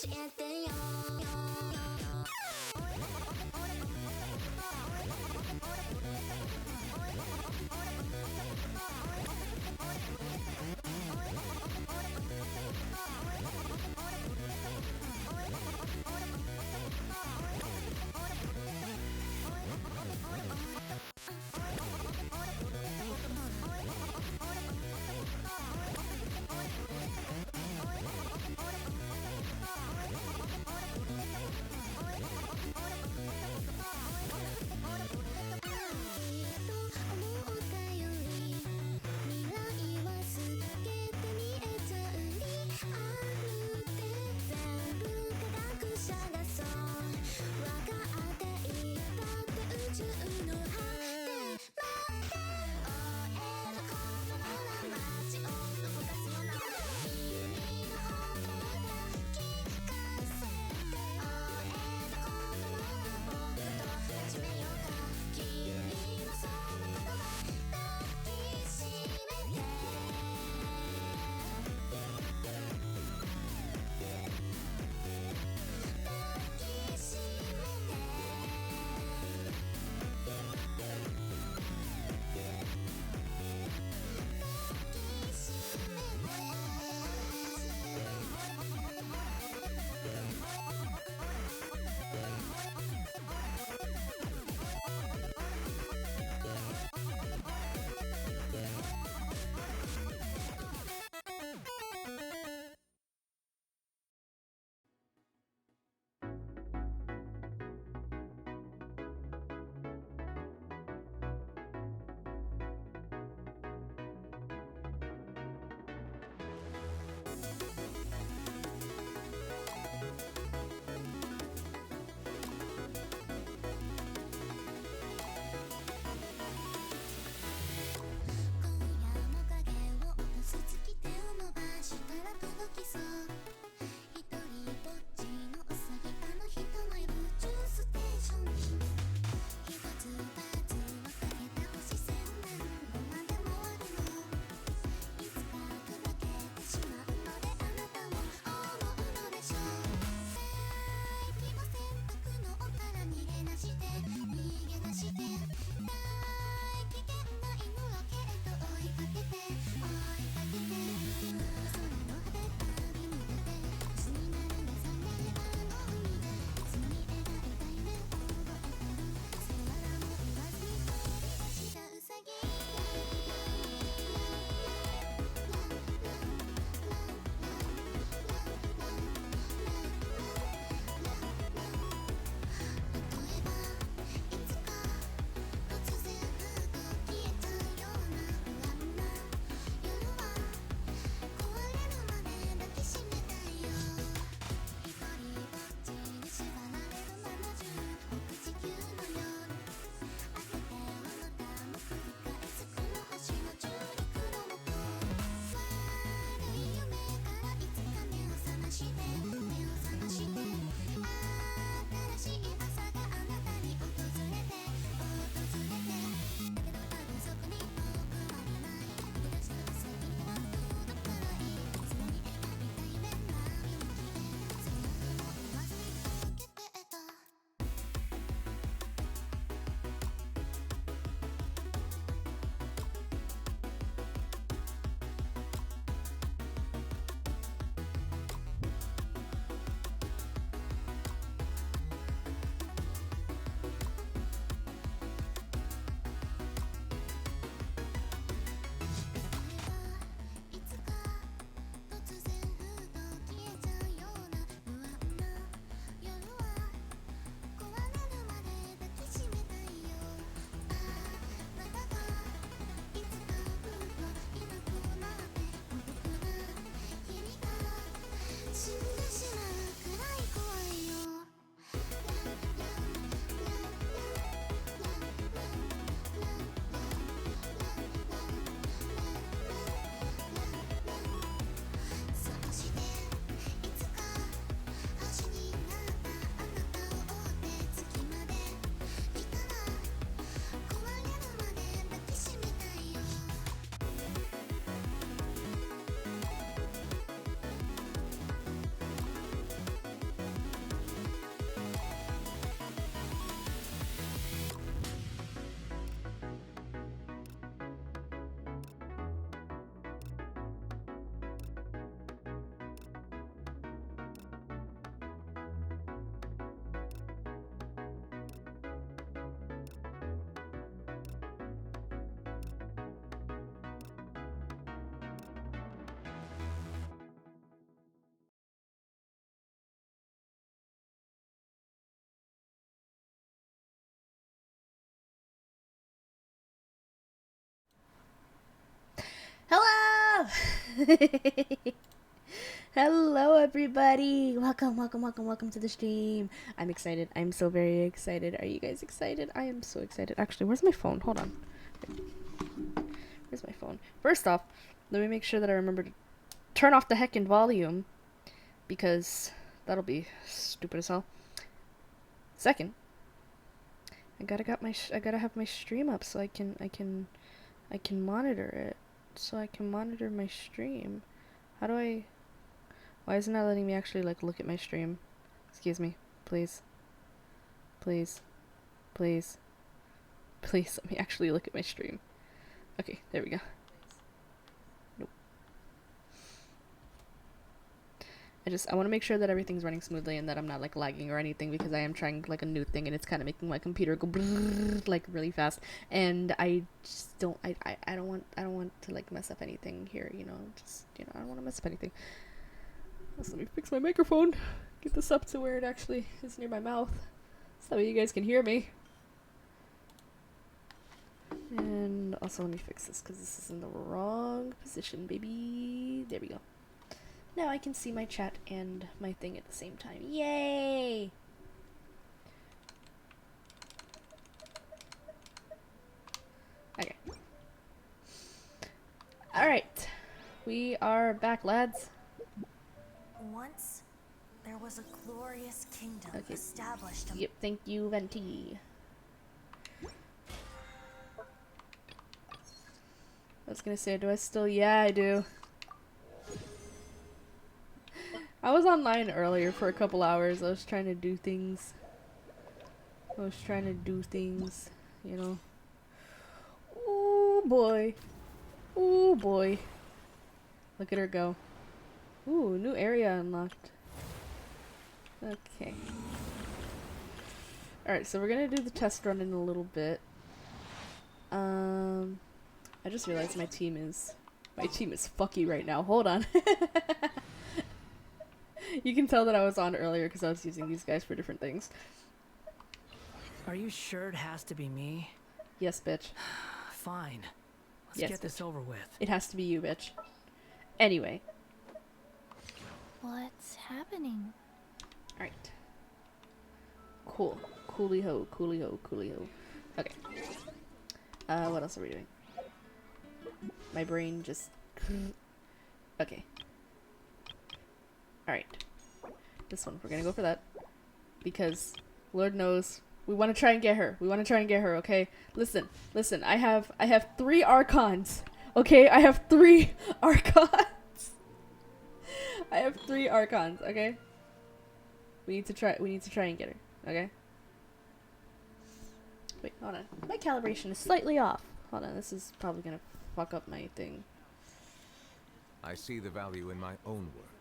えてよ。Hello everybody! Welcome to the stream. I'm excited. I'm so very excited. Are you guys excited? I am so excited. Actually, where's my phone? Hold on. Where's my phone? First off, let me make sure that I remember to turn off the heckin' volume, because that'll be stupid as hell. Second, I gotta have my stream up so I can monitor it. So I can monitor my stream. How do I... Why isn't that letting me actually, like, look at my stream? Excuse me. Please. Please. Please. Please let me actually look at my stream. Okay, there we go. Nope. I want to make sure that everything's running smoothly and that I'm not, like, lagging or anything, because I am trying, like, a new thing and it's kind of making my computer go brrrr, like, really fast. And I just don't... I don't want to, like, mess up anything here, you know? Just, you know, I don't want to mess up anything. So let me fix my microphone. Get this up to where it actually is near my mouth, so that way you guys can hear me. And also let me fix this, because this is in the wrong position, baby. There we go. Now I can see my chat and my thing at the same time. Yay! Okay. Alright. We are back, lads. Once, there was a glorious kingdom established. Yep, thank you, Venti. I was gonna say, do I still? Yeah, I do. I was online earlier for a couple hours. I was trying to do things. You know. Ooh, boy. Ooh, boy. Look at her go. Ooh, new area unlocked. Okay. Alright, so we're gonna do the test run in a little bit. I just realized my team is fucky right now. Hold on. You can tell that I was on earlier because I was using these guys for different things. Are you sure it has to be me? Yes, bitch. Fine. Let's get this over with. It has to be you, bitch. Anyway. What's happening? Alright. Cool. Coolie ho. Okay. What else are we doing? My brain just... Okay. Alright. This one. We're gonna go for that. Because, Lord knows, we want to try and get her. Okay? Listen. I have 3 Archons. Okay? I have 3 Archons. Okay? We need to try and get her. Okay? Wait, hold on. My calibration is slightly off. Hold on, this is probably gonna fuck up my thing. I see the value in my own work,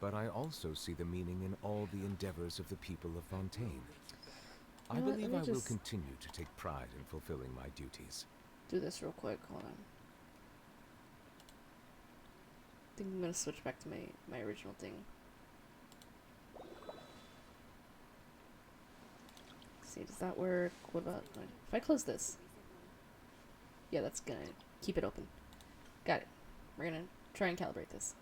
but I also see the meaning in all the endeavors of the people of Fontaine. I believe I will continue to take pride in fulfilling my duties. Do this real quick, hold on. I think I'm gonna switch back to my original thing. See, does that work? What about if I close this? Yeah, that's gonna keep it open. Got it. We're gonna try and calibrate this.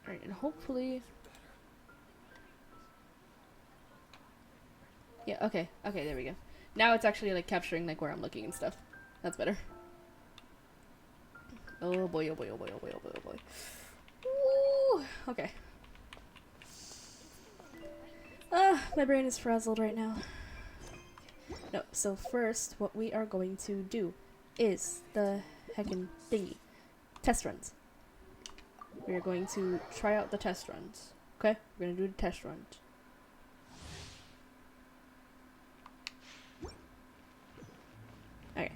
Alright, and hopefully... Yeah, okay, there we go. Now it's actually, like, capturing, like, where I'm looking and stuff. That's better. Oh boy. Ooh, okay. My brain is frazzled right now. No, so first, what we are going to do is the heckin' thingy. Test runs. We are going to try out the test runs. Okay? We're gonna do the test runs. Okay.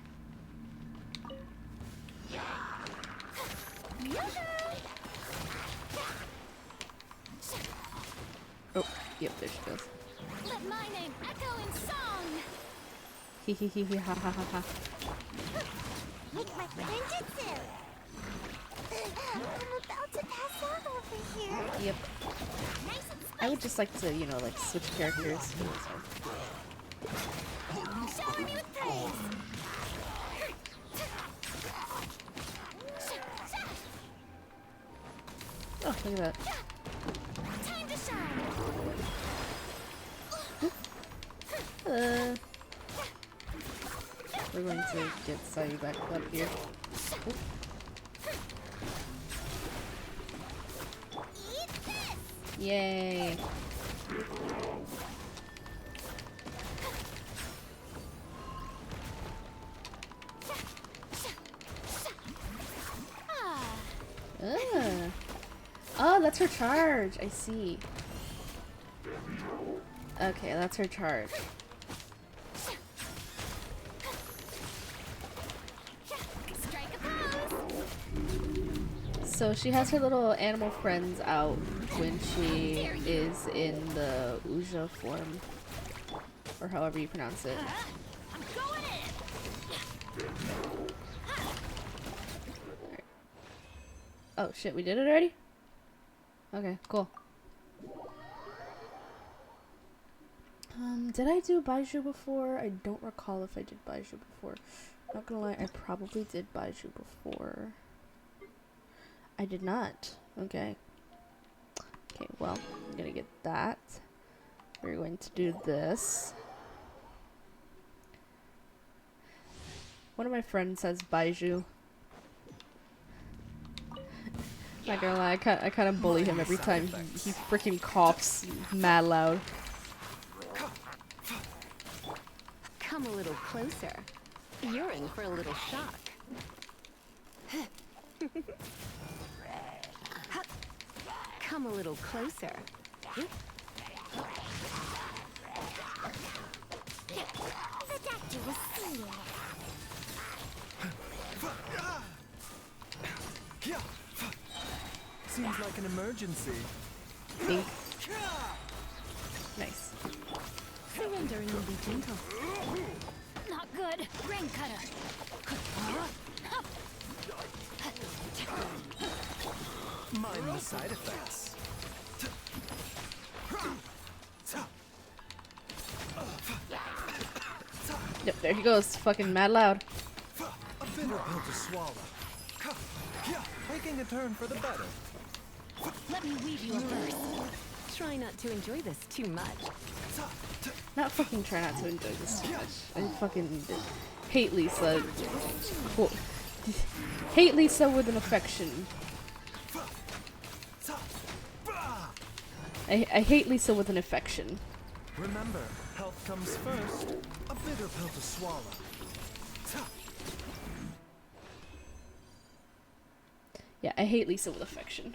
Oh, yep, there she goes. Let my name echo in song. Hee ha ha ha ha. Make my ninjutsu. I'm about to pass out over here. Yep. I would just like to, you know, like switch characters. Shower me with praise. Oh, look at that. Time to shine. We're going to get Sayu back up here. Oop. Eat this. Yay! Ah. Oh, that's her charge. I see. Okay, that's her charge. Strike a pose. So she has her little animal friends out when she is in the Uja form, or however you pronounce it. I'm going in. Oh shit, we did it already? Okay, cool. Did I do Baiju before? I don't recall if I did Baiju before. Not gonna lie, I probably did Baiju before. I did not. Okay. Okay, well, I'm gonna get that. We're going to do this. One of my friends has Baiju. Not gonna lie, I kind of bully him every time he freaking coughs mad loud. Come a little closer. You're in for a little shock. Come a little closer. The doctor will see you. Seems like an emergency. Think. Nice. Surrender and be gentle. Not good. Rain cutter. Mind the side effects. Yep, there he goes. Fucking mad loud. A bitter pill to swallow. Taking a turn for the better. Let me weave you a verse. Try not to enjoy this too much. Not fucking try not to enjoy this too much. I fucking hate Lisa. Cool. Hate Lisa with an affection. I hate Lisa with an affection. Remember, health comes first. A bitter pill to swallow. Yeah, I hate Lisa with affection.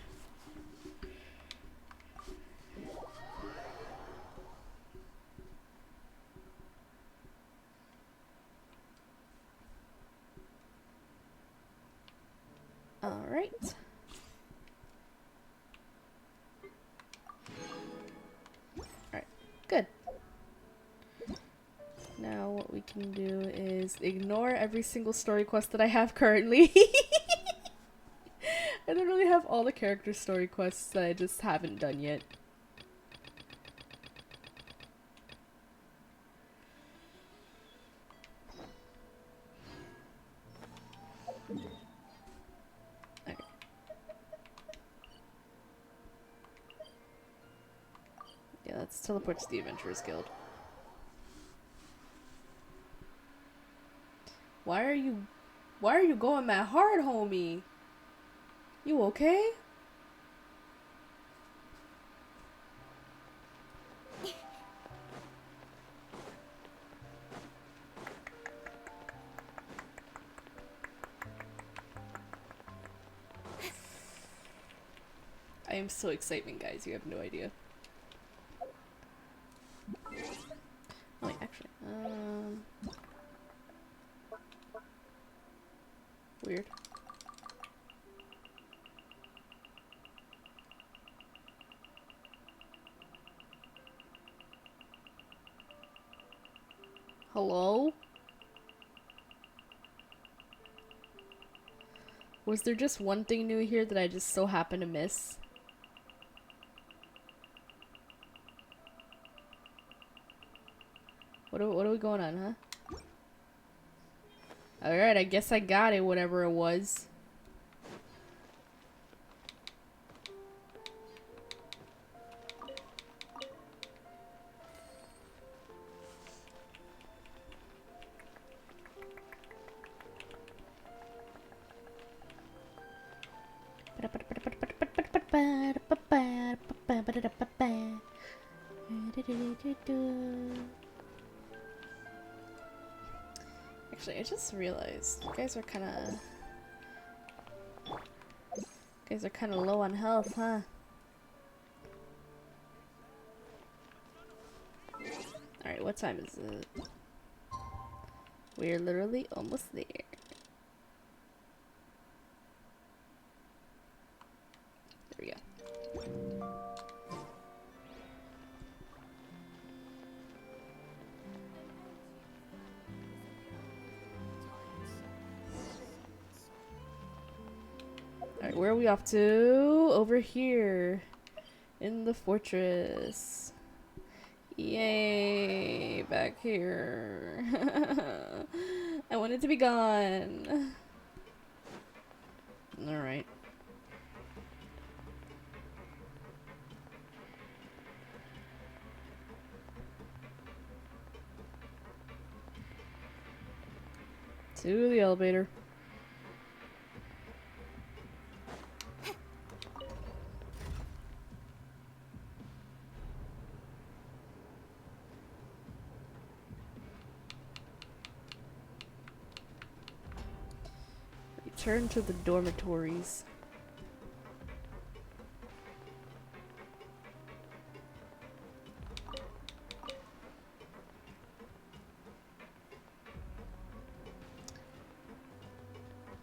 Alright. Alright, good. Now what we can do is ignore every single story quest that I have currently. I don't really have all the character story quests that I just haven't done yet. Okay. Yeah, let's teleport to the Adventurers Guild. Why are you going that hard, homie? You okay? I am so excited, guys. You have no idea. Oh, wait, actually, weird. Hello? Was there just one thing new here that I just so happen to miss? What are we going on, huh? Alright, I guess I got it, whatever it was. Actually, I just realized you guys are kind of low on health, huh? All right, what time is it? We're literally almost there. There we go. Alright, where are we off to? Over here. In the fortress. Yay! Back here. I want it to be gone. Alright. To the elevator. Return to the dormitories.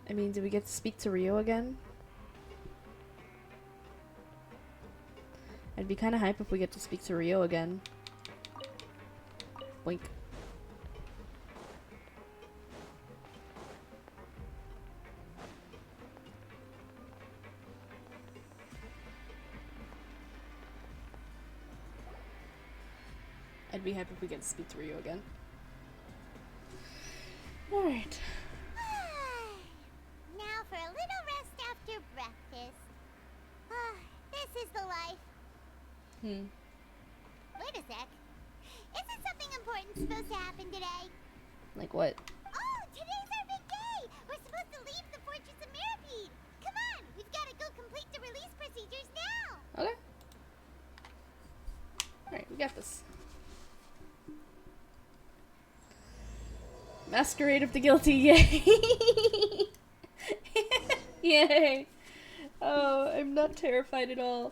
I mean, did we get to speak to Rio again? I'd be kind of hype if we get to speak to Rio again. Boink. I'd be happy if we get to speak to Rio again. Alright. Now for a little rest after breakfast. This is the life. Wait a sec. Isn't something important supposed to happen today? Like what? Oh, today's our big day! We're supposed to leave the Fortress of Mirapede! Come on! We've got to go complete the release procedures now! Okay. Alright, we got this. Masquerade of the Guilty, yay! Yay! Oh, I'm not terrified at all.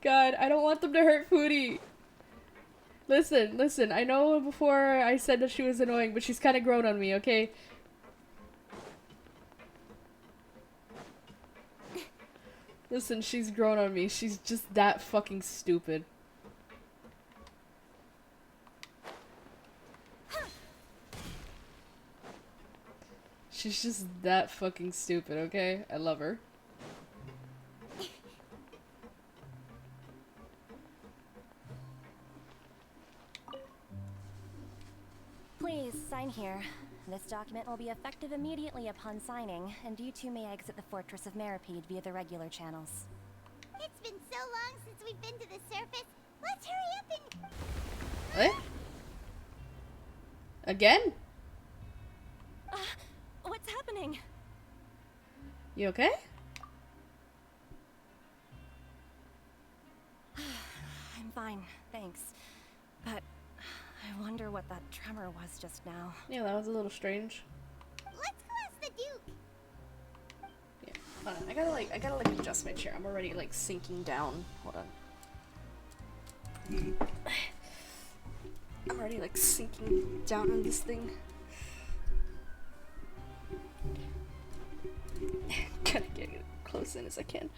God, I don't want them to hurt Foodie. Listen, I know before I said that she was annoying, but she's kind of grown on me, okay? Listen, she's grown on me. She's just that fucking stupid. She's just that fucking stupid, okay? I love her. Please, sign here. This document will be effective immediately upon signing, and you two may exit the Fortress of Mirapede via the regular channels. It's been so long since we've been to the surface. Let's hurry up and... What? Again? What's happening? You okay? I'm fine, thanks. But I wonder what that tremor was just now. Yeah, that was a little strange. Let's go ask the Duke. Yeah. Hold on, I gotta adjust my chair. I'm already like sinking down. Hold on. I'm already like sinking down on this thing. Gotta get it close in as I can.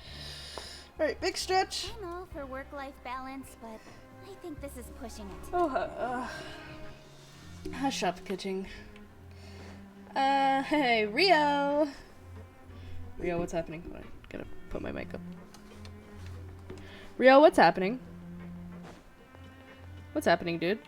Alright, big stretch. I'm all for work-life balance, but I think this is pushing it. Oh, hush up, kitching. Hey, Rio! Rio, what's happening? I gotta put my mic up. Rio, what's happening? What's happening, dude?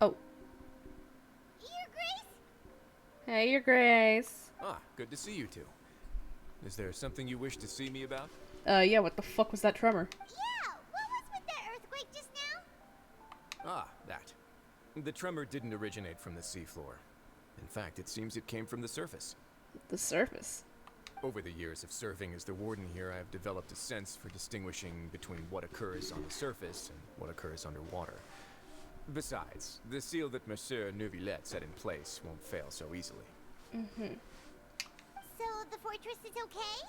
Oh. Your Grace? Hey, Your Grace. Ah, good to see you two. Is there something you wish to see me about? Yeah, what the fuck was that tremor? Yeah, what was with that earthquake just now? Ah, that. The tremor didn't originate from the seafloor. In fact, it seems it came from the surface. The surface. Over the years of serving as the warden here, I have developed a sense for distinguishing between what occurs on the surface and what occurs underwater. Besides, the seal that Monsieur Neuvillette set in place won't fail so easily. Mm-hmm. So the fortress is okay?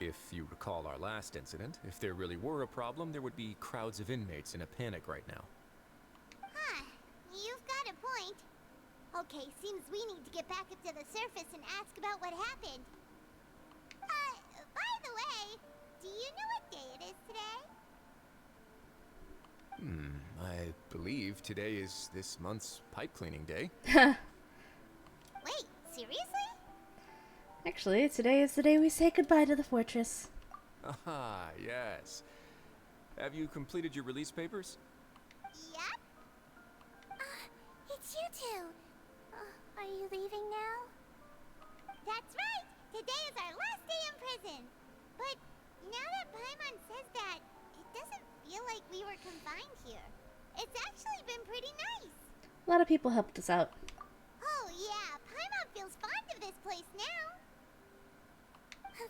If you recall our last incident, if there really were a problem, there would be crowds of inmates in a panic right now. Huh, you've got a point. Okay, seems we need to get back up to the surface and ask about what happened. By the way, do you know what day it is today? I believe today is this month's pipe cleaning day. Wait, seriously? Actually, today is the day we say goodbye to the fortress. Aha, yes. Have you completed your release papers? Yep. It's you two. Are you leaving now? That's right. Today is our last day in prison. But now that Paimon says that, it doesn't feel like we were confined here. It's actually been pretty nice. A lot of people helped us out. Oh yeah, Paimon feels fond of this place now.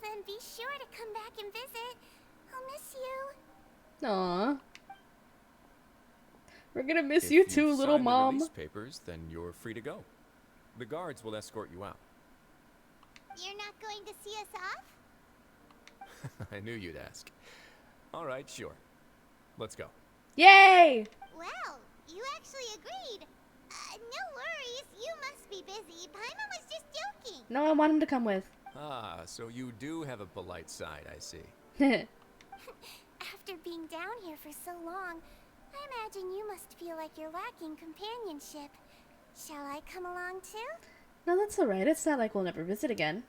Then be sure to come back and visit. I'll miss you. Aww. We're gonna miss If you you've too, little signed the mom. release papers, then you're free to go. The guards will escort you out. You're not going to see us off? I knew you'd ask. All right, sure. Let's go. Yay! Well, you actually agreed. No worries, you must be busy. Paimon was just joking. No, I want him to come with. Ah, so you do have a polite side, I see. After being down here for so long, I imagine you must feel like you're lacking companionship. Shall I come along too? No, that's alright. It's not like we'll never visit again.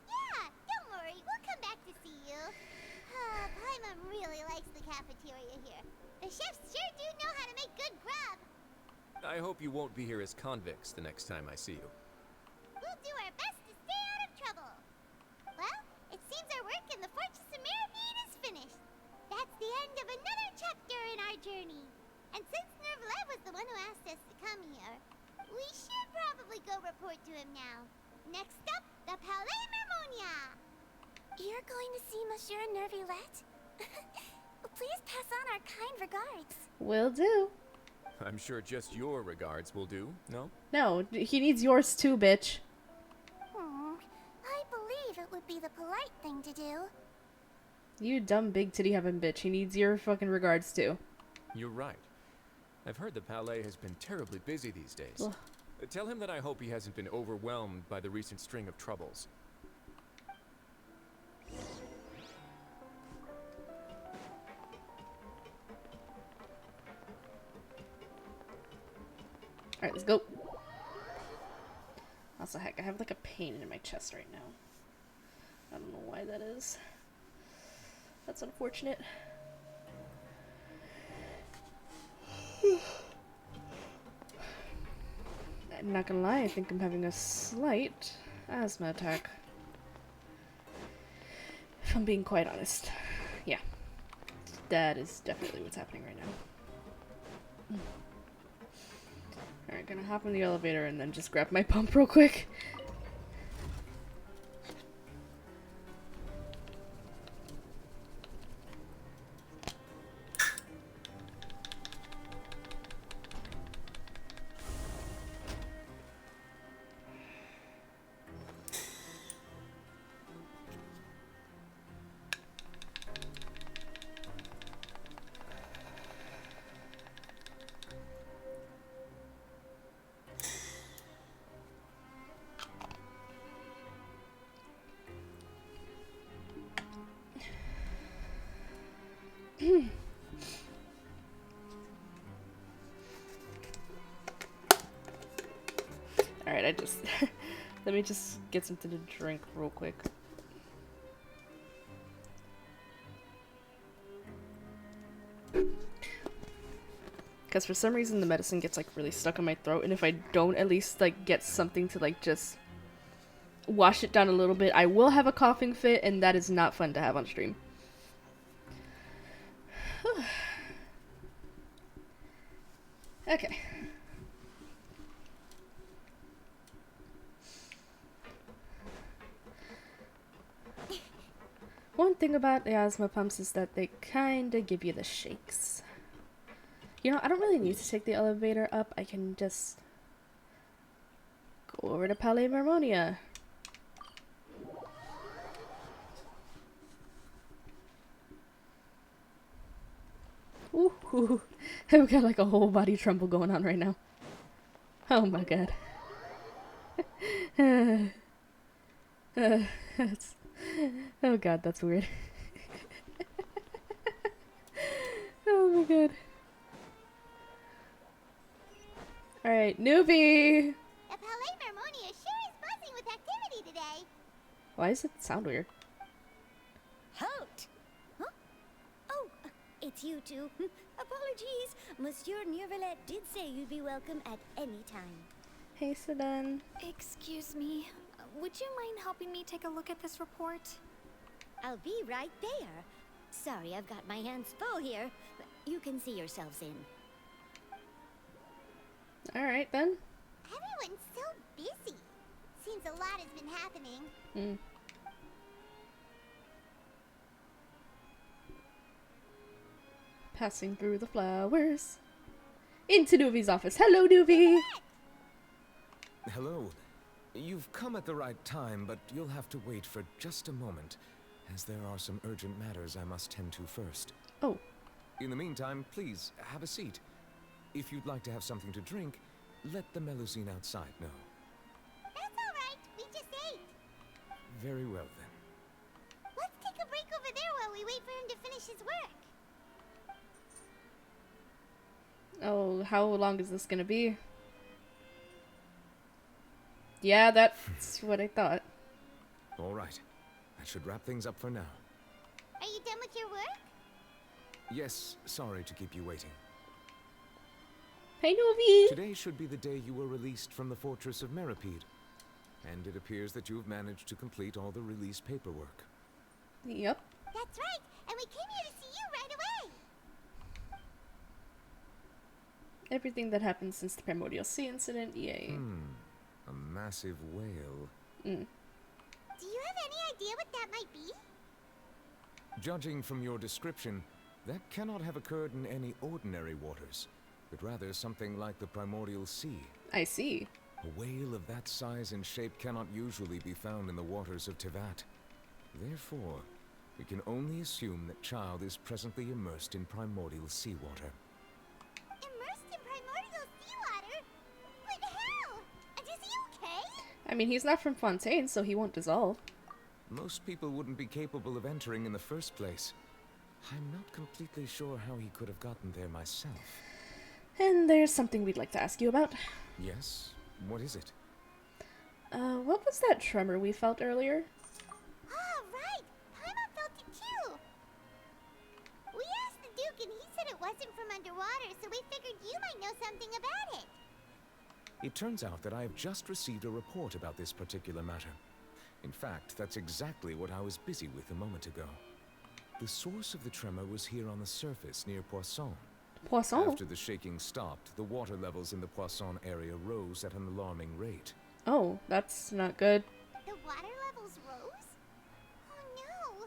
Yeah, don't worry, we'll come back to see you. Paimon really likes the cafeteria here. The chefs sure do know how to make good grub. I hope you won't be here as convicts the next time I see you. We'll do our best to stay out of trouble. Well, it seems our work in the Fortress of Mirapede is finished. That's the end of another chapter in our journey. And since Neuvillette was the one who asked us to come here, we should probably go report to him now. Next up, the Palais Mermonia. You're going to see Monsieur Neuvillette? Please pass on our kind regards. Will do. I'm sure just your regards will do, no? No, he needs yours too, bitch. I believe it would be the polite thing to do. You dumb big titty having bitch. He needs your fucking regards too. You're right. I've heard the Palais has been terribly busy these days. Ugh. Tell him that I hope he hasn't been overwhelmed by the recent string of troubles. Alright, let's go. Also, heck, I have like a pain in my chest right now. I don't know why that is. That's unfortunate. I'm not gonna lie, I think I'm having a slight asthma attack. If I'm being quite honest. Yeah. That is definitely what's happening right now. Alright, gonna hop in the elevator and then just grab my pump real quick. Alright, I just... let me just get something to drink real quick. Because for some reason the medicine gets like really stuck in my throat, and if I don't at least like get something to like just wash it down a little bit, I will have a coughing fit, and that is not fun to have on stream. Okay. One thing about the asthma pumps is that they kinda give you the shakes. You know, I don't really need to take the elevator up. I can just go over to Palais Marmonia. Ooh, I've got like a whole body tremble going on right now. Oh my god. Oh god, that's weird. Oh my god. Alright, newbie! The Palais Marmonia sure is buzzing with activity today. Why does it sound weird? Halt! Huh? Oh, it's you two. Apologies. Monsieur Neuvillette did say you'd be welcome at any time. Hey, Sedan. Excuse me. Would you mind helping me take a look at this report? I'll be right there. Sorry, I've got my hands full here. You can see yourselves in. Alright then. Everyone's so busy. Seems a lot has been happening. Passing through the flowers. Into Newbie's office. Hello, Newbie! Hello. You've come at the right time, but you'll have to wait for just a moment, as there are some urgent matters I must tend to first. Oh. In the meantime, please, have a seat. If you'd like to have something to drink, let the Melusine outside know. That's alright. We just ate. Very well, then. Let's take a break over there while we wait for him to finish his work. Oh, how long is this gonna be? Yeah, that's what I thought. All right. That should wrap things up for now. Are you done with your work? Yes, sorry to keep you waiting. Hey, Newbie! Today should be the day you were released from the Fortress of Meripede. And it appears that you've managed to complete all the release paperwork. Yep. That's right. And we came here to see you right away. Everything that happened since the Primordial Sea incident, yay. A massive whale. Do you have any idea what that might be? Judging from your description, that cannot have occurred in any ordinary waters, but rather something like the Primordial Sea. I see. A whale of that size and shape cannot usually be found in the waters of Tevat. Therefore, we can only assume that Child is presently immersed in primordial seawater. Immersed in primordial seawater? But how? And is he okay? I mean, he's not from Fontaine, so he won't dissolve. Most people wouldn't be capable of entering in the first place. I'm not completely sure how he could have gotten there myself. And there's something we'd like to ask you about. Yes? What is it? What was that tremor we felt earlier? Ah, right. Paimon felt it too. We asked the Duke and he said it wasn't from underwater, so we figured you might know something about it. It turns out that I have just received a report about this particular matter. In fact, that's exactly what I was busy with a moment ago. The source of the tremor was here on the surface near Poisson. Poisson? After the shaking stopped, the water levels in the Poisson area rose at an alarming rate. Oh, that's not good. The water levels rose? Oh no.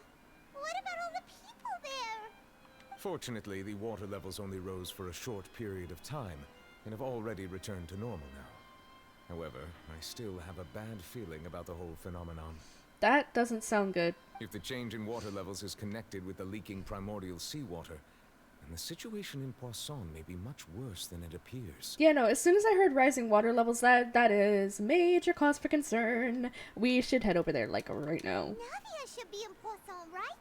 What about all the people there? Fortunately, the water levels only rose for a short period of time and have already returned to normal now. However, I still have a bad feeling about the whole phenomenon. That doesn't sound good. If the change in water levels is connected with the leaking primordial seawater, then the situation in Poisson may be much worse than it appears. Yeah, no, as soon as I heard rising water levels, that is major cause for concern. We should head over there, like, right now. Navia should be in Poisson, right?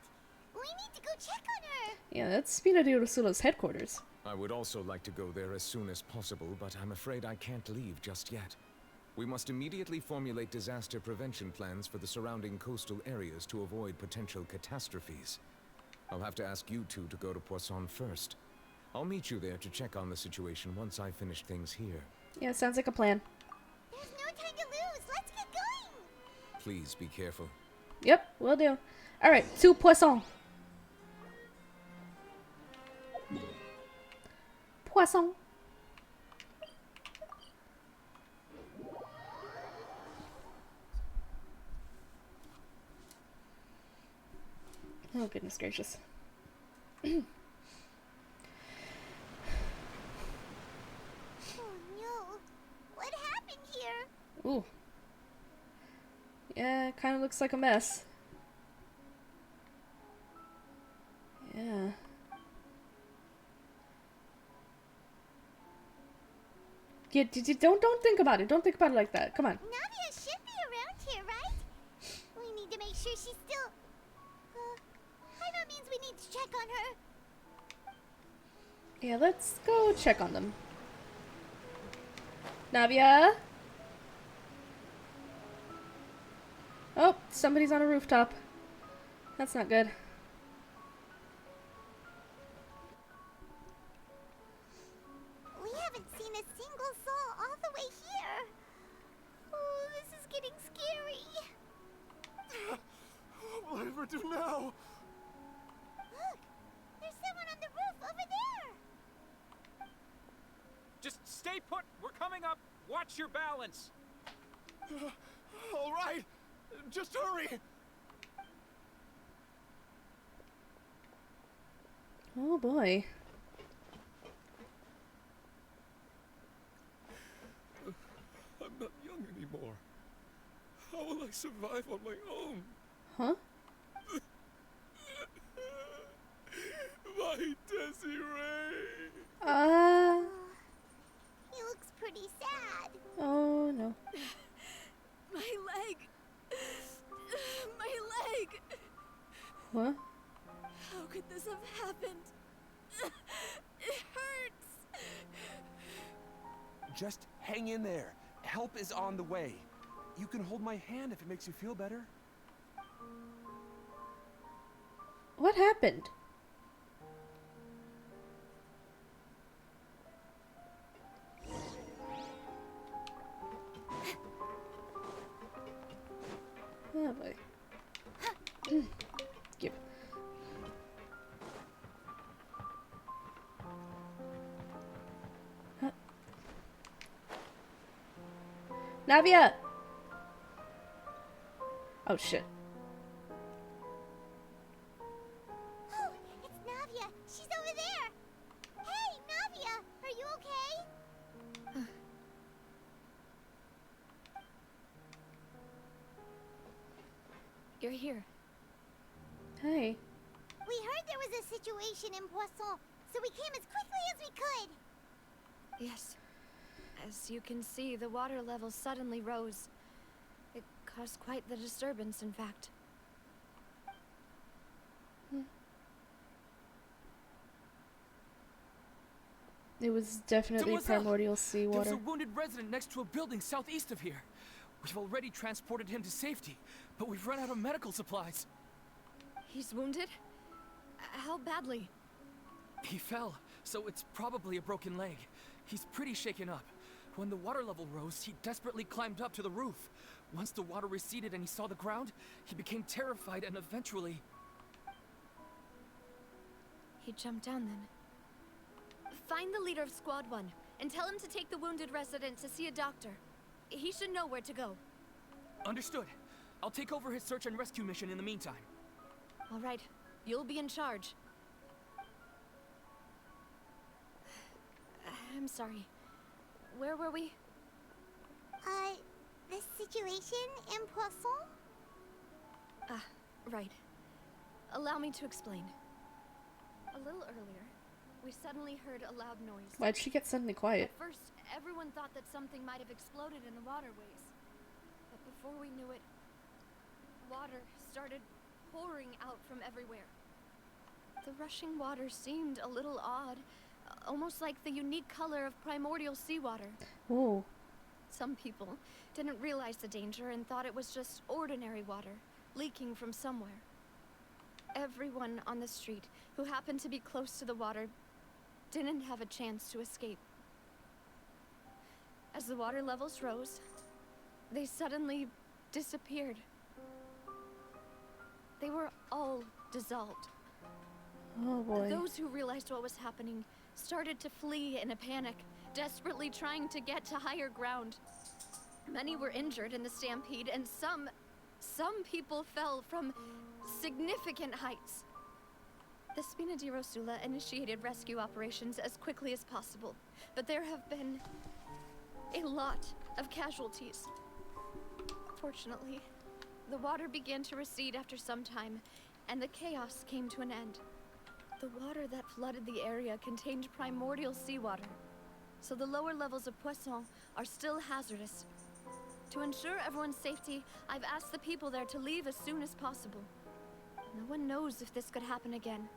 We need to go check on her. Yeah, that's Spina di Ursula's headquarters. I would also like to go there as soon as possible, but I'm afraid I can't leave just yet. We must immediately formulate disaster prevention plans for the surrounding coastal areas to avoid potential catastrophes. I'll have to ask you two to go to Poisson first. I'll meet you there to check on the situation once I finish things here. Yeah, sounds like a plan. There's no time to lose. Let's get going. Please be careful. Yep, will do. Alright, 2 poissons. Poisson. Oh, goodness gracious. Oh no. What happened here? Ooh. Yeah, it kind of looks like a mess. Yeah. Yeah, don't think about it. Don't think about it like that. Come on. Navia should be around here, right? We need to make sure she's still... that means we need to check on her. Yeah, let's go check on them. Navia? Oh, somebody's on a rooftop. That's not good. We haven't seen a single soul all the way here. Oh, this is getting scary. What will I ever do now? Look, there's someone on the roof over there. Just stay put. We're coming up. Watch your balance. All right, just hurry. Oh boy. I'm not young anymore. How will I survive on my own? Huh? My Desiree. He looks pretty sad. Oh no. My leg! My leg! What? How could this have happened? It hurts! Just hang in there. Help is on the way. You can hold my hand if it makes you feel better. What happened? Oh boy. Give. Huh. Navia! Oh shit. Oh, it's Navia. She's over there. Hey, Navia, are you okay? You're here. Hey. We heard there was a situation in Poisson, so we came as quickly as we could. Yes. As you can see, the water level suddenly rose. It caused quite the disturbance, in fact. It was definitely Mademoiselle, primordial There's seawater. a wounded resident next to a building southeast of here. We've already transported him to safety, but we've run out of medical supplies. He's wounded? How badly? He fell, so it's probably a broken leg. He's pretty shaken up. When the water level rose, he desperately climbed up to the roof. Once the water receded and he saw the ground, he became terrified and eventually... He jumped down then. Find the leader of Squad 1 and tell him to take the wounded resident to see a doctor. He should know where to go. Understood. I'll take over his search and rescue mission in the meantime. All right, you'll be in charge. I'm sorry. Where were we? The situation in Poisson? Ah, right. Allow me to explain. A little earlier, we suddenly heard a loud noise. Why'd she get suddenly quiet? At first, everyone thought that something might have exploded in the waterways. But before we knew it, water started pouring out from everywhere. The rushing water seemed a little odd, almost like the unique color of primordial seawater. Ooh. Some people didn't realize the danger and thought it was just ordinary water, leaking from somewhere. Everyone on the street who happened to be close to the water didn't have a chance to escape. As the water levels rose, they suddenly disappeared. they were all dissolved. Oh boy. Those who realized what was happening started to flee in a panic, desperately trying to get to higher ground. Many were injured in the stampede, and some people fell from significant heights. The Spina di Rosula initiated rescue operations as quickly as possible, but there have been a lot of casualties. Fortunately, the water began to recede after some time, and the chaos came to an end. The water that flooded the area contained primordial seawater, so the lower levels of poisson are still hazardous. To ensure everyone's safety, I've asked the people there to leave as soon as possible. No one knows if this could happen again.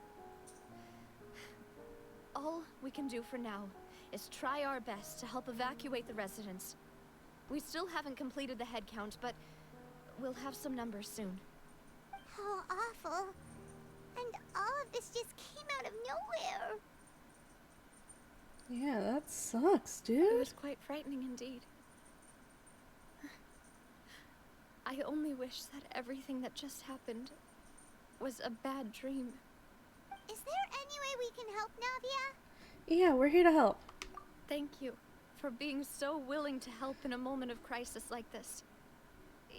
All we can do for now is try our best to help evacuate the residents. We still haven't completed the head count, but we'll have some numbers soon. How awful. And all of this just came out of nowhere. Yeah, that sucks, dude. It was quite frightening indeed. I only wish that everything that just happened was a bad dream. Is there any way we can help, Navia? Yeah, we're here to help. Thank you for being so willing to help in a moment of crisis like this.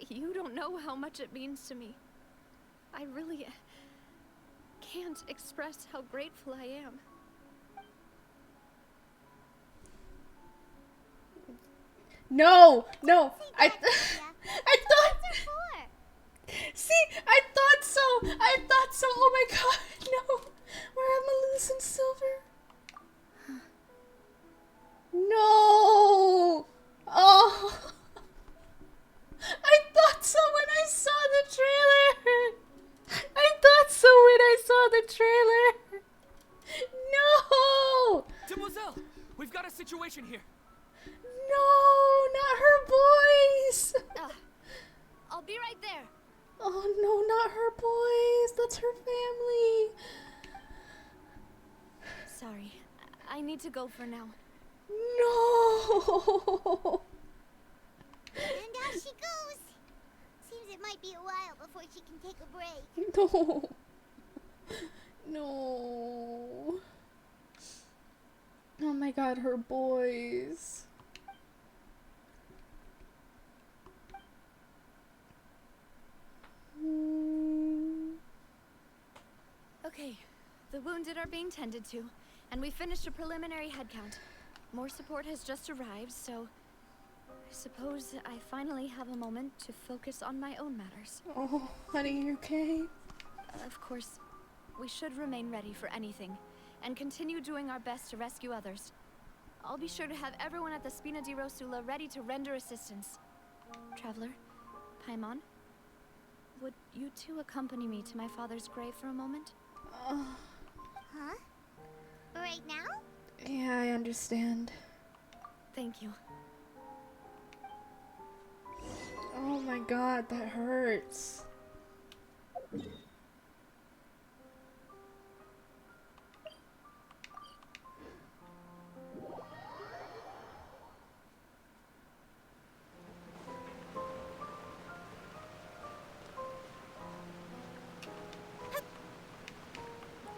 You don't know how much it means to me. I really can't express how grateful I am. No, I Navia. thought. See, I thought so. Oh my god, no. Where am I losing silver? No. Oh. I thought so when I saw the trailer. No. Demoiselle, we've got a situation here. No, not her boys. I'll be right there. Oh no, not her boys. That's her family. Sorry, I need to go for now. No. And out she goes. Seems it might be a while before she can take a break. No. Oh my god, her boys. Okay, the wounded are being tended to, and we finished a preliminary head count. More support has just arrived, so I suppose I finally have a moment to focus on my own matters. Oh, honey, you okay? Of course, we should remain ready for anything, and continue doing our best to rescue others. I'll be sure to have everyone at the Spina di Rosula ready to render assistance. Traveler, Paimon, would you two accompany me to my father's grave for a moment? Huh? Right now? Yeah, I understand. Thank you. Oh my god, that hurts.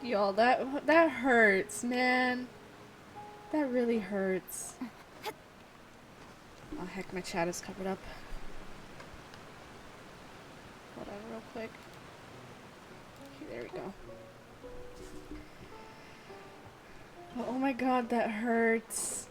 Y'all, that hurts, man. That really hurts. Oh heck, my chat is covered up. Hold on real quick. Okay, there we go. Oh my god, that hurts.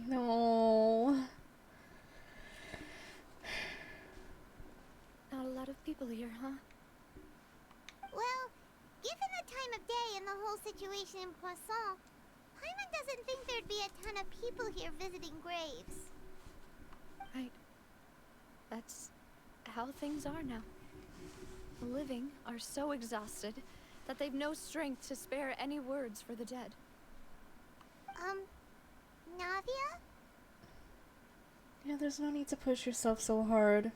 No. Not a lot of people here, huh? Well, given the time of day and the whole situation in Poisson, Paimon doesn't think there'd be a ton of people here visiting graves. Right. That's how things are now. The living are so exhausted that they've no strength to spare any words for the dead. Navia? Yeah, there's no need to push yourself so hard.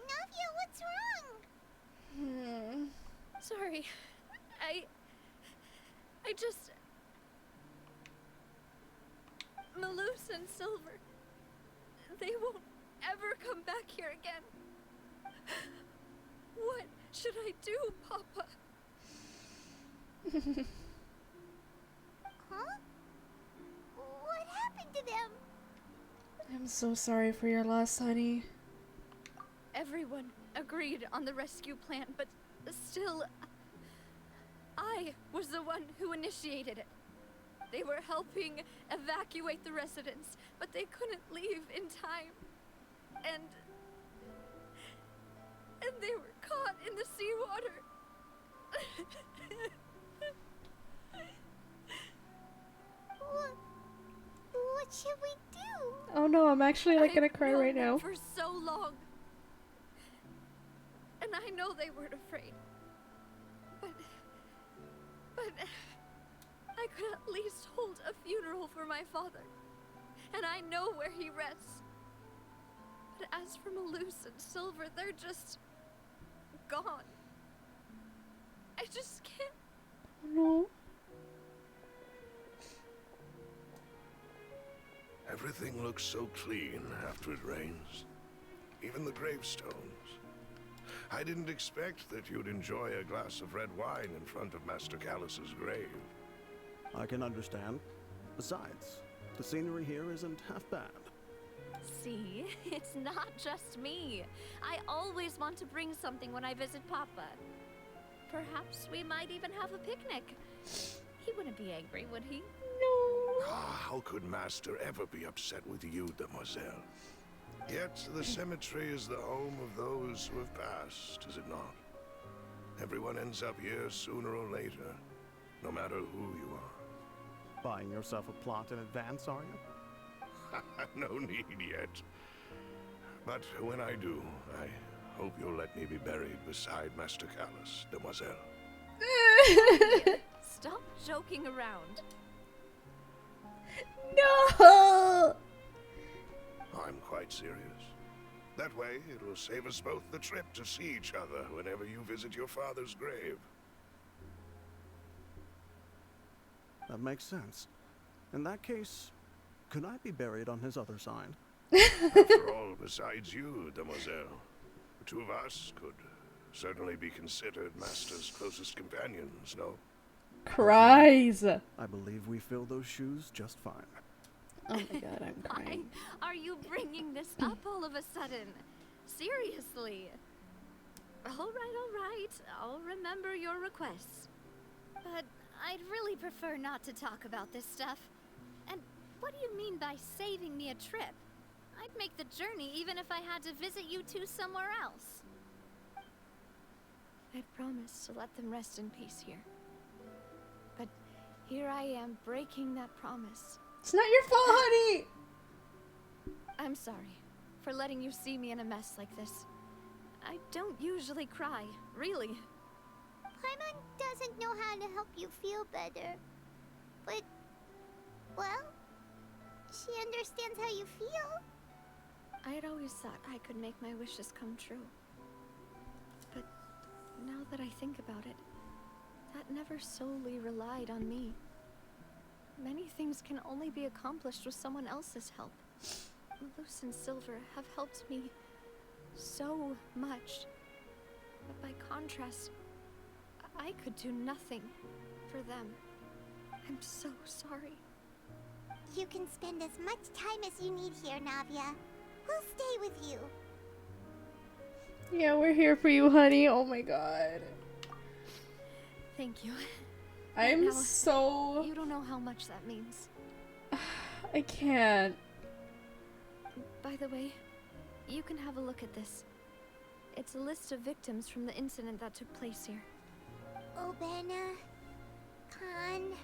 Navia, what's wrong? Sorry. I just... Malus and Silver, they won't ever come back here again. What should I do, Papa? Huh? What happened to them? I'm so sorry for your loss, honey. Everyone agreed on the rescue plan, but still, I was the one who initiated it. They were helping evacuate the residents, but they couldn't leave in time. And they were caught in the seawater. What should we do? Oh no, I'm actually like gonna cry right now. For so long. And I know they weren't afraid. But I could at least hold a funeral for my father. And I know where he rests. But as for Malus and Silver, they're just gone. I just can't. No. Everything looks so clean after it rains. Even the gravestones. I didn't expect that you'd enjoy a glass of red wine in front of Master Callus's grave. I can understand. Besides, the scenery here isn't half bad. See, it's not just me. I always want to bring something when I visit Papa. Perhaps we might even have a picnic. He wouldn't be angry, would he? No. How could Master ever be upset with you, Demoiselle? Yet the cemetery is the home of those who have passed, is it not? Everyone ends up here sooner or later, no matter who you are. Buying yourself a plot in advance, are you? No need yet. But when I do, I hope you'll let me be buried beside Master Callus, Demoiselle. Stop joking around. No! I'm quite serious. That way, it will save us both the trip to see each other whenever you visit your father's grave. That makes sense. In that case, could I be buried on his other side? After all, besides you, Demoiselle, the two of us could certainly be considered Master's closest companions, no? Cries. I believe we fill those shoes just fine. Oh my god, I'm crying. Why are you bringing this up all of a sudden? Seriously. All right. I'll remember your requests. But I'd really prefer not to talk about this stuff. And what do you mean by saving me a trip? I'd make the journey even if I had to visit you two somewhere else. I promised to let them rest in peace here. But here I am breaking that promise. It's not your fault, honey! I'm sorry for letting you see me in a mess like this. I don't usually cry, really. Paimon doesn't know how to help you feel better. But, well, she understands how you feel. I had always thought I could make my wishes come true. But now that I think about it, that never solely relied on me. Many things can only be accomplished with someone else's help. Malus and Silver have helped me so much. But by contrast, I could do nothing for them. I'm so sorry. You can spend as much time as you need here, Navia. We'll stay with you. Yeah, we're here for you, honey. Oh my god. Thank you. I'm now, so... You don't know how much that means. I can't. By the way, you can have a look at this. It's a list of victims from the incident that took place here. Obana, Khan,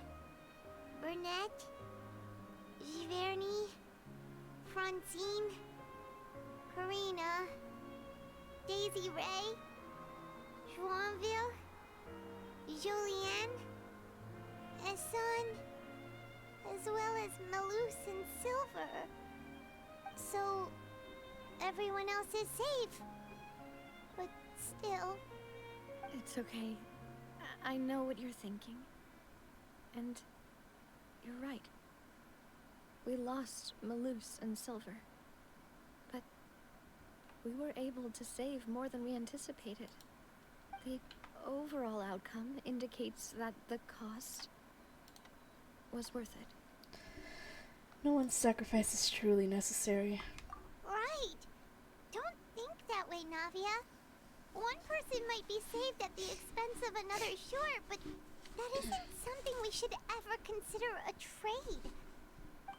Burnett, Giverny, Francine, Karina, Daisy Ray, Joinville, Julianne, Esson, as well as Malus and Silver. So, everyone else is safe. But still... It's okay. I know what you're thinking. And you're right. We lost Malus and Silver. But we were able to save more than we anticipated. The overall outcome indicates that the cost was worth it. No one's sacrifice is truly necessary. Right. Don't think that way, Navia. One person might be saved at the expense of another, sure, but that isn't something we should ever consider a trade.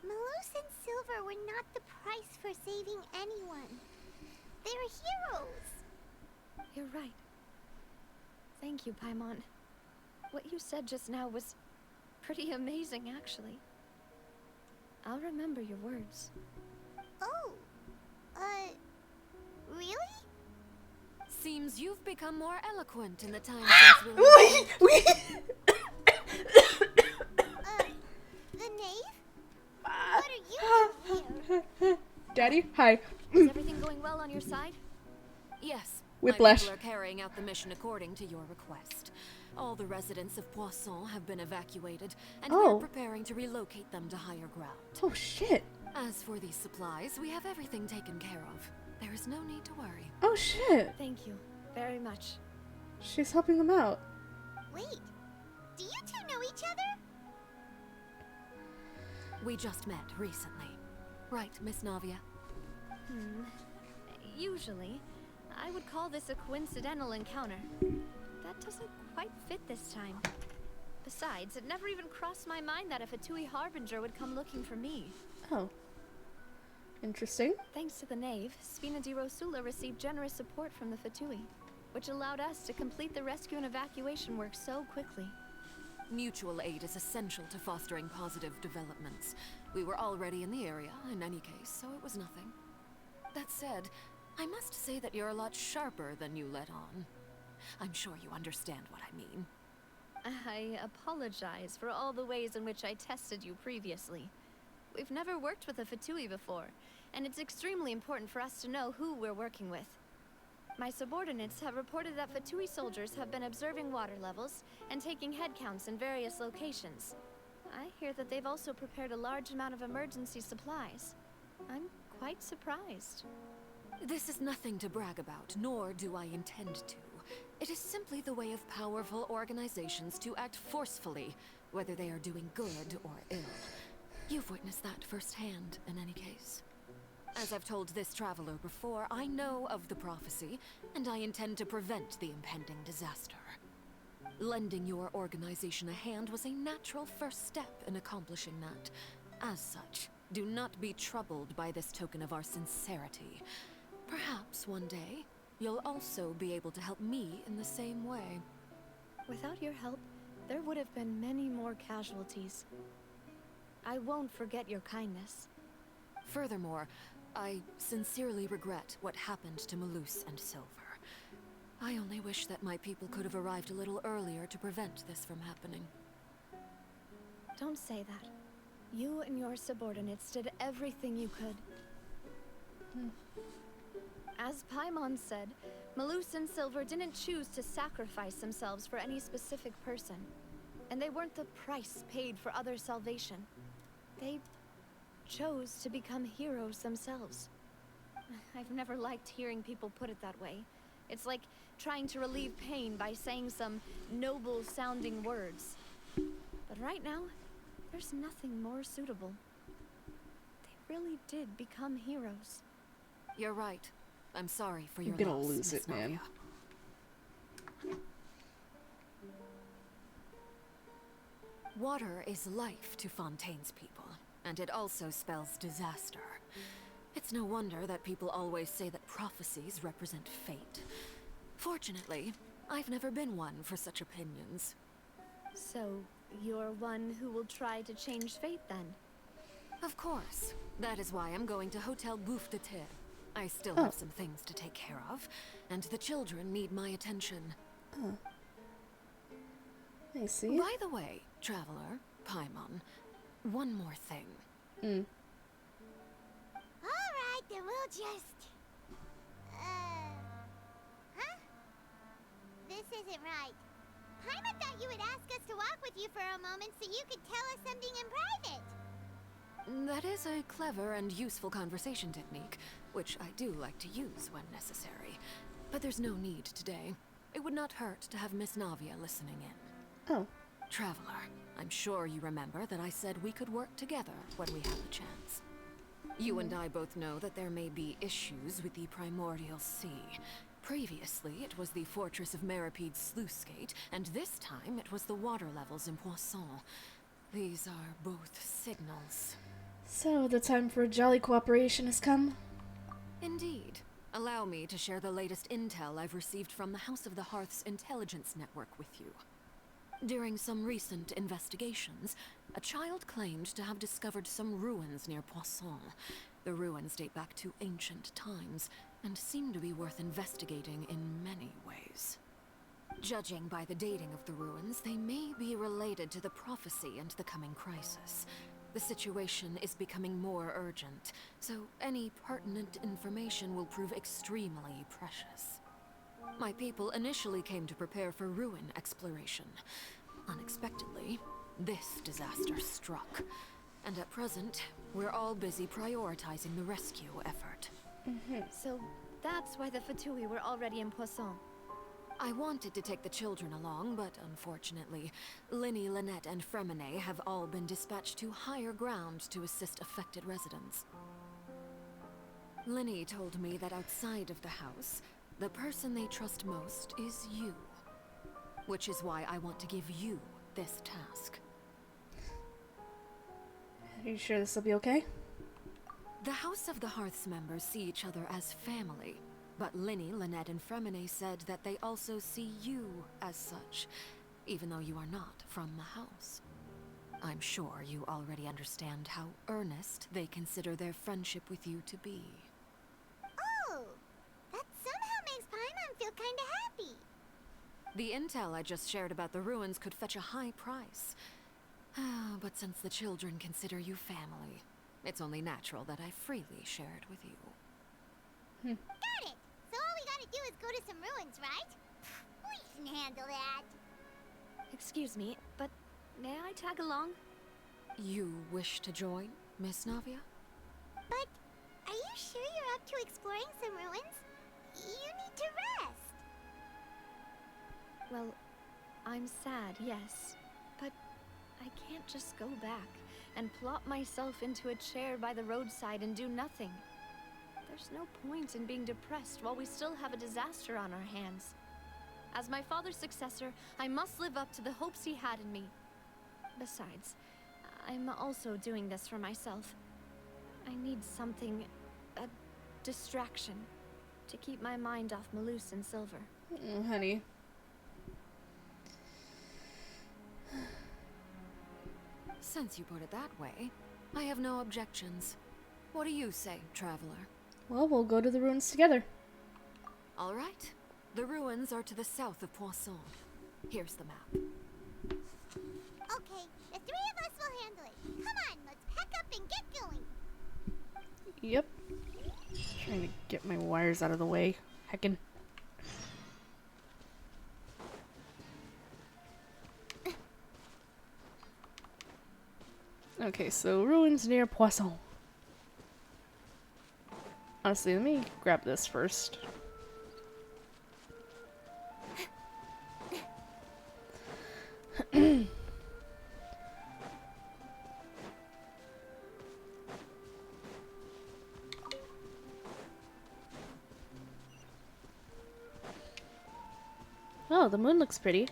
Malus and Silver were not the price for saving anyone. They're heroes. You're right. Thank you, Paimon. What you said just now was pretty amazing, actually. I'll remember your words. Oh, really? Seems you've become more eloquent in the time since The knave? What are you doing here? Daddy, hi. Is everything going well on your side? Yes. Whiplash. My people are carrying out the mission according to your request. All the residents of Poisson have been evacuated, and we're preparing to relocate them to higher ground. Oh, shit. As for these supplies, we have everything taken care of. There is no need to worry. Oh, shit. Thank you very much. She's helping them out. Wait, do you two know each other? We just met recently. Right, Miss Navia? Usually, I would call this a coincidental encounter. That doesn't quite fit this time. Besides, it never even crossed my mind that a Fatui Harbinger would come looking for me. Oh. Interesting. Thanks to the Knave, Spina di Rosula received generous support from the Fatui, which allowed us to complete the rescue and evacuation work so quickly. Mutual aid is essential to fostering positive developments. We were already in the area, in any case, so it was nothing. That said, I must say that you're a lot sharper than you let on. I'm sure you understand what I mean. I apologize for all the ways in which I tested you previously. We've never worked with a Fatui before, and it's extremely important for us to know who we're working with. My subordinates have reported that Fatui soldiers have been observing water levels and taking head counts in various locations. I hear that they've also prepared a large amount of emergency supplies. I'm quite surprised. This is nothing to brag about, nor do I intend to. It is simply the way of powerful organizations to act forcefully, whether they are doing good or ill. You've witnessed that firsthand, in any case. As I've told this traveler before, I know of the prophecy, and I intend to prevent the impending disaster. Lending your organization a hand was a natural first step in accomplishing that. As such, do not be troubled by this token of our sincerity. Perhaps one day, you'll also be able to help me in the same way. Without your help, there would have been many more casualties. I won't forget your kindness. Furthermore, I sincerely regret what happened to Malus and Silver. I only wish that my people could have arrived a little earlier to prevent this from happening. Don't say that. You and your subordinates did everything you could. As Paimon said, Malus and Silver didn't choose to sacrifice themselves for any specific person. And they weren't the price paid for other salvation. They chose to become heroes themselves. I've never liked hearing people put it that way. It's like trying to relieve pain by saying some noble-sounding words. But right now, there's nothing more suitable. They really did become heroes. You're right. I'm sorry for your You're gonna loss, lose Miss it, man. Navia. Water is life to Fontaine's people, and it also spells disaster. It's no wonder that people always say that prophecies represent fate. Fortunately, I've never been one for such opinions. So, you're one who will try to change fate then? Of course. That is why I'm going to Hotel Bouffe de Terre. I still have some things to take care of, and the children need my attention. Oh. I see. By the way, Traveler, Paimon, one more thing. Alright, then we'll just... Huh? This isn't right. Paimon thought you would ask us to walk with you for a moment so you could tell us something in private. That is a clever and useful conversation technique, which I do like to use when necessary. But there's no need today. It would not hurt to have Miss Navia listening in. Oh. Traveler, I'm sure you remember that I said we could work together when we have the chance. You and I both know that there may be issues with the Primordial Sea. Previously, it was the Fortress of Merapide's sluice gate, and this time it was the water levels in Poisson. These are both signals. So, the time for jolly cooperation has come? Indeed. Allow me to share the latest intel I've received from the House of the Hearth's intelligence network with you. During some recent investigations, a child claimed to have discovered some ruins near Poisson. The ruins date back to ancient times, and seem to be worth investigating in many ways. Judging by the dating of the ruins, they may be related to the prophecy and the coming crisis. The situation is becoming more urgent, so any pertinent information will prove extremely precious. My people initially came to prepare for ruin exploration. Unexpectedly, this disaster struck, and at present, we're all busy prioritizing the rescue effort. So that's why the Fatui were already in Poisson. I wanted to take the children along, but unfortunately, Linny, Lynette, and Fremine have all been dispatched to higher ground to assist affected residents. Linny told me that outside of the house, the person they trust most is you. Which is why I want to give you this task. Are you sure this will be okay? The House of the Hearth's members see each other as family. But Linny, Lynette, and Fremine said that they also see you as such, even though you are not from the house. I'm sure you already understand how earnest they consider their friendship with you to be. Oh, that somehow makes Paimon feel kinda happy. The intel I just shared about the ruins could fetch a high price. But since the children consider you family, it's only natural that I freely share it with you. Got it! So all we gotta do is go to some ruins, right? We can handle that. Excuse me, but may I tag along? You wish to join, Miss Navia? But are you sure you're up to exploring some ruins? You need to rest. Well, I'm sad, yes. But I can't just go back and plop myself into a chair by the roadside and do nothing. There's no point in being depressed while we still have a disaster on our hands. As my father's successor, I must live up to the hopes he had in me. Besides, I'm also doing this for myself. I need something, a distraction, to keep my mind off Malus and Silver. Honey. Since you put it that way, I have no objections. What do you say, Traveler? Well, we'll go to the ruins together. All right. The ruins are to the south of Poisson. Here's the map. Okay, the three of us will handle it. Come on, let's pack up and get going. Yep. Trying to get my wires out of the way. Heckin'. Okay, so ruins near Poisson. Honestly, let me grab this first. Oh, the moon looks pretty.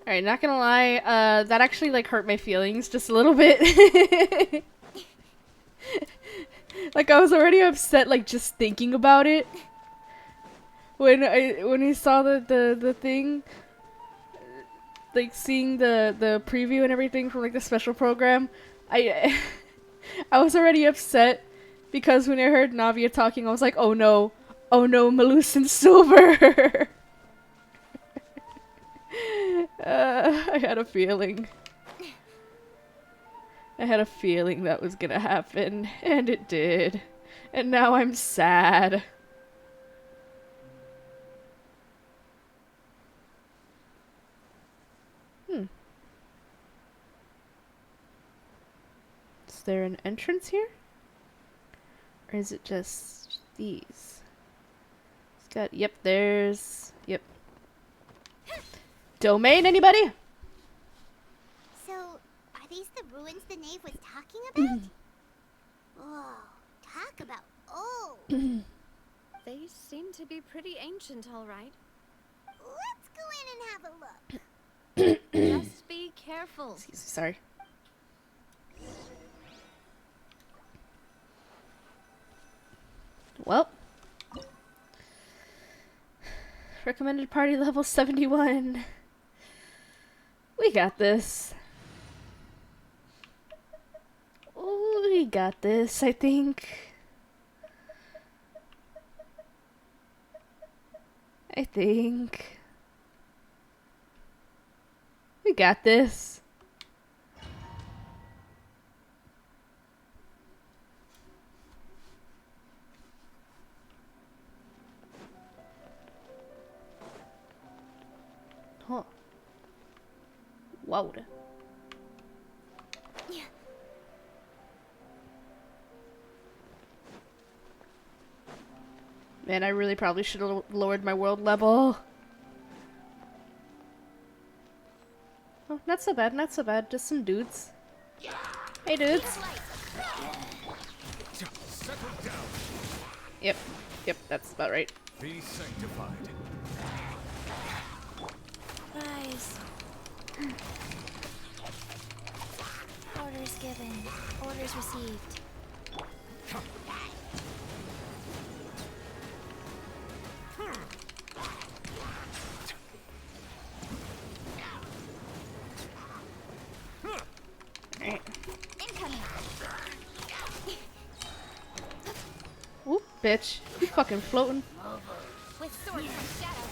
Alright, not gonna lie, that actually, like, hurt my feelings just a little bit. Like, I was already upset, like, just thinking about it. When I saw the thing, like, seeing the preview and everything from, like, the special program, I I was already upset because when I heard Navia talking, I was like, oh no, Melusan Silver. I had a feeling. I had a feeling that was gonna happen, and it did. And now I'm sad. Is there an entrance here? Or is it just these? It's got, yep, there's, yep. Domain, anybody? So, are these the ruins the knave was talking about? Whoa, talk about old. They seem to be pretty ancient, all right. Let's go in and have a look. Just be careful. Excuse me, sorry. Well. Recommended party level 71. We got this. We got this, I think. We got this. Huh. Wow. Man, I really probably should have lowered my world level. Oh, not so bad, not so bad. Just some dudes. Hey, dudes. Yep, that's about right. Be sanctified. Rise. Orders given. Orders received. Incoming. Whoop, bitch. You fucking floating. With sword from shadow.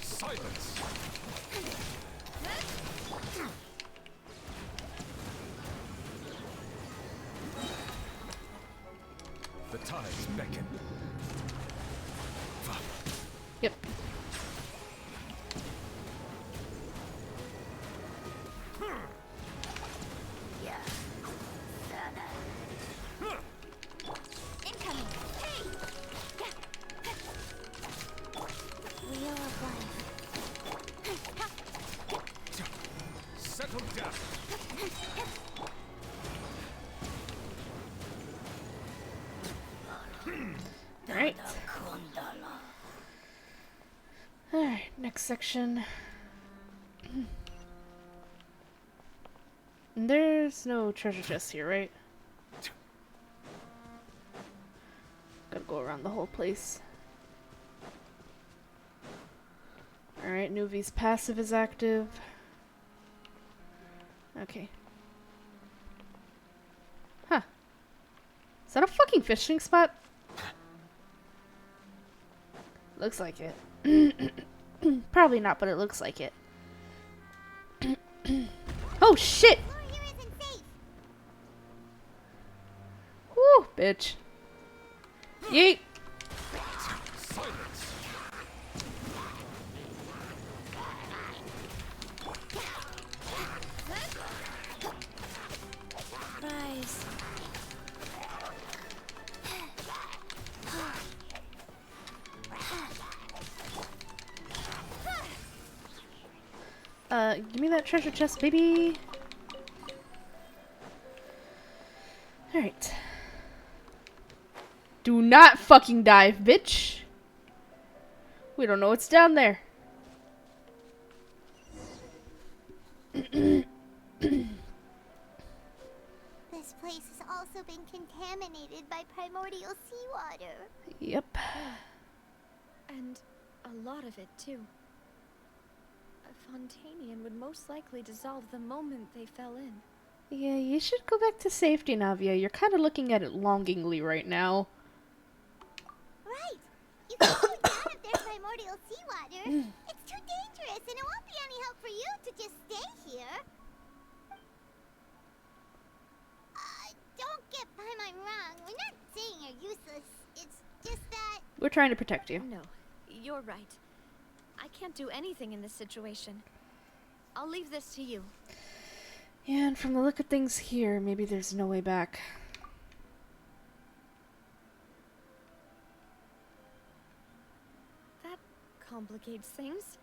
Silence. The tides beckon. Yep. Incoming. Hey. Wheel of life. Settle down. Alright. Alright, next section. There's no treasure chest here, right? Gotta go around the whole place. Alright, Nuvi's passive is active. Okay. Huh. Is that a fucking fishing spot? Looks like it. Probably not, but it looks like it. Oh shit! Woo, bitch. Yeet! Rise. Give me that treasure chest, baby. Alright. Do not fucking dive, bitch. We don't know what's down there. also been contaminated by primordial seawater. Yep. And a lot of it, too. A Fontanian would most likely dissolve the moment they fell in. Yeah, you should go back to safety, Navia. You're kind of looking at it longingly right now. Right. You can't go down if there's primordial seawater. It's too dangerous, and it won't be any help for you to just stay here. Don't get by my wrong. We're not saying you're useless. It's just that... We're trying to protect you. No, you're right. I can't do anything in this situation. I'll leave this to you. Yeah, and from the look of things here, maybe there's no way back. That complicates things.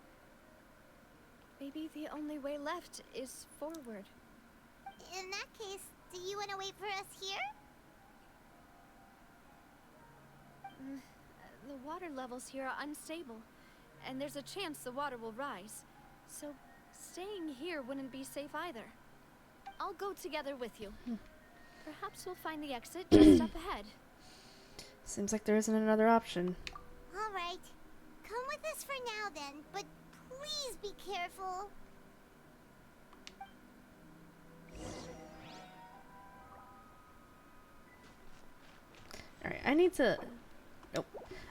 Maybe the only way left is forward. In that case, do you want to wait for us here? The water levels here are unstable, and there's a chance the water will rise. So, staying here wouldn't be safe either. I'll go together with you. Perhaps we'll find the exit just up ahead. Seems like there isn't another option. All right. Come with us for now then, but please be careful. Alright, I need to... Nope.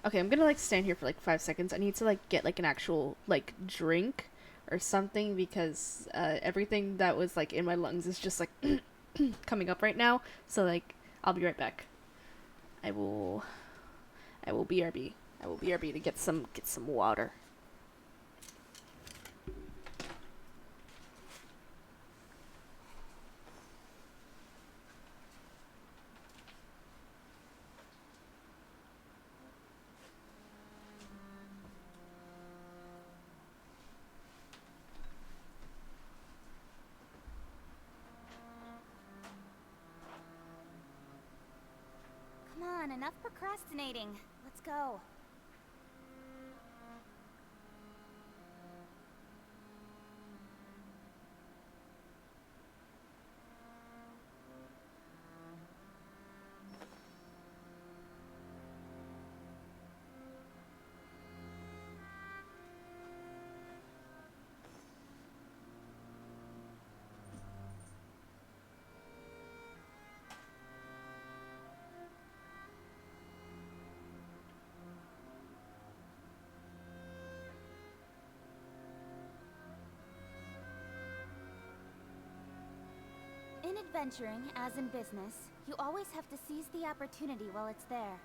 Okay, I'm gonna like stand here for like 5 seconds. I need to like get like an actual like drink or something because everything that was like in my lungs is just like coming up right now. So like I'll be right back. I will BRB. I will BRB to get some water. Come on, enough procrastinating. Let's go. In adventuring, as in business, you always have to seize the opportunity while it's there.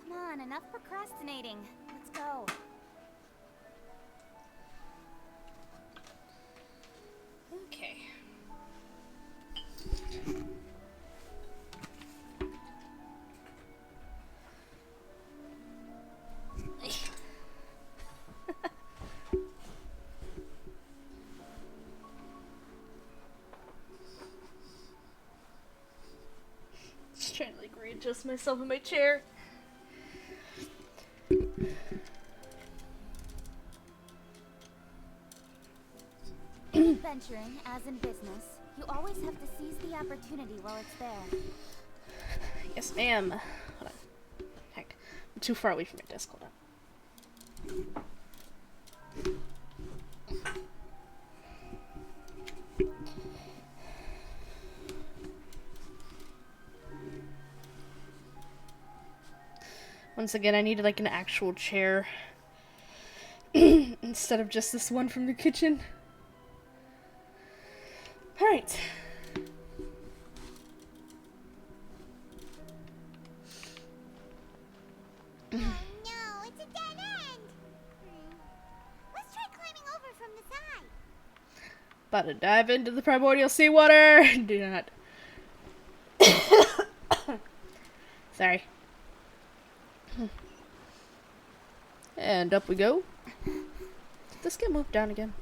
Come on, enough procrastinating. Let's go. Okay. Just trying to like readjust myself in my chair. In adventuring, as in business, you always have to seize the opportunity while it's there. Yes, ma'am. Hold on. Heck. I'm too far away from my desk. Hold on. Once again, I needed like an actual chair instead of just this one from the kitchen. Alright. Oh no, it's a dead end! Let's try climbing over from the side. About to dive into the primordial seawater! Do not. Sorry. And up we go. Did this get moved down again?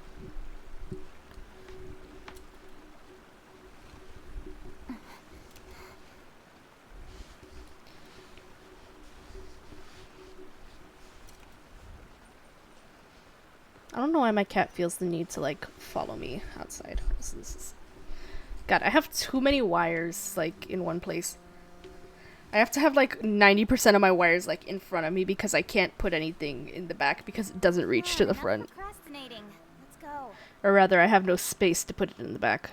I don't know why my cat feels the need to like follow me outside. This is... God, I have too many wires like in one place. I have to have like 90% of my wires like in front of me because I can't put anything in the back because it doesn't reach to the front. Procrastinating. Let's go. Or rather, I have no space to put it in the back.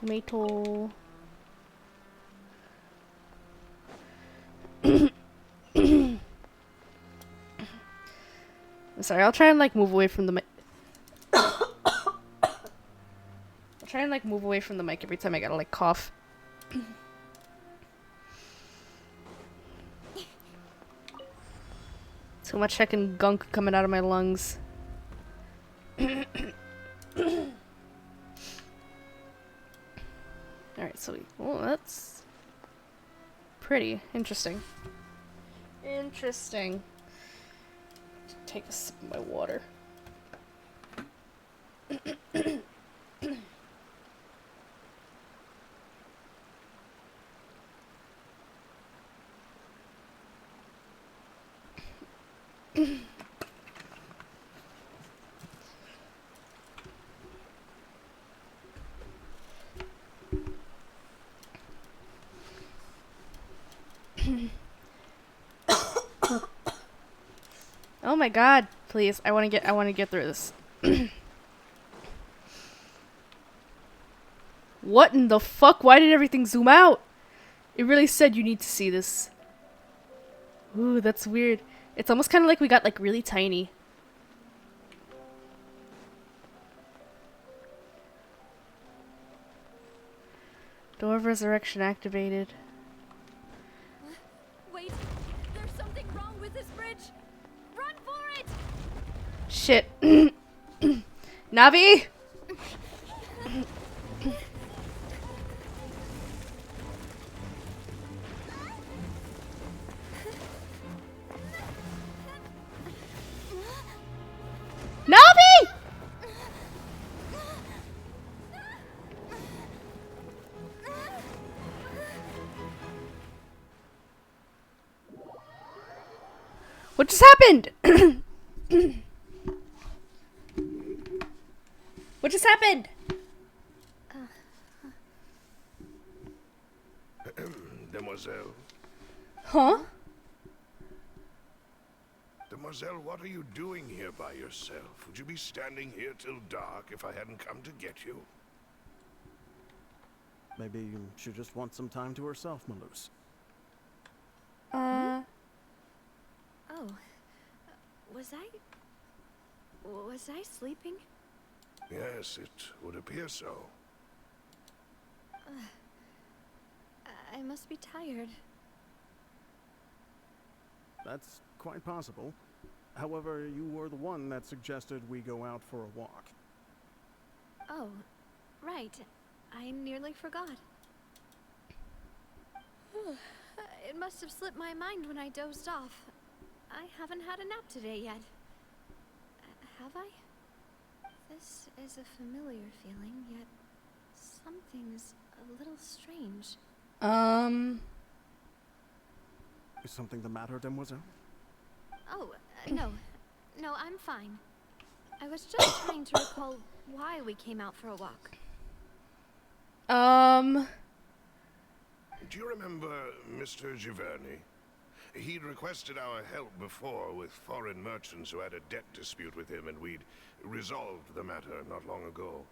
Tomato. I'm sorry, I'll try and like move away from the mic. I'll try and like move away from the mic every time I gotta like cough. Too much heckin' gunk coming out of my lungs. Alright, so oh, that's pretty interesting. Interesting. Take a sip of my water. Oh my god, please. I want to get through this. What in the fuck? Why did everything zoom out? It really said you need to see this. Ooh, that's weird. It's almost kind of like we got like really tiny. Door of Resurrection activated. Wait, there's something wrong with this bridge. Run for it! Shit. Navi! Navi! What just happened? What just happened? Demoiselle. Huh? Demoiselle, what are you doing here by yourself? Would you be standing here till dark if I hadn't come to get you? Maybe she just wants some time to herself, Maloose. Oh. Was I sleeping? Yes, it would appear so. I must be tired. That's quite possible. However, you were the one that suggested we go out for a walk. Oh, right. I nearly forgot. It must have slipped my mind when I dozed off. I haven't had a nap today yet. Have I? This is a familiar feeling, yet something's a little strange. Is something the matter, Demoiselle? Oh, no. No, I'm fine. I was just trying to recall why we came out for a walk. Do you remember Mr. Giverny? He'd requested our help before with foreign merchants who had a debt dispute with him, and we'd resolved the matter not long ago.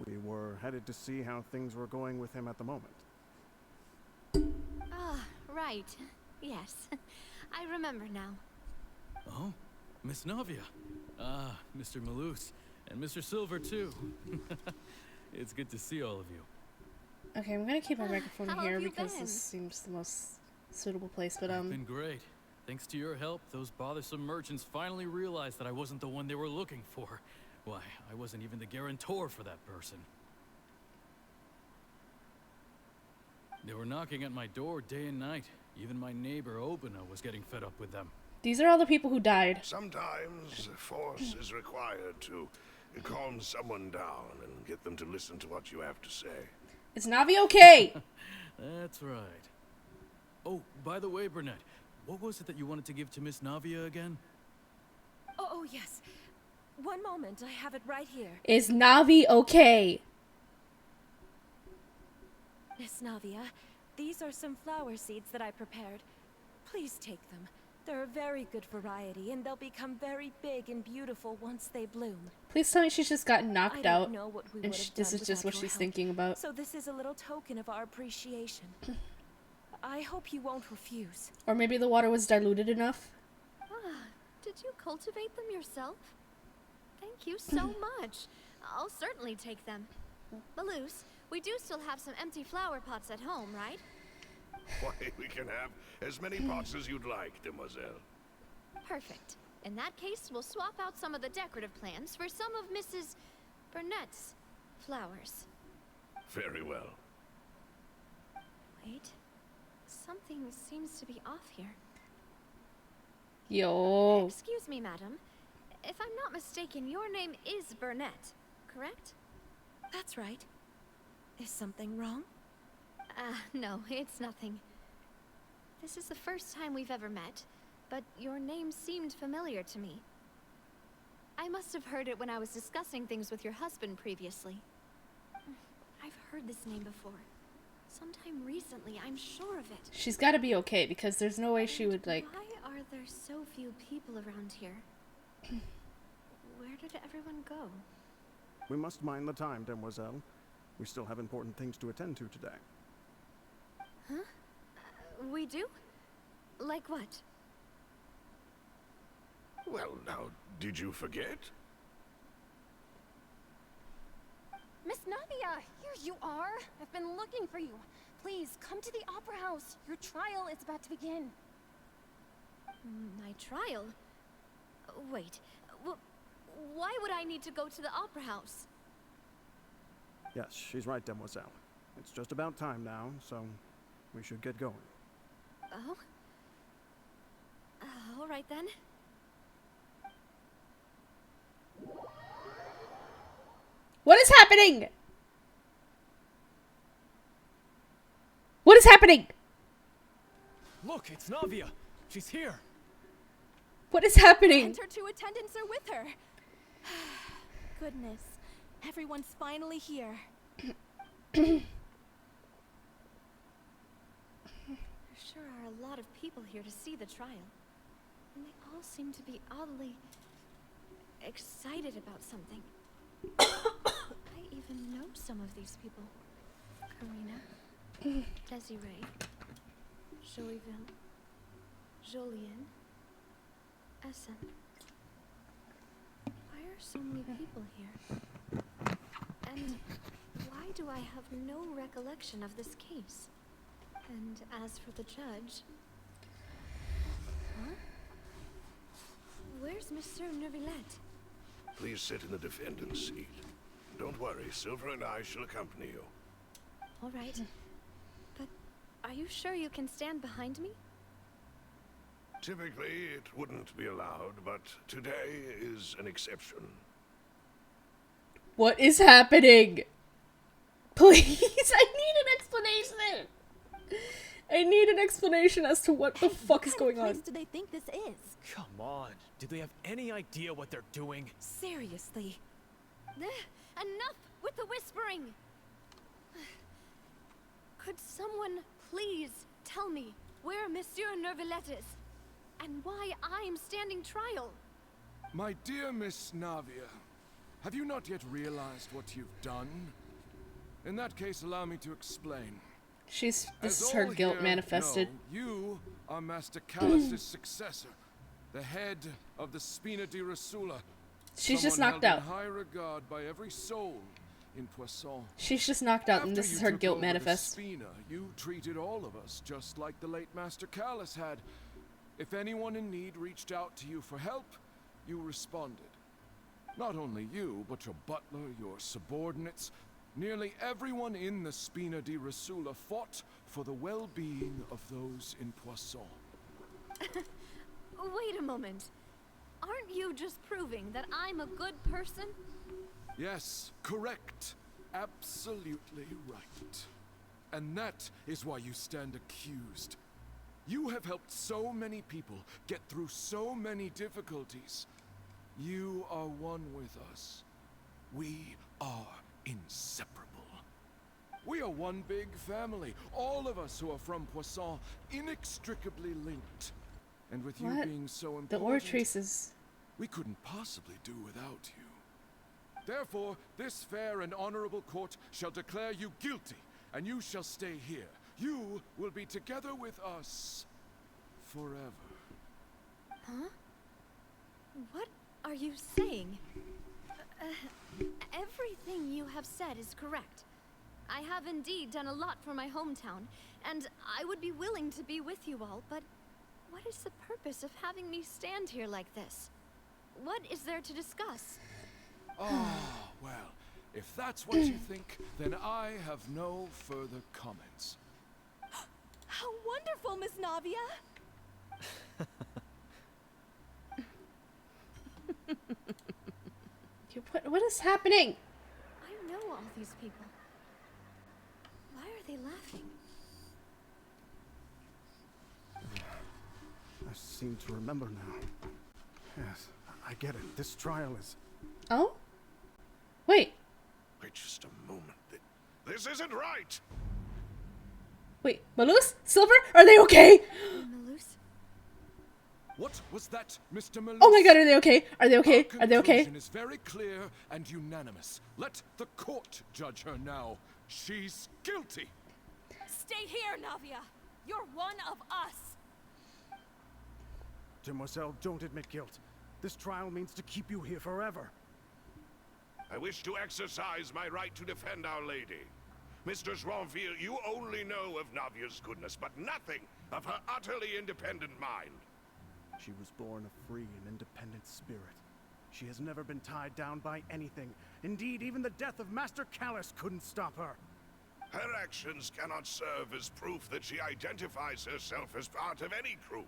We were headed to see how things were going with him at the moment. Ah, right. Yes. I remember now. Oh, Miss Navia. Ah, Mr. Malus. And Mr. Silver, too. It's good to see all of you. Okay, I'm gonna keep my microphone How here have you because been? this seems the most suitable place, but I've been great. Thanks to your help, those bothersome merchants finally realized that I wasn't the one they were looking for. Why, I wasn't even the guarantor for that person. They were knocking at my door day and night. Even my neighbor, Obina, was getting fed up with them. these are all the people who died. Sometimes force is required to calm someone down and get them to listen to what you have to say. Is Navi okay? That's right. Oh, by the way, Burnett, what was it that you wanted to give to Miss Navia again? Oh, yes. One moment, I have it right here. Is Navi okay? Miss Navia, these are some flower seeds that I prepared. Please take them. They're a very good variety, and they'll become very big and beautiful once they bloom. Please tell me she's just gotten knocked out, know what we and would have this done is just what without your she's help. thinking about. So this is a little token of our appreciation. I hope you won't refuse. Or maybe the water was diluted enough. Ah, did you cultivate them yourself? Thank you so much. I'll certainly take them. Malus, we do still have some empty flower pots at home, right? Why, we can have as many pots as you'd like, demoiselle. Perfect. In that case, we'll swap out some of the decorative plants for some of Mrs. Burnett's flowers. Very well. Wait. Something seems to be off here. Yo. Excuse me, madam. If I'm not mistaken, your name is Burnett, correct? That's right. Is something wrong? No, it's nothing. This is the first time we've ever met, but your name seemed familiar to me. I must have heard it when I was discussing things with your husband previously. I've heard this name before. Sometime recently, I'm sure of it. She's gotta be okay, because there's no way she would, like... Why are there so few people around here? Where did everyone go? We must mind the time, demoiselle. We still have important things to attend to today. Huh? We do? Like what? Well, now, did you forget? Miss Navia, here you are. I've been looking for you. Please, come to the Opera House. Your trial is about to begin. My trial? Wait, why would I need to go to the Opera House? Yes, she's right, demoiselle. It's just about time now, so we should get going. Oh? All right then. What is happening? What is happening? Look, it's Navia. She's here. What is happening? And her two attendants are with her. Goodness. Everyone's finally here. There sure are a lot of people here to see the trial. And they all seem to be oddly excited about something. I even know some of these people. Furina, Desiree, Joyville, Jolien, Essen. Why are so many people here? And why do I have no recollection of this case? And as for the judge... Huh? Where's Monsieur Neuvillette? Please sit in the defendant's seat. Don't worry, Silver and I shall accompany you. All right. But are you sure you can stand behind me? Typically, it wouldn't be allowed, but today is an exception. What is happening? Please, I need an explanation. I need an explanation as to what the fuck is going on. do they think this is? Come on. Do they have any idea what they're doing? Seriously. Enough with the whispering! Could someone please tell me where Monsieur Neuvillette is? And why I'm standing trial? My dear Miss Navia, have you not yet realized what you've done? In that case, allow me to explain. This As is her all guilt here manifested. know, you are Master Callus's successor, the head of the Spina di Rasula. She's just someone knocked held out. in high regard by every soul in Poisson. She's just knocked out, and After this is you her took guilt over the manifest. Spina, you treated all of us just like the late Master Callus had. If anyone in need reached out to you for help, you responded. Not only you, but your butler, your subordinates, nearly everyone in the Spina di Rasula fought for the well-being of those in Poisson. Wait a moment. Aren't you just proving that I'm a good person? Yes, correct. Absolutely right. And that is why you stand accused. You have helped so many people get through so many difficulties. You are one with us. We are inseparable. We are one big family, all of us who are from Poisson, inextricably linked. And with you What? being so important, The ore traces. we couldn't possibly do without you. Therefore, this fair and honorable court shall declare you guilty, and you shall stay here. You will be together with us forever. Huh? What are you saying? Everything you have said is correct. I have indeed done a lot for my hometown, and I would be willing to be with you all, but what is the purpose of having me stand here like this? What is there to discuss? Oh, well, if that's what you think, then I have no further comments. How wonderful, Miss Navia! What is happening? I know all these people. Why are they laughing? I seem to remember now. Yes, I get it. This trial is... Oh? Wait. Wait just a moment. This isn't right! Wait. Malus? Silver? Are they okay? Malus? What was that, Mr. Malus? Oh my god, are they okay? Are they okay? Our Are they okay? conclusion is very clear and unanimous. Let the court judge her now. She's guilty. Stay here, Navia! You're one of us! Demoiselle, don't admit guilt. This trial means to keep you here forever. I wish to exercise my right to defend Our Lady. Mr. Joinville, you only know of Navia's goodness, but nothing of her utterly independent mind. She was born a free and independent spirit. She has never been tied down by anything. Indeed, even the death of Master Callus couldn't stop her. Her actions cannot serve as proof that she identifies herself as part of any group.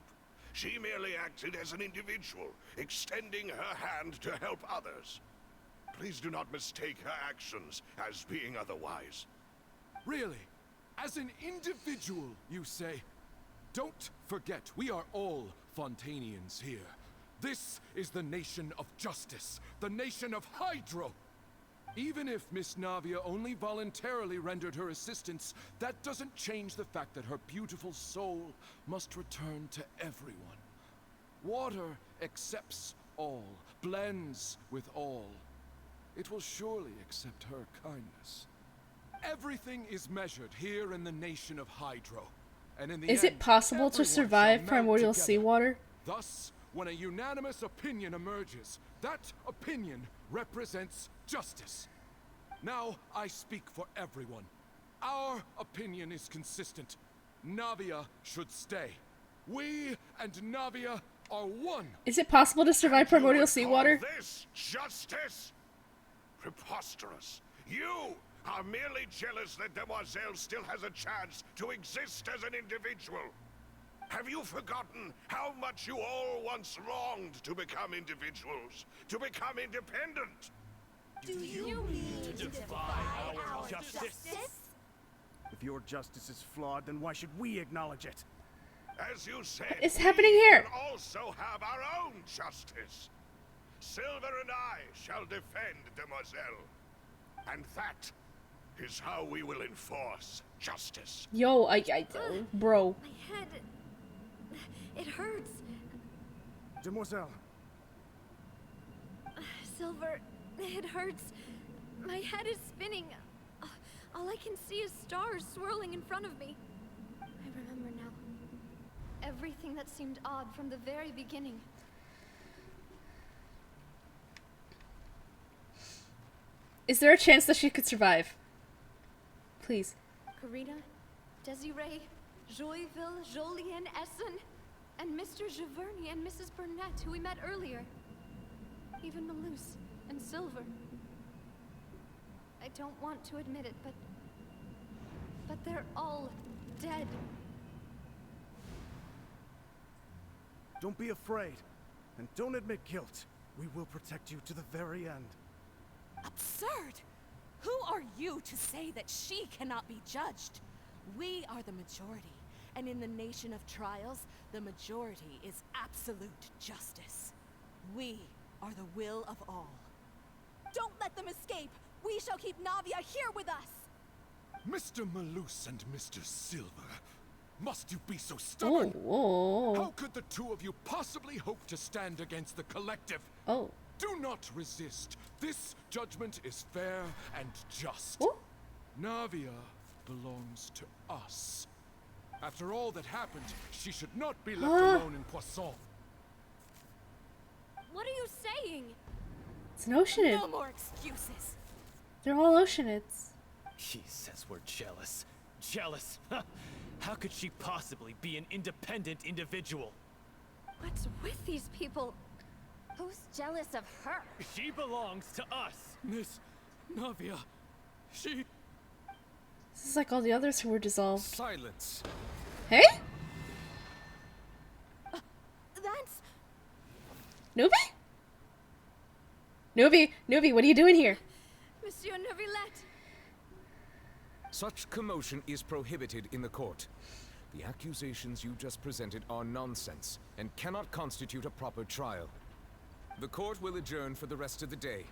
She merely acted as an individual, extending her hand to help others. Please do not mistake her actions as being otherwise. Really? As an individual, you say? Don't forget, we are all Fontanians here. This is the nation of justice, the nation of Hydro. Even if Miss Navia only voluntarily rendered her assistance, that doesn't change the fact that her beautiful soul must return to everyone. Water accepts all, blends with all. It will surely accept her kindness. Everything is measured here in the nation of Hydro. And in the Is end, it possible to everyone survive shall melt primordial together. seawater? Thus, when a unanimous opinion emerges, that opinion represents justice. Now I speak for everyone. Our opinion is consistent. Navia should stay. We and Navia are one. Is it possible to survive primordial seawater? This justice? Preposterous. You are merely jealous that Demoiselle still has a chance to exist as an individual. Have you forgotten how much you all once longed to become individuals, to become independent? Do you mean to defy our justice? If your justice is flawed, then why should we acknowledge it? As you said, What is happening here? we can also have our own justice. Silver and I shall defend Demoiselle. And that is how we will enforce justice. Yo, bro. My head... It hurts. Demoiselle. Silver, it hurts. My head is spinning. All I can see is stars swirling in front of me. I remember now. Everything that seemed odd from the very beginning. Is there a chance that she could survive? Please. Karina, Desiree, Joyville, Jolien, Essen, and Mr. Giverny and Mrs. Burnett, who we met earlier. Even Malus and Silver. I don't want to admit it, but they're all dead. Don't be afraid, and don't admit guilt. We will protect you to the very end. Absurd! Who are you to say that she cannot be judged? We are the majority, and in the nation of trials, the majority is absolute justice. We are the will of all. Don't let them escape! We shall keep Navia here with us! Mr. Malus and Mr. Silver, must you be so stubborn? How could the two of you possibly hope to stand against the collective? Do not resist. This judgment is fair and just. Navia belongs to us. After all that happened, she should not be left alone in Poisson. What are you saying? It's an oceanid. No more excuses. They're all oceanids. She says we're jealous. Jealous? How could she possibly be an independent individual? What's with these people? Who's jealous of her? She belongs to us. Miss Navia, she... This is like all the others who were dissolved. Silence. Hey? That's... Nubi? Nubi, what are you doing here? Monsieur Neuvillette! Such commotion is prohibited in the court. The accusations you just presented are nonsense and cannot constitute a proper trial. The court will adjourn for the rest of the day.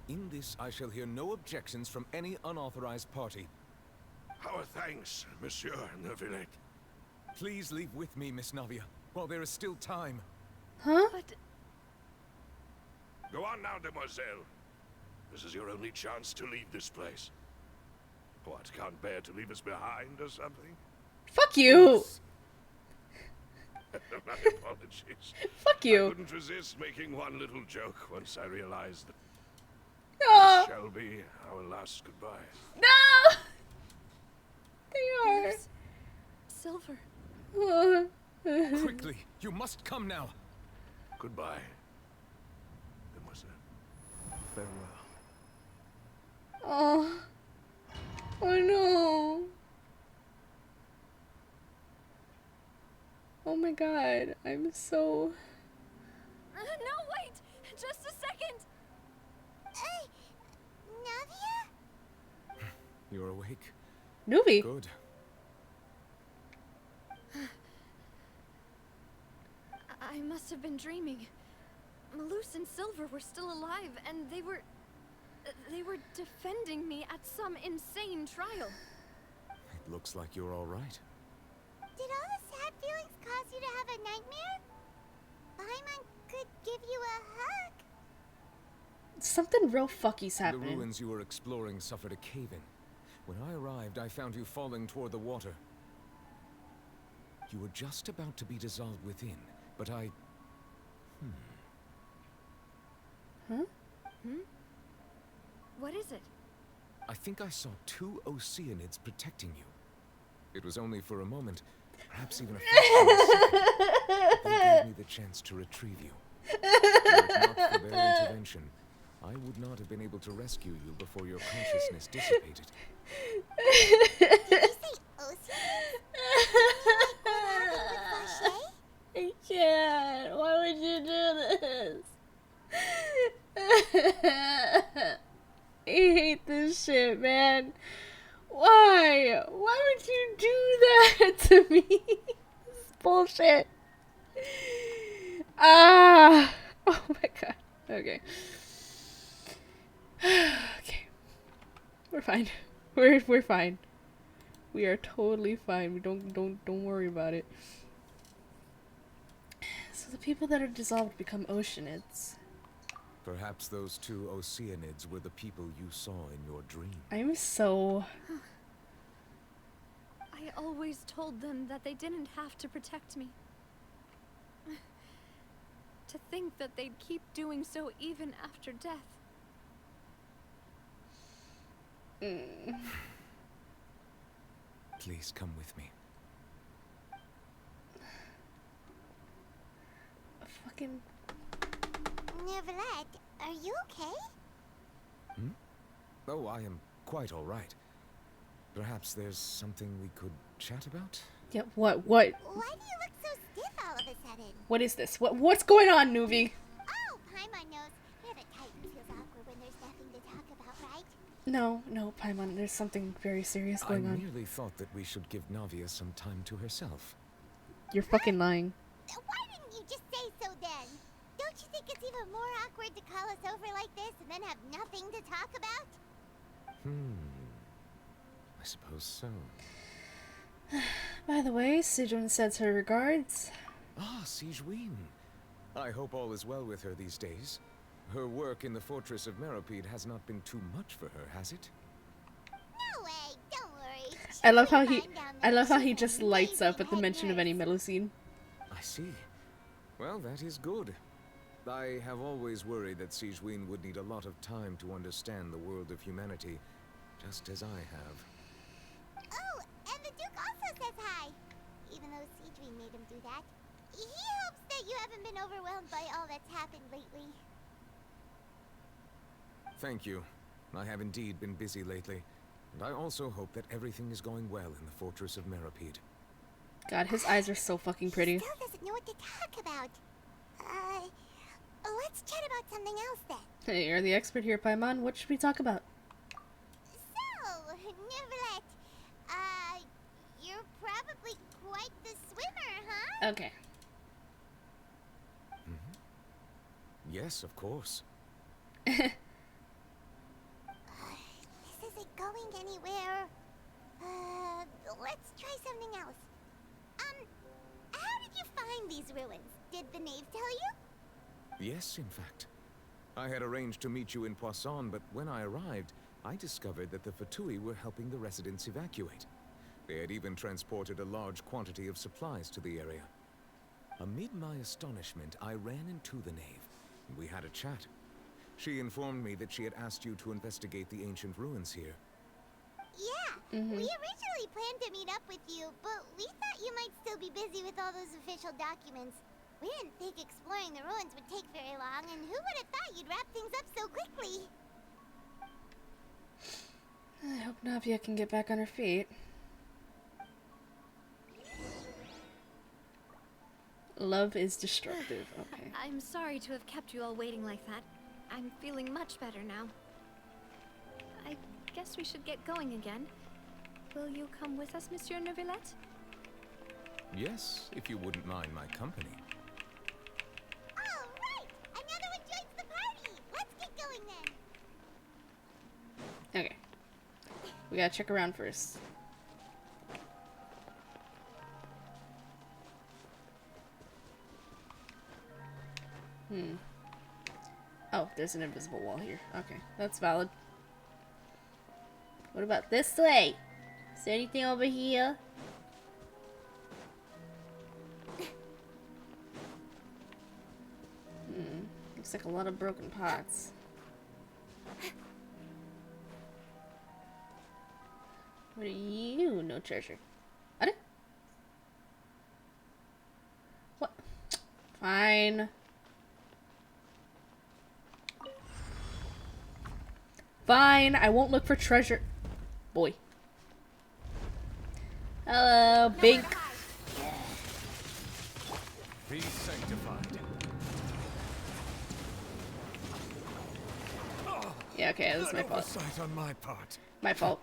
In this, I shall hear no objections from any unauthorized party. Our thanks, Monsieur Neuvillette. Please leave with me, Miss Navia, while there is still time. Huh? But... Go on now, Demoiselle. This is your only chance to leave this place. What, can't bear to leave us behind or something? Fuck you! My apologies. Fuck you. I couldn't resist making one little joke once I realized that No! this shall be our last goodbye. No! They are. Silver. Quickly, you must come now. Goodbye, Demoiselle. Farewell. Oh. Oh no. Oh my god, I'm so... No, wait! Just a second! Navia? You're awake? Nubi. Good. I must have been dreaming. Malus and Silver were still alive, and they were defending me at some insane trial. It looks like you're all right. Did all the sad feelings cause you to have a nightmare? Paimon could give you a hug. Something real fucky's The happening. ruins you were exploring suffered a cave-in. When I arrived, I found you falling toward the water. You were just about to be dissolved within, but I... What is it? I think I saw two Oceanids protecting you. It was only for a moment, perhaps even a fraction of a second. They gave me the chance to retrieve you. Were it not for their intervention, I would not have been able to rescue you before your consciousness dissipated. Did you say Ocean? I can't. Why would you do this? I hate this shit, man. Why? Why would you do that to me? This is bullshit. Ah. Oh my god. Okay. Okay. We're fine. We're fine. We are totally fine. We don't worry about it. So the people that are dissolved become oceanids. Perhaps those two oceanids were the people you saw in your dream. I'm so... I always told them that they didn't have to protect me. To think that they'd keep doing so even after death. Please come with me. Fucking... Neverlet, are you okay? Hmm? Oh, I am quite all right. Perhaps there's something we could chat about? Yeah, what? Why do you look so stiff all of a sudden? What is this? What's going on, Nuvi? Oh, Paimon knows. You're the Titan feels awkward when there's nothing to talk about, right? No, Paimon, there's something very serious going on. I merely thought that we should give Navia some time to herself. You're fucking lying. Why didn't you just say so then? Don't you think it's even more awkward to call us over like this and then have nothing to talk about? I suppose so. By the way, Sijun sends her regards. Ah, Sijun. I hope all is well with her these days. Her work in the Fortress of Meropide has not been too much for her, has it? No way, don't worry. I love how he just lights up at the mention of any metal scene. I see. Well, that is good. I have always worried that Sijun would need a lot of time to understand the world of humanity, just as I have. Oh, and the Duke also says hi. Even though Sijun made him do that. He hopes that you haven't been overwhelmed by all that's happened lately. Thank you. I have indeed been busy lately, and I also hope that everything is going well in the Fortress of Meropide. God, his eyes are so fucking pretty. He still doesn't know what to talk about. Let's chat about something else then. Hey, you're the expert here, Paimon. What should we talk about? So, Neverlet, you're probably quite the swimmer, huh? Okay. Yes, of course. This isn't going anywhere. Let's try something else. How did you find these ruins? Did the knave tell you? Yes, in fact. I had arranged to meet you in Poisson, but when I arrived, I discovered that the Fatui were helping the residents evacuate. They had even transported a large quantity of supplies to the area. Amid my astonishment, I ran into the knave, and we had a chat. She informed me that she had asked you to investigate the ancient ruins here. Yeah, we originally planned to meet up with you, but we thought you might still be busy with all those official documents. We didn't think exploring the ruins would take very long, and who would have thought you'd wrap things up so quickly? I hope Navia can get back on her feet. Love is destructive. Okay. I'm sorry to have kept you all waiting like that. I'm feeling much better now. I guess we should get going again. Will you come with us, Monsieur Neuvillette? Yes, if you wouldn't mind my company. All right! Another one joins the party! Let's get going then! Okay. We gotta check around first. Oh, there's an invisible wall here. Okay, that's valid. What about this way? Is there anything over here? Looks like a lot of broken pots. What are you? No treasure. What? What? Fine. Fine, I won't look for treasure. Boy. Hello, Bink. Be sanctified. Yeah, okay, this is my fault. Oversight on my part. My fault.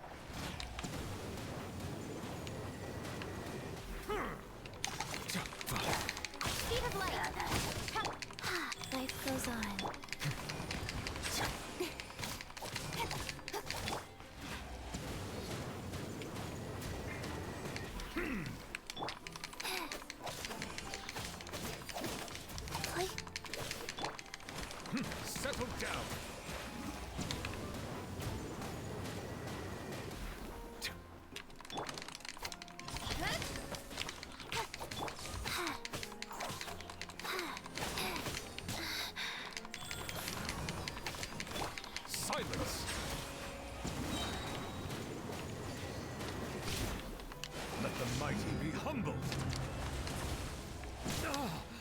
humbled.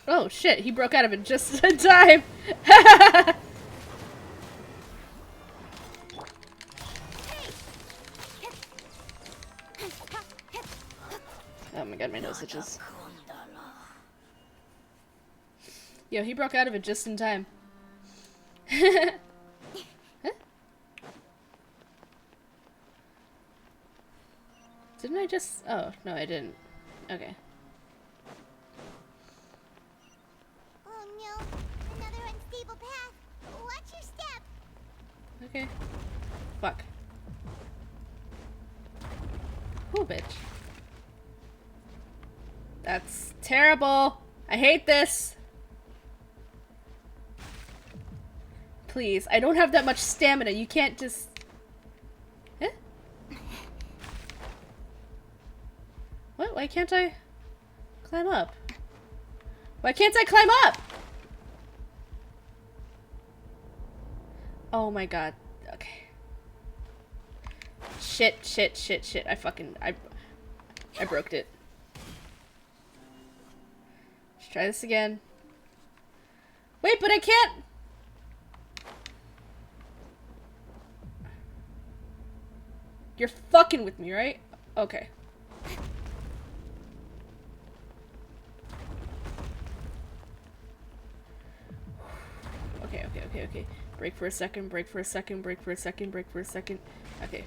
Oh shit, he broke out of it just in time. Oh my god, my nose itches. Yo, he broke out of it just in time. Huh? Didn't I just... Oh, no, I didn't. Okay. Oh no, another unstable path. Watch your step. Okay. Fuck. Oh, bitch. That's terrible. I hate this. Please, I don't have that much stamina. You can't just... Huh? What? Why can't I climb up? Why can't I climb up? Oh my god. Okay. Shit, shit, shit, shit. I broke it. Let's try this again. Wait, but I can't. You're fucking with me, right? Okay. Okay. Break for a second, break for a second, break for a second, break for a second. Okay.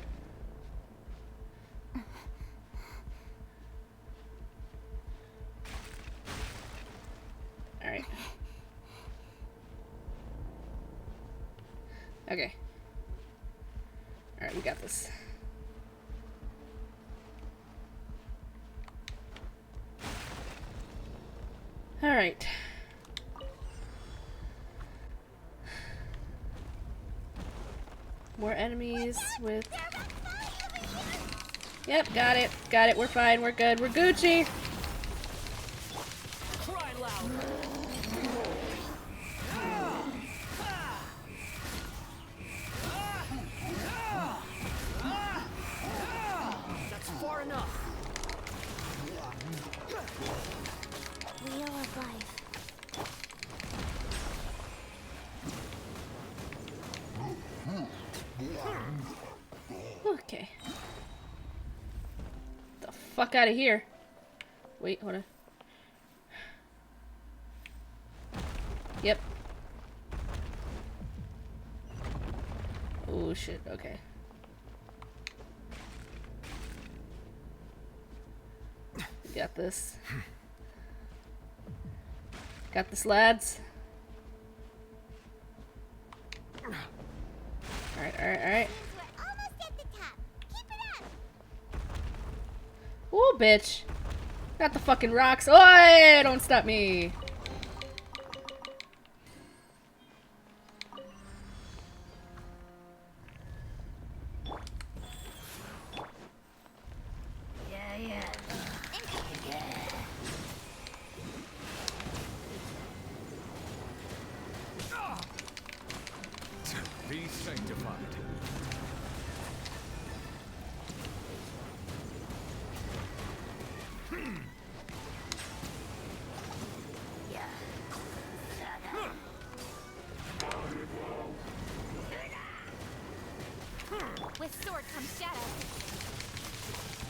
Alright. Okay. Alright, we got this. Alright. More enemies with... Yep, got it. Got it. We're fine. We're good. We're Gucci. Cry loud. That's far enough. Wheel of life. Okay. Get the fuck out of here. Wait, hold on. Yep. Oh shit, okay. We got this. Got this, lads. Alright. We're almost at the top. Keep it up. Ooh, bitch. Got the fucking rocks. Oi! Don't stop me. Be sanctified. With sword comes shadow.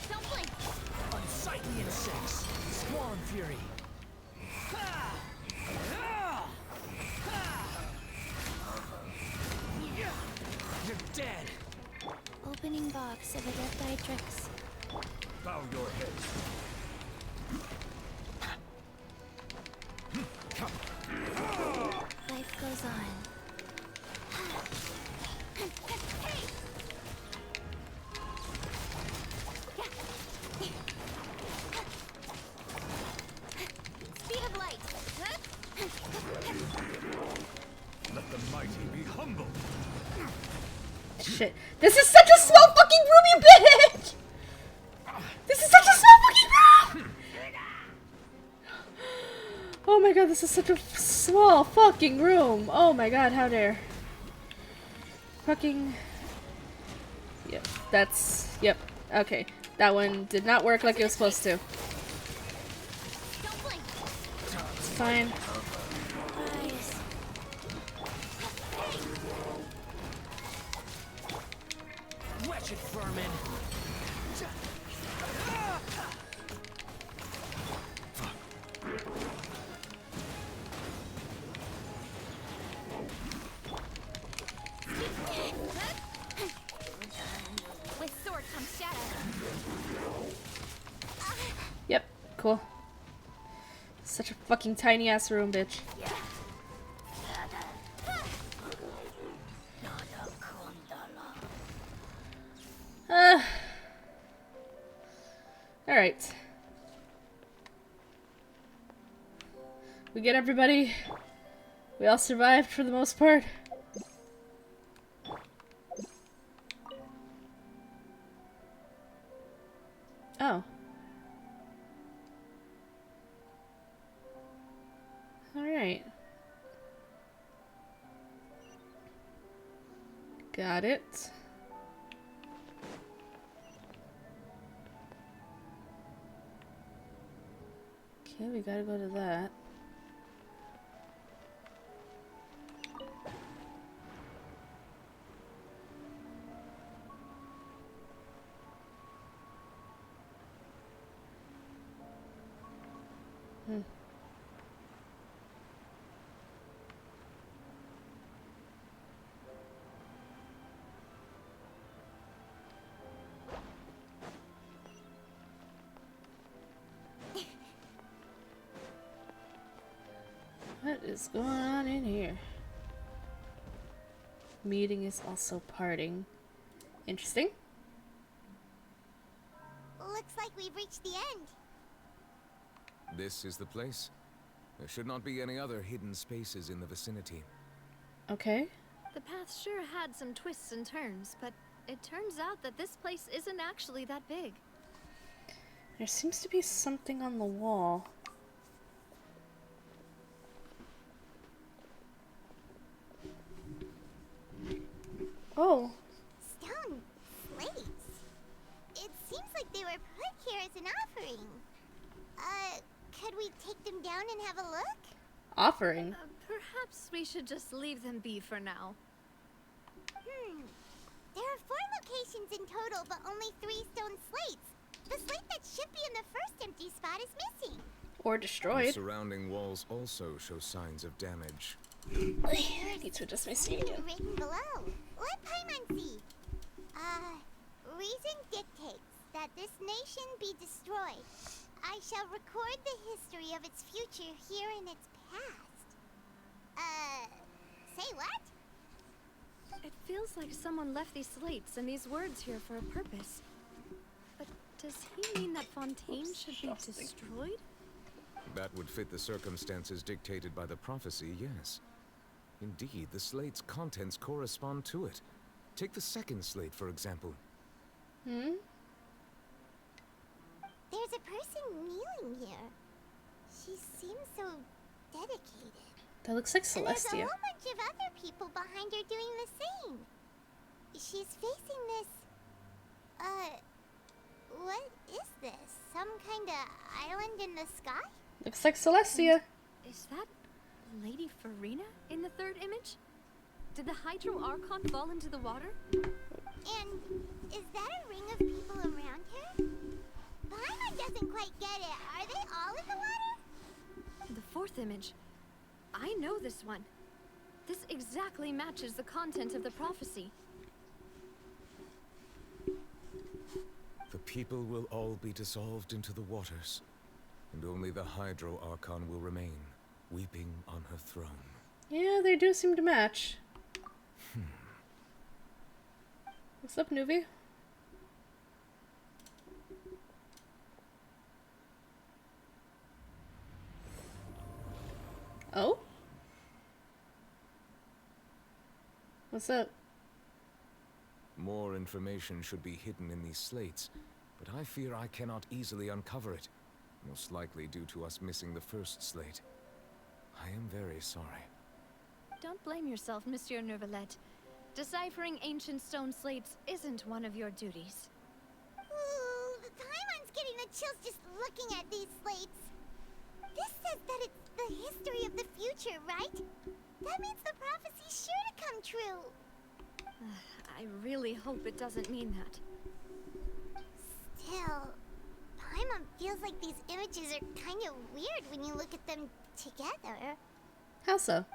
Don't blink. Unsightly insects. Swarm fury. You're dead. Opening box of Adeptitrix. Bow your head. Life goes on. Speed of light. Let the mighty be humble. Shit. This is such a small fucking room, you bitch! This is such a small fucking room! Oh my god, this is such a small fucking room. Oh my god, how dare. Fucking... Yep, that's... Yep, okay. That one did not work like it was supposed to. fine. Wretched vermin! With sword comes shadow. Yep, cool. Such a fucking tiny ass room, bitch. Alright. We get everybody. We all survived for the most part. Oh. Alright. Got it. Okay, we gotta go to that. What is going on in here? Meeting is also parting. Interesting. Looks like we've reached the end. This is the place. There should not be any other hidden spaces in the vicinity. Okay. The path sure had some twists and turns, but it turns out that this place isn't actually that big. There seems to be something on the wall. Oh. Stone slates. It seems like they were put here as an offering. Could we take them down and have a look? Offering? Perhaps we should just leave them be for now. There are 4 locations in total, but only 3 stone slates. The slate that should be in the first empty spot is missing. Or destroyed. The surrounding walls also show signs of damage. I need to adjust my seat again. Written below. Let Paimon see. Reason dictates that this nation be destroyed. I shall record the history of its future here in its past. Say what? It feels like someone left these slates and these words here for a purpose. But does he mean that Fontaine should be destroyed? That would fit the circumstances dictated by the prophecy, yes. Indeed, the slate's contents correspond to it. Take the second slate, for example. There's a person kneeling here. She seems so dedicated. That looks like And there's a Celestia. whole bunch of other people behind her doing the same. She's facing this... what is this? Some kind of island in the sky? Looks like Celestia. Is that Lady Furina in the third image? Did the Hydro Archon fall into the water? And is that a ring of people around her? Paimon doesn't quite get it. Are they all in the water? The fourth image. I know this one. This exactly matches the content of the prophecy. The people will all be dissolved into the waters, and only the Hydro Archon will remain, weeping on her throne. Yeah, they do seem to match. What's up, Nuvi? Oh? What's up? More information should be hidden in these slates, but I fear I cannot easily uncover it, most likely due to us missing the first slate. I am very sorry. Don't blame yourself, Monsieur Neuvillette. Deciphering ancient stone slates isn't one of your duties. Ooh, Paimon's getting the chills just looking at these slates. This says that it's the history of the future, right? That means the prophecy's sure to come true. I really hope it doesn't mean that. Still, Paimon feels like these images are kind of weird when you look at them together. How so?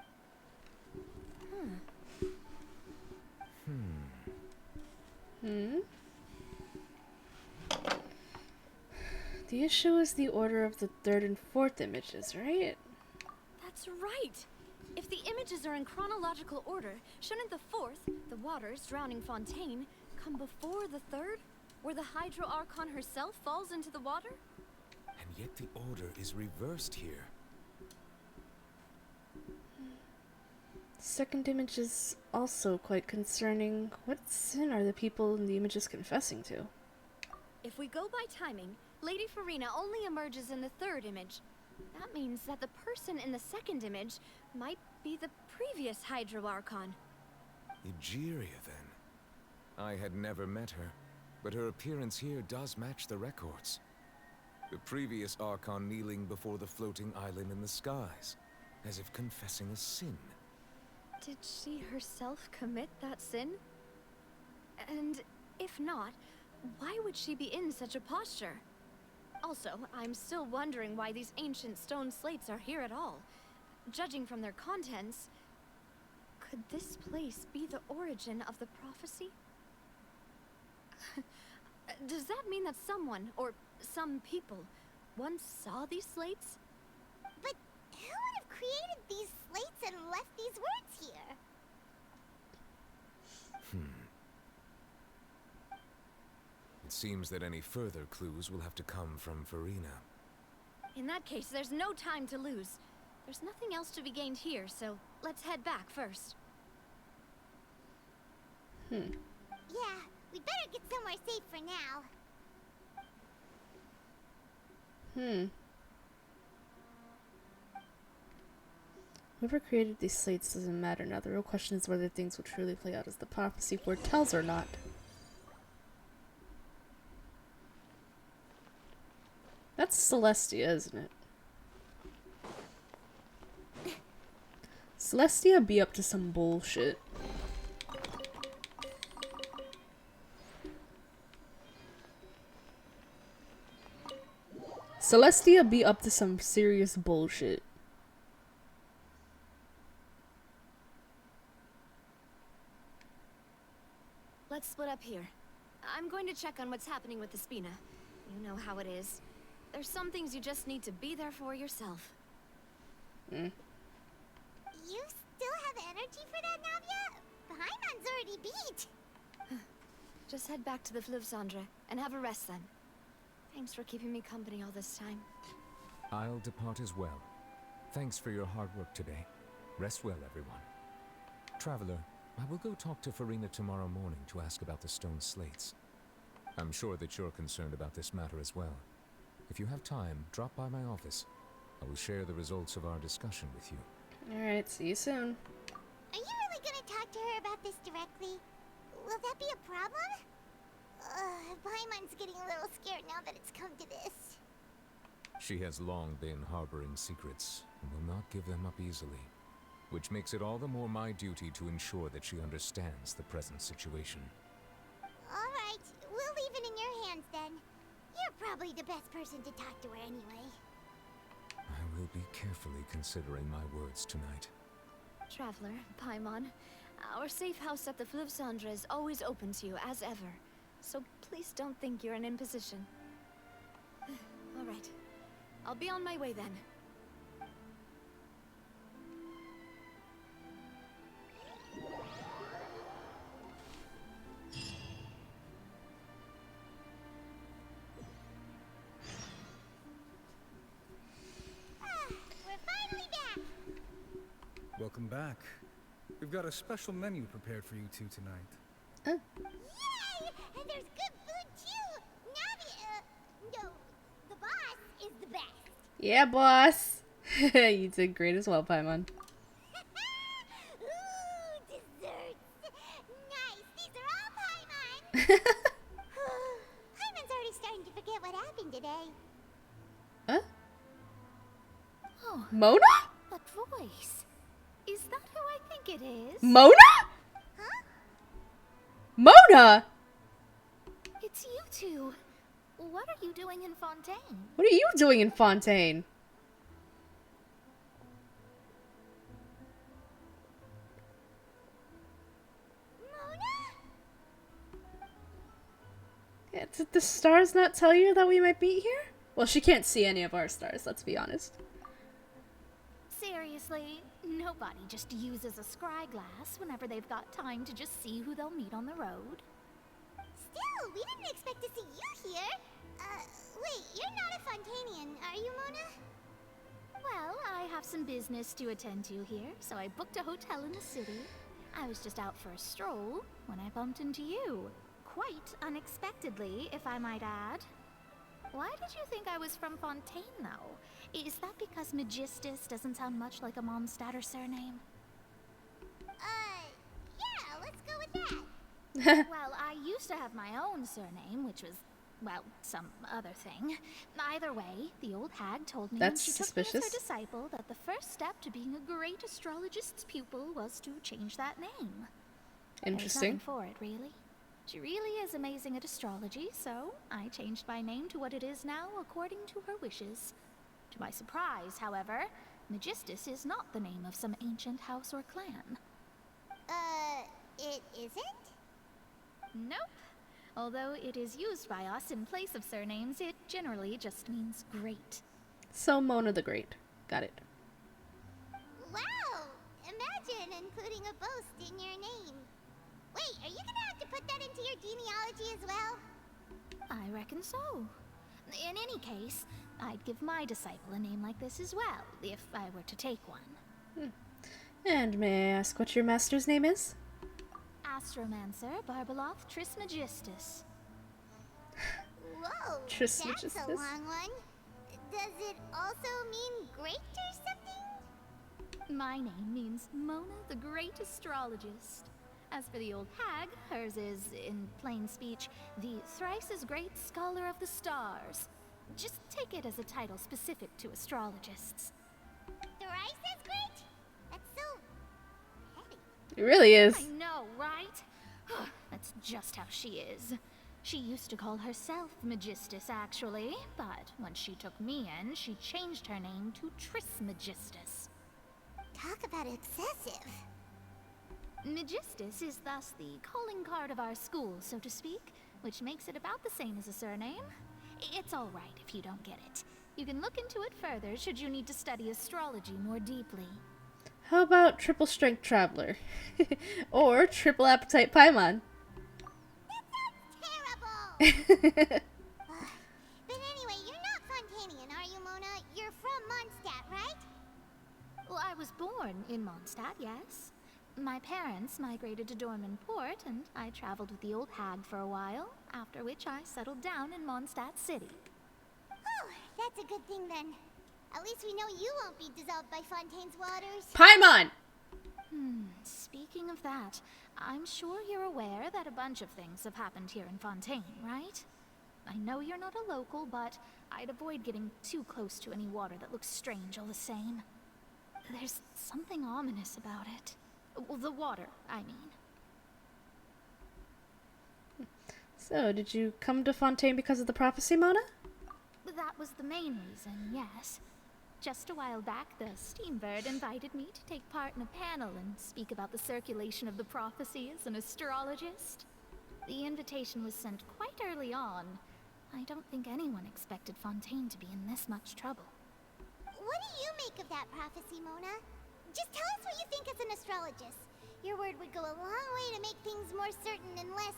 The issue is the order of the third and fourth images, right? That's right! If the images are in chronological order, shouldn't the fourth, the waters drowning Fontaine, come before the third, where the Hydro Archon herself falls into the water? And yet the order is reversed here. Second image is also quite concerning. What sin are the people in the images confessing to? If we go by timing, Lady Furina only emerges in the third image. That means that the person in the second image might be the previous Hydro Archon. Egeria, then. I had never met her, but her appearance here does match the records. The previous Archon kneeling before the floating island in the skies, as if confessing a sin. Did she herself commit that sin? And if not, why would she be in such a posture? Also, I'm still wondering why these ancient stone slates are here at all. Judging from their contents, could this place be the origin of the prophecy? Does that mean that someone, or some people, once saw these slates? But who would have created these slates and left these words here? It seems that any further clues will have to come from Furina. In that case, there's no time to lose. There's nothing else to be gained here, so let's head back first. Yeah, we'd better get somewhere safe for now. Whoever created these slates doesn't matter now. The real question is whether things will truly play out as the prophecy foretells or not. That's Celestia, isn't it? Celestia be up to some bullshit. Celestia be up to some serious bullshit. Let's split up here. I'm going to check on what's happening with the Spina. You know how it is. There's some things you just need to be there for yourself. You still have energy for that, Navia? Paimon's already beat. Just head back to the Fleuve Cendre and have a rest then. Thanks for keeping me company all this time. I'll depart as well. Thanks for your hard work today. Rest well, everyone. Traveler, I will go talk to Furina tomorrow morning to ask about the stone slates. I'm sure that you're concerned about this matter as well. If you have time, drop by my office. I will share the results of our discussion with you. Alright, see you soon. Are you really gonna talk to her about this directly? Will that be a problem? Paimon's getting a little scared now that it's come to this. She has long been harboring secrets and will not give them up easily, which makes it all the more my duty to ensure that she understands the present situation. Alright, we'll leave it in your hands then. You're probably the best person to talk to her anyway. I will be carefully considering my words tonight. Traveler, Paimon, our safe house at the Fleuve Cendre is always open to you as ever. So please don't think you're an imposition. All right. I'll be on my way then. We're finally back! Welcome back. We've got a special menu prepared for you two tonight. Yay! And there's good food too! Navi, no, the boss is the best. Yeah, boss! You did great as well, Paimon. Ooh, desserts! Nice, these are all Paimon! Paimon's already starting to forget what happened today. Huh? Mona? That voice. Is that who I think it is? Mona? Huh? Mona? It's you two. What are you doing in Fontaine? What are you doing in Fontaine? Yeah, did the stars not tell you that we might be here? Well, she can't see any of our stars, let's be honest. Seriously, nobody just uses a scry glass whenever they've got time to just see who they'll meet on the road. Still, we didn't expect to see you here. Wait, you're not a Fontainian, are you, Mona? Well, I have some business to attend to here, so I booked a hotel in the city. I was just out for a stroll when I bumped into you. Quite unexpectedly, if I might add. Why did you think I was from Fontaine, though? Is that because Magistus doesn't sound much like a Mondstadter surname? Yeah, let's go with that. Well, I used to have my own surname, which was, well, some other thing. Either way, the old hag told me when she took me as her disciple that the first step to being a great astrologist's pupil was to change that name. Interesting. There's nothing for it, really. She really is amazing at astrology, so I changed my name to what it is now according to her wishes. To my surprise, however, Magistus is not the name of some ancient house or clan. It isn't? Nope. Although it is used by us in place of surnames, it generally just means great. So Mona the Great. Got it. Wow! Imagine including a boast in your name. Wait, are you gonna have to put that into your genealogy as well? I reckon so. In any case, I'd give my disciple a name like this as well, if I were to take one. And may I ask what your master's name is? Astromancer Barbeloth Trismegistus. Whoa, Trismegistus? That's a long one. Does it also mean great or something? My name means Mona the Great Astrologist. As for the old hag, hers is, in plain speech, the thrice-as-great Scholar of the Stars. Just take it as a title specific to astrologists. Thrice-as-great? That's so heavy. It really is. I know, right? That's just how she is. She used to call herself Magistus, actually, but when she took me in, she changed her name to Trismegistus. Talk about excessive. Magistus is thus the calling card of our school, so to speak, which makes it about the same as a surname. It's all right if you don't get it. You can look into it further should you need to study astrology more deeply. How about Triple Strength Traveler? Or Triple Appetite Paimon? That sounds terrible! But anyway, you're not Fontainian, are you, Mona? You're from Mondstadt, right? Well, I was born in Mondstadt, yes. My parents migrated to Dorman Port, and I traveled with the old hag for a while, after which I settled down in Mondstadt City. Oh, that's a good thing then. At least we know you won't be dissolved by Fontaine's waters. Paimon! Speaking of that, I'm sure you're aware that a bunch of things have happened here in Fontaine, right? I know you're not a local, but I'd avoid getting too close to any water that looks strange all the same. There's something ominous about it. Well, the water, I mean. So, did you come to Fontaine because of the prophecy, Mona? That was the main reason, yes. Just a while back, the Steambird invited me to take part in a panel and speak about the circulation of the prophecy as an astrologist. The invitation was sent quite early on. I don't think anyone expected Fontaine to be in this much trouble. What do you make of that prophecy, Mona? Just tell us what you think as an astrologist. Your word would go a long way to make things more certain and less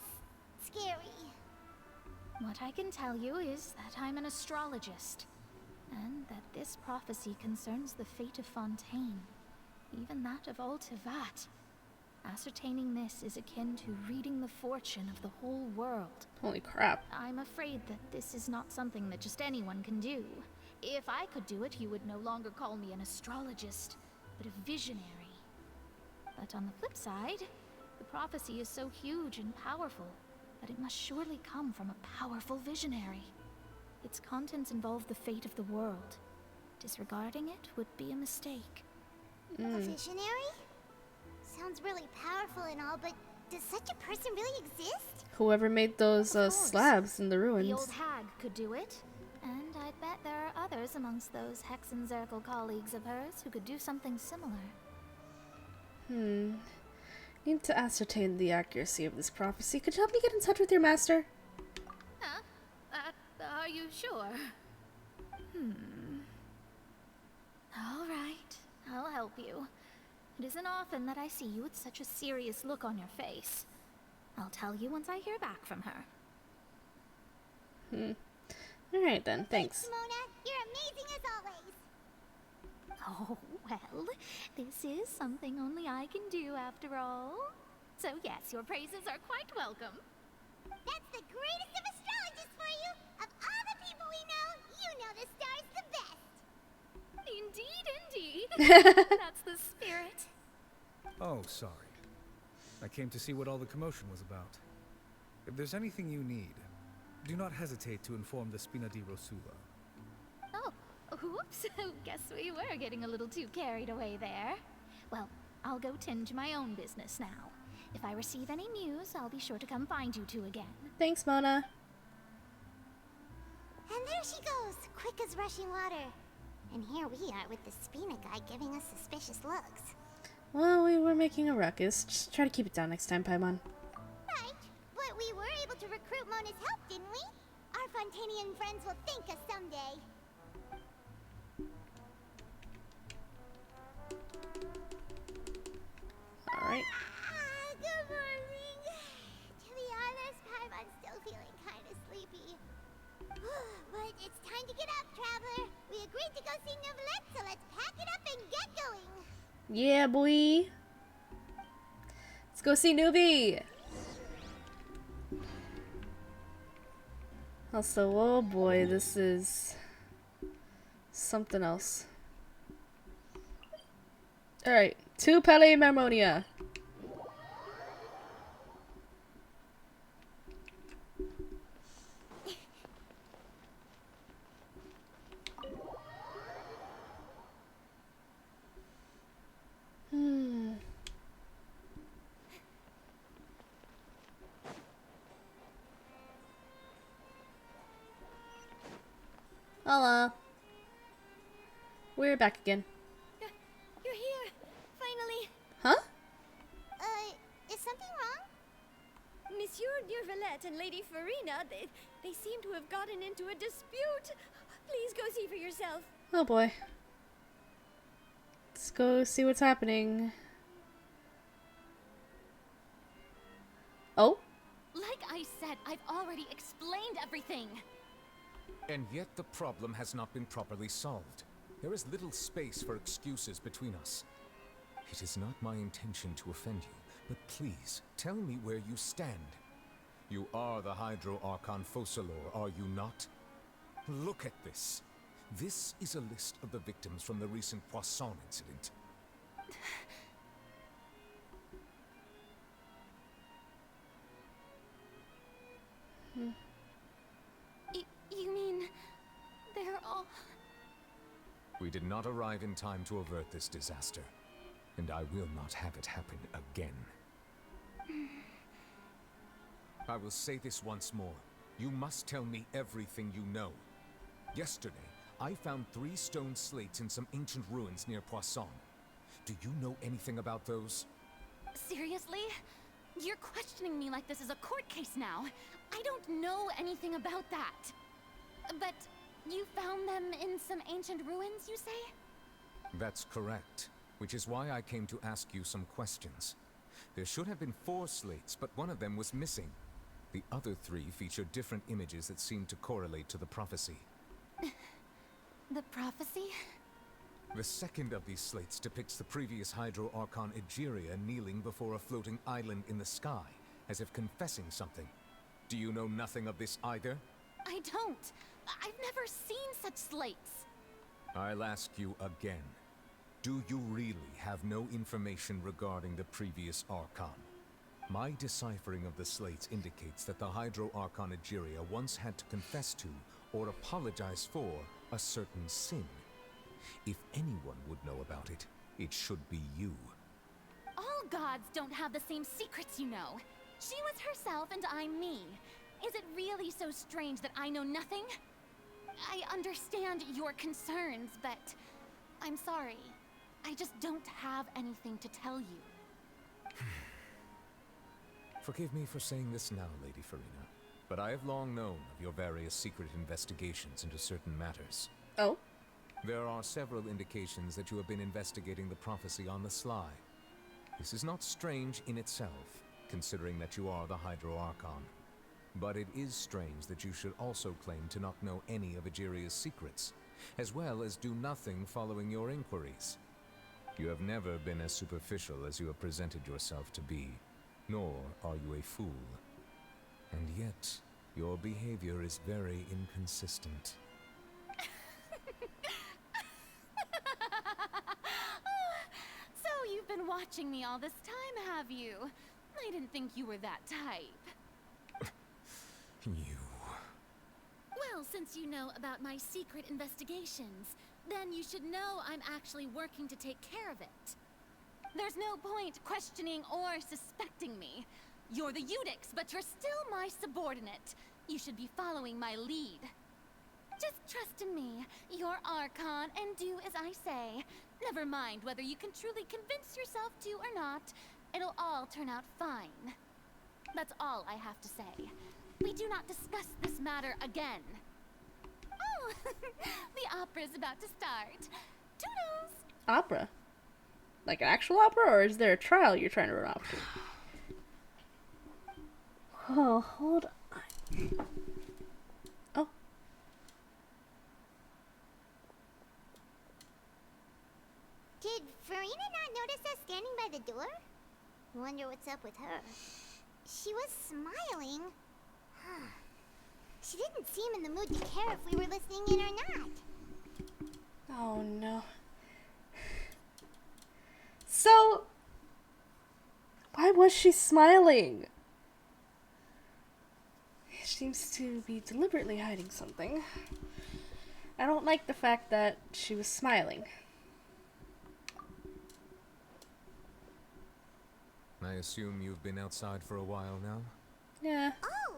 scary. What I can tell you is that I'm an astrologist, and that this prophecy concerns the fate of Fontaine, even that of all Tevat. Ascertaining this is akin to reading the fortune of the whole world. Holy crap. I'm afraid that this is not something that just anyone can do. If I could do it, you would no longer call me an astrologist, but a visionary. But on the flip side, the prophecy is so huge and powerful that it must surely come from a powerful visionary. Its contents involve the fate of the world. Disregarding it would be a mistake. A visionary? Sounds really powerful and all, but does such a person really exist? Whoever made those slabs in the ruins. The old hag could do it. And I'd bet there are others amongst those Hexenzirkel colleagues of hers who could do something similar. Need to ascertain the accuracy of this prophecy. Could you help me get in touch with your master? Huh? Are you sure? All right, I'll help you. It isn't often that I see you with such a serious look on your face. I'll tell you once I hear back from her. Alright then, thanks. Mona, you're amazing as always. Oh, well, this is something only I can do after all. So yes, your praises are quite welcome. That's the greatest of astrologists for you! Of all the people we know, you know the star's the best! Indeed, indeed. That's the spirit. Oh, sorry. I came to see what all the commotion was about. If there's anything you need, do not hesitate to inform the Spina di Rosula. Oh, oops. Guess we were getting a little too carried away there. Well, I'll go tend to my own business now. If I receive any news, I'll be sure to come find you two again. Thanks, Mona. And there she goes, quick as rushing water. And here we are with the Spina guy giving us suspicious looks. Well, we were making a ruckus. Just try to keep it down next time, Paimon. Right, but we were able to recruit Mona's help, didn't we? Our Fontanian friends will thank us someday. Alright. Good morning. To be honest, Paimon's still feeling kind of sleepy. But it's time to get up, traveler. We agreed to go see Novelette, so let's pack it up and get going. Yeah, boy. Let's go see Nubi. Also, oh boy, this is something else. Alright, to Pele Marmonia. Hello. We're back again. You're here, finally. Huh? Is something wrong? Monsieur Nurvelette and Lady Furina, they seem to have gotten into a dispute. Please go see for yourself. Oh boy. Let's go see what's happening. Oh? Like I said, I've already explained everything. And yet the problem has not been properly solved. There is little space for excuses between us. It is not my intention to offend you, but please, tell me where you stand. You are the Hydro Archon Focalor, are you not? Look at this. This is a list of the victims from the recent Poisson incident. You mean they're all... We did not arrive in time to avert this disaster, and I will not have it happen again. I will say this once more. You must tell me everything you know. Yesterday, I found 3 stone slates in some ancient ruins near Poisson. Do you know anything about those? Seriously? You're questioning me like this is a court case now. I don't know anything about that. But you found them in some ancient ruins, you say? That's correct, which is why I came to ask you some questions. There should have been 4 slates, but one of them was missing. The other 3 featured different images that seemed to correlate to the prophecy. The prophecy? The second of these slates depicts the previous Hydro Archon Egeria kneeling before a floating island in the sky, as if confessing something. Do you know nothing of this either? I don't. I've never seen such slates. I'll ask you again. Do you really have no information regarding the previous Archon? My deciphering of the slates indicates that the Hydro Archon Egeria once had to confess to, or apologize for, a certain sin. If anyone would know about it, it should be you. All gods don't have the same secrets, you know. She was herself and I'm me. Is it really so strange that I know nothing? I understand your concerns, but I'm sorry. I just don't have anything to tell you. Forgive me for saying this now, Lady Furina, but I have long known of your various secret investigations into certain matters. Oh? There are several indications that you have been investigating the prophecy on the sly. This is not strange in itself, considering that you are the Hydro Archon. But it is strange that you should also claim to not know any of Egeria's secrets, as well as do nothing following your inquiries. You have never been as superficial as you have presented yourself to be, nor are you a fool. And yet, your behavior is very inconsistent. So you've been watching me all this time, have you? I didn't think you were that type. You... Well, since you know about my secret investigations, then you should know I'm actually working to take care of it. There's no point questioning or suspecting me. You're the Eudix, but you're still my subordinate. You should be following my lead. Just trust in me, you're Archon, and do as I say. Never mind whether you can truly convince yourself to or not. It'll all turn out fine. That's all I have to say. We do not discuss this matter again. Oh, the opera's about to start. Toodles! Opera? Like an actual opera, or is there a trial you're trying to run off to? Oh, hold on. Oh. Did Furina not notice us standing by the door? Wonder what's up with her. She was smiling. She didn't seem in the mood to care if we were listening in or not. Oh no. So, why was she smiling? She seems to be deliberately hiding something. I don't like the fact that she was smiling. I assume you've been outside for a while now? Yeah. Oh,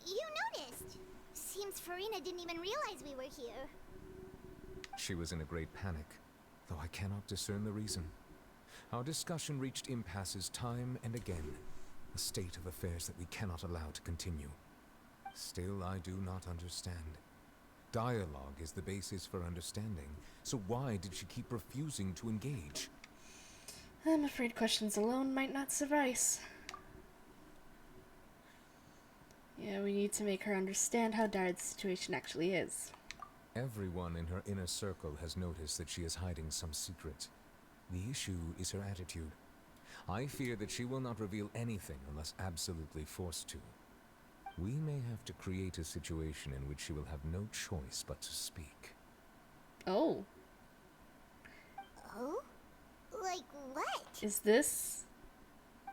you noticed. Seems Furina didn't even realize we were here. She was in a great panic, though I cannot discern the reason. Our discussion reached impasses time and again, a state of affairs that we cannot allow to continue. Still, I do not understand. Dialogue is the basis for understanding, so why did she keep refusing to engage? I'm afraid questions alone might not suffice. Yeah, we need to make her understand how dire the situation actually is. Everyone in her inner circle has noticed that she is hiding some secret. The issue is her attitude. I fear that she will not reveal anything unless absolutely forced to. We may have to create a situation in which she will have no choice but to speak. Oh. Oh? Like what? Is this?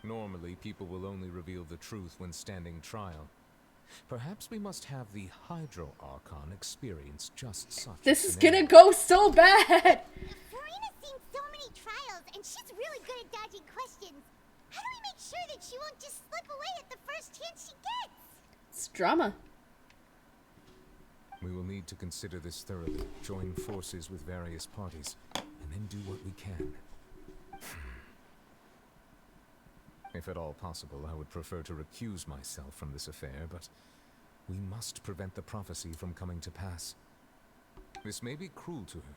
Normally, people will only reveal the truth when standing trial. Perhaps we must have the Hydro Archon experience just such. This is gonna go so bad! Furina's seen so many trials, and she's really good at dodging questions. How do we make sure that she won't just slip away at the first chance she gets? It's drama. We will need to consider this thoroughly, join forces with various parties, and then do what we can. If at all possible, I would prefer to recuse myself from this affair, but we must prevent the prophecy from coming to pass. This may be cruel to her,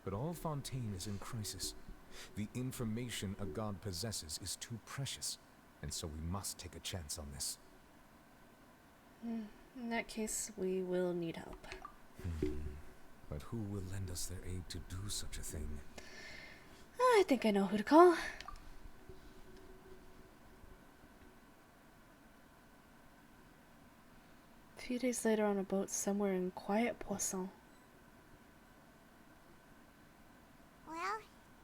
but all Fontaine is in crisis. The information a god possesses is too precious, and so we must take a chance on this. In that case, we will need help. But who will lend us their aid to do such a thing? I think I know who to call. A few days later on a boat somewhere in quiet Poisson. Well,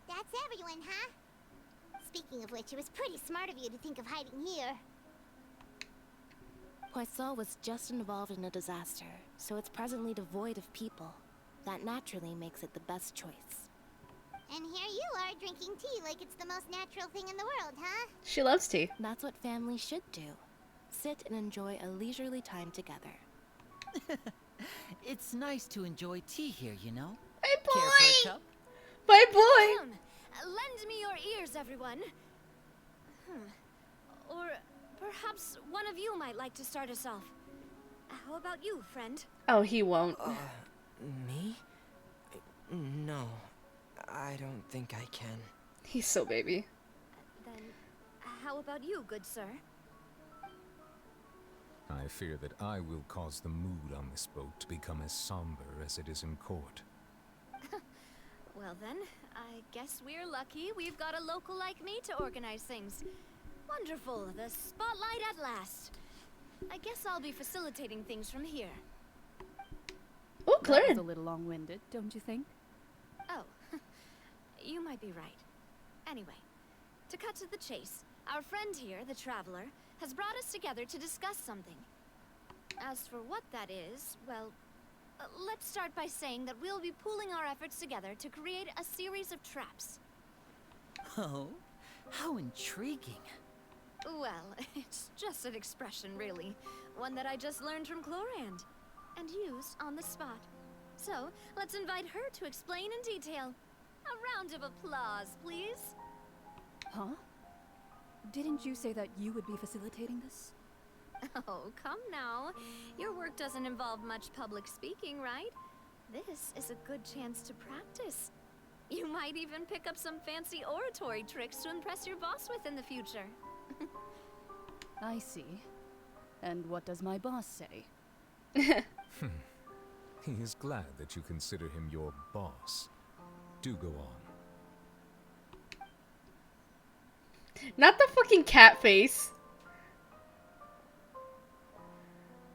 that's everyone, huh? Speaking of which, it was pretty smart of you to think of hiding here. Poisson was just involved in a disaster, so it's presently devoid of people. That naturally makes it the best choice. And here you are drinking tea like it's the most natural thing in the world, huh? She loves tea. That's what families should do. Sit and enjoy a leisurely time together. It's nice to enjoy tea here, you know? Hey, boy! Care for a cup? My boy! Come, lend me your ears, everyone. Or perhaps one of you might like to start us off. How about you, friend? Oh, he won't. Me? No, I don't think I can. He's so baby. Then, how about you, good sir? I fear that I will cause the mood on this boat to become as somber as it is in court. Well then, I guess we're lucky we've got a local like me to organize things. Wonderful, the spotlight at last. I guess I'll be facilitating things from here. Oh, Claire. That was a little long-winded, don't you think? Oh, you might be right. Anyway, to cut to the chase, our friend here, the Traveler, has brought us together to discuss something. As for what that is, well, let's start by saying that we'll be pooling our efforts together to create a series of traps. Oh, how intriguing. Well, it's just an expression, really. One that I just learned from Chlorand, and used on the spot. So, let's invite her to explain in detail. A round of applause, please. Huh? Didn't you say that you would be facilitating this? Oh, come now. Your work doesn't involve much public speaking, right? This is a good chance to practice. You might even pick up some fancy oratory tricks to impress your boss with in the future. I see. And what does my boss say? He is glad that you consider him your boss. Do go on. Not the fucking cat face.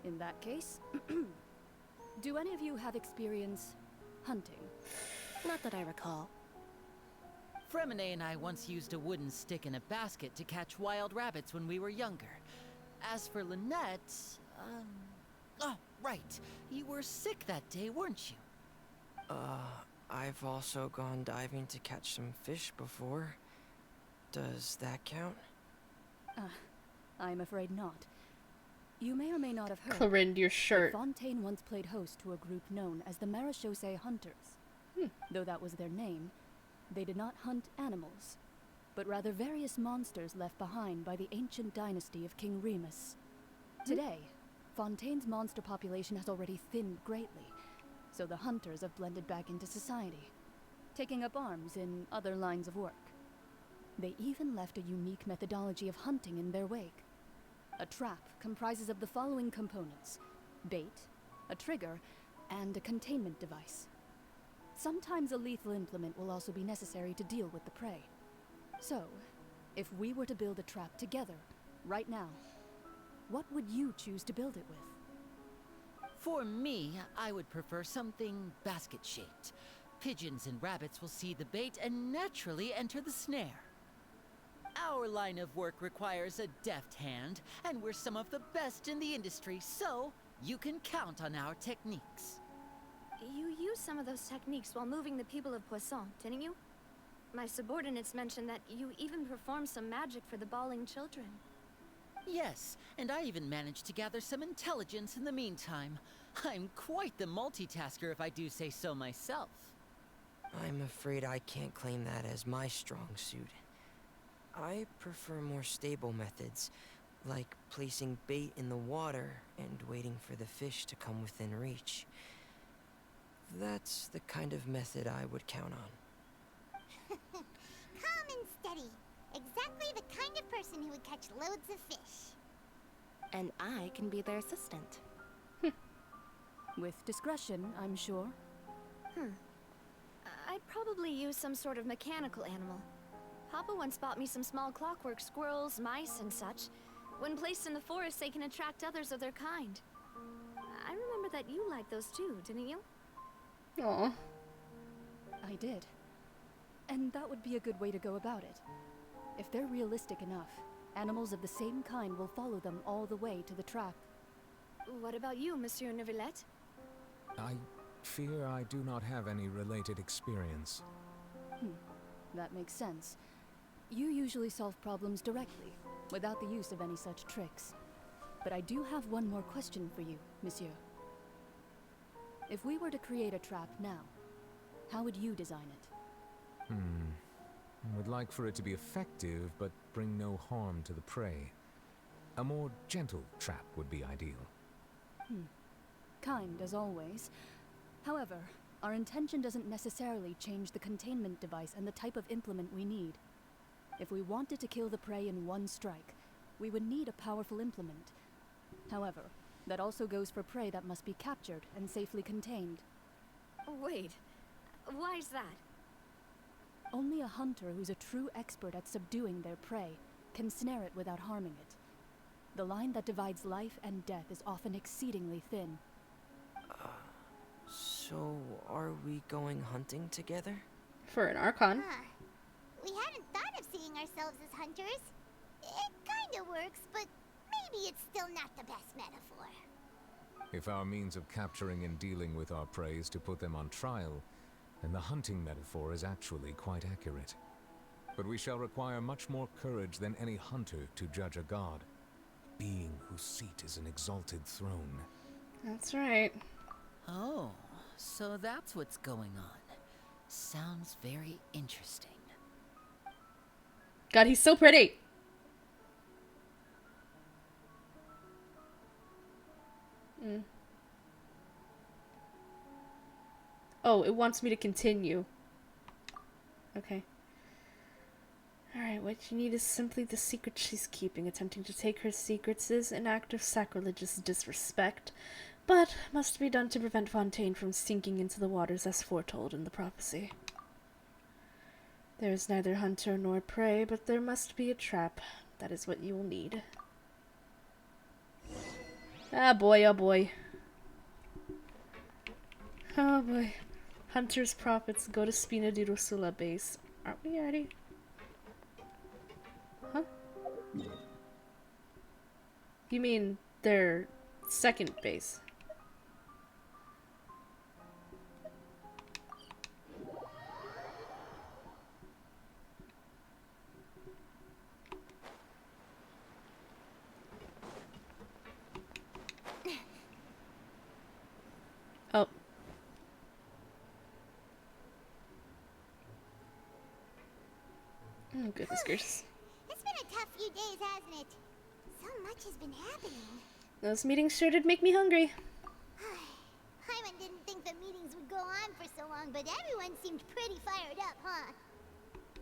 In that case, do any of you have experience hunting? Not that I recall. Fremine and I once used a wooden stick in a basket to catch wild rabbits when we were younger. As for Lynette, oh, right. You were sick that day, weren't you? I've also gone diving to catch some fish before. Does that count? I'm afraid not. You may or may not have heard. Corinne, your shirt. Fontaine once played host to a group known as the Marechaussee Hunters. Though that was their name, they did not hunt animals, but rather various monsters left behind by the ancient dynasty of King Remus. Today, Fontaine's monster population has already thinned greatly, so the hunters have blended back into society, taking up arms in other lines of work. They even left a unique methodology of hunting in their wake. A trap comprises of the following components: bait, a trigger, and a containment device. Sometimes a lethal implement will also be necessary to deal with the prey. So, if we were to build a trap together, right now, what would you choose to build it with? For me, I would prefer something basket-shaped. Pigeons and rabbits will see the bait and naturally enter the snare. Our line of work requires a deft hand, and we're some of the best in the industry, so you can count on our techniques. You used some of those techniques while moving the people of Poisson, didn't you? My subordinates mentioned that you even performed some magic for the bawling children. Yes, and I even managed to gather some intelligence in the meantime. I'm quite the multitasker, if I do say so myself. I'm afraid I can't claim that as my strong suit. I prefer more stable methods, like placing bait in the water and waiting for the fish to come within reach. That's the kind of method I would count on. Calm and steady. Exactly the kind of person who would catch loads of fish. And I can be their assistant. With discretion, I'm sure. I'd probably use some sort of mechanical animal. Papa once bought me some small clockwork squirrels, mice, and such. When placed in the forest, they can attract others of their kind. I remember that you liked those too, didn't you? Aww. I did. And that would be a good way to go about it. If they're realistic enough, animals of the same kind will follow them all the way to the trap. What about you, Monsieur Neuvillette? fear I do not have any related experience. That makes sense. You usually solve problems directly, without the use of any such tricks. But I do have one more question for you, monsieur. If we were to create a trap now, how would you design it? I would like for it to be effective, but bring no harm to the prey. A more gentle trap would be ideal. Kind, as always. However, our intention doesn't necessarily change the containment device and the type of implement we need. If we wanted to kill the prey in one strike, we would need a powerful implement. However, that also goes for prey that must be captured and safely contained. Wait, why's that? Only a hunter who's a true expert at subduing their prey can snare it without harming it. The line that divides life and death is often exceedingly thin. So are we going hunting together? For an Archon. We hadn't thought of seeing ourselves as hunters. It kinda works, but maybe it's still not the best metaphor. If our means of capturing and dealing with our prey is to put them on trial, then the hunting metaphor is actually quite accurate. But we shall require much more courage than any hunter to judge a god, a being whose seat is an exalted throne. That's right. Oh, so that's what's going on. Sounds very interesting. God, he's so pretty! Oh, it wants me to continue. Okay. Alright, what you need is simply the secret she's keeping. Attempting to take her secrets is an act of sacrilegious disrespect, but must be done to prevent Fontaine from sinking into the waters as foretold in the prophecy. There is neither hunter nor prey, but there must be a trap. That is what you will need. Ah boy, oh boy. Oh boy. Hunter's profits go to Spina di Rosula base. Aren't we already? Huh? You mean their second base? Oh. Oh, goodness gracious. It's been a tough few days, hasn't it? So much has been happening. Those meetings sure did make me hungry. Hyman didn't think the meetings would go on for so long, but everyone seemed pretty fired up, huh?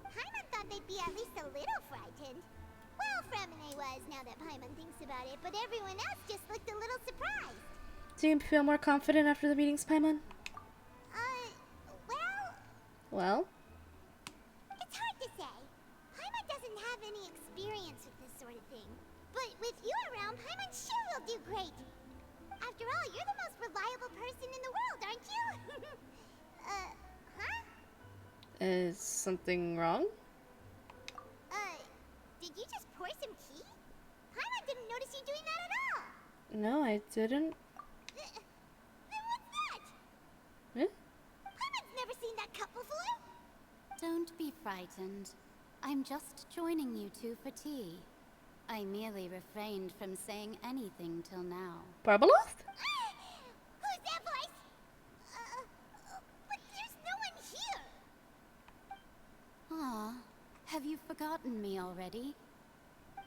Hyman thought they'd be at least a little frightened. Well, Fremine was, now that Paimon thinks about it, but everyone else just looked a little surprised. Do you feel more confident after the meetings, Paimon? Well? It's hard to say. Paimon doesn't have any experience with this sort of thing. But with you around, Paimon sure will do great. After all, you're the most reliable person in the world, aren't you? Huh? Is something wrong? Did you just pour some tea? Paimon didn't notice you doing that at all. No, I didn't. Then what's that? Huh? Paimon's never seen that cup before. Don't be frightened. I'm just joining you two for tea. I merely refrained from saying anything till now. Barbeloth? Who's that voice? But there's no one here. Aw, have you forgotten me already?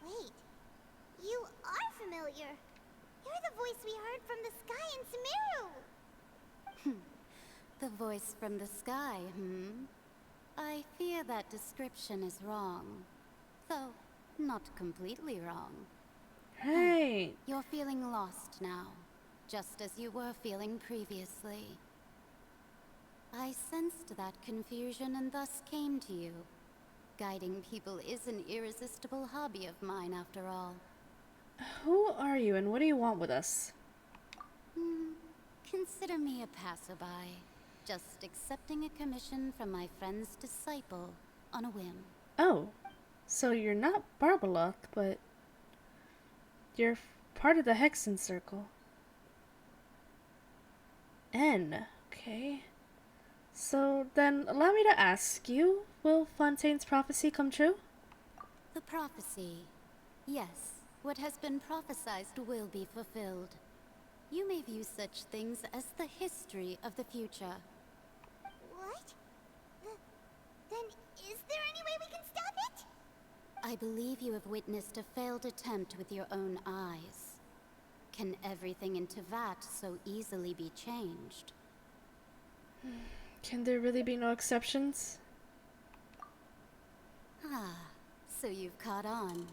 Wait, you are familiar. You're the voice we heard from the sky in Sumeru. The voice from the sky, I fear that description is wrong. Though, not completely wrong. Right. You're feeling lost now, just as you were feeling previously. I sensed that confusion and thus came to you. Guiding people is an irresistible hobby of mine, after all. Who are you and what do you want with us? Consider me a passerby. Just accepting a commission from my friend's disciple on a whim. Oh, so you're not Barbeloth, but you're part of the Hexen Circle. N. Okay. So then, allow me to ask you, will Fontaine's prophecy come true? The prophecy. Yes, what has been prophesied will be fulfilled. You may view such things as the history of the future. What? Then is there any way we can stop it? I believe you have witnessed a failed attempt with your own eyes. Can everything in Tevat so easily be changed? Can there really be no exceptions? Ah, so you've caught on.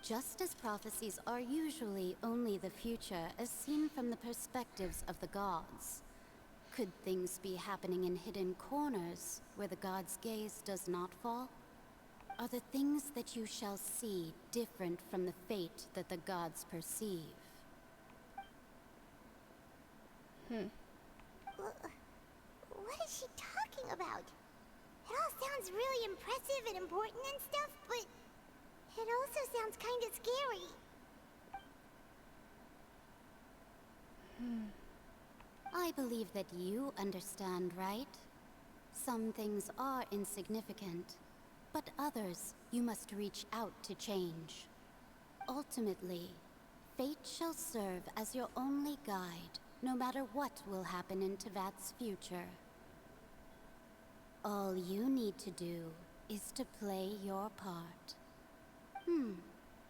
Just as prophecies are usually only the future as seen from the perspectives of the gods, could things be happening in hidden corners where the gods' gaze does not fall? Are the things that you shall see different from the fate that the gods perceive? What is she talking about? It all sounds really impressive and important and stuff, but it also sounds kind of scary. I believe that you understand, right? Some things are insignificant, but others you must reach out to change. Ultimately, fate shall serve as your only guide, no matter what will happen in Tevat's future. All you need to do is to play your part.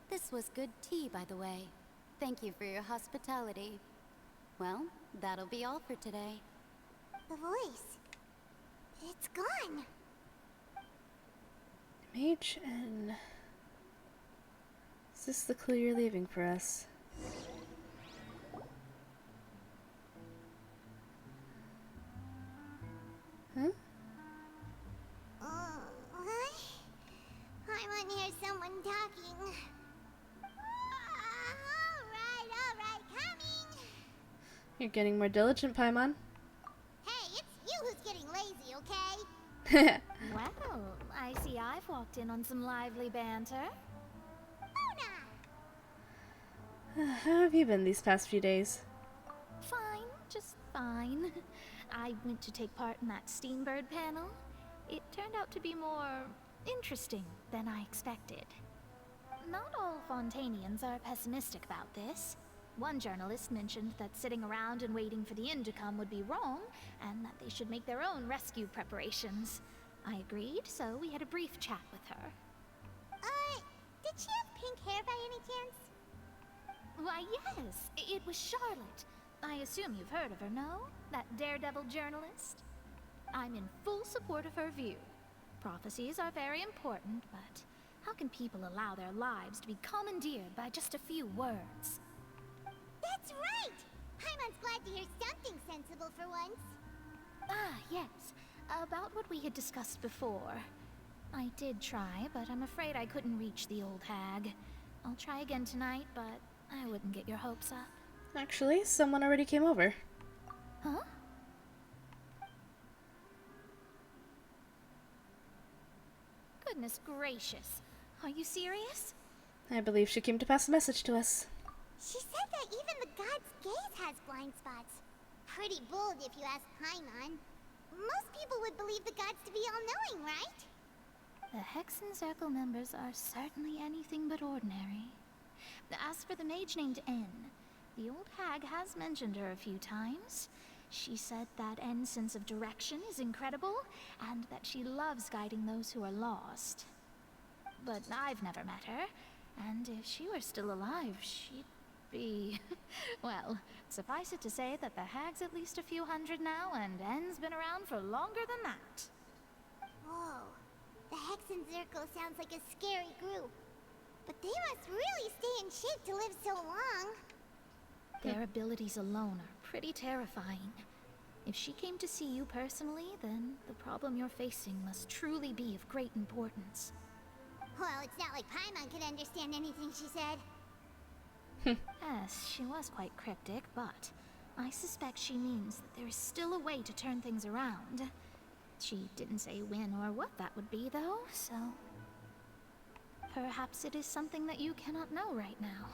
This was good tea, by the way. Thank you for your hospitality. Well, that'll be all for today. The voice. It's gone. Mage N. Is this the clue you're leaving for us? Huh? I want to hear someone talking. Alright, coming. You're getting more diligent, Paimon. Hey, it's you who's getting lazy, okay? Well, I see I've walked in on some lively banter. How have you been these past few days? Fine, just fine. I went to take part in that Steambird panel. It turned out to be more interesting than I expected. Not all Fontainians are pessimistic about this. One journalist mentioned that sitting around and waiting for the end to come would be wrong, and that they should make their own rescue preparations. I agreed, so we had a brief chat with her. Did she have pink hair by any chance? Why, yes, it was Charlotte. I assume you've heard of her, no? That daredevil journalist? I'm in full support of her view. Prophecies are very important, but how can people allow their lives to be commandeered by just a few words? That's right! Paimon's glad to hear something sensible for once. Ah, yes. About what we had discussed before. I did try, but I'm afraid I couldn't reach the old hag. I'll try again tonight, but I wouldn't get your hopes up. Actually, someone already came over. Huh? Goodness gracious. Are you serious? I believe she came to pass a message to us. She said that even the god's gaze has blind spots. Pretty bold if you ask Paimon. Most people would believe the gods to be all-knowing, right? The Hexen Circle members are certainly anything but ordinary. As for the mage named N, the old hag has mentioned her a few times. She said that N's sense of direction is incredible, and that she loves guiding those who are lost. But I've never met her, and if she were still alive, she'd be... well, suffice it to say that the hag's at least a few hundred now, and N's been around for longer than that. Whoa. The Hexen Circle sounds like a scary group. But they must really stay in shape to live so long. Their abilities alone are pretty terrifying. If she came to see you personally, then the problem you're facing must truly be of great importance. Well, it's not like Paimon could understand anything she said. Yes, she was quite cryptic, but I suspect she means that there is still a way to turn things around. She didn't say when or what that would be, though, so... perhaps it is something that you cannot know right now.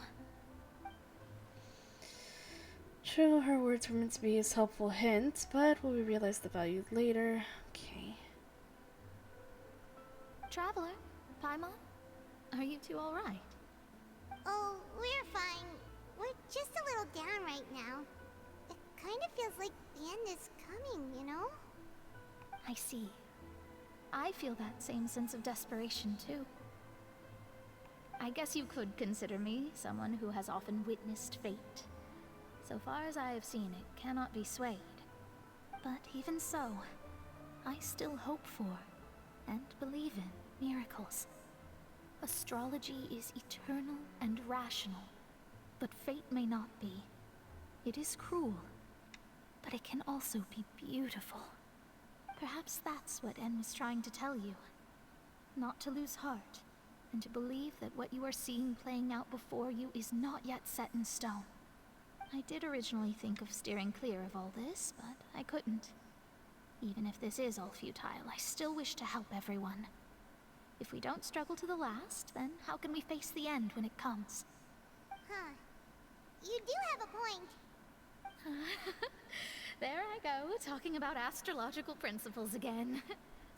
True, her words were meant to be as helpful hints, but will we realize the value later? Okay. Traveler, Paimon, are you two alright? Oh, we're fine. We're just a little down right now. It kind of feels like the end is coming, you know? I see. I feel that same sense of desperation, too. I guess you could consider me someone who has often witnessed fate. So far as I have seen, it cannot be swayed. But even so, I still hope for and believe in miracles. Astrology is eternal and rational, but fate may not be. It is cruel, but it can also be beautiful. Perhaps that's what En was trying to tell you. Not to lose heart, and to believe that what you are seeing playing out before you is not yet set in stone. I did originally think of steering clear of all this, but I couldn't. Even if this is all futile, I still wish to help everyone. If we don't struggle to the last, then how can we face the end when it comes? Huh. You do have a point. There I go, talking about astrological principles again.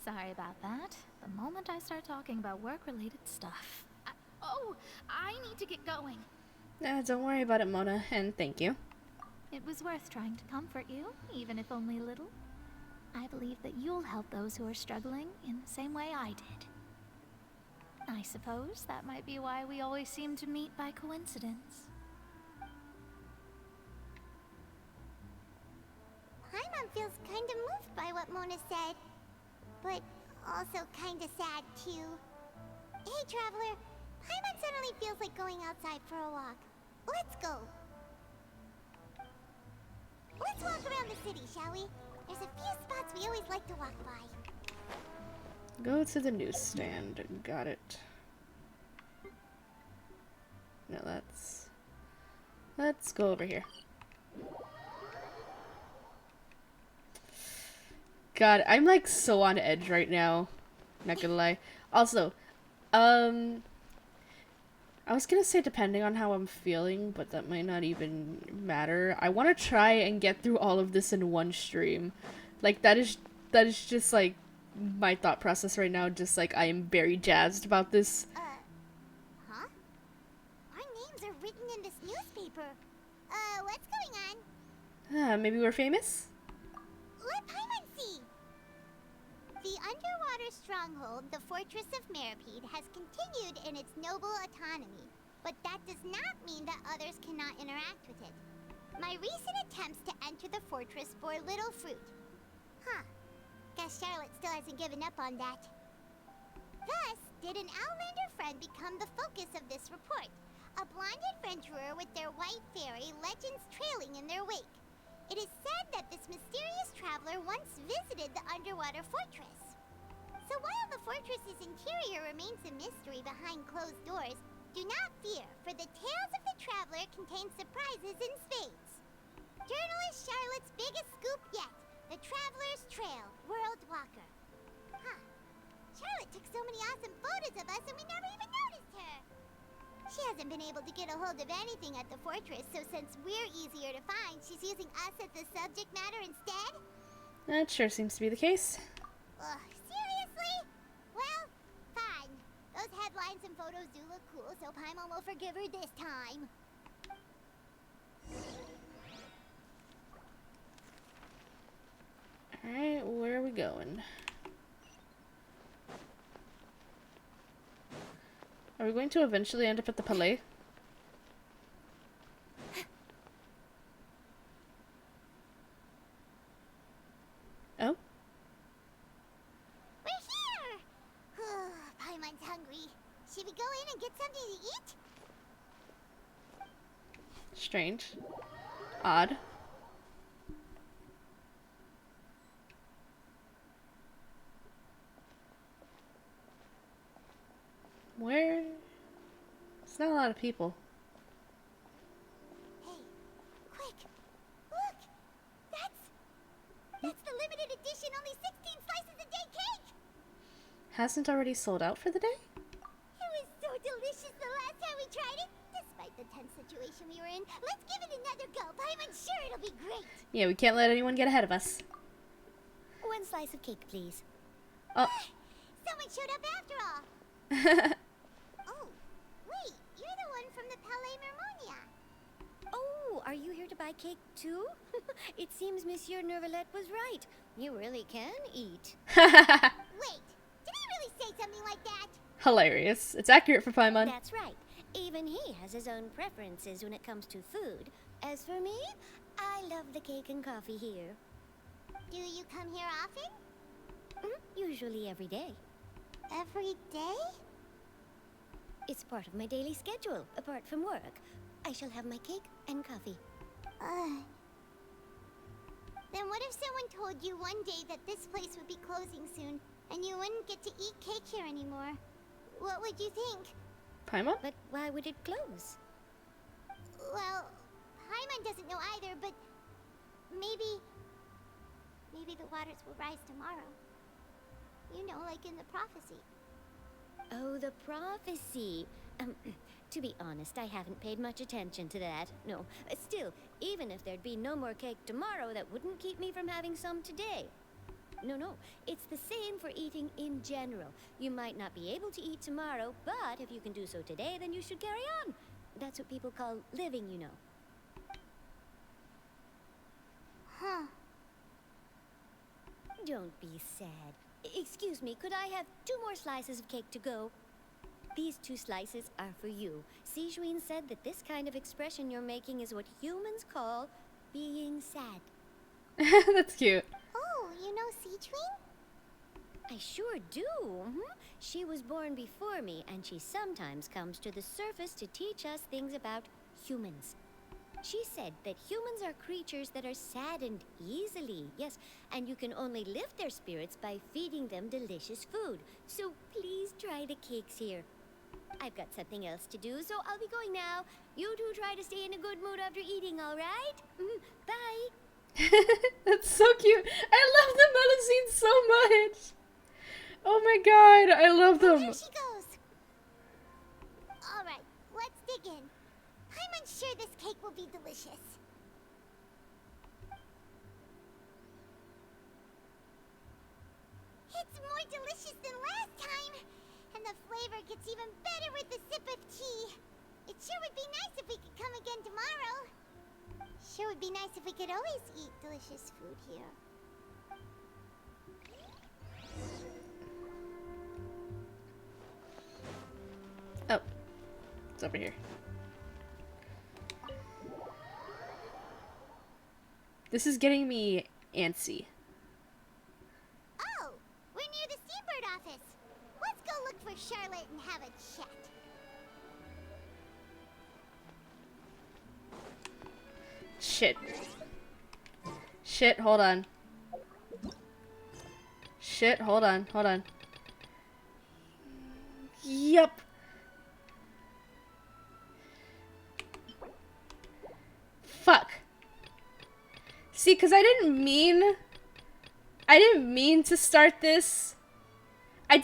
Sorry about that. The moment I start talking about work-related stuff. I need to get going. Don't worry about it, Mona, and thank you. It was worth trying to comfort you, even if only a little. I believe that you'll help those who are struggling in the same way I did. I suppose that might be why we always seem to meet by coincidence. Paimon feels kind of moved by what Mona said, but also kind of sad too. Hey, Traveler, Paimon suddenly feels like going outside for a walk. Let's go. Let's walk around the city, shall we? There's a few spots we always like to walk by. Go to the newsstand. Got it. No, let's go over here. God, I'm like so on edge right now. Not gonna lie. Also, I was gonna say depending on how I'm feeling, but that might not even matter. I want to try and get through all of this in one stream. Like that is just like my thought process right now. Just like I am very jazzed about this. Huh? Our names are written in this newspaper. What's going on? Maybe we're famous? Let Paimon see. The underwater stronghold, the Fortress of Meripede, has continued in its noble autonomy, but that does not mean that others cannot interact with it. My recent attempts to enter the fortress bore little fruit. Huh. Guess Charlotte still hasn't given up on that. Thus, did an Outlander friend become the focus of this report? A blonde adventurer with their white fairy legends trailing in their wake. It is said that this mysterious traveler once visited the underwater fortress. So while the fortress's interior remains a mystery behind closed doors, do not fear, for the tales of the traveler contain surprises in spades. Journalist Charlotte's biggest scoop yet, the Traveler's Trail, World Walker. Huh. Charlotte took so many awesome photos of us and we never even noticed her. She hasn't been able to get a hold of anything at the fortress, so since we're easier to find, she's using us as the subject matter instead? That sure seems to be the case. Ugh, seriously? Well, fine. Those headlines and photos do look cool, so Paimon will forgive her this time. Alright, where are we going? Are we going to eventually end up at the Palais? Oh? We're here! Paimon's hungry. Should we go in and get something to eat? Strange. Odd. Where? It's not a lot of people. Hey, quick! Look! That's the limited edition only 16 slices a day cake! Hasn't already sold out for the day? It was so delicious the last time we tried it. Despite the tense situation we were in, let's give it another go. Paimon's sure Yeah, we can't let anyone get ahead of us. One slice of cake, please. Oh. Someone showed up after all. Oh, wait, you're the one from the Palais Mermonia. Oh, are you here to buy cake too? It seems Monsieur Nervalette was right. You really can eat. Wait, did he really say something like that? Hilarious. It's accurate for Paimon. That's right. Even he has his own preferences when it comes to food. As for me, I love the cake and coffee here. Do you come here often? Usually every day. Every day? It's part of my daily schedule, apart from work. I shall have my cake and coffee. Then what if someone told you one day that this place would be closing soon, and you wouldn't get to eat cake here anymore? What would you think? Paimon? But why would it close? Well, Paimon doesn't know either, but maybe the waters will rise tomorrow. You know, like in the prophecy. Oh, the prophecy. To be honest, I haven't paid much attention to that. No, still, even if there'd be no more cake tomorrow, that wouldn't keep me from having some today. No, it's the same for eating in general. You might not be able to eat tomorrow, but if you can do so today, then you should carry on. That's what people call living, you know. Huh. Don't be sad. Excuse me, could I have 2 more slices of cake to go? These 2 slices are for you. Sijuin said that this kind of expression you're making is what humans call being sad. That's cute. Oh, you know Sijuin? I sure do. She was born before me, and she sometimes comes to the surface to teach us things about humans. She said that humans are creatures that are saddened easily, yes, and you can only lift their spirits by feeding them delicious food. So please try the cakes here. I've got something else to do, so I'll be going now. You two try to stay in a good mood after eating, all right? Bye. That's so cute. I love the Melusine so much. Oh my god, I love them. Here she goes. All right, let's dig in. I'm unsure this cake will be delicious. It's more delicious than last time, and the flavor gets even better with a sip of tea. It sure would be nice if we could come again tomorrow. Sure would be nice if we could always eat delicious food here. Oh, it's over here. This is getting me antsy. Oh, we're near the Seabird office. Let's go look for Charlotte and have a chat. Shit. Shit, hold on. Shit, hold on, hold on. Yep. Fuck. See, because I didn't mean to start this. I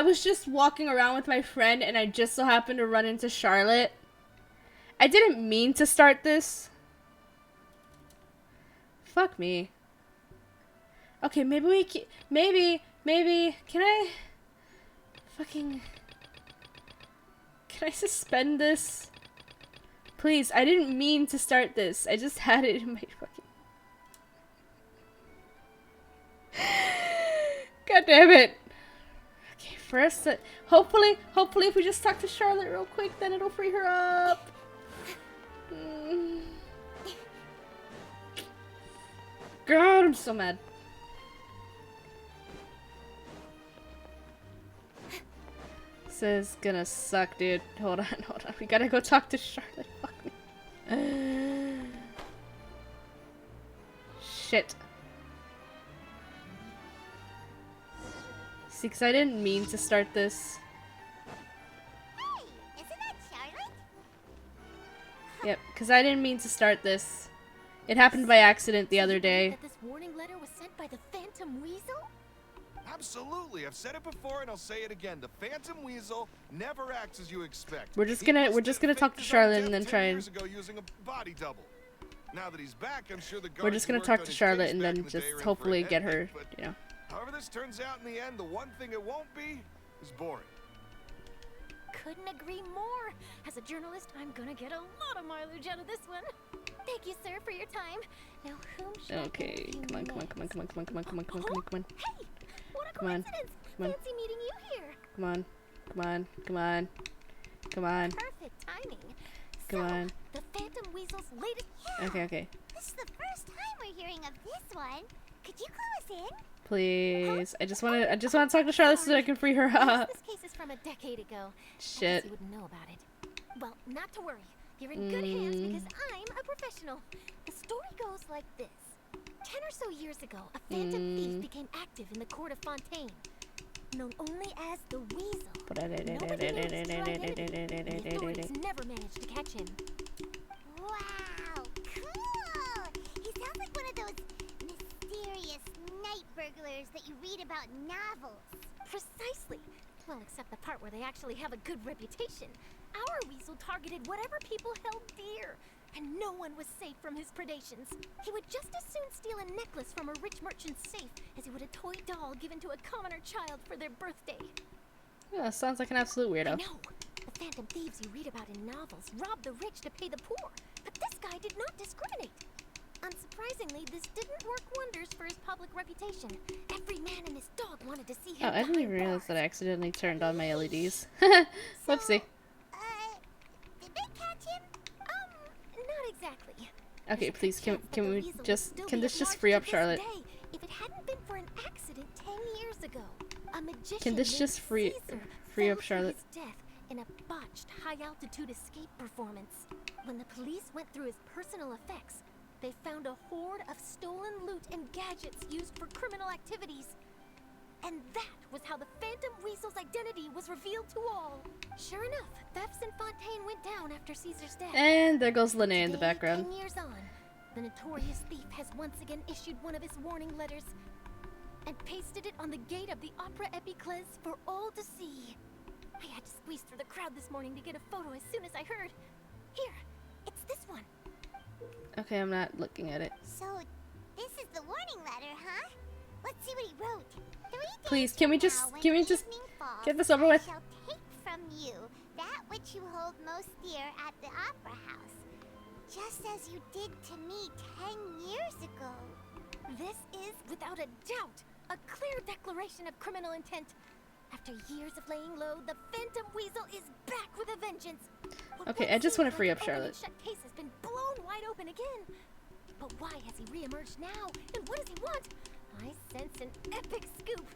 was just walking around with my friend and I just so happened to run into Charlotte. I didn't mean to start this. Fuck me. Okay, maybe can I fucking... Can I suspend this? Please, I didn't mean to start this. I just had it in my fucking... God damn it. Okay, first, hopefully if we just talk to Charlotte real quick, then it'll free her up. God, I'm so mad. This is gonna suck, dude. Hold on. We gotta go talk to Charlotte. Fuck me. Shit. See, 'cause I didn't mean to start this. Hey, isn't that Charlotte? Yep, 'cause I didn't mean to start this. It happened by accident the other day. That this warning letter was sent by the Phantom Weasel? Absolutely. I've said it before and I'll say it again. The Phantom Weasel never acts as you expect. We're just gonna talk to Charlotte and then try and... years ago using a body double. Now that he's back, I'm sure the We're just gonna talk to Charlotte and then just hopefully get her, you know. However this turns out in the end, the one thing it won't be is boring. Couldn't agree more. As a journalist, I'm gonna get a lot of mileage out of this one. Thank you, sir, for your time. Now, whom should Okay, come on. Hey, what a Come on. coincidence! Come on. Fancy meeting you here. Come on. Perfect timing. Come on. The Phantom Weasel's latest. Okay. This is the first time we're hearing of this one. Could you clue us in? Please. I just want to talk to Charlotte so I can free her up. This case is from a decade ago. Shit. I guess you wouldn't know about it. Well, not to worry. You're in good hands because I'm a professional. The story goes like this. 10 or so years ago, a phantom thief became active in the court of Fontaine. Known only as the Weasel. Nobody knows his true identity, and the authorities never managed to catch him. Wow, cool! He sounds like one of those mysterious night burglars that you read about in novels. Precisely. Well, except the part where they actually have a good reputation. Our Weasel targeted whatever people held dear, and no one was safe from his predations. He would just as soon steal a necklace from a rich merchant's safe as he would a toy doll given to a commoner child for their birthday. Yeah, sounds like an absolute weirdo. I know. The phantom thieves you read about in novels rob the rich to pay the poor, but this guy did not discriminate. Unsurprisingly, this didn't work wonders for his public reputation. Every man and his dog wanted to see him. Oh, I didn't even realize that I accidentally turned on my LEDs. Whoopsie. Did they catch him? Not exactly. Okay, please, can this just free up Charlotte? If it hadn't been for an accident 10 years ago, a magician Can this just free up Charlotte? His death in a botched high-altitude escape performance. When the police went through his personal effects, they found a hoard of stolen loot and gadgets used for criminal activities. And that was how the Phantom Weasel's identity was revealed to all. Sure enough, thefts in Fontaine went down after Caesar's death. And there goes Linnea in the background. 10 years on, the notorious thief has once again issued one of his warning letters and pasted it on the gate of the Opera Epiclese for all to see. I had to squeeze through the crowd this morning to get a photo as soon as I heard. Here, it's this one. Okay, I'm not looking at it. So, this is the warning letter, huh? Let's see what he wrote. Please, can we just get this over with? I shall take from you that which you hold most dear at the Opera House, just as you did to me 10 years ago. This is, without a doubt, a clear declaration of criminal intent. After years of laying low, the Phantom Weasel is back with a vengeance. Okay, I just want to free up Charlotte. The shut case has been blown wide open again. But why has he re-emerged now? And what does he want? I sense an epic scoop,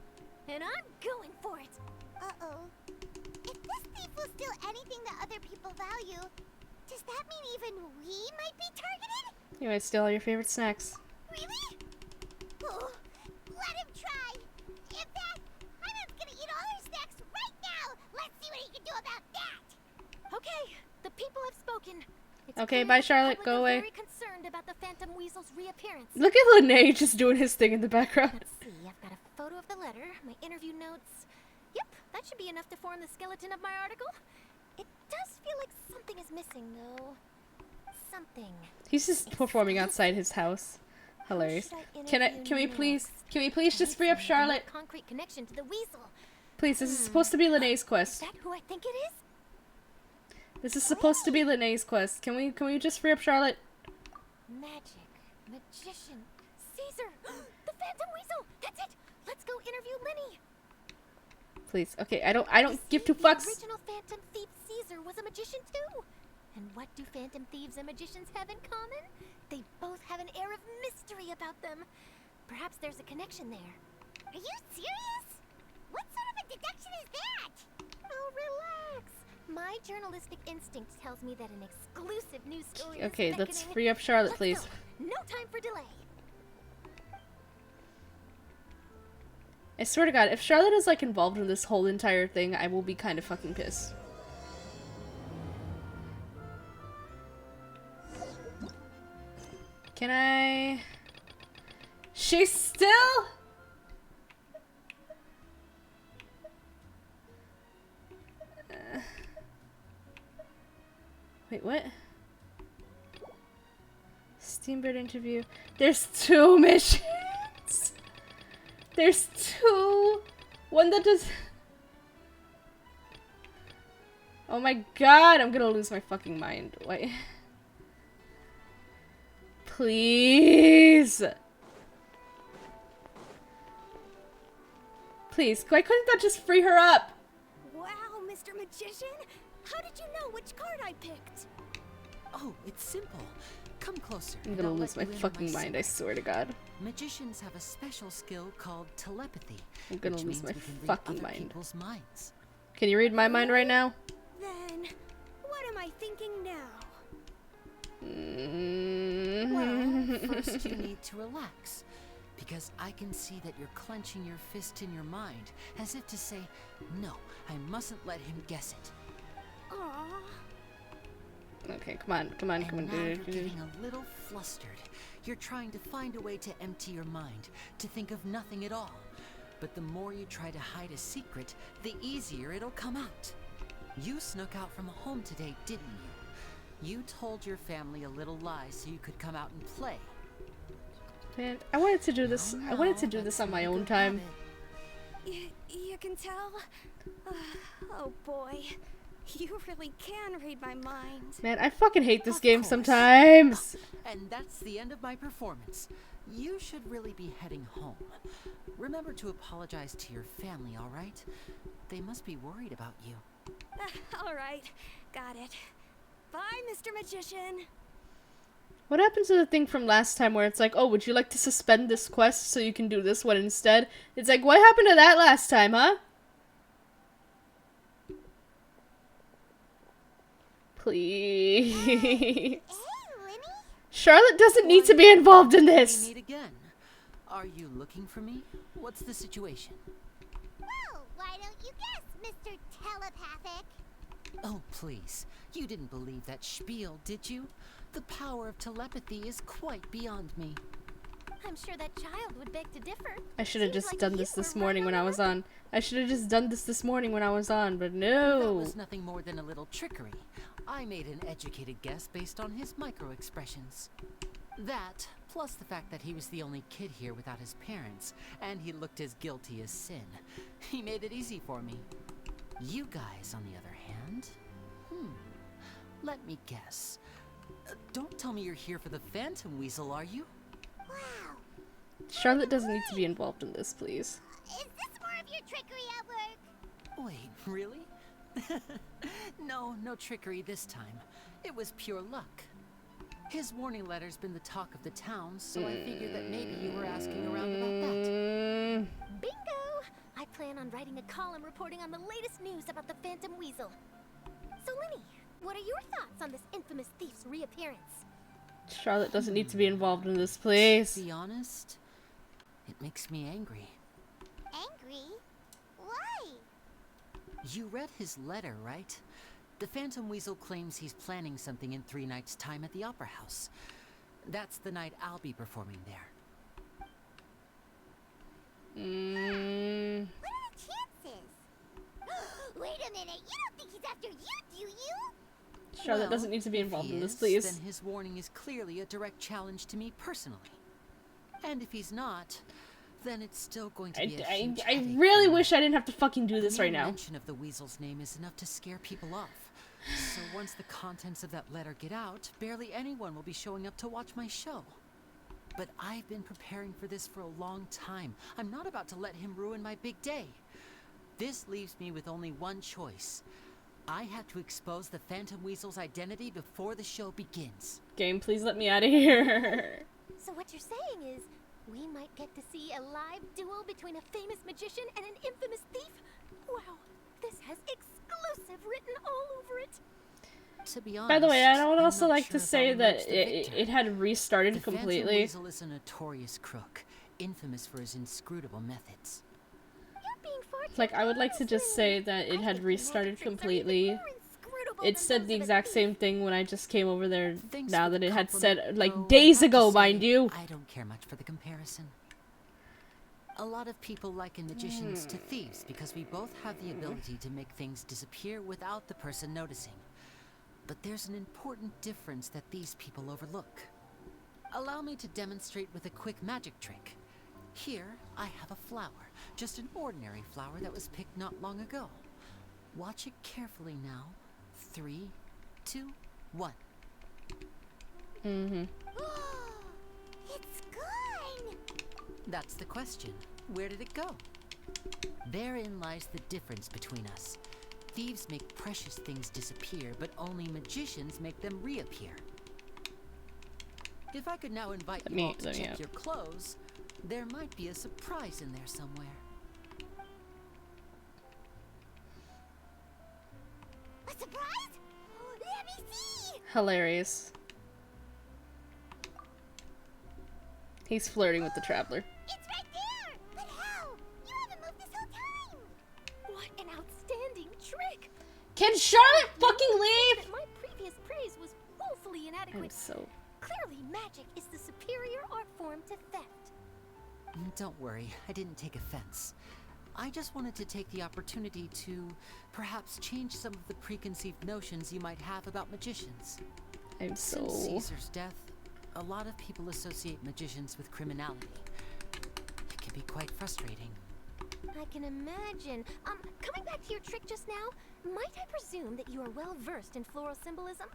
and I'm going for it. Uh-oh. If this thief will steal anything that other people value, does that mean even we might be targeted? You might steal all your favorite snacks. Really? Oh, let him try. In fact, I'm gonna eat all our snacks right now. Let's see what he can do about that. Okay, the people have spoken. It's Okay, bye Charlotte, go away. Very concerned about the Phantom Weasel's reappearance. Look at Linnea just doing his thing in the background. Let's see, I've got a photo of the letter, my interview notes. Yep, that should be enough to form the skeleton of my article. It does feel like something is missing, though. Something. He's just performing outside his house. Hilarious. Can we please just free up Charlotte? Concrete connection to the Weasel. Please, this is supposed to be Linnea's quest. Is that who I think it is? This is supposed to be Linnea's quest. Can we just free up Charlotte? Magic, magician, Caesar, the Phantom Weasel. That's it. Let's go interview Linny. Please. Okay, I don't give two fucks. The original Phantom thief Caesar was a magician too. And what do Phantom thieves and magicians have in common? They both have an air of mystery about them. Perhaps there's a connection there. Are you serious? What sort of a deduction is that? Oh, relax. My journalistic instinct tells me that an exclusive news story Okay, is let's beckoning. free up Charlotte, Let's please. go. No time for delay. I swear to God, if Charlotte is like involved in this whole entire thing, I will be kind of fucking pissed. Can I? She's still? Wait, what? Steamboat interview. There's 2 missions. There's 2. One that does. Oh my god, I'm gonna lose my fucking mind. Wait. Please. Please, why couldn't that just free her up? Wow, Mr. Magician! How did you know which card I picked? Oh, it's simple. Come closer. I'm gonna lose my fucking mind, I swear to God. Magicians have a special skill called telepathy. I'm gonna which lose means my we can read fucking other mind. people's minds. Can you read my mind right now? Then, what am I thinking now? Well, first you need to relax. Because I can see that you're clenching your fist in your mind, as if to say, no, I mustn't let him guess it. Aww. Okay, come on, come on, come on. Now you're getting a little flustered. You're trying to find a way to empty your mind, to think of nothing at all. But the more you try to hide a secret, the easier it'll come out. You snuck out from home today, didn't you? You told your family a little lie so you could come out and play. Man, I wanted to do this. I wanted to do this on my own time. You can tell? Oh boy. You really can read my mind. Man, I fucking hate this game sometimes. And that's the end of my performance. You should really be heading home. Remember to apologize to your family, all right? They must be worried about you. All right. Got it. Bye, Mr. Magician. What happened to the thing from last time where it's like, oh, would you like to suspend this quest so you can do this one instead? It's like, what happened to that last time, huh? Please. Hey, Winnie? Charlotte doesn't need to be involved in this. We meet again. Are you looking for me? What's the situation? Well, why don't you guess, Mr. Telepathic? Oh, please. You didn't believe that spiel, did you? The power of telepathy is quite beyond me. I'm sure that child would beg to differ. I should have just done this morning when I was on. I should have just done this morning when I was on, but no. That was nothing more than a little trickery. I made an educated guess based on his micro-expressions. That, plus the fact that he was the only kid here without his parents, and he looked as guilty as sin. He made it easy for me. You guys, on the other hand, let me guess. Don't tell me you're here for the Phantom Weasel, are you? Wow. Charlotte doesn't need to be involved in this, please. Is this more of your trickery at work? Wait, really? No trickery this time. It was pure luck. His warning letter's been the talk of the town, so I figured that maybe you were asking around about that. Bingo! I plan on writing a column reporting on the latest news about the Phantom Weasel. So, Linny, what are your thoughts on this infamous thief's reappearance? Charlotte doesn't need to be involved in this, please. To be honest, it makes me angry. Angry? Why? You read his letter, right? The Phantom Weasel claims he's planning something in 3 nights' time at the Opera House. That's the night I'll be performing there. What are the chances? Wait a minute, you don't think he's after you, do you? Charlotte doesn't need to be involved in this, If please. then his warning is clearly a direct challenge to me personally. And if he's not, then it's still going to be a huge I headache really for me. wish I didn't have to fucking do this The right mere now. mention of the weasel's name is enough to scare people off. So once the contents of that letter get out, barely anyone will be showing up to watch my show. But I've been preparing for this for a long time. I'm not about to let him ruin my big day. This leaves me with only one choice. I have to expose the Phantom Weasel's identity before the show begins. Game, please let me out of here. So what you're saying is, we might get to see a live duel between a famous magician and an infamous thief? Wow, this has exclusive written all over it. To be honest, By the way, I would I'm also not like sure to if say I'll that emerge the victor. it had restarted The Phantom completely. Weasel is a notorious crook, infamous for his inscrutable methods. Like, I would like to just say that it had restarted completely. It said the exact same thing when I just came over there, now that it had said, like, days ago, mind you. I don't care much for the comparison. A lot of people liken magicians to thieves because we both have the ability to make things disappear without the person noticing. But there's an important difference that these people overlook. A Allow me to demonstrate with a quick magic trick. Here, I have a flower. Just an ordinary flower that was picked not long ago. Watch it carefully now. 3, 2, 1. It's gone! That's the question. Where did it go? Therein lies the difference between us. Thieves make precious things disappear, but only magicians make them reappear. If I could now invite you all to check your clothes, there might be a surprise in there somewhere. A surprise? Let me see! Hilarious. He's flirting with the traveler. It's right there! But how? You haven't moved this whole time! What an outstanding trick! Can Charlotte fucking leave? My previous praise was woefully inadequate. I'm so... Clearly, magic is the superior art form to theft. Don't worry, I didn't take offense. I just wanted to take the opportunity to perhaps change some of the preconceived notions you might have about magicians. I'm so... Since Caesar's death, a lot of people associate magicians with criminality. It can be quite frustrating. I can imagine. Coming back to your trick just now, might I presume that you are well versed in floral symbolism?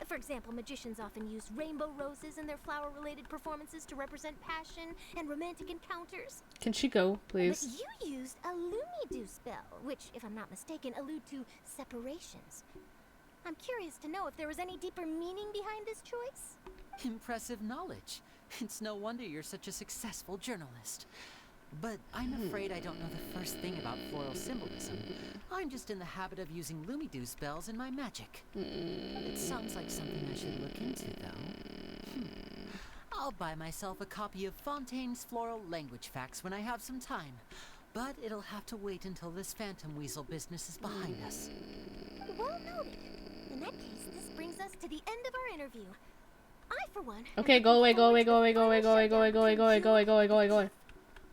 For example, magicians often use rainbow roses in their flower-related performances to represent passion and romantic encounters. Can she go, please? But you used a Lumidu spell, which, if I'm not mistaken, allude to separations. I'm curious to know if there was any deeper meaning behind this choice. Impressive knowledge. It's no wonder you're such a successful journalist. But I'm afraid I don't know the first thing about floral symbolism. I'm just in the habit of using Lumidu spells in my magic. It sounds like something I should look into, though. I'll buy myself a copy of Fontaine's Floral Language Facts when I have some time. But it'll have to wait until this phantom weasel business is behind us. Well noted. In that case, this brings us to the end of our interview. I, for one... Okay, go away, go away, go away, go away, go away, go away, go away, go away, go away, go away, go away, go away.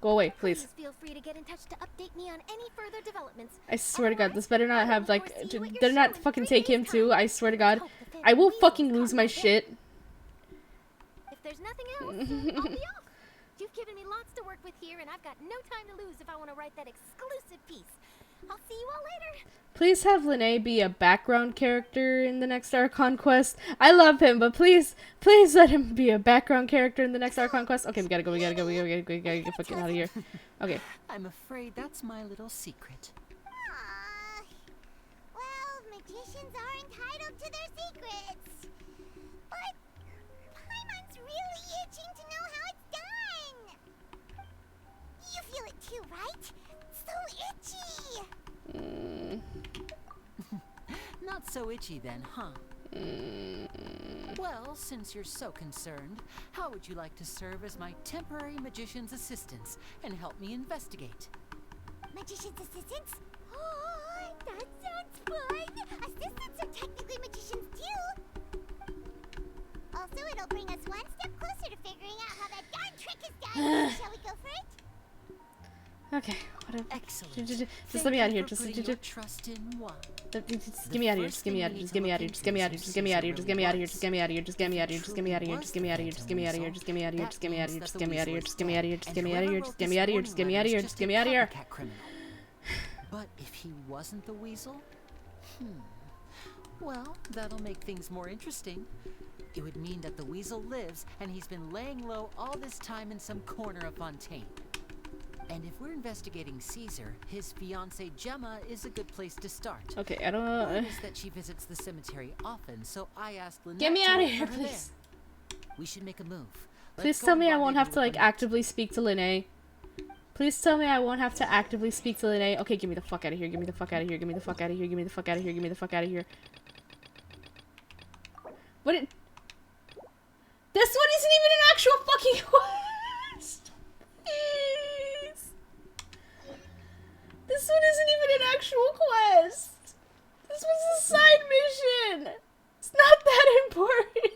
Go away, please. Feel free to get in touch to update me on any further developments. I swear to God, this better not have, like, better not fucking take him too. I swear to God. I will fucking lose my shit. If there's nothing else, I'll be off. You've given me lots to work with here, and I've got no time to lose if I want to write that exclusive piece. I'll see you all later. Please have Linné be a background character in the next Archon quest. I love him, but please let him be a background character in the next Archon quest. Okay, we gotta go, we gotta get fucking out of here. Okay. I'm afraid that's my little secret. Well, magicians are entitled to their secrets. But Paimon's really itching to know how it's done. You feel it too, right? So itchy. Not so itchy then, huh? Well, since you're so concerned, how would you like to serve as my temporary magician's assistants and help me investigate? Magician's assistants? Oh, that sounds fun! Assistants are technically magicians too! Also, it'll bring us one step closer to figuring out how that darn trick is done. Shall we go for it? Okay, whatever. Excellent. Just let me out of here. Just get me out of here. Just get me out of here. Just get me out of here. Just get me out of here. Just get me out of here. Just get me out of here. Just get me out of here. Just get me out of here. Just get me out of here. Just get me out of here. Just get me out of here. Just get me out of here. Just get me out of here. Just get me out of here. Just get me out of here. Just get me out of here. Just get me out of here. Just get me out of here. Just get me out of here. But if he wasn't the weasel? Well, that'll make things more interesting. It would mean that the weasel lives and he's been laying low all this time in some corner of Fontaine. And if we're investigating Caesar, his fiancée Gemma is a good place to start. Okay, I don't know. That she visits the cemetery often, so I asked Lynette. Get me out of here, please. We should make a move. Please tell me I won't have to like actively speak to Linné. Please tell me I won't have to actively speak to Linné. Okay, get me the fuck out of here. Get me the fuck out of here. Get me the fuck out of here. Get me the fuck out of here. Get me the fuck out of here. What it? This one isn't even an actual fucking quest. This one isn't even an actual quest. This was a side mission. It's not that important.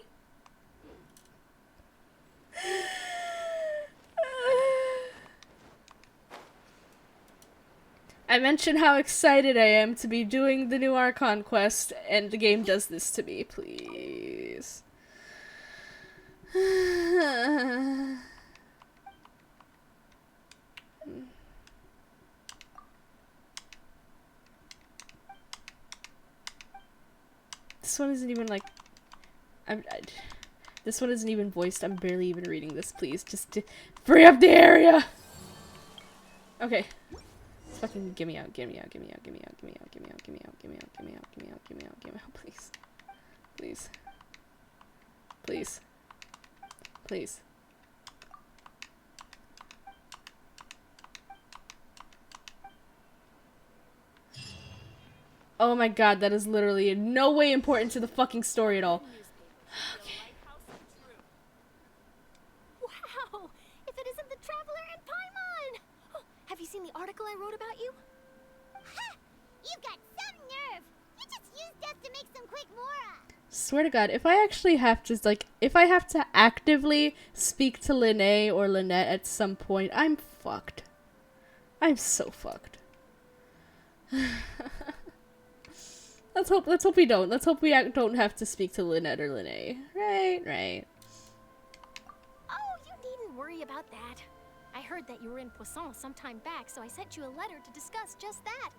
I mentioned how excited I am to be doing the new Archon quest, and the game does this to me, please. this one isn't even like... this one isn't even voiced. I'm barely even reading this, please. Just to free up the area! Okay. Let's fucking get me out, get me out, get me out, get me out, get me out, get me out, get me out, get me out, get me out, get me out, get me out, get me out, please. Please. Please. Please. Oh my god, that is literally in no way important to the fucking story at all. Wow! If it isn't the Traveler and Paimon! Oh, have you seen the article I wrote about you? Ha! You've got some nerve! You just used us to make some quick mora! Swear to god, if I actually have to, like, if I have to actively speak to Linnea or Lynette at some point, I'm fucked. I'm so fucked. Let's hope we don't. Let's hope we don't have to speak to Lynette or Linnea. Right. Oh, you needn't worry about that. I heard that you were in Poisson some time back, so I sent you a letter to discuss just that.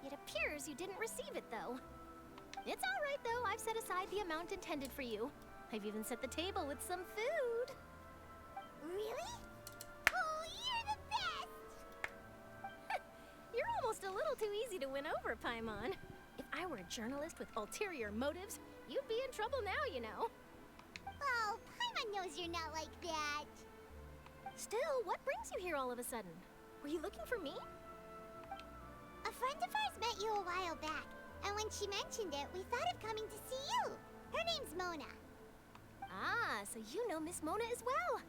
It appears you didn't receive it, though. It's all right, though. I've set aside the amount intended for you. I've even set the table with some food. Really? Oh, you're the best! You're almost a little too easy to win over, Paimon. If I were a journalist with ulterior motives, you'd be in trouble now, you know. Oh, Paimon knows you're not like that. Still, what brings you here all of a sudden? Were you looking for me? A friend of ours met you a while back, and when she mentioned it, we thought of coming to see you. Her name's Mona. Ah, so you know Miss Mona as well.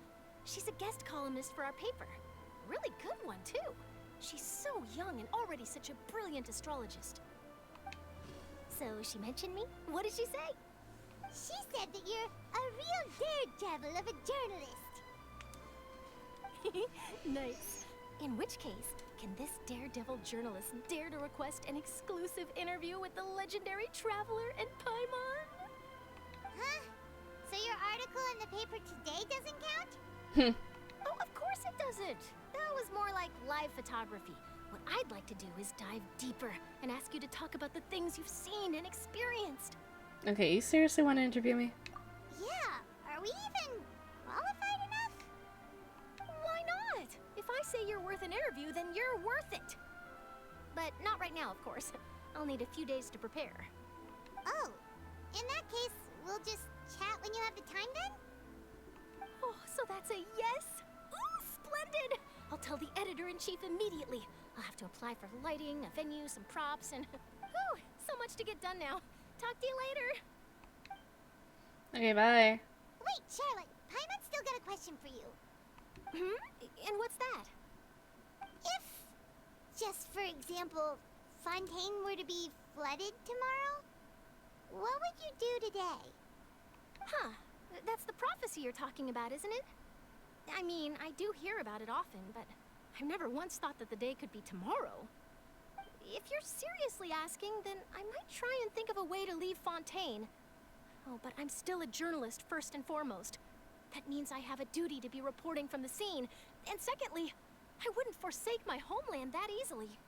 She's a guest columnist for our paper. A really good one, too. She's so young and already such a brilliant astrologist. So she mentioned me? What did she say? She said that you're a real daredevil of a journalist. Nice. In which case, can this daredevil journalist dare to request an exclusive interview with the legendary Traveler and Paimon? Huh? So your article in the paper today doesn't count? Oh, of course it doesn't. That was more like live photography. What I'd like to do is dive deeper and ask you to talk about the things you've seen and experienced. Okay, you seriously want to interview me? Yeah. Are we even qualified enough? Why not? If I say you're worth an interview, then you're worth it. But not right now, of course. I'll need a few days to prepare. Oh, in that case, we'll just chat when you have the time then? Oh, so that's a yes? Ooh, splendid! I'll tell the editor-in-chief immediately. I'll have to apply for lighting, a venue, some props, and... Whew, so much to get done now. Talk to you later. Okay, bye. Wait, Charlotte. Paimon's still got a question for you. And what's that? If, just for example, Fontaine were to be flooded tomorrow, what would you do today? Huh. That's the prophecy you're talking about, isn't it? I mean, I do hear about it often, but I've never once thought that the day could be tomorrow. If you're seriously asking, then I might try and think of a way to leave Fontaine. Oh, but I'm still a journalist first and foremost. That means I have a duty to be reporting from the scene. And secondly, I wouldn't forsake my homeland that easily.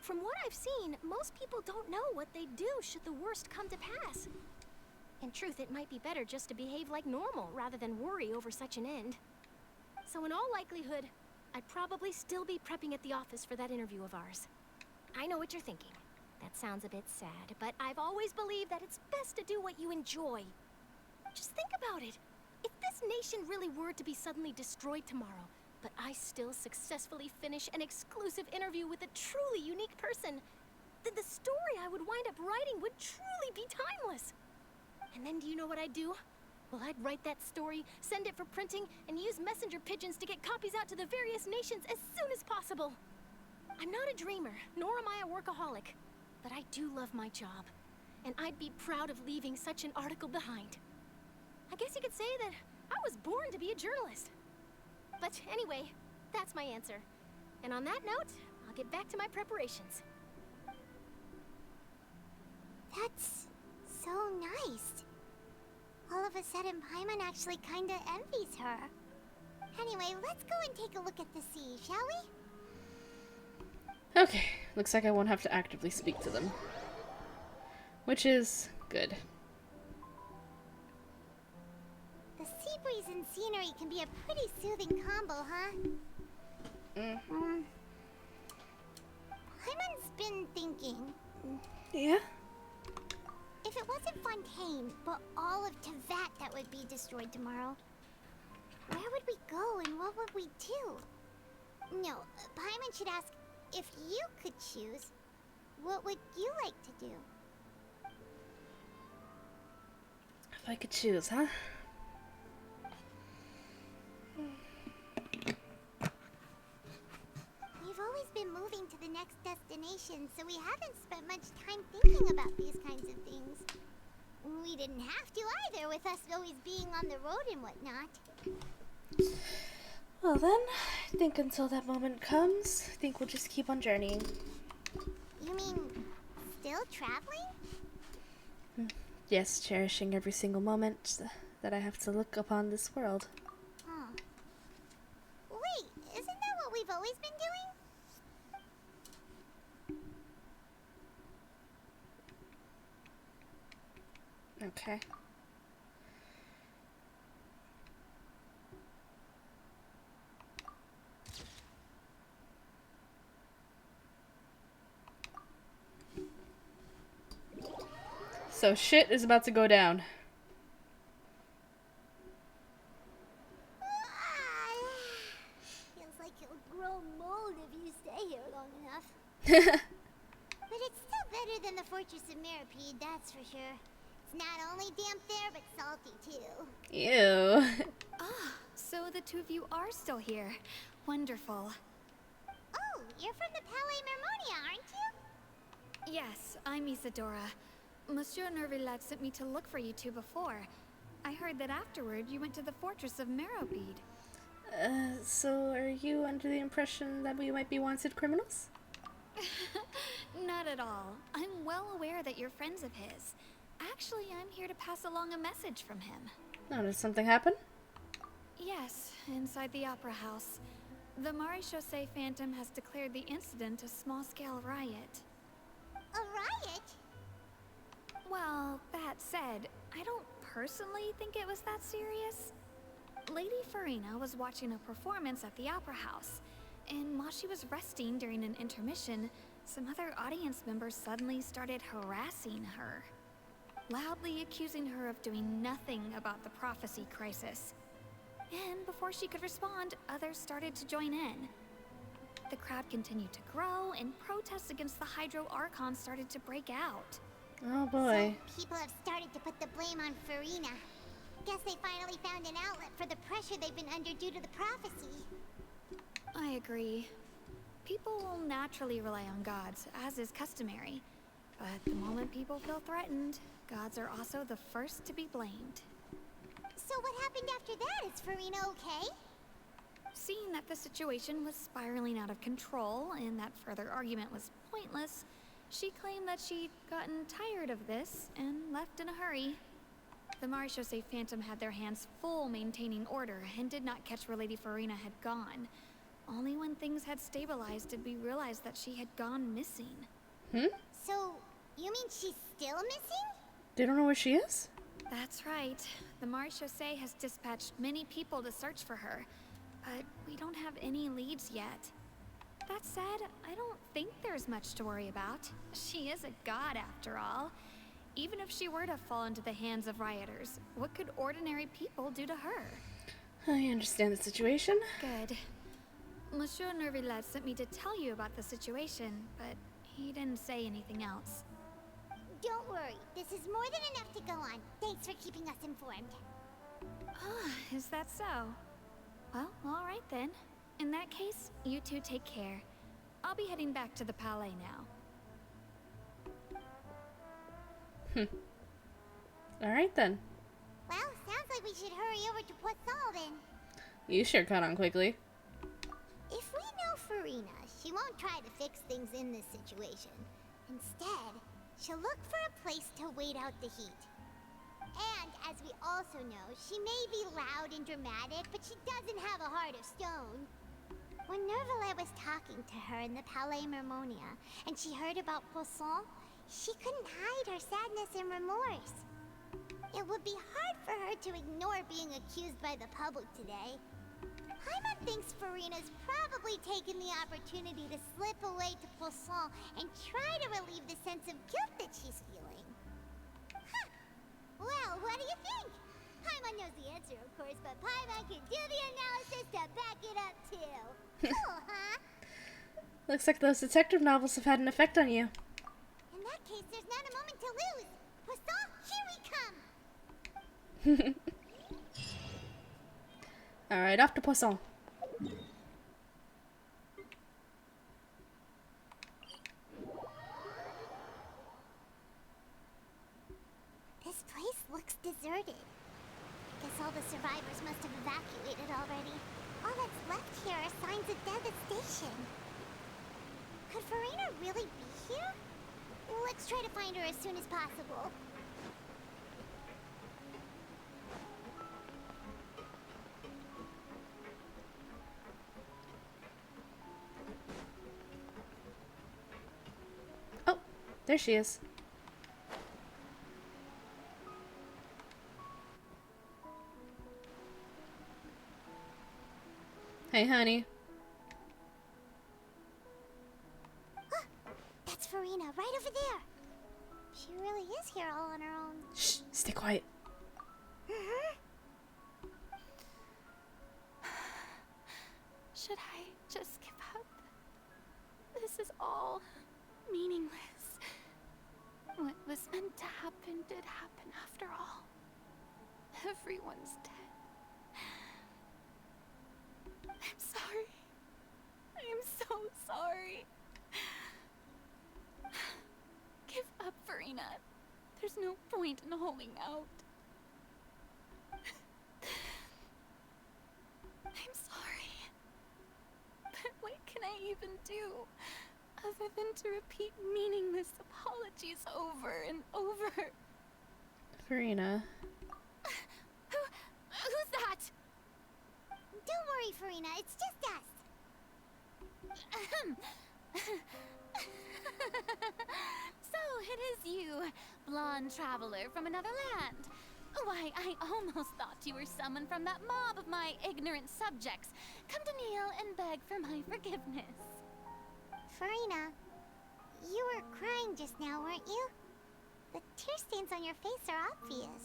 From what I've seen, most people don't know what they'd do should the worst come to pass. In truth, it might be better just to behave like normal rather than worry over such an end. So in all likelihood, I'd probably still be prepping at the office for that interview of ours. I know what you're thinking. That sounds a bit sad, but I've always believed that it's best to do what you enjoy. Just think about it. If this nation really were to be suddenly destroyed tomorrow, but I still successfully finish an exclusive interview with a truly unique person, then the story I would wind up writing would truly be timeless. And then do you know what I'd do? Well, I'd write that story, send it for printing, and use messenger pigeons to get copies out to the various nations as soon as possible. I'm not a dreamer, nor am I a workaholic, but I do love my job, and I'd be proud of leaving such an article behind. I guess you could say that I was born to be a journalist. But anyway, that's my answer. And on that note, I'll get back to my preparations. That's so nice. All of a sudden, Paimon actually kinda envies her. Anyway, let's go and take a look at the sea, shall we? Okay, looks like I won't have to actively speak to them. Which is Good. The sea breeze and scenery can be a pretty soothing combo, huh? Hyman's been thinking. Yeah? If it wasn't Fontaine, but all of Tevat that would be destroyed tomorrow, where would we go and what would we do? No, Paimon should ask, if you could choose, what would you like to do? If I could choose, huh? We've always been moving to the next destination, so we haven't spent much time thinking about these kinds of things. We didn't have to either, with us always being on the road and whatnot. Well then, I think until that moment comes, I think we'll just keep on journeying. You mean, still traveling? Yes, cherishing every single moment that I have to look upon this world. Huh. Wait, isn't that what we've always been doing? Okay. So shit is about to go down. Feels like you'll grow mold if you stay here long enough. But it's still better than the Fortress of Mirapede, that's for sure. It's not only damp there, but salty too. Ew. Ah, so the two of you are still here. Wonderful. Oh, you're from the Palais Mermonia, aren't you? Yes, I'm Isadora. Monsieur Nervillat sent me to look for you two before. I heard that afterward you went to the Fortress of Mirapede. So are you under the impression that we might be wanted criminals? Not at all. I'm well aware that you're friends of his. Actually, I'm here to pass along a message from him. Oh, did something happen? Yes, inside the Opera House. The Maréchaussée Phantom has declared the incident a small-scale riot. A riot? Well, that said, I don't personally think it was that serious. Lady Furina was watching a performance at the Opera House, and while she was resting during an intermission, some other audience members suddenly started harassing her, loudly accusing her of doing nothing about the prophecy crisis. And before she could respond, others started to join in. The crowd continued to grow, and protests against the Hydro Archon started to break out. Oh boy. So people have started to put the blame on Furina. Guess they finally found an outlet for the pressure they've been under due to the prophecy. I agree. People will naturally rely on gods, as is customary. But the moment people feel threatened, gods are also the first to be blamed. So what happened after that? Is Furina okay? Seeing that the situation was spiraling out of control and that further argument was pointless, she claimed that she'd gotten tired of this and left in a hurry. The Maréchaussée Phantom had their hands full maintaining order and did not catch where Lady Furina had gone. Only when things had stabilized did we realize that she had gone missing. So, you mean she's still missing? They don't know where she is? That's right. The Maréchaussée has dispatched many people to search for her, but we don't have any leads yet. That said, I don't think there's much to worry about. She is a god after all. Even if she were to fall into the hands of rioters, what could ordinary people do to her? I understand the situation. Good. Monsieur Nervillat sent me to tell you about the situation, but he didn't say anything else. Don't worry, this is more than enough to go on. Thanks for keeping us informed. Ah, is that so? Well, alright then. In that case, you two take care. I'll be heading back to the Palais now. Alright then. Well, sounds like we should hurry over to Poisson then. You sure caught on quickly. If we know Furina, she won't try to fix things in this situation. Instead, she'll look for a place to wait out the heat. And, as we also know, she may be loud and dramatic, but she doesn't have a heart of stone. When Nervillat was talking to her in the Palais Mermonia, and she heard about Poisson, She couldn't hide her sadness and remorse. It would be hard for her to ignore being accused by the public today. Paimon thinks Furina's probably taken the opportunity to slip away to Poisson and try to relieve the sense of guilt that she's feeling. Huh. Well, what do you think? Paimon knows the answer, of course, but Paimon can do the analysis to back it up, too. Cool, huh? Looks like those detective novels have had an effect on you. In that case, there's not a moment to lose. Poisson, here we come! Alright, off to Poisson. This place looks deserted. Guess all the survivors must have evacuated already. All that's left here are signs of devastation. Could Furina really be here? Let's try to find her as soon as possible. Oh, there she is. Hey, honey. That's Furina, right over there. She really is here all on her own. Shh, stay quiet. Should I just give up? This is all meaningless. What was meant to happen did happen after all. Everyone's dead. I'm sorry. I am so sorry. Give up, Furina. There's no point in holding out. I'm sorry. But what can I even do other than to repeat meaningless apologies over and over? Furina. Who's that? Don't worry, Furina. It's just us. So it is you, blonde traveler from another land. Why, I almost thought you were someone from that mob of my ignorant subjects, come to kneel and beg for my forgiveness. Furina, you were crying just now, weren't you? The tear stains on your face are obvious.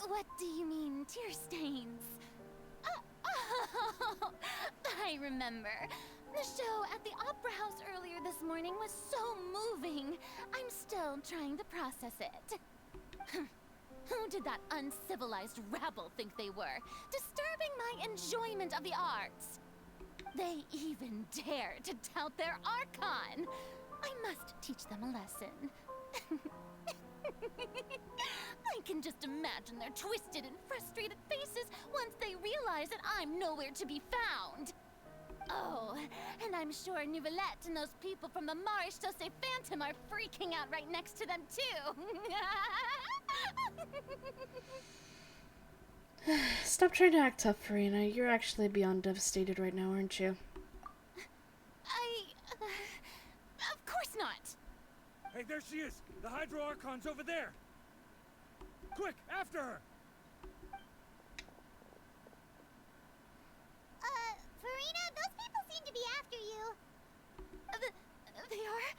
What do you mean, tear stains? Oh, I remember. The show at the Opera House earlier this morning was so moving. I'm still trying to process it. Who did that uncivilized rabble think they were, disturbing my enjoyment of the arts? They even dare to tout their Archon. I must teach them a lesson. I can just imagine their twisted and frustrated faces once they realize that I'm nowhere to be found. Oh, and I'm sure Nouvellette and those people from the Marish Chaussee Phantom are freaking out right next to them, too. Stop trying to act tough, Furina. You're actually beyond devastated right now, aren't you? Of course not. Hey, there she is! The Hydro Archon's over there! Quick, after her! Furina, those people seem to be after you. They are?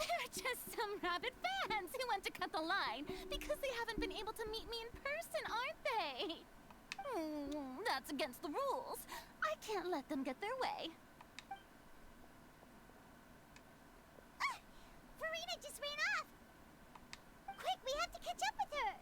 They're just some rabid fans who want to cut the line because they haven't been able to meet me in person, aren't they? That's against the rules. I can't let them get their way. Furina just ran off! Quick, we have to catch up with her!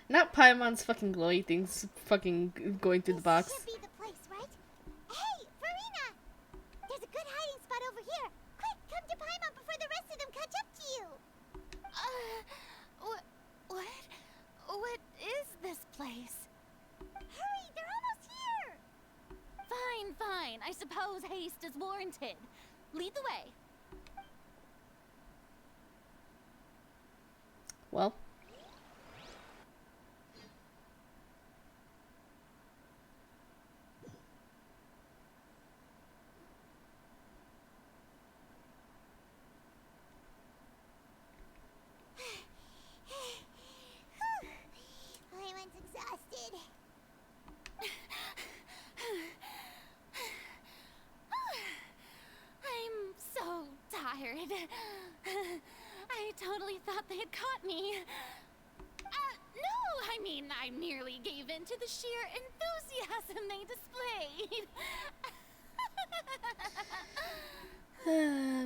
Not Paimon's fucking glowy things fucking going through the box. Should be the place, right? Hey, Furina! There's a good hiding spot over here. Quick, come to Paimon before the rest of them catch up to you. suppose haste is warranted. Lead the way. Well. Everyone's exhausted. I'm so tired. I totally thought they had caught me. No, I mean, I merely gave in to the sheer enthusiasm they displayed.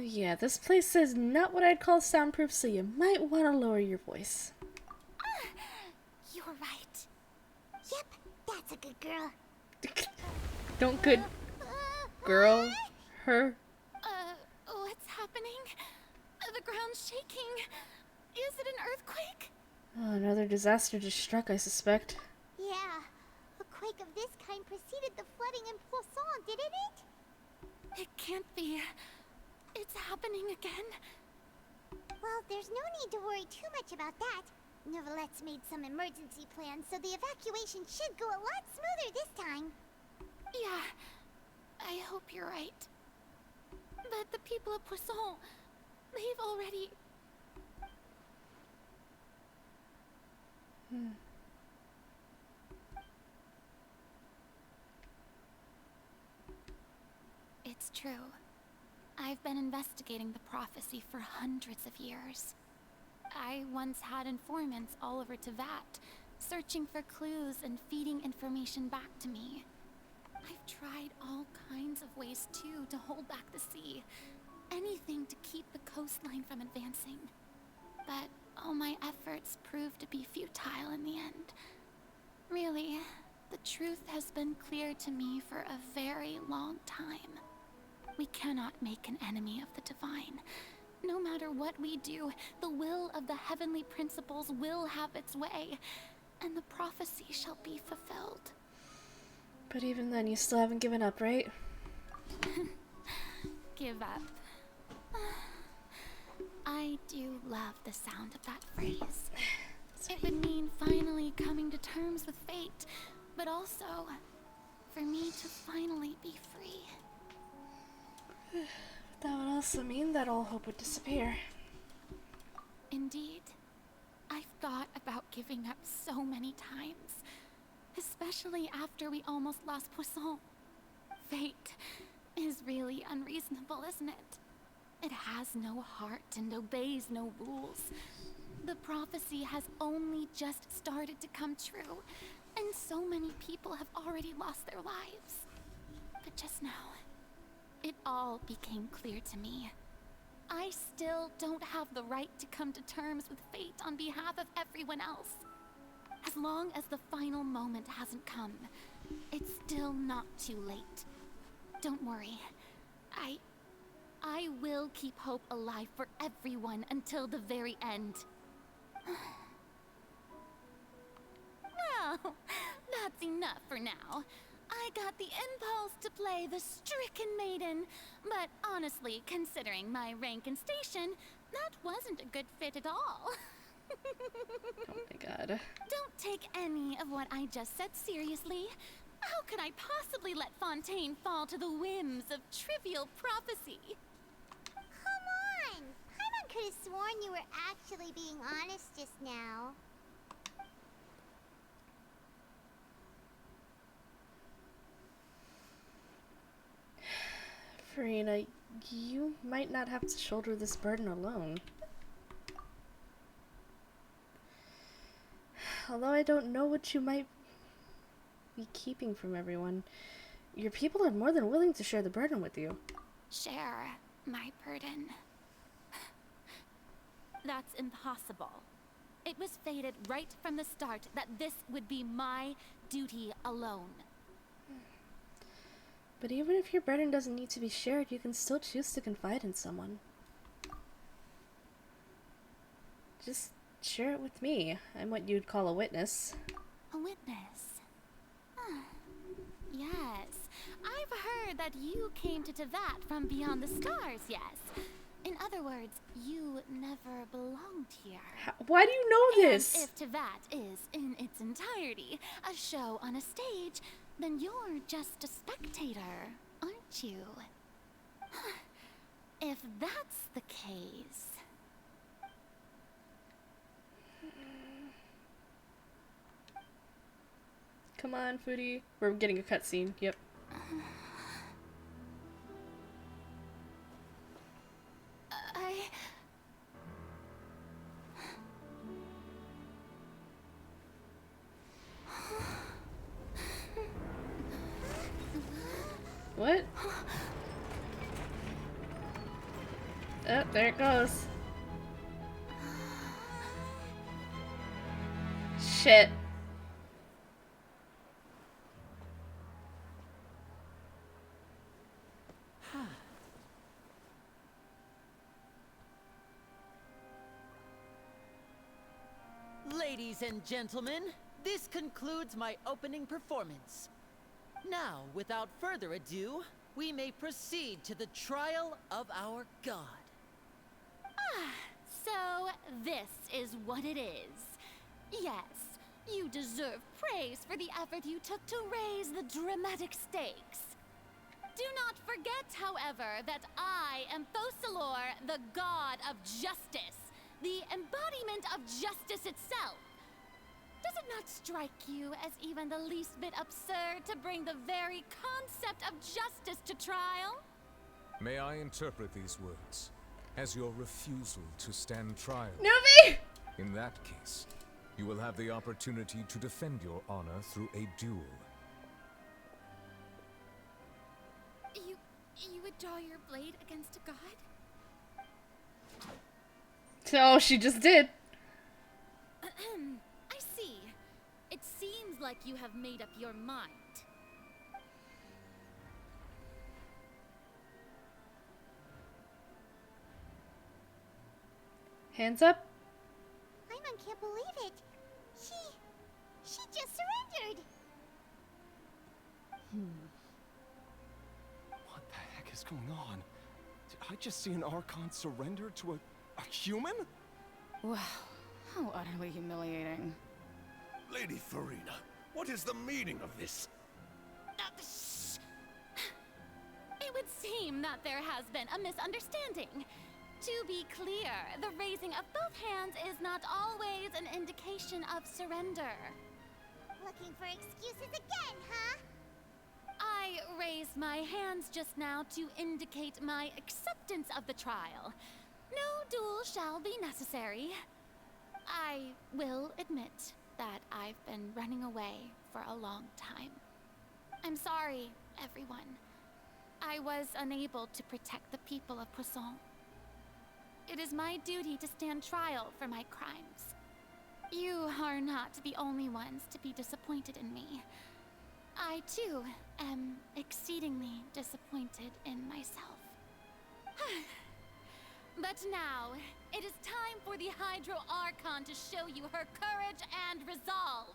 Yeah, this place is not what I'd call soundproof, so you might want to lower your voice. You're right. Yep, that's a good girl. Don't good girl her. What's happening? The ground's shaking. Is it an earthquake? Oh, another disaster just struck, I suspect. Yeah, a quake of this kind preceded the flooding in Poisson, didn't it? It can't be. It's happening again. Well, there's no need to worry too much about that. Neverlette's made some emergency plans, so the evacuation should go a lot smoother this time. Yeah, I hope you're right. But the people of Poisson, they've already... It's true. I've been investigating the prophecy for hundreds of years. I once had informants all over Tevat, searching for clues and feeding information back to me. I've tried all kinds of ways, too, to hold back the sea. Anything to keep the coastline from advancing. But all my efforts proved to be futile in the end. Really, the truth has been clear to me for a very long time. We cannot make an enemy of the divine. No matter what we do, the will of the heavenly principles will have its way, and the prophecy shall be fulfilled. But even then, you still haven't given up, right? Give up. I do love the sound of that phrase. It would mean finally coming to terms with fate, but also for me to finally be free. That would also mean that all hope would disappear. Indeed. I've thought about giving up so many times, especially after we almost lost Poisson. Fate is really unreasonable, isn't it? It has no heart and obeys no rules. The prophecy has only just started to come true, and so many people have already lost their lives. But just now, it all became clear to me. I still don't have the right to come to terms with fate on behalf of everyone else. As long as the final moment hasn't come, it's still not too late. Don't worry. I will keep hope alive for everyone until the very end. Well, that's enough for now. I got the impulse to play the stricken maiden, but honestly, considering my rank and station, that wasn't a good fit at all. Oh my god. Don't take any of what I just said seriously. How could I possibly let Fontaine fall to the whims of trivial prophecy? Come on! Paimon could have sworn you were actually being honest just now. Furina, you might not have to shoulder this burden alone. Although I don't know what you might be keeping from everyone, your people are more than willing to share the burden with you. Share my burden. That's impossible. It was fated right from the start that this would be my duty alone. But even if your burden doesn't need to be shared, you can still choose to confide in someone. Just share it with me. I'm what you'd call a witness. A witness? Yes. I've heard But you came to Tevat from beyond the stars, yes? In other words, you never belonged here. Why do you know this? And if Tevat is, in its entirety, a show on a stage, then you're just a spectator, aren't you? If that's the case... Come on, Foodie. We're getting a cutscene. Yep. What? Oh, there it goes. Shit. Ladies and gentlemen, this concludes my opening performance. Now, without further ado, we may proceed to the trial of our god. So this is what it is. Yes, you deserve praise for the effort you took to raise the dramatic stakes. Do not forget, however, that I am Focalor, the god of justice, the embodiment of justice itself. Does it not strike you as even the least bit absurd to bring the very concept of justice to trial? May I interpret these words as your refusal to stand trial? Nuvi! In that case, you will have the opportunity to defend your honor through a duel. You would draw your blade against a god? Oh, she just did. I see. It seems like you have made up your mind. Hands up. Paimon can't believe it. She just surrendered. What the heck is going on? Did I just see an Archon surrender to a human? Wow, how utterly humiliating. Lady Furina, what is the meaning of this? It would seem that there has been a misunderstanding. To be clear, the raising of both hands is not always an indication of surrender. Looking for excuses again, huh? I raised my hands just now to indicate my acceptance of the trial. No duel shall be necessary. I will admit that I've been running away for a long time. I'm sorry, everyone. I was unable to protect the people of Poisson. It is my duty to stand trial for my crimes. You are not the only ones to be disappointed in me. I, too, am exceedingly disappointed in myself. But now, it is time for the Hydro Archon to show you her courage and resolve.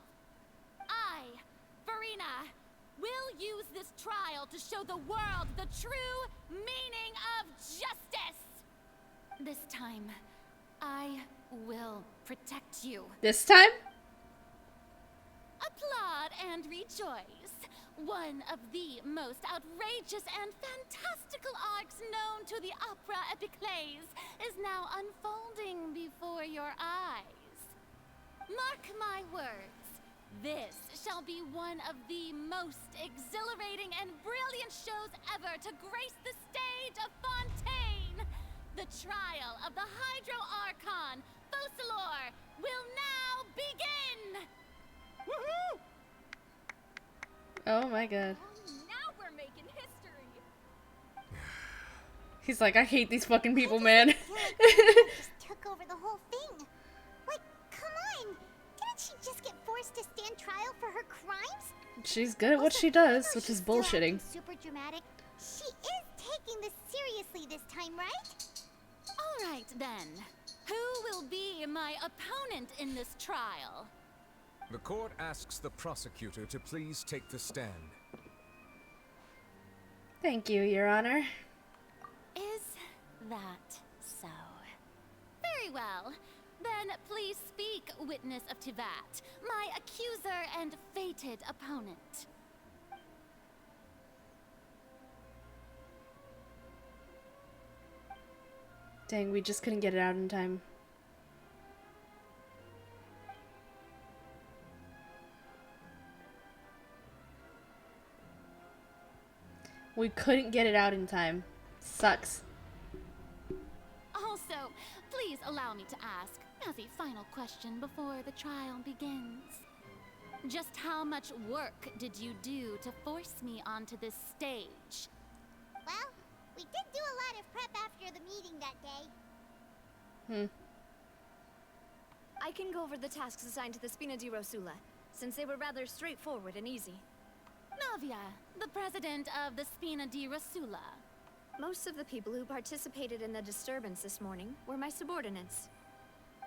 I, Furina, will use this trial to show the world the true meaning of justice. This time, I will protect you. This time? Applaud and rejoice. One of the most outrageous and fantastical arcs known to the opera epiclese is now unfolding before your eyes. Mark my words, this shall be one of the most exhilarating and brilliant shows ever to grace the stage of Fontaine. The trial of the Hydro Archon, Focalor, will now begin! Woohoo! Oh my god. Now we're making history. He's like, I hate these fucking people, man. Just took over the whole thing. Like, come on. Didn't she just get forced to stand trial for her crimes? She's good at what she does, which is bullshitting. Super dramatic. She is taking this seriously this time, right? All right, then. Who will be my opponent in this trial? The court asks the prosecutor to please take the stand. Thank you, Your Honor. Is that so? Very well. Then please speak, witness of Tivat, my accuser and fated opponent. Dang, we just couldn't get it out in time. We couldn't get it out in time. Sucks. Also, please allow me to ask, as a final question before the trial begins. Just how much work did you do to force me onto this stage? Well, we did do a lot of prep after the meeting that day. I can go over the tasks assigned to the Spina di Rosula, since they were rather straightforward and easy. Navia, the president of the Spina di Rosula. Most of the people who participated in the disturbance this morning were my subordinates.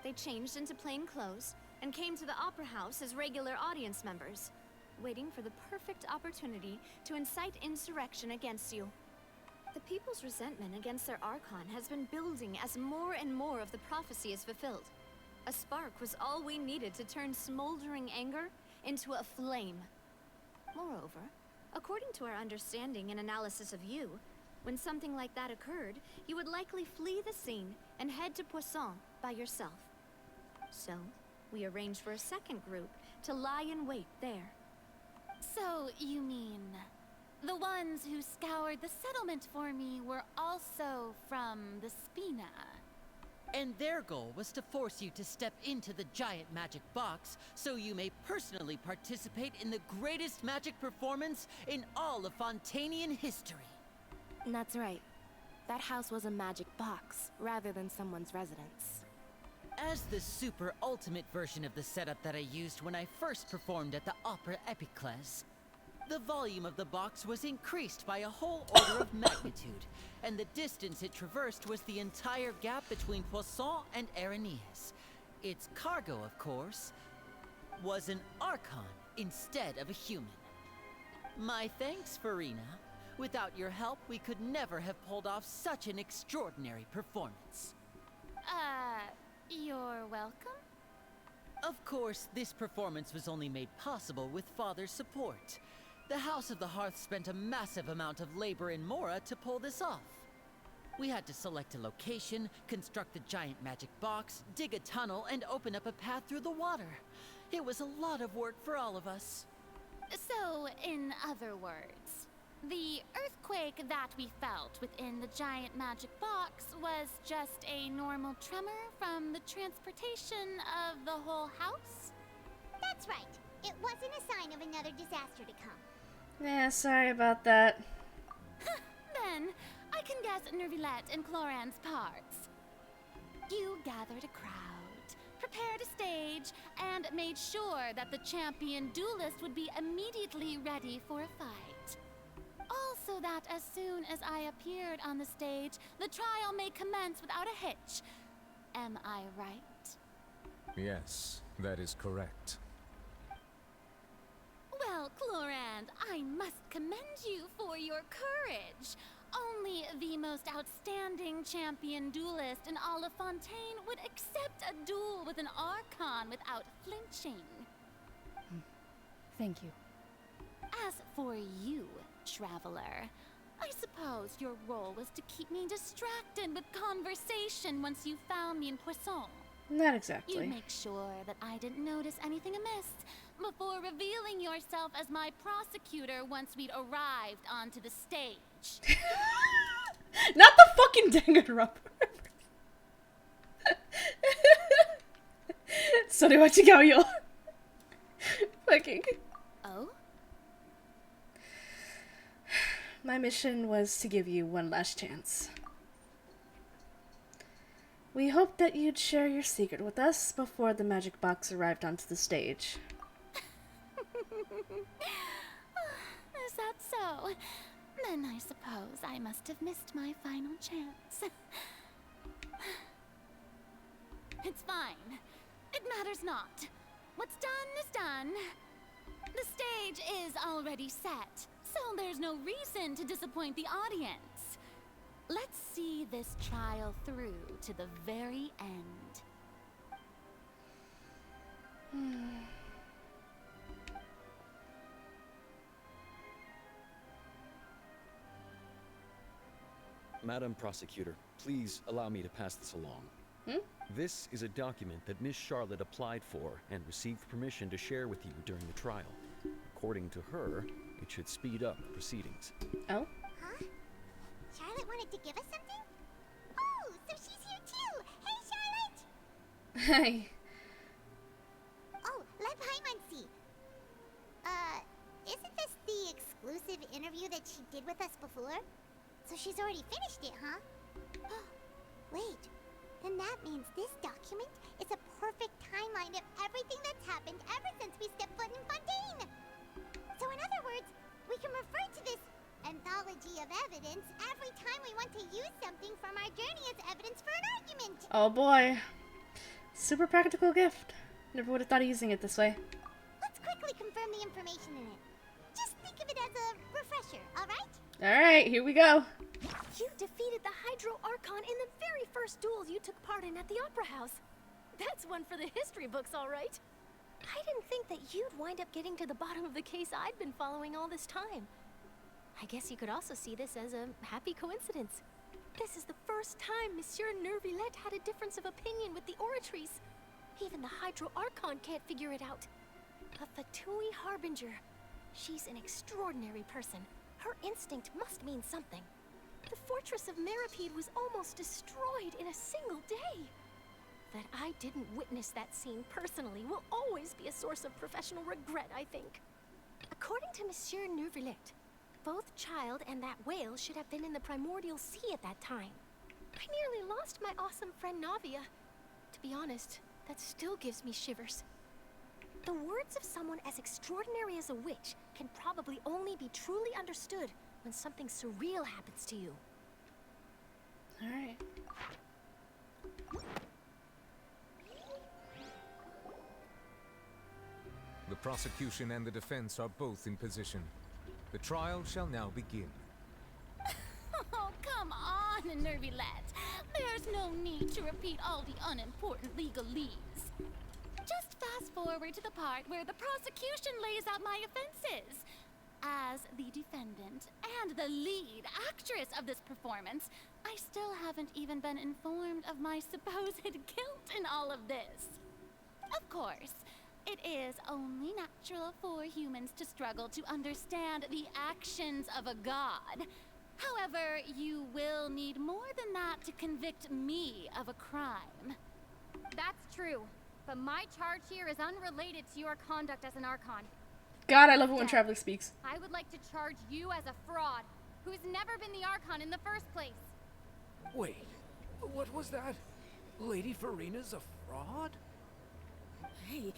They changed into plain clothes and came to the Opera House as regular audience members, waiting for the perfect opportunity to incite insurrection against you. The people's resentment against their Archon has been building as more and more of the prophecy is fulfilled. A spark was all we needed to turn smoldering anger into a flame. Moreover, according to our understanding and analysis of you, when something like that occurred, you would likely flee the scene and head to Poisson by yourself. So, we arranged for a second group to lie in wait there. So, you mean, the ones who scoured the settlement for me were also from the Spina? And their goal was to force you to step into the giant magic box so you may personally participate in the greatest magic performance in all of Fontanian history. That's right. That house was a magic box, rather than someone's residence. As the super ultimate version of the setup that I used when I first performed at the Opera Epiclese, the volume of the box was increased by a whole order of magnitude, and the distance it traversed was the entire gap between Poisson and Areneas. Its cargo, of course, was an Archon instead of a human. My thanks, Furina. Without your help, we could never have pulled off such an extraordinary performance. You're welcome? Of course, this performance was only made possible with Father's support. The House of the Hearth spent a massive amount of labor in Mora to pull this off. We had to select a location, construct the giant magic box, dig a tunnel, and open up a path through the water. It was a lot of work for all of us. So, in other words, the earthquake that we felt within the giant magic box was just a normal tremor from the transportation of the whole house? That's right. It wasn't a sign of another disaster to come. Yeah, sorry about that. Then, I can guess Nervilette and Cloran's parts. You gathered a crowd, prepared a stage, and made sure that the champion duelist would be immediately ready for a fight. Also that as soon as I appeared on the stage, the trial may commence without a hitch. Am I right? Yes, that is correct. Well, Clorand, I must commend you for your courage. Only the most outstanding champion duelist in all of Fontaine would accept a duel with an Archon without flinching. Thank you. As for you, Traveler, I suppose your role was to keep me distracted with conversation once you found me in Poisson. Not exactly. You'd make sure that I didn't notice anything amiss before revealing yourself as my prosecutor once we'd arrived onto the stage. Not the fucking Danganronpa. Sorewachigayo. Fucking. Oh? My mission was to give you one last chance. We hoped that you'd share your secret with us before the magic box arrived onto the stage. Is that so? Then I suppose I must have missed my final chance. It's fine. It matters not. What's done is done. The stage is already set, So there's no reason to disappoint the audience. Let's see this trial through to the very end. Madam Prosecutor, please allow me to pass this along. This is a document that Miss Charlotte applied for and received permission to share with you during the trial. According to her, it should speed up proceedings. Oh? Huh? Charlotte wanted to give us something? Oh, so she's here too! Hey, Charlotte! Hey. Oh, let Paimon see. Isn't this the exclusive interview that she did with us before? So she's already finished it, huh? Wait, then that means this document is a perfect timeline of everything that's happened ever since we stepped foot in Fontaine! So in other words, we can refer to this anthology of evidence every time we want to use something from our journey as evidence for an argument! Oh boy. Super practical gift. Never would have thought of using it this way. Let's quickly confirm the information in it. Just think of it as a refresher, alright? Alright, here we go. You defeated the Hydro Archon in the very first duels you took part in at the Opera House. That's one for the history books, all right. I didn't think that you'd wind up getting to the bottom of the case I'd been following all this time. I guess you could also see this as a happy coincidence. This is the first time Monsieur Nervillette had a difference of opinion with the Oratrice. Even the Hydro Archon can't figure it out. A Fatui Harbinger. She's an extraordinary person. Her instinct must mean something. The fortress of Meripede was almost destroyed in a single day. That I didn't witness that scene personally will always be a source of professional regret, I think. According to Monsieur Nervillette, both Child and that whale should have been in the primordial sea at that time. I nearly lost my awesome friend Navia. To be honest, that still gives me shivers. The words of someone as extraordinary as a witch can probably only be truly understood when something surreal happens to you. Alright. The prosecution and the defense are both in position. The trial shall now begin. Oh, come on, Nervillette. There's no need to repeat all the unimportant legalese. Just fast forward to the part where the prosecution lays out my offenses. As the defendant and the lead actress of this performance, I still haven't even been informed of my supposed guilt in all of this. Of course, it is only natural for humans to struggle to understand the actions of a god. However, you will need more than that to convict me of a crime. That's true, but my charge here is unrelated to your conduct as an Archon. God, I love it when Traveler speaks. I would like to charge you as a fraud, who's never been the Archon in the first place. Wait, what was that? Lady Furina's a fraud? Hey,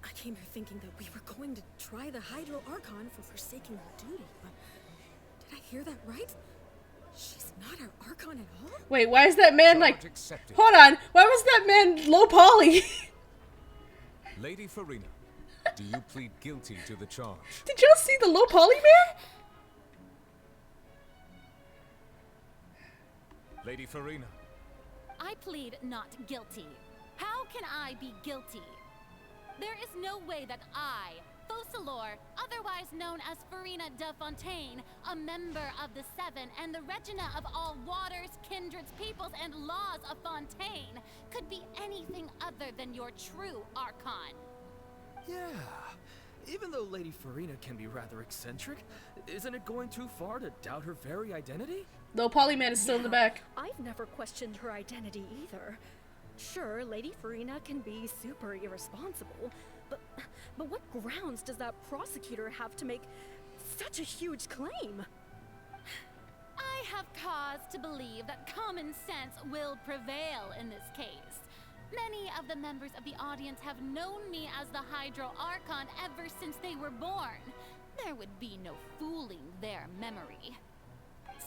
I came here thinking that we were going to try the Hydro Archon for forsaking her duty, but did I hear that right? She's not our Archon at all? Wait, why is that man like... Hold on, why was that man low poly? Lady Furina, do you plead guilty to the charge? Did y'all see the low poly man? Lady Furina. I plead not guilty. How can I be guilty? There is no way that I, Focalor, otherwise known as Furina de Fontaine, a member of the Seven and the Regina of all waters, kindreds, peoples, and laws of Fontaine, could be anything other than your true Archon. Yeah. Even though Lady Furina can be rather eccentric, isn't it going too far to doubt her very identity? Low poly man is still in the back. I've never questioned her identity either. Sure, Lady Furina can be super irresponsible, but what grounds does that prosecutor have to make such a huge claim? I have cause to believe that common sense will prevail in this case. Many of the members of the audience have known me as the Hydro Archon ever since they were born. There would be no fooling their memory.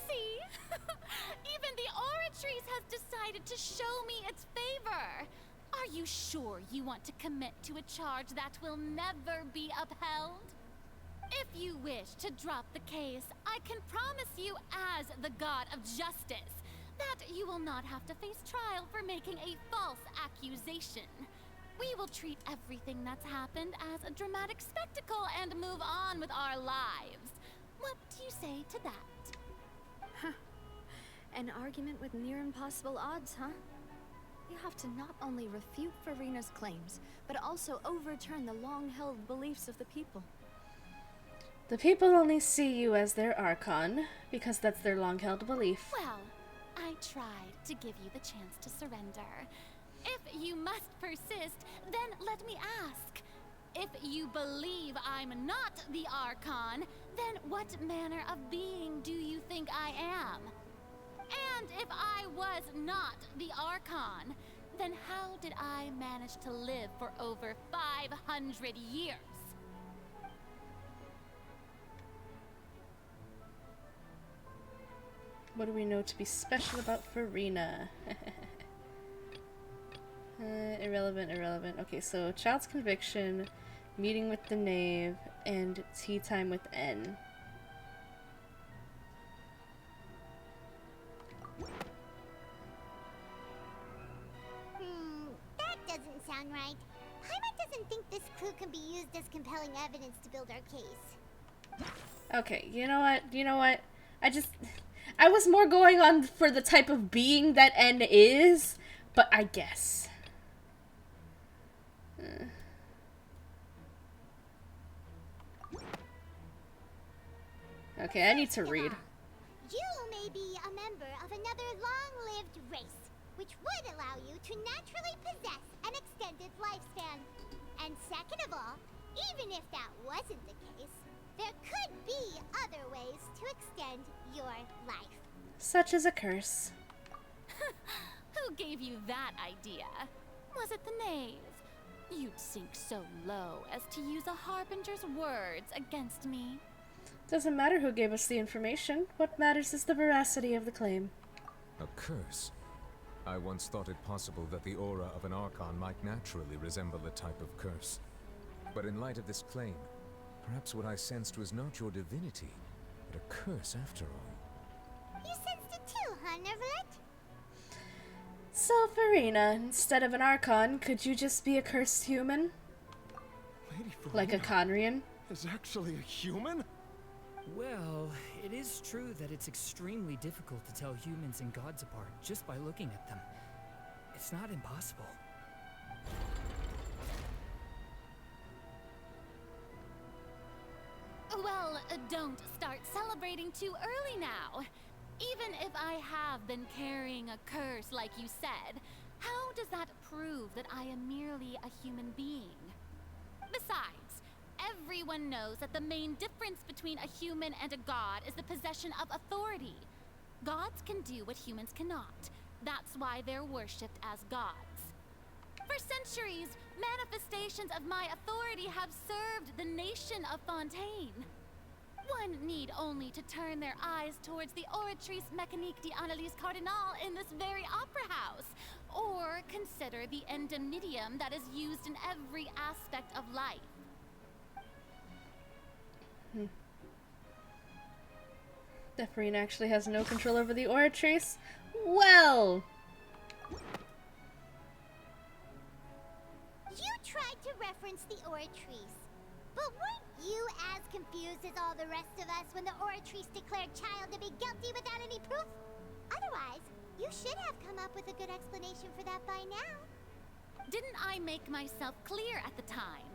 See? Even the Oratrice has decided to show me its favor. Are you sure you want to commit to a charge that will never be upheld? If you wish to drop the case, I can promise you as the god of justice that you will not have to face trial for making a false accusation. We will treat everything that's happened as a dramatic spectacle and move on with our lives. What do you say to that? Huh. An argument with near impossible odds, huh? You have to not only refute Furina's claims, but also overturn the long-held beliefs of the people. The people only see you as their Archon, because that's their long-held belief. Well, I tried to give you the chance to surrender. If you must persist, then let me ask. If you believe I'm not the Archon, then what manner of being do you think I am? And if I was not the Archon, then how did I manage to live for over 500 years? What do we know to be special about Furina? Irrelevant. Okay, so child's conviction, meeting with the knave, and tea time with N. That doesn't sound right. Paimon doesn't think this clue can be used as compelling evidence to build our case. Okay, you know what? I was more going on for the type of being that N is, but I guess. Okay, I need to read. You may be a member of another long-lived race, which would allow you to naturally possess an extended lifespan. And second of all, even if that wasn't the case, there could be other ways to extend your life. Such as a curse. Who gave you that idea? Was it the knave? You'd sink so low as to use a harbinger's words against me. Doesn't matter who gave us the information. What matters is the veracity of the claim. A curse? I once thought it possible that the aura of an Archon might naturally resemble a type of curse. But in light of this claim, perhaps what I sensed was not your divinity, but a curse after all. You sensed it too, huh, Neverlet? So, Furina, instead of an Archon, could you just be a cursed human? Lady Furina like a Conrian? is actually a human? Well, it is true that it's extremely difficult to tell humans and gods apart just by looking at them. It's not impossible. Well, don't start celebrating too early now. Even if I have been carrying a curse like you said, how does that prove that I am merely a human being? Besides, everyone knows that the main difference between a human and a god is the possession of authority. Gods can do what humans cannot. That's why they're worshipped as gods. For centuries, manifestations of my authority have served the nation of Fontaine. One need only to turn their eyes towards the Oratrice Mécanique d'Analyse Cardinal in this very opera house, or consider the endemnitium that is used in every aspect of life. The Furina actually has no control over the Oratrice? Well! You tried to reference the Oratrice, but weren't you as confused as all the rest of us when the Oratrice declared Child to be guilty without any proof? Otherwise, you should have come up with a good explanation for that by now. Didn't I make myself clear at the time?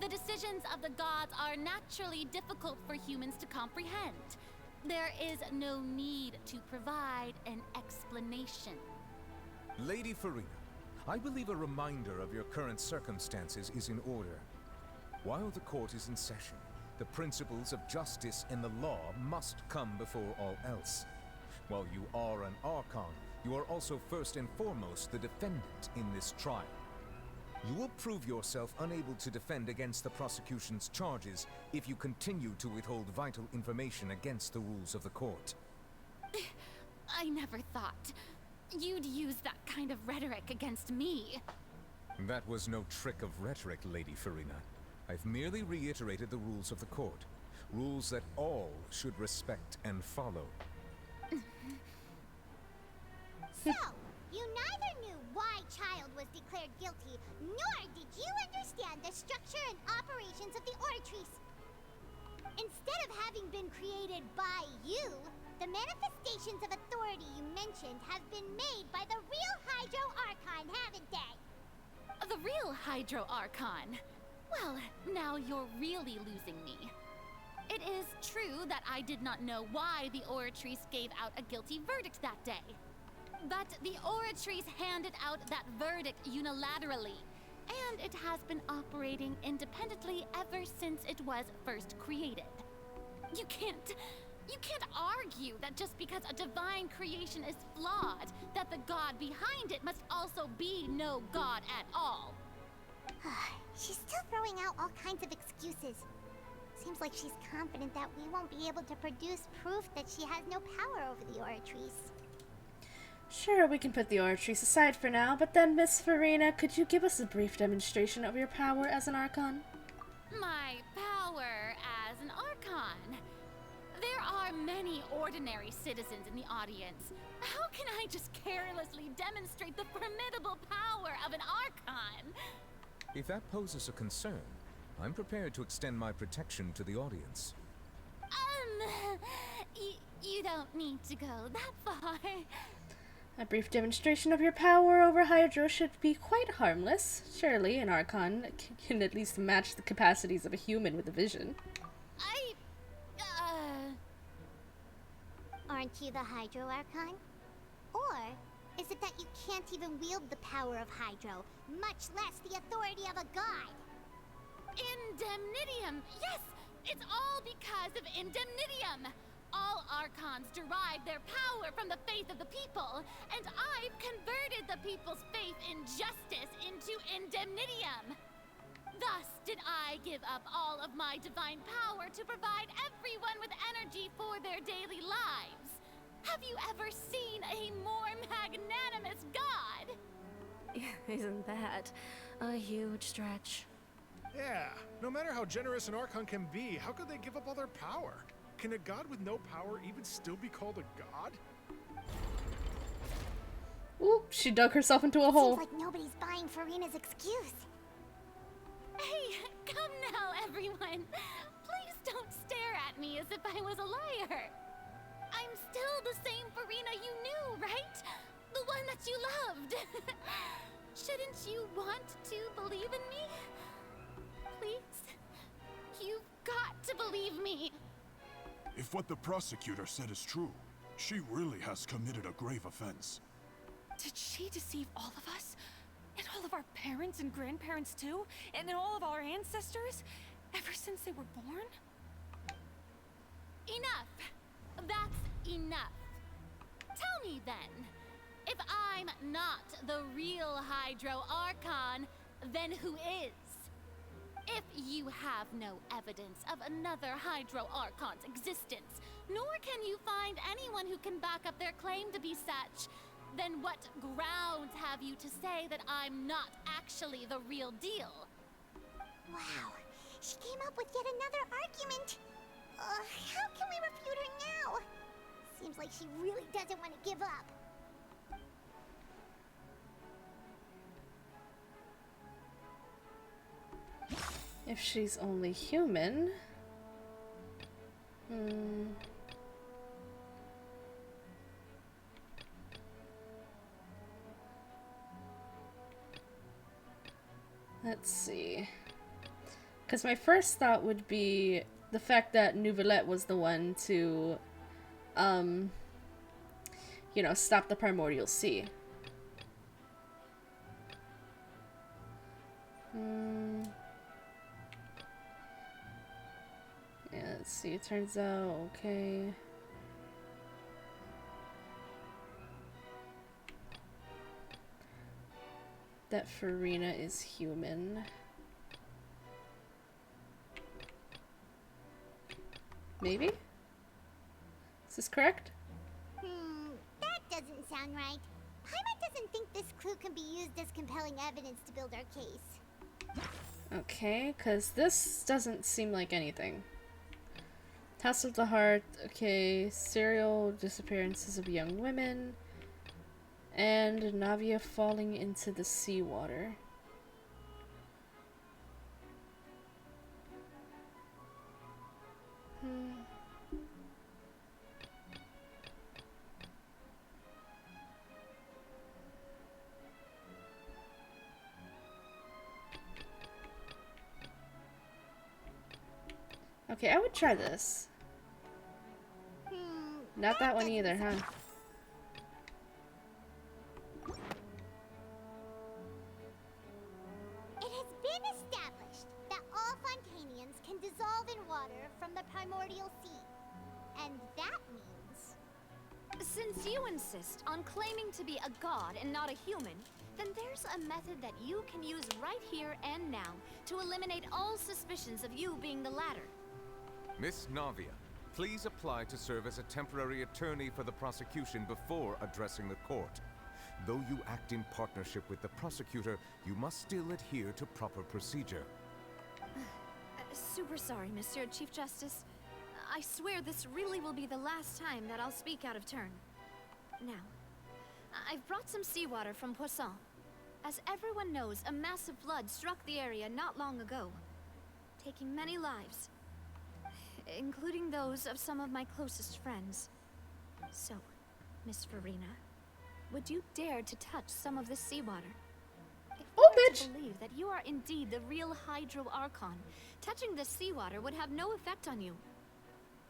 The decisions of the gods are naturally difficult for humans to comprehend. There is no need to provide an explanation. Lady Furina, I believe a reminder of your current circumstances is in order. While the court is in session, the principles of justice and the law must come before all else. While you are an Archon, you are also first and foremost the defendant in this trial. You will prove yourself unable to defend against the prosecution's charges if you continue to withhold vital information against the rules of the court. I never thought you'd use that kind of rhetoric against me. That was no trick of rhetoric, Lady Furina. I've merely reiterated the rules of the court. Rules that all should respect and follow. So, you neither knew why Child was declared guilty, nor did you understand the structure and operations of the Oratrice. Instead of having been created by you, the manifestations of authority you mentioned have been made by the real Hydro Archon, haven't they? The real Hydro Archon? Well, now you're really losing me. It is true that I did not know why the Oratrice gave out a guilty verdict that day. But the Oratrice handed out that verdict unilaterally, and it has been operating independently ever since it was first created. You can't argue that just because a divine creation is flawed, that the god behind it must also be no god at all. She's still throwing out all kinds of excuses. Seems like she's confident that we won't be able to produce proof that she has no power over the Oratrice. Sure, we can put the Oratrice aside for now, but then, Miss Furina, could you give us a brief demonstration of your power as an Archon? My power as an Archon? There are many ordinary citizens in the audience. How can I just carelessly demonstrate the formidable power of an Archon? If that poses a concern, I'm prepared to extend my protection to the audience. You don't need to go that far. A brief demonstration of your power over Hydro should be quite harmless. Surely an Archon can at least match the capacities of a human with a vision. Aren't you the Hydro Archon? Or is it that you can't even wield the power of Hydro, much less the authority of a god? Indemnitium! Yes! It's all because of Indemnitium! All Archons derive their power from the faith of the people, and I've converted the people's faith in justice into Indemnitium! Thus did I give up all of my divine power to provide everyone with energy for their daily lives. Have you ever seen a more magnanimous god? Isn't that a huge stretch? Yeah, no matter how generous an Archon can be, how could they give up all their power? Can a god with no power even still be called a god? Oop, she dug herself into a hole. Seems like nobody's buying Furina's excuse. Hey, come now, everyone. Please don't stare at me as if I was a liar. I'm still the same Furina you knew, right? The one that you loved. Shouldn't you want to believe in me? Please? You've got to believe me. If what the prosecutor said is true, she really has committed a grave offense. Did she deceive all of us? And all of our parents and grandparents too? And all of our ancestors? Ever since they were born? Enough! That's enough. Tell me then, if I'm not the real Hydro Archon, then who is? If you have no evidence of another Hydro Archon's existence, nor can you find anyone who can back up their claim to be such, then what grounds have you to say that I'm not actually the real deal? Wow, she came up with yet another argument. How can we refute her now? Seems like she really doesn't want to give up. If she's only human... Let's see. Because my first thought would be the fact that Neuvillette was the one to, you know, stop the Primordial Sea. Yeah, let's see. It turns out, okay. That Furina is human. Maybe? Is this correct? That doesn't sound right. Paimon doesn't think this clue can be used as compelling evidence to build our case. Okay, because this doesn't seem like anything. Task of the Heart. Okay. Serial disappearances of young women. And Navia falling into the seawater. Okay, I would try this. Not that one either, huh? It has been established that all Fontanians can dissolve in water from the primordial sea. And that means... Since you insist on claiming to be a god and not a human, then there's a method that you can use right here and now to eliminate all suspicions of you being the latter. Miss Navia, please apply to serve as a temporary attorney for the prosecution before addressing the court. Though you act in partnership with the prosecutor, you must still adhere to proper procedure. Super sorry, Monsieur Chief Justice. I swear this really will be the last time that I'll speak out of turn. Now, I've brought some seawater from Poisson. As everyone knows, a massive flood struck the area not long ago, taking many lives, including those of some of my closest friends. So, Miss Furina, would you dare to touch some of this seawater? If you were to believe that you are indeed the real Hydro Archon, touching this seawater would have no effect on you.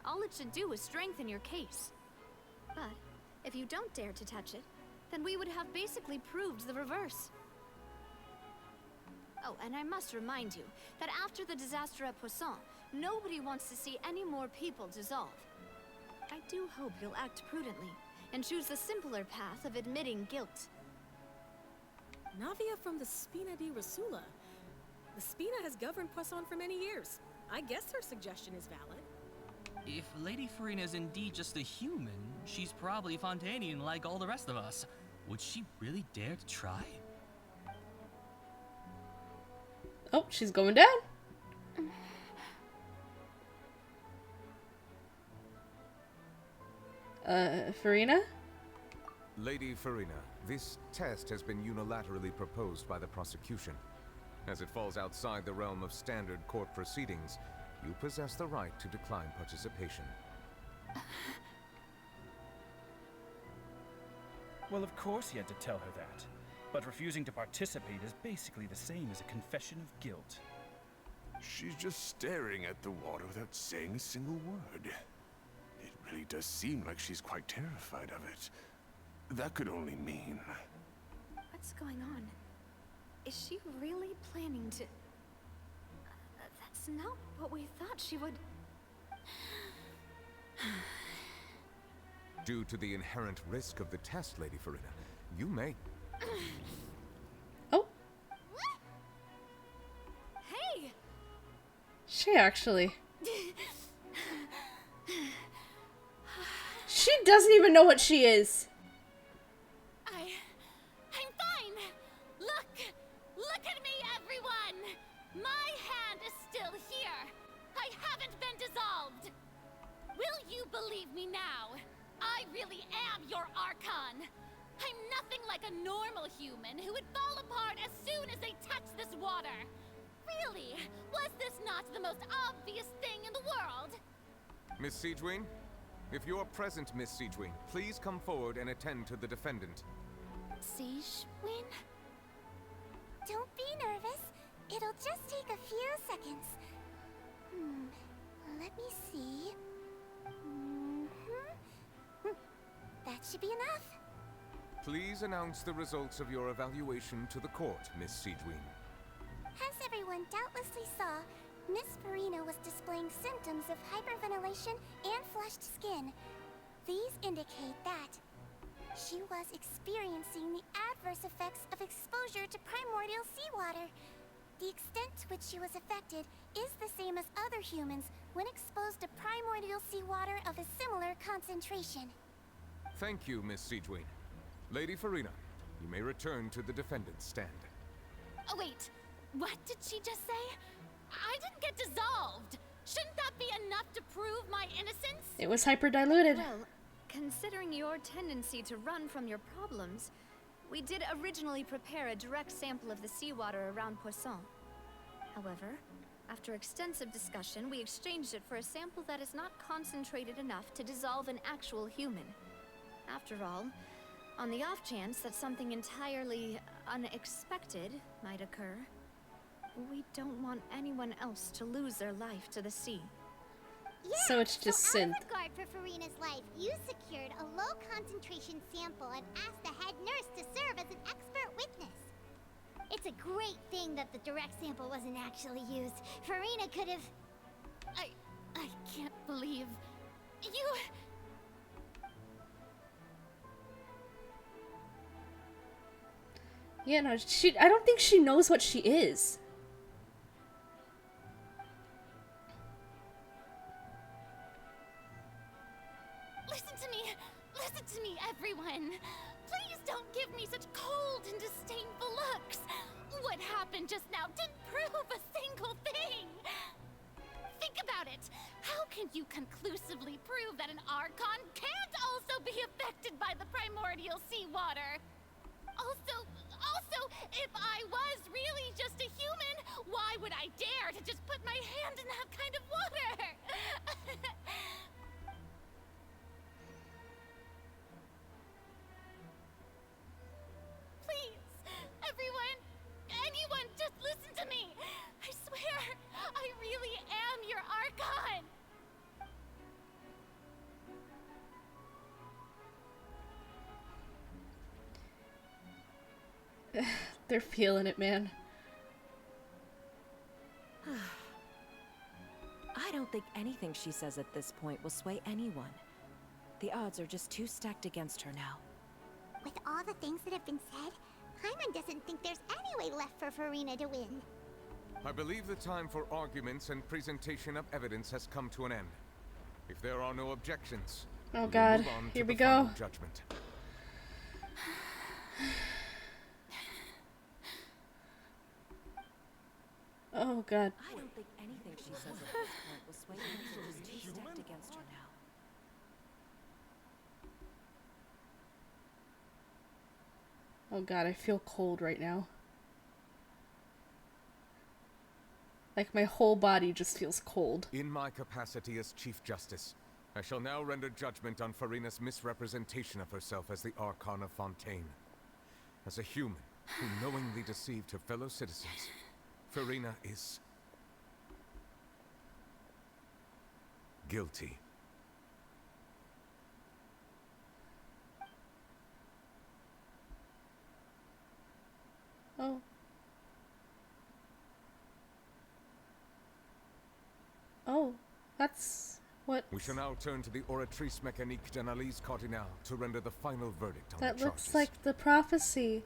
All it should do is strengthen your case. But if you don't dare to touch it, then we would have basically proved the reverse. Oh, and I must remind you that after the disaster at Poisson, nobody wants to see any more people dissolve. I do hope you'll act prudently and choose the simpler path of admitting guilt. Navia from the Spina di Rasula. The Spina has governed Poisson for many years. I guess her suggestion is valid. If Lady Furina is indeed just a human, she's probably Fontanian like all the rest of us. Would she really dare to try? Oh, she's going down. Furina? Lady Furina, this test has been unilaterally proposed by the prosecution. As it falls outside the realm of standard court proceedings, you possess the right to decline participation. Well, of course he had to tell her that. But refusing to participate is basically the same as a confession of guilt. She's just staring at the water without saying a single word. It really does seem like she's quite terrified of it. That could only mean... What's going on? Is she really planning to... That's not what we thought she would... Due to the inherent risk of the test, Lady Furina, you may... Oh. Hey! She actually... She doesn't even know what she is. I'm fine! Look at me, everyone! My hand is still here! I haven't been dissolved! Will you believe me now? I really am your Archon! I'm nothing like a normal human who would fall apart as soon as they touch this water! Really? Was this not the most obvious thing in the world? Miss Siegewin? If you're present, Miss Siegewin, please come forward and attend to the defendant. Siegewin? Don't be nervous. It'll just take a few seconds. Let me see. That should be enough. Please announce the results of your evaluation to the court, Miss Siegewin. As everyone doubtlessly saw, Miss Furina was displaying symptoms of hyperventilation and flushed skin. These indicate that she was experiencing the adverse effects of exposure to primordial seawater. The extent to which she was affected is the same as other humans when exposed to primordial seawater of a similar concentration. Thank you, Miss Siegewin. Lady Furina, you may return to the defendant's stand. Oh wait, what did she just say? I didn't get dissolved! Shouldn't that be enough to prove my innocence? It was hyper diluted. Well, considering your tendency to run from your problems, we did originally prepare a direct sample of the seawater around Poisson. However, after extensive discussion, we exchanged it for a sample that is not concentrated enough to dissolve an actual human. After all, on the off chance that something entirely unexpected might occur, we don't want anyone else to lose their life to the sea. Yeah, so it's just synth. Out of regard for Furina's life, you secured a low concentration sample and asked the head nurse to serve as an expert witness. It's a great thing that the direct sample wasn't actually used. Furina could have... I can't believe... You... Yeah, no, I don't think she knows what she is. Listen to me, everyone. Please don't give me such cold and disdainful looks. What happened just now didn't prove a single thing. Think about it. How can you conclusively prove that an Archon can't also be affected by the primordial seawater? Also, if I was really just a human, why would I dare to just put my hand in that kind of water? Please, everyone, anyone, just listen to me. I swear, I really am your Archon. They're feeling it, man. I don't think anything she says at this point will sway anyone. The odds are just too stacked against her now. With all the things that have been said, Paimon doesn't think there's any way left for Furina to win. I believe the time for arguments and presentation of evidence has come to an end. If there are no objections, oh we'll god, move on here to we the go. final judgment. Oh god. I don't think anything she says at this point will sway anyone. She's too stacked against her now. Oh god, I feel cold right now. Like my whole body just feels cold. In my capacity as Chief Justice, I shall now render judgment on Furina's misrepresentation of herself as the Archon of Fontaine. As a human who knowingly deceived her fellow citizens, Furina is guilty. Oh. Oh, that's what... We shall now turn to the Oratrice Mécanique d'Analyse Cardinale to render the final verdict on that the charges. looks like the prophecy.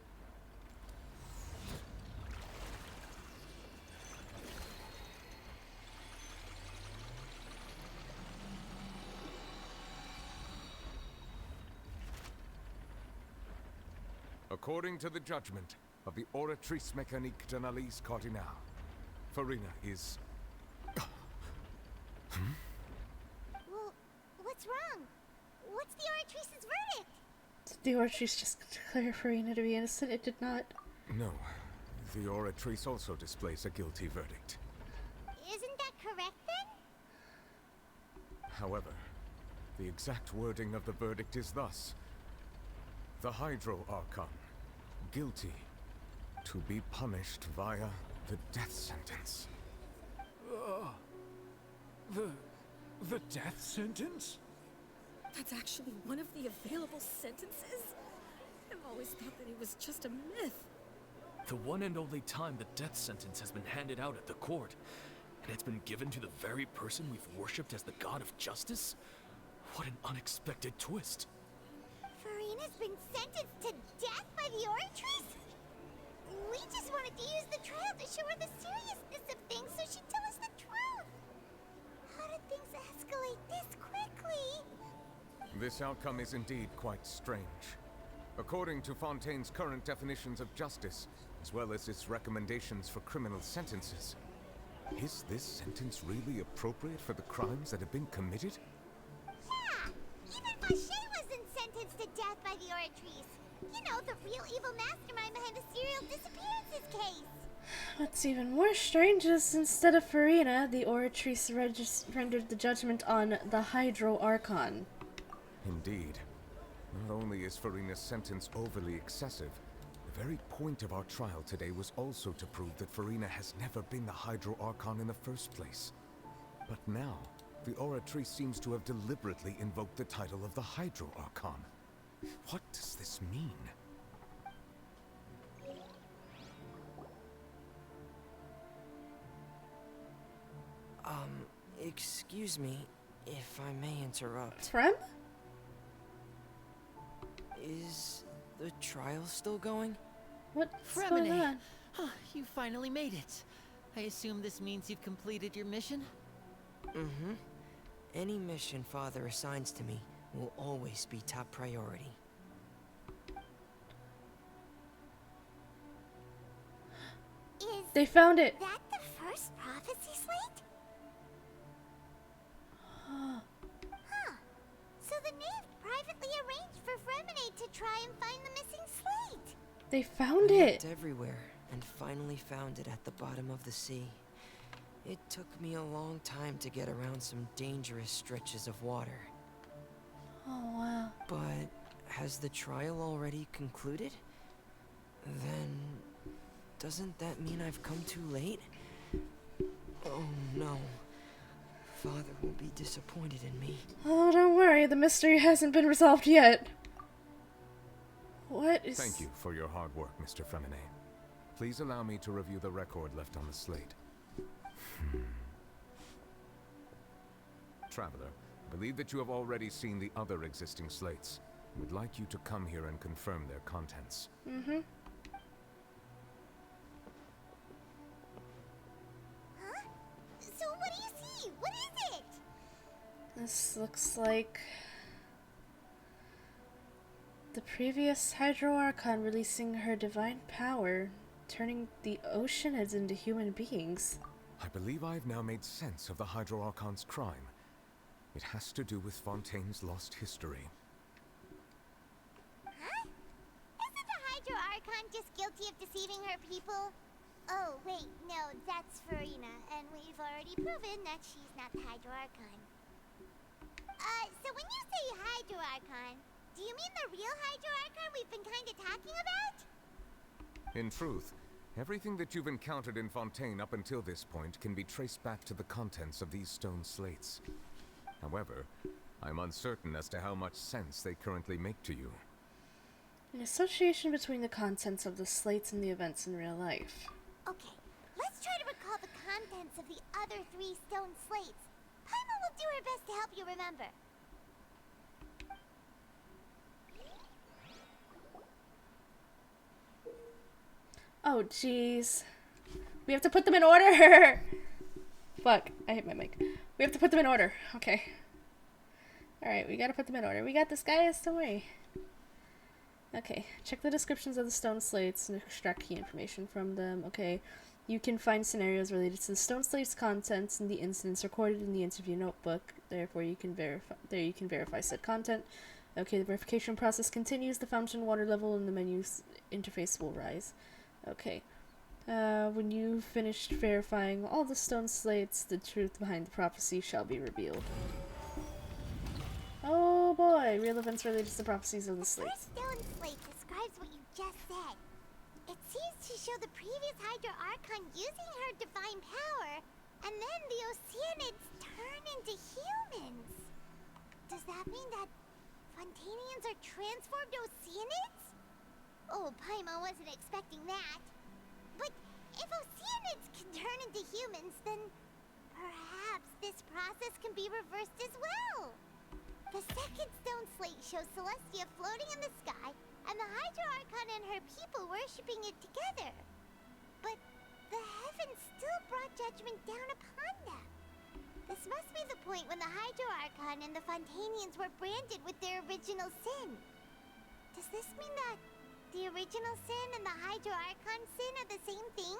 According to the judgment of the Oratrice Mécanique d'Analyse Cardinale, Furina is... Well, what's wrong? What's the Oratrice's verdict? Did the Oratrice just declare Furina to be innocent? It did not. No. The Oratrice also displays a guilty verdict. Isn't that correct then? However, the exact wording of the verdict is thus. The Hydro Archon, guilty, to be punished via the death sentence. The death sentence? That's actually one of the available sentences? I've always thought that it was just a myth. The one and only time the death sentence has been handed out at the court, and it's been given to the very person we've worshipped as the god of justice? What an unexpected twist. Furina's been sentenced to death by the Oratrice? We just wanted to use the trial to show her the seriousness of things so she'd tell us the truth. How did things escalate this quickly? This outcome is indeed quite strange. According to Fontaine's current definitions of justice, as well as its recommendations for criminal sentences, Is this sentence really appropriate for the crimes that have been committed? Yeah, even Fauché wasn't sentenced to death by the Oratrice. You know, the real evil mastermind behind the serial disappearances case. What's even more strange is instead of Furina, the Oratrice rendered the judgment on the Hydro Archon. Indeed. Not only is Furina's sentence overly excessive, the very point of our trial today was also to prove that Furina has never been the Hydro Archon in the first place. But now, the Oratrice seems to have deliberately invoked the title of the Hydro Archon. What does this mean? Excuse me, if I may interrupt. Frem? Is the trial still going? What's going on? You finally made it. I assume this means you've completed your mission? Mm-hmm. Any mission Father assigns to me will always be top priority. They found it. That the first prophecy slate? Huh. So the knave privately arranged for Fremine to try and find the missing slate. They found I it. looked everywhere and finally found it at the bottom of the sea. It took me a long time to get around some dangerous stretches of water. Oh, wow. But has the trial already concluded? Then doesn't that mean I've come too late? Oh no. Father will be disappointed in me. Oh, don't worry. The mystery hasn't been resolved yet. What is... Thank you for your hard work, Mr. Fremine. Please allow me to review the record left on the slate. Traveler, I believe that you have already seen the other existing slates. I would like you to come here and confirm their contents. Mm-hmm. Huh? So what do you see? What is it? This looks like the previous Hydro Archon releasing her divine power, turning the oceanids into human beings. I believe I have now made sense of the Hydro Archon's crime. It has to do with Fontaine's lost history. Huh? Isn't the Hydro Archon just guilty of deceiving her people? Oh, wait, no, that's Furina, and we've already proven that she's not the Hydro Archon. So when you say Hydro Archon, do you mean the real Hydro Archon we've been kinda talking about? In truth, everything that you've encountered in Fontaine up until this point can be traced back to the contents of these stone slates. However, I'm uncertain as to how much sense they currently make to you. An association between the contents of the slates and the events in real life. Okay, let's try to recall the contents of the other 3 stone slates. Paimon will do her best to help you remember. Oh, jeez. We have to put them in order! Fuck, I hit my mic. We have to put them in order. Okay. Alright, we gotta put them in order. We got this, guys, don't worry. Okay, check the descriptions of the stone slates and extract key information from them. Okay, you can find scenarios related to the stone slates contents and the incidents recorded in the interview notebook. Therefore, you can verify said content. Okay, the verification process continues. The fountain water level in the menu's interface will rise. Okay. When you've finished verifying all the stone slates, the truth behind the prophecy shall be revealed. Oh boy, real events related to the prophecies of the slates. The first stone slate describes what you just said. It seems to show the previous Hydro Archon using her divine power, and then the Oceanids turn into humans. Does that mean that Fontainians are transformed Oceanids? Oh, Paimon wasn't expecting that. But if Oceanids can turn into humans, then perhaps this process can be reversed as well. The second stone slate shows Celestia floating in the sky, and the Hydro Archon and her people worshipping it together. But the heavens still brought judgment down upon them. This must be the point when the Hydro Archon and the Fontainians were branded with their original sin. Does this mean that the original sin and the Hydro Archon sin are the same thing?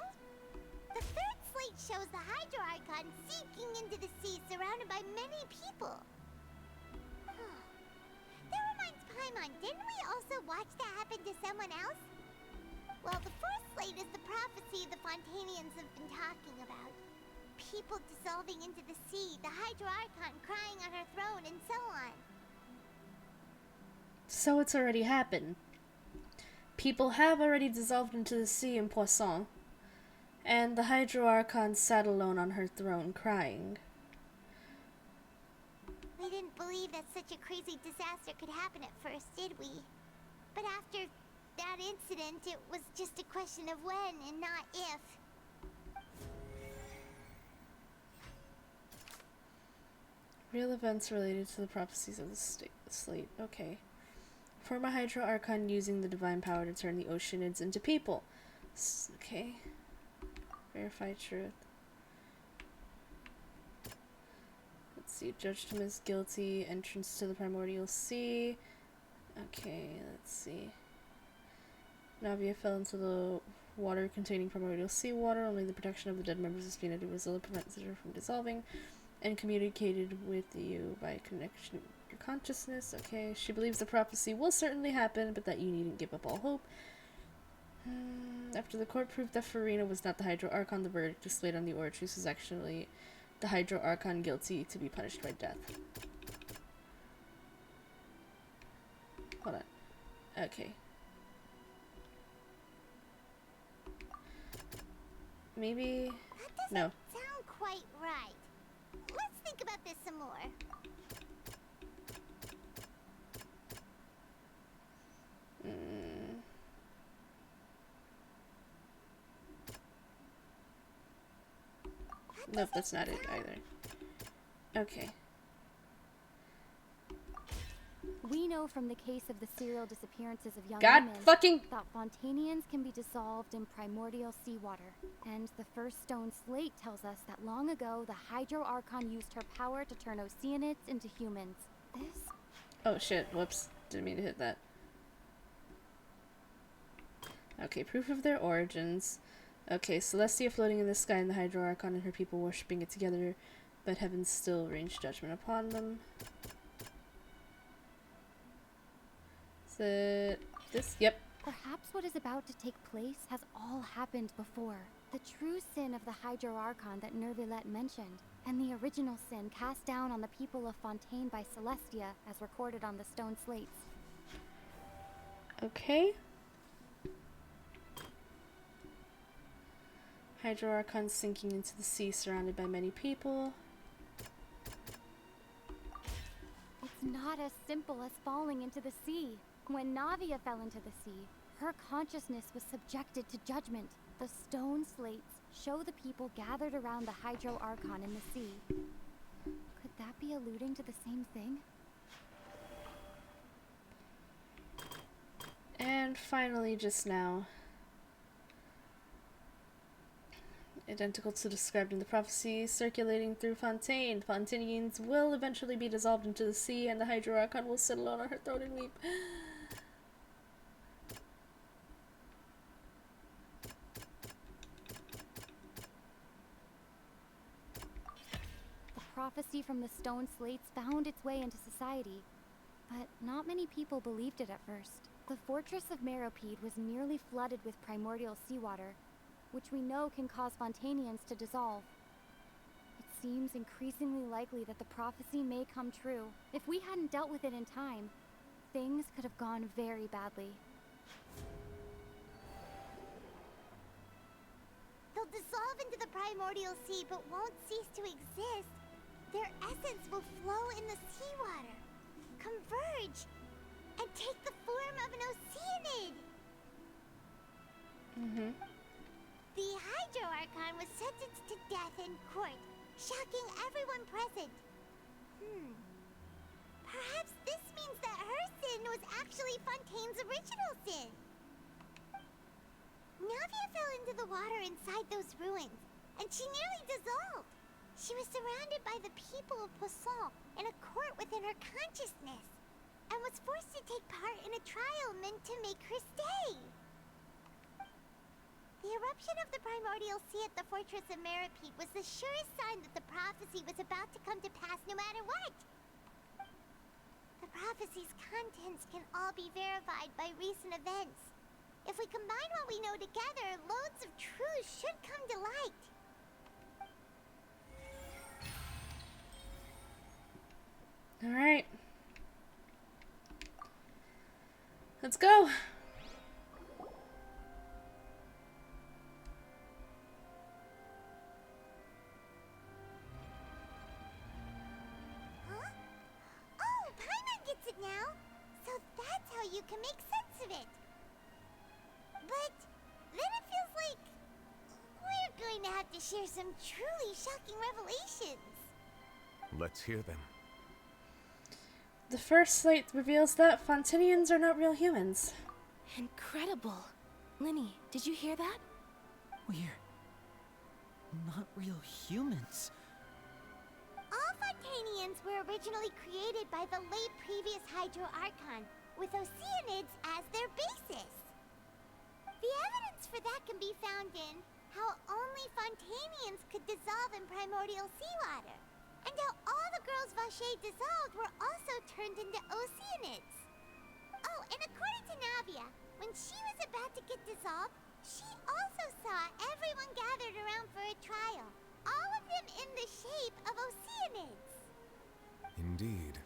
The third slate shows the Hydro Archon sinking into the sea surrounded by many people. That reminds Paimon, didn't we also watch that happen to someone else? Well, the fourth slate is the prophecy the Fontanians have been talking about. People dissolving into the sea, the Hydro Archon crying on her throne, and so on. So it's already happened. People have already dissolved into the sea in Poisson. And the Hydro Archon sat alone on her throne, crying. We didn't believe that such a crazy disaster could happen at first, did we? But after that incident, it was just a question of when and not if. Real events related to the prophecies of the slate. Okay. Form a Hydro Archon using the divine power to turn the oceanids into people. Okay. Verify truth. Let's see. Judged him as guilty. Entrance to the primordial sea. Okay, let's see. Navia fell into the water containing primordial seawater. Only the protection of the dead members of Spina de Brazil prevents her from dissolving. And communicated with you by connection with your consciousness. Okay, she believes the prophecy will certainly happen, but that you needn't give up all hope. After the court proved that Furina was not the Hydro Archon, the verdict displayed on the Oratrice was actually the Hydro Archon guilty to be punished by death. Hold on. Okay. Maybe... That doesn't sound quite right. Let's think about this some more. Nope, that's not it either. Okay. We know from the case of the serial disappearances of young God women fucking that Fontanians can be dissolved in primordial seawater. And the first stone slate tells us that long ago the Hydro Archon used her power to turn oceanids into humans. This... Oh shit, whoops. Didn't mean to hit that. Okay, proof of their origins. Okay, Celestia floating in the sky and the Hydro Archon and her people worshipping it together, but heaven still rained judgment upon them. Is it this? Yep. Perhaps what is about to take place has all happened before. The true sin of the Hydro Archon that Nervilette mentioned, and the original sin cast down on the people of Fontaine by Celestia as recorded on the stone slates. Okay. Hydro Archon sinking into the sea surrounded by many people. It's not as simple as falling into the sea. When Navia fell into the sea, her consciousness was subjected to judgment. The stone slates show the people gathered around the Hydro Archon in the sea. Could that be alluding to the same thing? And finally, just now, identical to described in the prophecy, circulating through Fontaine, Fontanians will eventually be dissolved into the sea, and the Hydro Archon will sit alone on her throne and weep. The prophecy from the stone slates found its way into society, but not many people believed it at first. The fortress of Meropide was nearly flooded with primordial seawater, which we know can cause Fontanians to dissolve. It seems increasingly likely that the prophecy may come true. If we hadn't dealt with it in time, things could have gone very badly. They'll dissolve into the primordial sea but won't cease to exist. Their essence will flow in the seawater, converge, and take the form of an oceanid. The Hydro Archon was sentenced to death in court, shocking everyone present. Perhaps this means that her sin was actually Fontaine's original sin. Navia fell into the water inside those ruins, and she nearly dissolved. She was surrounded by the people of Poisson in a court within her consciousness, and was forced to take part in a trial meant to make her stay. The The eruption of the primordial sea at the fortress of Meripede was the surest sign that the prophecy was about to come to pass no matter what. The prophecy's contents can all be verified by recent events. If we combine what we know together, loads of truths should come to light. All right. Let's go. Huh? Oh, Paimon gets it now. So that's how you can make sense of it. But then it feels like we're going to have to share some truly shocking revelations. Let's hear them. The first slate reveals that Fontinians are not real humans. Incredible. Linny, did you hear that? We're not real humans. All Fontanians were originally created by the late previous Hydro Archon, with Oceanids as their basis. The evidence for that can be found in how only Fontanians could dissolve in primordial seawater, and how all the girls Vacher dissolved were also turned into Oceanids. Oh, and according to Navia, when she was about to get dissolved, she also saw everyone gathered around for a trial, all of them in the shape of Oceanids. Indeed.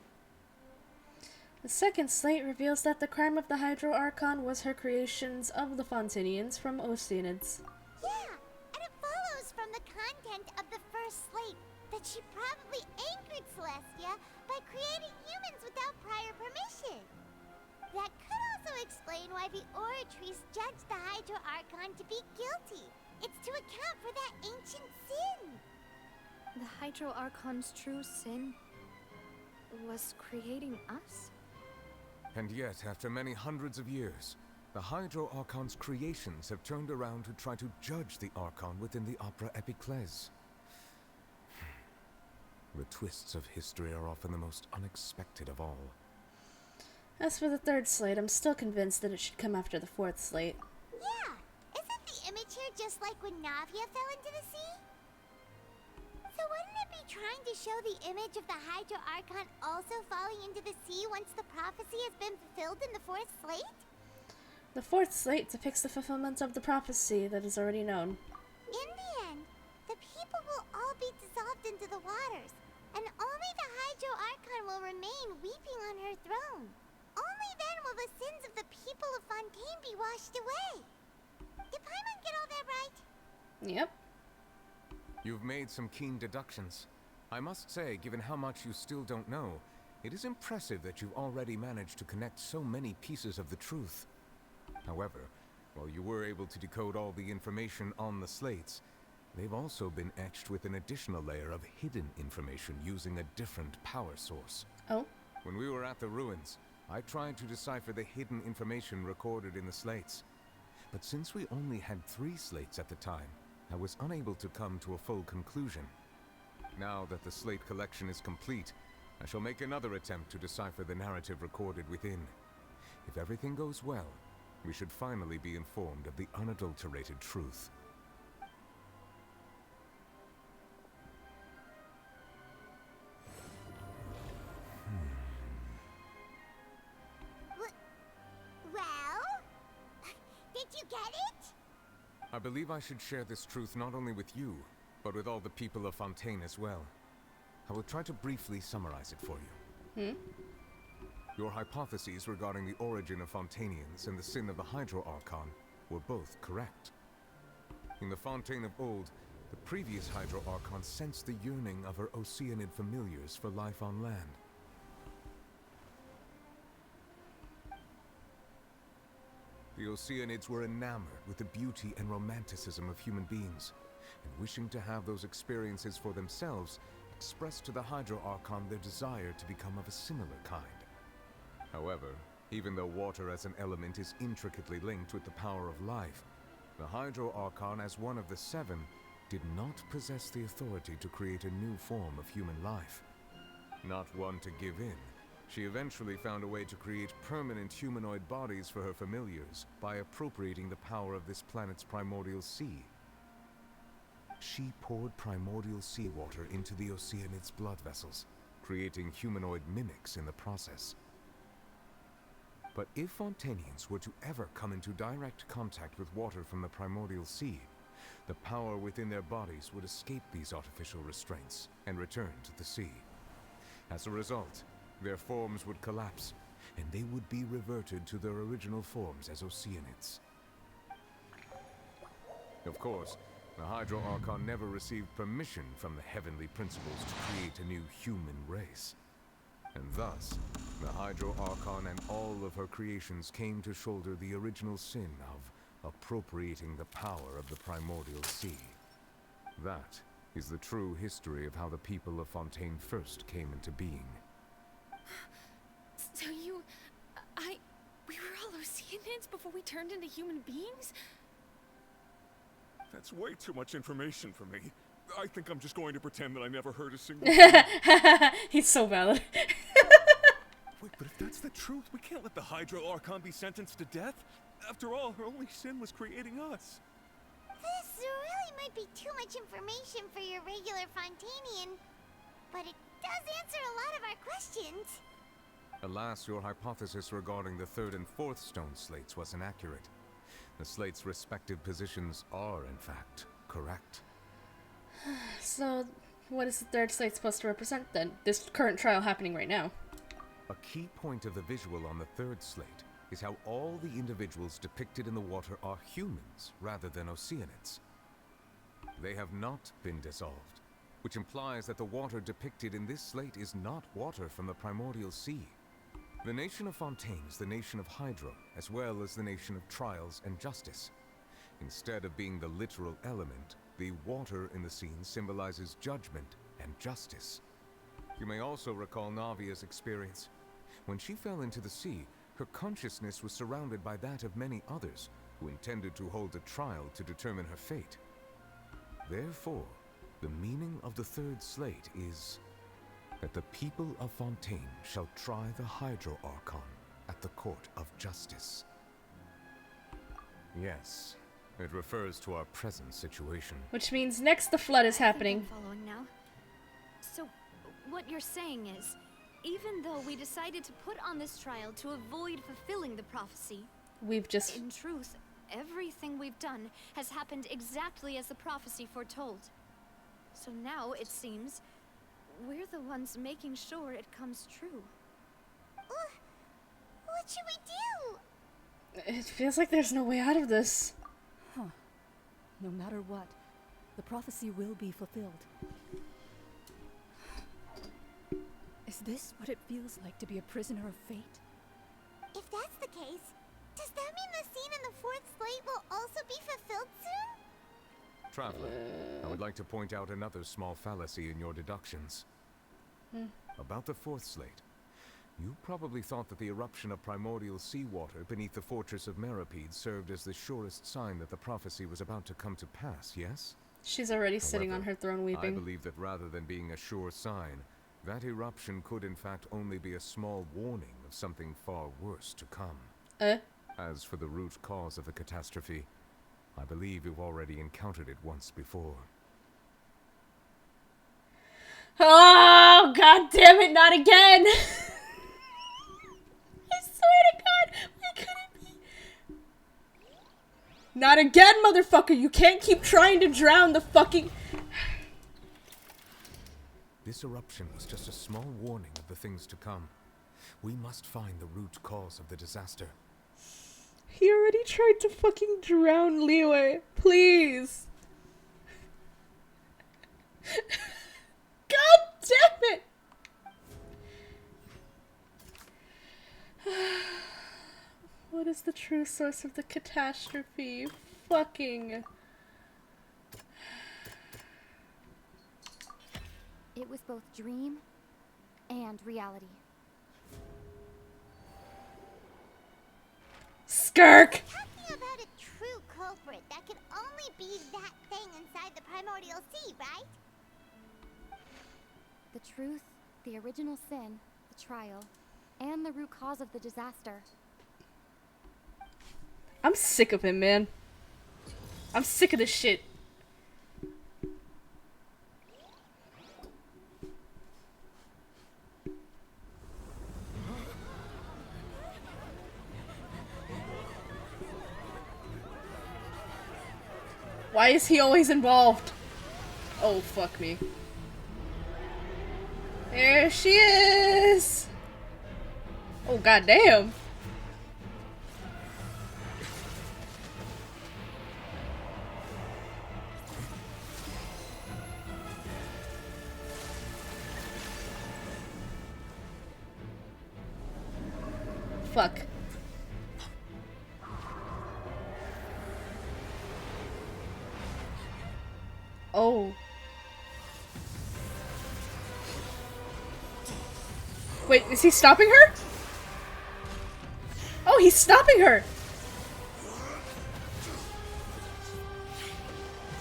The second slate reveals that the crime of the Hydro Archon was her creations of the Fontinians from Oceanids. Yeah, and it follows from the content of the first slate that she probably angered Celestia by creating humans without prior permission. That could also explain why the Oratries judged the Hydro Archon to be guilty. It's to account for that ancient sin. The Hydro Archon's true sin was creating us? And yet, after many hundreds of years, the Hydro Archon's creations have turned around to try to judge the Archon within the Opera Epiclese. The twists of history are often the most unexpected of all. As for the third slate, I'm still convinced that it should come after the fourth slate. Yeah, isn't the image here just like when Navia fell into the sea? So wouldn't it be trying to show the image of the Hydro Archon also falling into the sea once the prophecy has been fulfilled in the fourth slate? The fourth slate depicts the fulfillment of the prophecy that is already known. In the end, the people will all be dissolved into the waters, and only the Hydro Archon will remain weeping on her throne. Only then will the sins of the people of Fontaine be washed away. Did Paimon get all that right? Yep. You've made some keen deductions. I must say, given how much you still don't know, it is impressive that you've already managed to connect so many pieces of the truth. However, while you were able to decode all the information on the slates, they've also been etched with an additional layer of hidden information using a different power source. Oh? When we were at the ruins, I tried to decipher the hidden information recorded in the slates. But since we only had 3 slates at the time, I was unable to come to a full conclusion. Now that the slate collection is complete, I shall make another attempt to decipher the narrative recorded within. If everything goes well, we should finally be informed of the unadulterated truth. Well? Did you get it? I believe I should share this truth not only with you, but with all the people of Fontaine as well. I will try to briefly summarize it for you. Your hypotheses regarding the origin of Fontanians and the sin of the Hydro Archon were both correct. In the Fontaine of old, the previous Hydro Archon sensed the yearning of her Oceanid familiars for life on land. The Oceanids were enamored with the beauty and romanticism of human beings, and wishing to have those experiences for themselves, expressed to the Hydro Archon their desire to become of a similar kind. However, even though water as an element is intricately linked with the power of life, the Hydro Archon, as one of the 7, did not possess the authority to create a new form of human life. Not one to give in, She eventually found a way to create permanent humanoid bodies for her familiars by appropriating the power of this planet's primordial sea. She poured primordial seawater into the Oceanids' blood vessels, creating humanoid mimics in the process. But if Fontainians were to ever come into direct contact with water from the primordial sea, the power within their bodies would escape these artificial restraints and return to the sea. As a result, their forms would collapse, and they would be reverted to their original forms as Oceanids. Of course, the Hydro Archon never received permission from the heavenly principles to create a new human race. And thus, the Hydro Archon and all of her creations came to shoulder the original sin of appropriating the power of the primordial sea. That is the true history of how the people of Fontaine first came into being. So we were all Oceanids before we turned into human beings? That's way too much information for me. I think I'm just going to pretend that I never heard a single thing. He's so valid. Wait, but if that's the truth, we can't let the Hydro Archon be sentenced to death. After all, her only sin was creating us. This really might be too much information for your regular Fontainian, but it does answer a lot of our questions. Alas, your hypothesis regarding the third and fourth stone slates was inaccurate. The slates' respective positions are, in fact, correct. So, what is the third slate supposed to represent then? This current trial happening right now. A key point of the visual on the third slate is how all the individuals depicted in the water are humans rather than Oceanids. They have not been dissolved, which implies that the water depicted in this slate is not water from the primordial sea. The nation of Fontaine is the nation of Hydro, as well as the nation of trials and justice. Instead of being the literal element, the water in the scene symbolizes judgment and justice. You may also recall Navia's experience. When she fell into the sea, her consciousness was surrounded by that of many others who intended to hold a trial to determine her fate. Therefore, the meaning of the third slate is that the people of Fontaine shall try the Hydro Archon at the court of justice. Yes, it refers to our present situation. Which means next the flood is happening. I'm following now. So, what you're saying is, even though we decided to put on this trial to avoid fulfilling the prophecy, we've just... in truth, everything we've done has happened exactly as the prophecy foretold. So now, it seems, we're the ones making sure it comes true. What should we do? It feels like there's no way out of this. Huh. No matter what, the prophecy will be fulfilled. Is this what it feels like to be a prisoner of fate? If that's the case, does that mean the scene in the fourth slate will also be fulfilled soon? Traveler, I would like to point out another small fallacy in your deductions. About the fourth slate. You probably thought that the eruption of primordial seawater beneath the fortress of Meropide served as the surest sign that the prophecy was about to come to pass, yes? She's already sitting on her throne weeping. I believe that rather than being a sure sign, that eruption could in fact only be a small warning of something far worse to come. As for the root cause of the catastrophe, I believe you've already encountered it once before. Oh, god damn it, not again! I swear to god, why couldn't be? Not again, motherfucker! You can't keep trying to drown the fucking... This eruption was just a small warning of the things to come. We must find the root cause of the disaster. He already tried to fucking drown Liyue. Please. God damn it! What is the true source of the catastrophe? Fucking... It was both dream and reality. Skirk! Talking about a true culprit that could only be that thing inside the primordial sea, right? The truth, the original sin, the trial, and the root cause of the disaster. I'm sick of him, man. I'm sick of this shit. Why is he always involved? Oh, fuck me. There she is! Oh, goddamn. Fuck. Oh. Wait, is he stopping her? Oh, he's stopping her!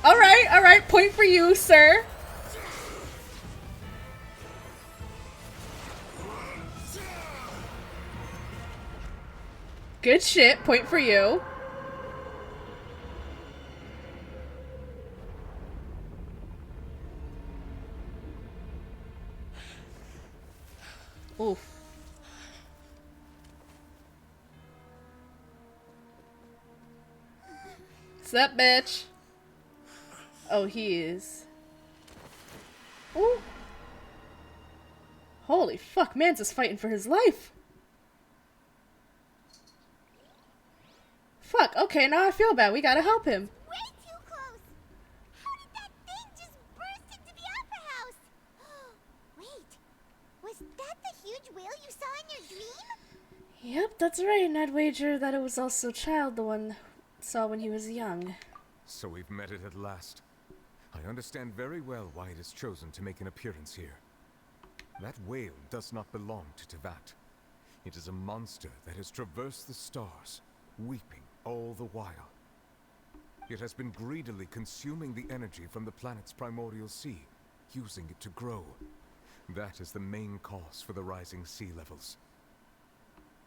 Alright, point for you, sir. Good shit, point for you. Oof. What's up, bitch? Oh, he is. Ooh. Holy fuck, man's just fighting for his life. Fuck, okay, now I feel bad. We gotta help him. Way too close! How did that thing just burst into the opera house? Wait, was that the huge whale you saw in your dream? Yep, that's right, and I'd wager that it was also Child the one saw when he was young. So we've met it at last. I understand very well why it has chosen to make an appearance here. That whale does not belong to Tevat. It is a monster that has traversed the stars, weeping all the while. It has been greedily consuming the energy from the planet's primordial sea, using it to grow. That is the main cause for the rising sea levels.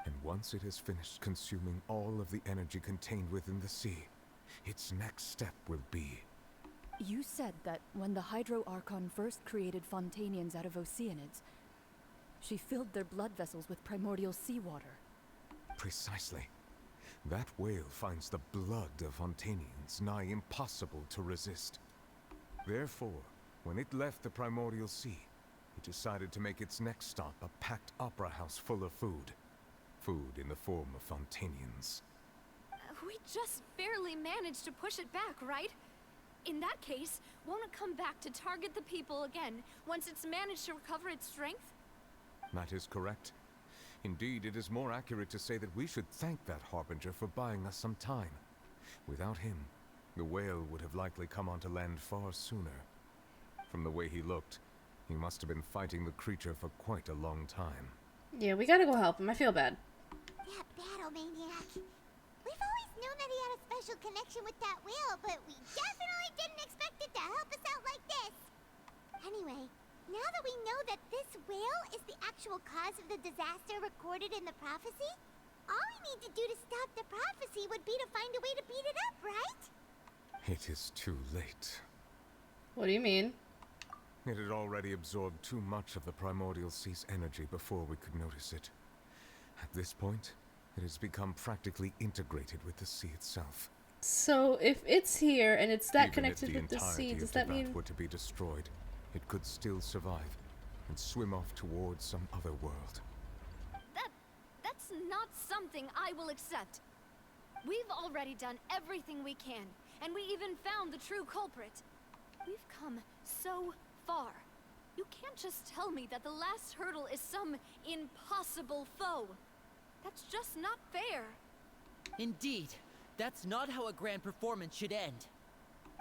And once it has finished consuming all of the energy contained within the sea, its next step will be... You said that when the Hydro Archon first created Fontanians out of Oceanids, she filled their blood vessels with primordial seawater. Precisely. That whale finds the blood of Fontanians nigh impossible to resist. Therefore, when it left the primordial sea, it decided to make its next stop a packed opera house full of food. Food in the form of Fontanians. We just barely managed to push it back, right? In that case, won't it come back to target the people again once it's managed to recover its strength? That is correct. Indeed, it is more accurate to say that we should thank that Harbinger for buying us some time. Without him, the whale would have likely come onto land far sooner. From the way he looked, he must have been fighting the creature for quite a long time. Yeah, we gotta go help him. I feel bad. That battle maniac. We've always known that he had a special connection with that whale, but we definitely didn't expect it to help us out like this. Anyway, now that we know that this whale is the actual cause of the disaster recorded in the prophecy, all we need to do to stop the prophecy would be to find a way to beat it up, right? It is too late. What do you mean? It had already absorbed too much of the primordial sea's energy before we could notice it. At this point, it has become practically integrated with the sea itself. So, if it's here and it's that Even connected if with the sea, does that mean... were to be destroyed, it could still survive and swim off towards some other world. That's not something I will accept. We've already done everything we can, and we even found the true culprit. We've come so far. You can't just tell me that the last hurdle is some impossible foe. That's just not fair. Indeed. That's not how a grand performance should end.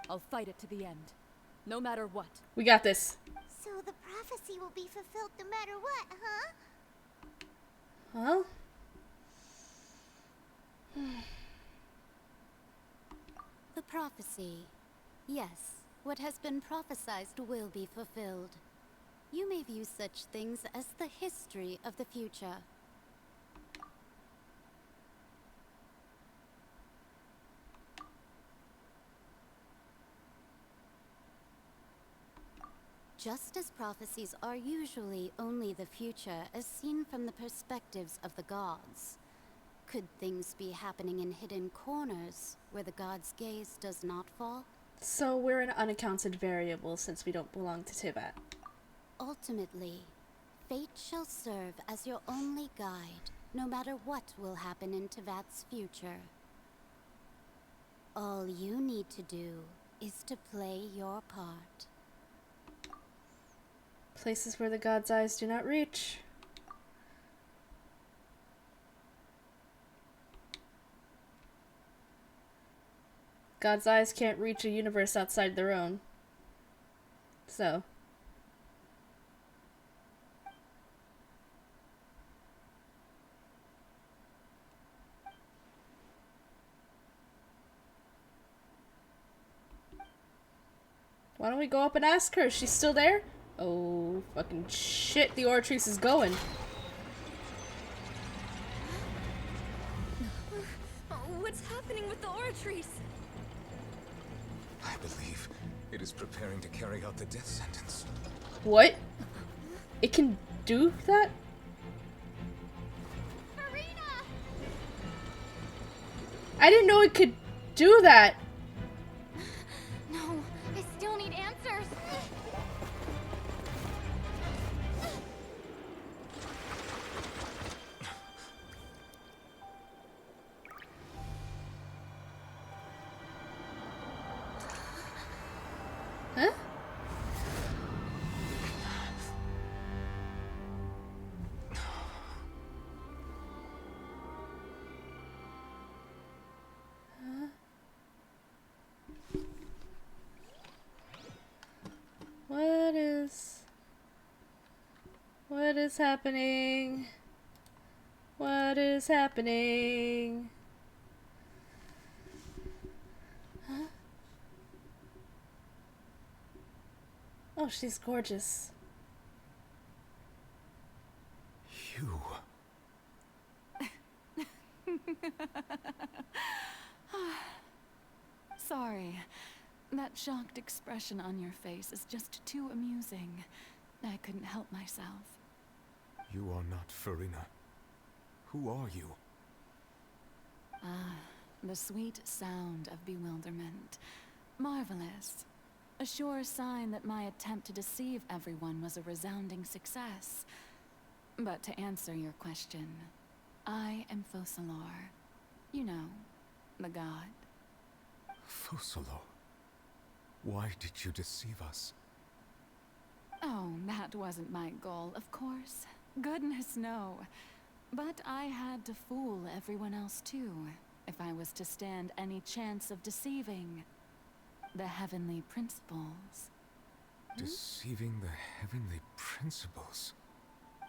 I'll fight it to the end. No matter what. We got this. So the prophecy will be fulfilled no matter what, huh? Well... The prophecy. Yes, what has been prophesied will be fulfilled. You may view such things as the history of the future. Justice prophecies are usually only the future as seen from the perspectives of the gods. Could things be happening in hidden corners where the gods' gaze does not fall? So we're an unaccounted variable since we don't belong to Tibet. Ultimately, fate shall serve as your only guide, no matter what will happen in Tibet's future. All you need to do is to play your part. Places where the gods' eyes do not reach. God's eyes can't reach a universe outside their own. So. Why don't we go up and ask her? Is she still there? Oh, fucking shit, the Oratrice is going. What's happening with the Oratrice? I believe it is preparing to carry out the death sentence. What? It can do that? Furina! I didn't know it could do that. No, I still need answers. Huh? What is happening? What is happening? Huh? Oh, she's gorgeous. You. Sorry. That shocked expression on your face is just too amusing. I couldn't help myself. You are not Furina. Who are you? Ah, the sweet sound of bewilderment. Marvelous. A sure sign that my attempt to deceive everyone was a resounding success. But to answer your question, I am Focalor. You know, the god. Focalor? Why did you deceive us? Oh, that wasn't my goal, of course. Goodness, no. But I had to fool everyone else too, if I was to stand any chance of deceiving the heavenly principles. Deceiving the heavenly principles?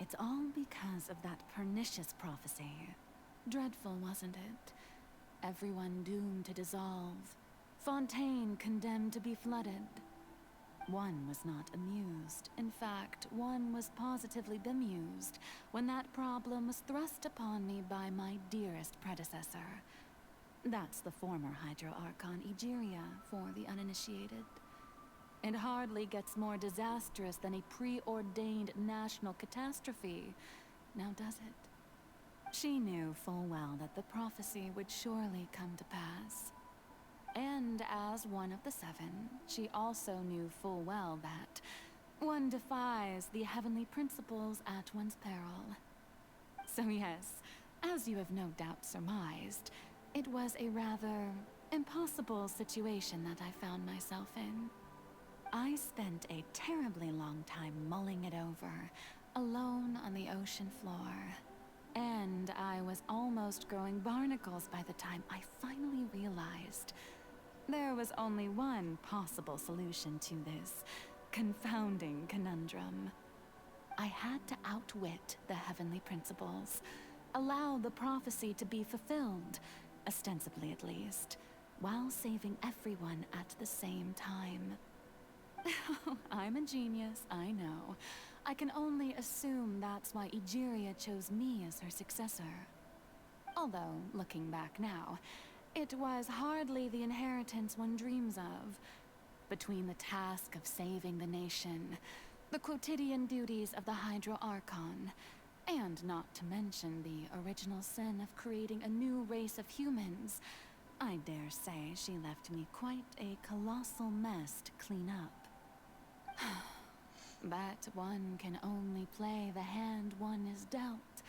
It's all because of that pernicious prophecy. Dreadful, wasn't it? Everyone doomed to dissolve. Fontaine condemned to be flooded. One was not amused. In fact, one was positively bemused when that problem was thrust upon me by my dearest predecessor. That's the former Hydro Archon Egeria for the uninitiated. It hardly gets more disastrous than a preordained national catastrophe, now does it? She knew full well that the prophecy would surely come to pass. And as one of the seven, she also knew full well that one defies the heavenly principles at one's peril. So yes, as you have no doubt surmised, it was a rather impossible situation that I found myself in. I spent a terribly long time mulling it over, alone on the ocean floor. And I was almost growing barnacles by the time I finally realized there was only one possible solution to this confounding conundrum. I had to outwit the heavenly principles, allow the prophecy to be fulfilled, ostensibly at least, while saving everyone at the same time. I'm a genius, I know. I can only assume that's why Egeria chose me as her successor. Although, looking back now, it was hardly the inheritance one dreams of. between the task of saving the nation, the quotidian duties of the Hydro Archon, and not to mention the original sin of creating a new race of humans, I dare say she left me quite a colossal mess to clean up. But one can only play the hand one is dealt.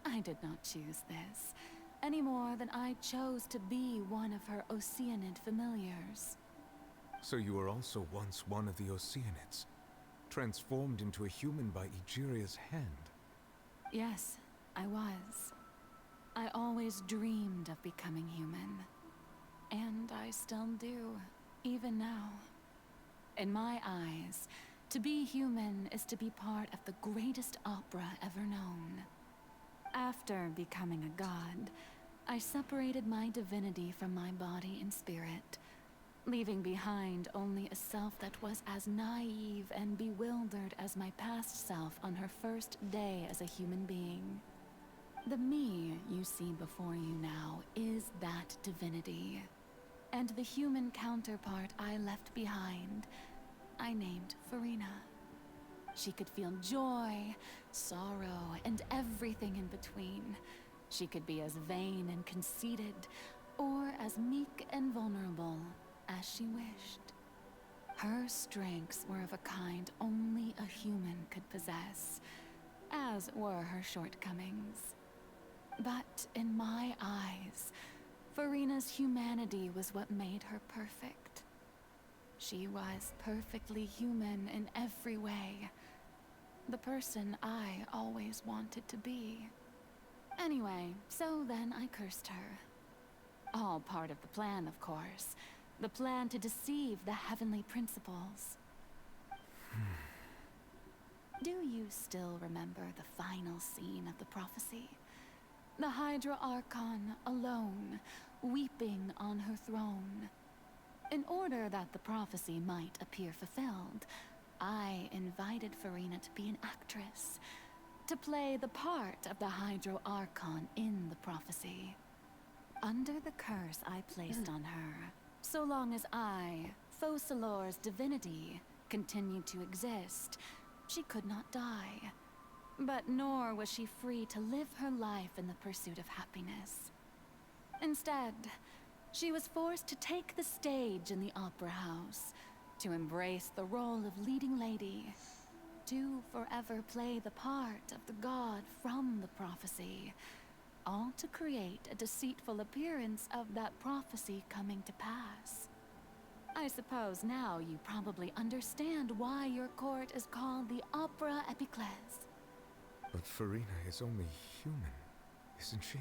I did not choose this, any more than I chose to be one of her Oceanid familiars. So you were also once one of the Oceanids, transformed into a human by Egeria's hand. Yes, I was. I always dreamed of becoming human. And I still do, even now. In my eyes, to be human is to be part of the greatest opera ever known. After becoming a god, I separated my divinity from my body and spirit, leaving behind only a self that was as naive and bewildered as my past self on her first day as a human being. The me you see before you now is that divinity. And the human counterpart I left behind, I named Furina. She could feel joy, sorrow, and everything in between. She could be as vain and conceited, or as meek and vulnerable as she wished. Her strengths were of a kind only a human could possess, as were her shortcomings. But in my eyes, Furina's humanity was what made her perfect. She was perfectly human in every way. The person I always wanted to be. Anyway, so then I cursed her. All part of the plan, of course. The plan to deceive the heavenly principles. Do you still remember the final scene of the prophecy? The Hydra Archon alone, weeping on her throne. In order that the prophecy might appear fulfilled, I invited Furina to be an actress, to play the part of the Hydro Archon in the prophecy. Under the curse I placed on her, so long as I, Focalor's divinity, continued to exist, she could not die. But nor was she free to live her life in the pursuit of happiness. Instead, she was forced to take the stage in the opera house, to embrace the role of leading lady, to forever play the part of the god from the prophecy, all to create a deceitful appearance of that prophecy coming to pass. I suppose now you probably understand why your court is called the Opera Epiclese. But Furina is only human, isn't she?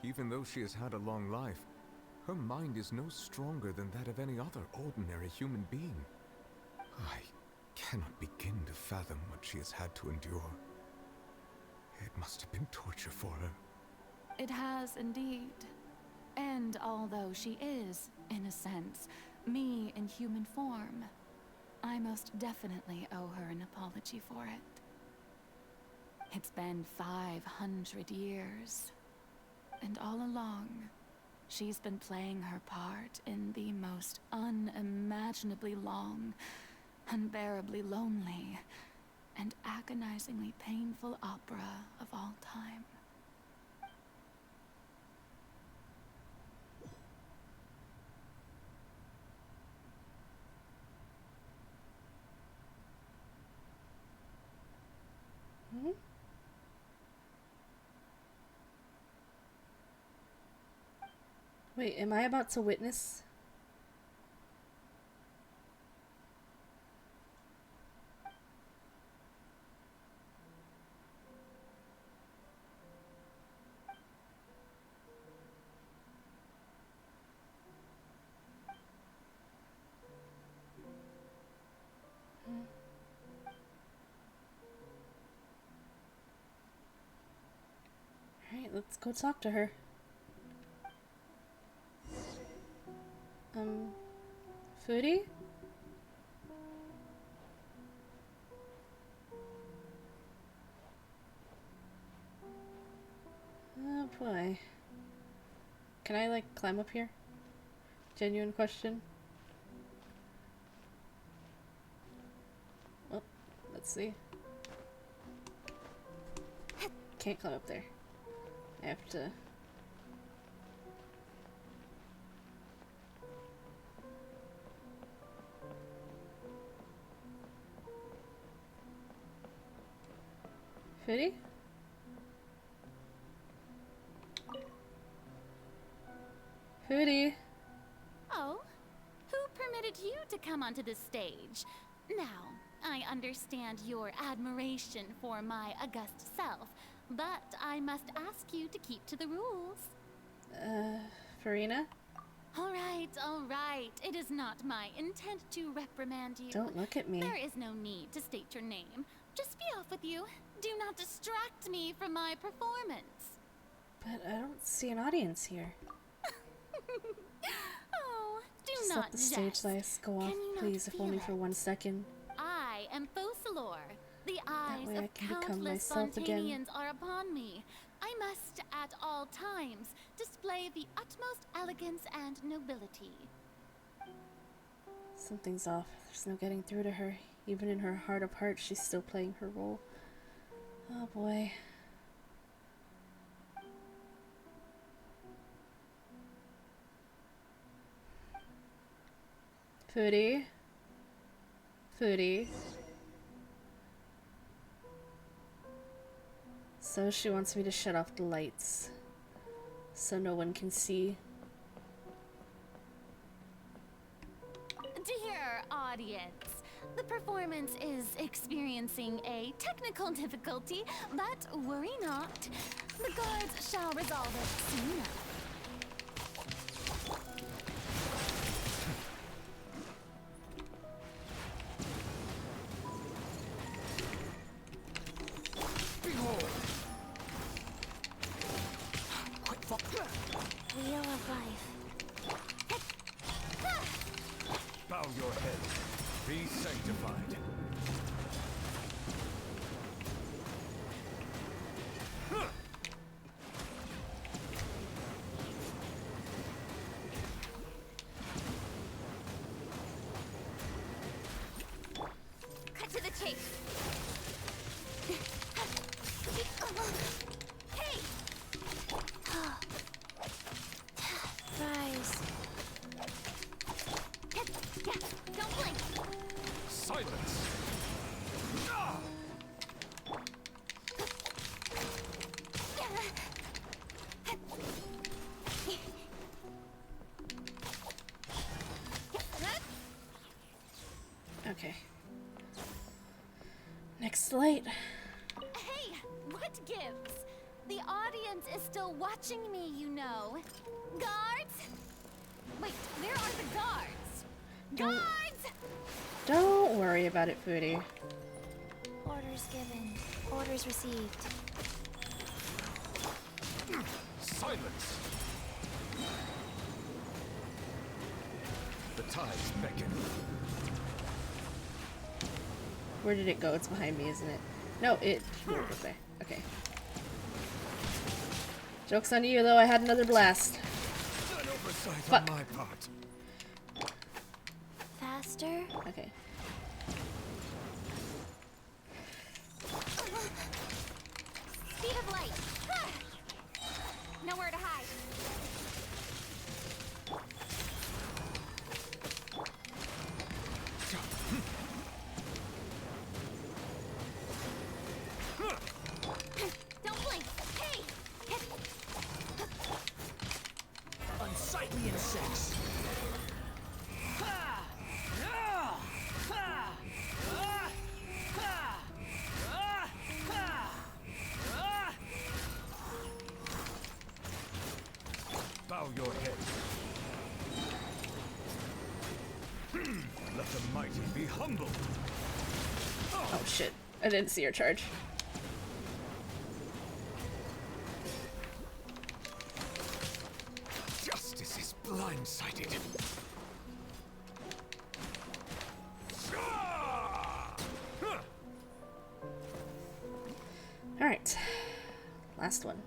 Even though she has had a long life, her mind is no stronger than that of any other ordinary human being. I cannot begin to fathom what she has had to endure. It must have been torture for her. It has indeed. And although she is, in a sense, me in human form, I most definitely owe her an apology for it. It's been 500 years, and all along, she's been playing her part in the most unimaginably long, unbearably lonely, and agonizingly painful opera of all time. Hmm? Wait, am I about to witness? Alright, let's go talk to her. Foodie? Oh boy. Can I, like, climb up here? Genuine question. Let's see. Can't climb up there. I have to... Fitty? Fitty? Oh? Who permitted you to come onto the stage? Now, I understand your admiration for my august self, but I must ask you to keep to the rules. Furina? All right. It is not my intent to reprimand you. Don't look at me. There is no need to state your name. Just be off with you. Do not distract me from my performance. But I don't see an audience here. Oh, do Just not let the stage lights go off, please, if only for 1 second. I am Focalor. The eyes way I of can become countless myself again. Fontanians are upon me. I must, at all times, display the utmost elegance and nobility. Something's off. There's no getting through to her. Even in her heart of hearts, she's still playing her role. Oh boy. Foodie. Foodie. So she wants me to shut off the lights so no one can see. Dear audience, the performance is experiencing a technical difficulty, but worry not. The guards shall resolve it soon enough. Wheel of life. Bow your head. Be sanctified. Cut to the chase. Hey! Rise. Yeah, don't blink. Silence. Okay. Next light. Hey, what gives? The audience is still watching me, you know. Guards? Wait, where are the guards? Guards! Don't worry about it, Foodie. Orders given. Orders received. Silence. The tides beckon. Where did it go? It's behind me, isn't it? No, it was there. Okay. Joke's on you, though. I had another blast. An oversight Fuck. on my part. Faster. Okay. Speed of light. Nowhere to hide. Don't blink. Hey! Unsightly insects. Bow your head. Let the mighty be humble. Oh shit. I didn't see her charge. Justice is blindsided. Alright. Last one.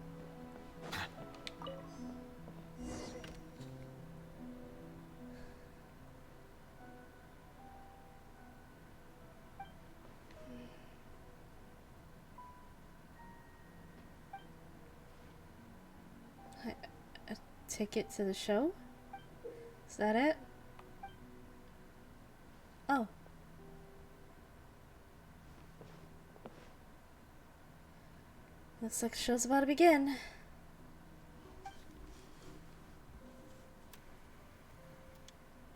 ticket to the show? Is that it? Oh. Looks like the show's about to begin.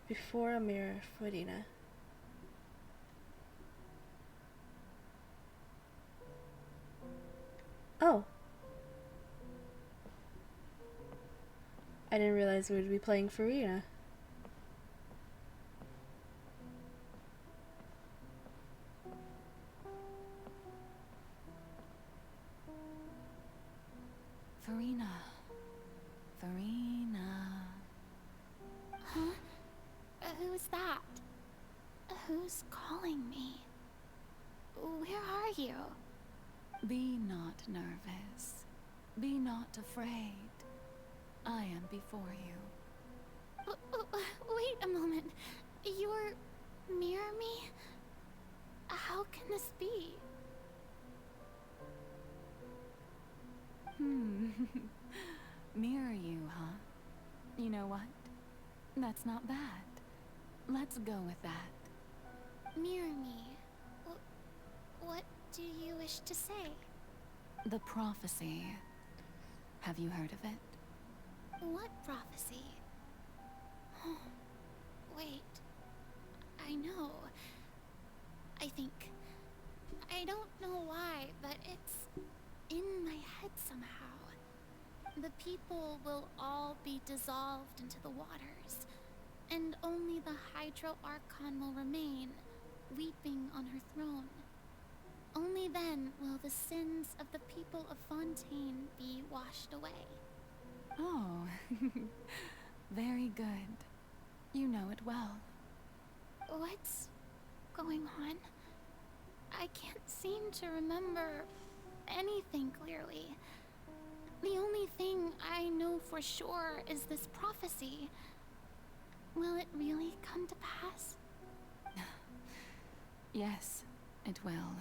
Before a mirror, Furina. Oh. I didn't realize we would be playing Furina. Furina. Furina. Huh? Who's that? Who's calling me? Where are you? Be not nervous. Be not afraid. I am before you. Wait a moment. You're near me? How can this be? Mirror you, huh? You know what? That's not bad. Let's go with that. Mirror me? What do you wish to say? The prophecy. Have you heard of it? What prophecy? Wait. I know. I think. I don't know why, but it's in my head somehow. The people will all be dissolved into the waters, and only the Hydro Archon will remain, weeping on her throne. Only then will the sins of the people of Fontaine be washed away. Oh, very good. You know it well. What's going on? I can't seem to remember anything clearly. The only thing I know for sure is this prophecy. Will it really come to pass? Yes, it will.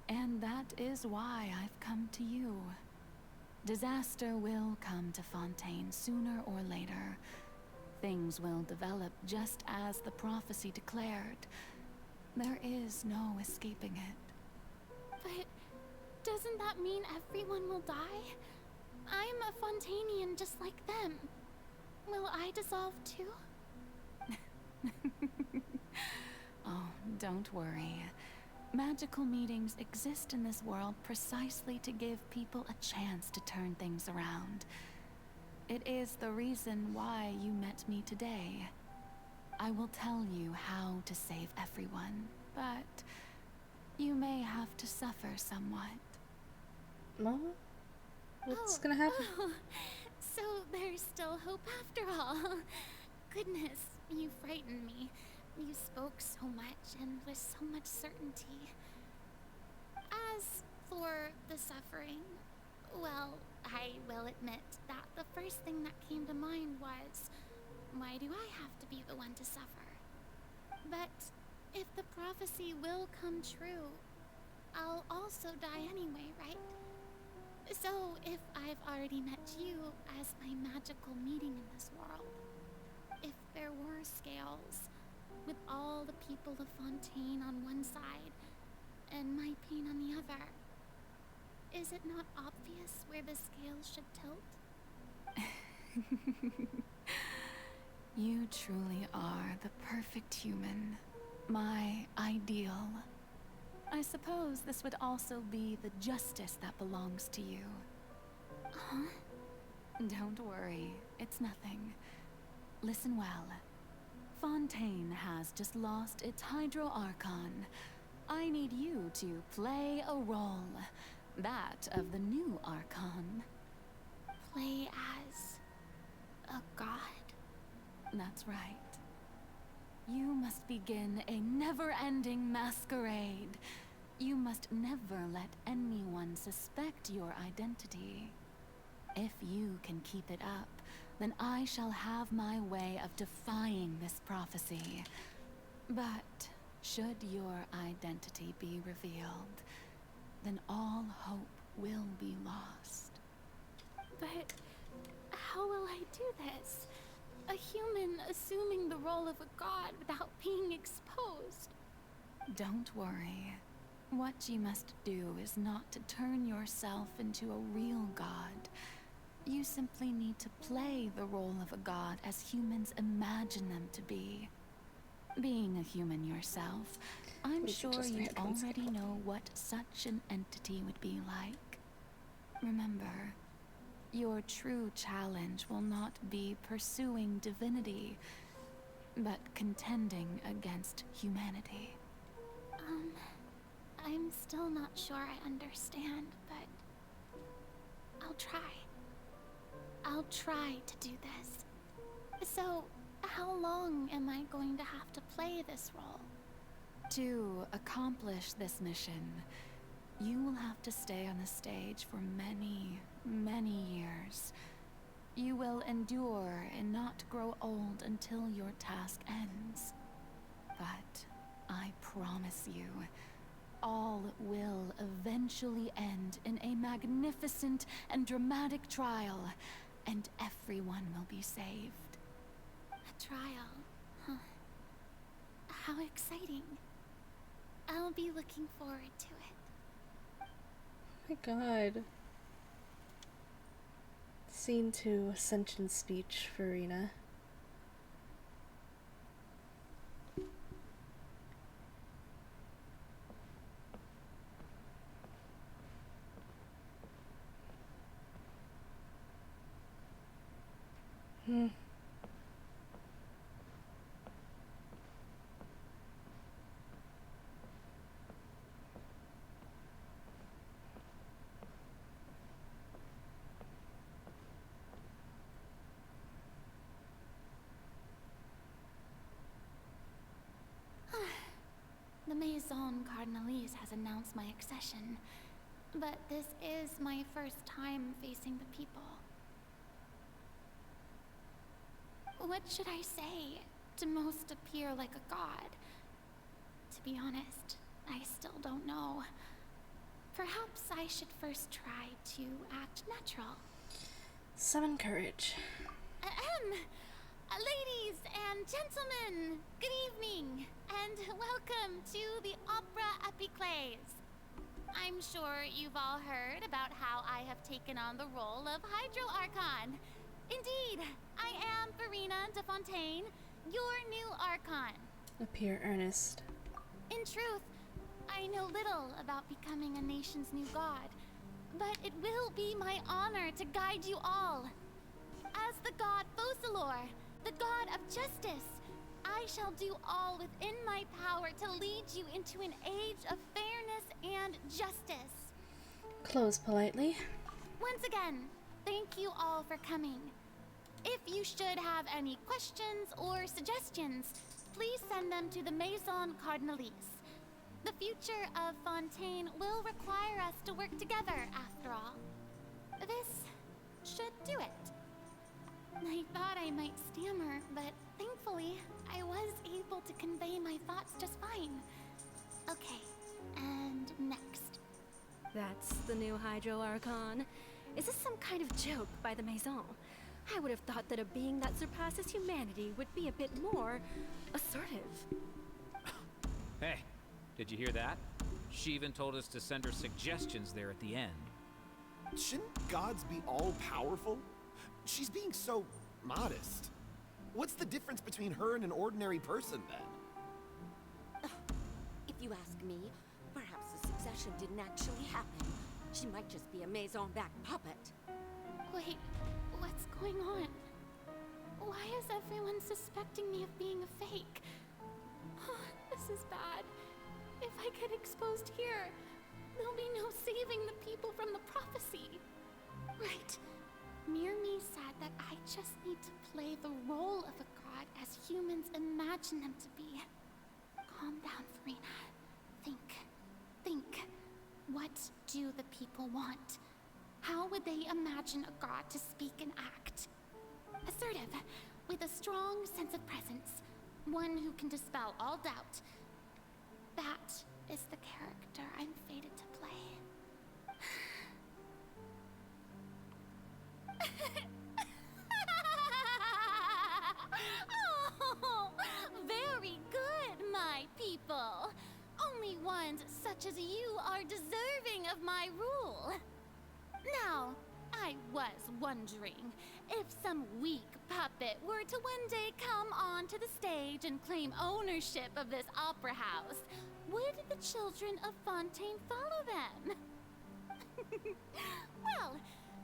And that is why I've come to you. Disaster will come to Fontaine sooner or later. Things will develop just as the prophecy declared. There is no escaping it. But doesn't that mean everyone will die? I'm a Fontainian just like them. Will I dissolve too? Oh, don't worry. Magical meetings exist in this world precisely to give people a chance to turn things around. It is the reason why you met me today. I will tell you how to save everyone, but you may have to suffer somewhat. No? What's gonna happen? Oh, so there's still hope after all. Goodness, you frightened me. You spoke so much and with so much certainty. As for the suffering, well, I will admit that the first thing that came to mind was, why do I have to be the one to suffer? But if the prophecy will come true, I'll also die anyway, right? So if I've already met you as my magical meeting in this world, if there were scales, with all the people of Fontaine on one side, and my pain on the other, is it not obvious where the scales should tilt? You truly are the perfect human. My ideal. I suppose this would also be the justice that belongs to you. Huh? Don't worry, it's nothing. Listen well. Fontaine has just lost its Hydro Archon. I need you to play a role. That of the new Archon. Play as a god? That's right. You must begin a never-ending masquerade. You must never let anyone suspect your identity. If you can keep it up, then I shall have my way of defying this prophecy. But should your identity be revealed, then all hope will be lost. But how will I do this? A human assuming the role of a god without being exposed. Don't worry. What you must do is not to turn yourself into a real god. You simply need to play the role of a god as humans imagine them to be. Being a human yourself, I'm sure you already know what such an entity would be like. Remember, your true challenge will not be pursuing divinity, but contending against humanity. I'm still not sure I understand, but I'll try. I'll try to do this. So, how long am I going to have to play this role? To accomplish this mission, you will have to stay on the stage for many, many years. You will endure and not grow old until your task ends. But I promise you, all will eventually end in a magnificent and dramatic trial, and everyone will be saved. A trial, huh? How exciting. I'll be looking forward to it. Oh my god. Scene 2, Ascension speech, Furina. The Maison Cardinalise has announced my accession, but this is my first time facing the people. What should I say to most appear like a god? To be honest, I still don't know. Perhaps I should first try to act natural. Summon courage. Ladies and gentlemen, good evening, and welcome to the Opera Epiclese. I'm sure you've all heard about how I have taken on the role of Hydro Archon. Indeed, I am Furina de Fontaine, your new Archon. Appear earnest. In truth, I know little about becoming a nation's new god, but it will be my honor to guide you all. As the god Focalor, the god of justice, I shall do all within my power to lead you into an age of fairness and justice. Close politely. Once again, thank you all for coming. If you should have any questions or suggestions, please send them to the Maison Cardinalise. The future of Fontaine will require us to work together, after all. This should do it. I thought I might stammer, but thankfully, I was able to convey my thoughts just fine. Okay, and next. That's the new Hydro Archon. Is this some kind of joke by the Maison? I would have thought that a being that surpasses humanity would be a bit more assertive. Hey, did you hear that? She even told us to send her suggestions there at the end. Shouldn't gods be all-powerful? She's being so modest. What's the difference between her and an ordinary person, then? If you ask me, perhaps the succession didn't actually happen. She might just be a Maison-backed puppet. Wait, what's going on? Why is everyone suspecting me of being a fake? This is bad. If I get exposed here, there'll be no saving the people from the prophecy. Right. Mirmi said that I just need to play the role of a god as humans imagine them to be. Calm down, Furina. Think. What do the people want? How would they imagine a god to speak and act? Assertive, with a strong sense of presence. One who can dispel all doubt. That is the character I'm fated to play. such as you are deserving of my rule. Now, I was wondering if some weak puppet were to one day come onto the stage and claim ownership of this opera house, would the children of Fontaine follow them? Well,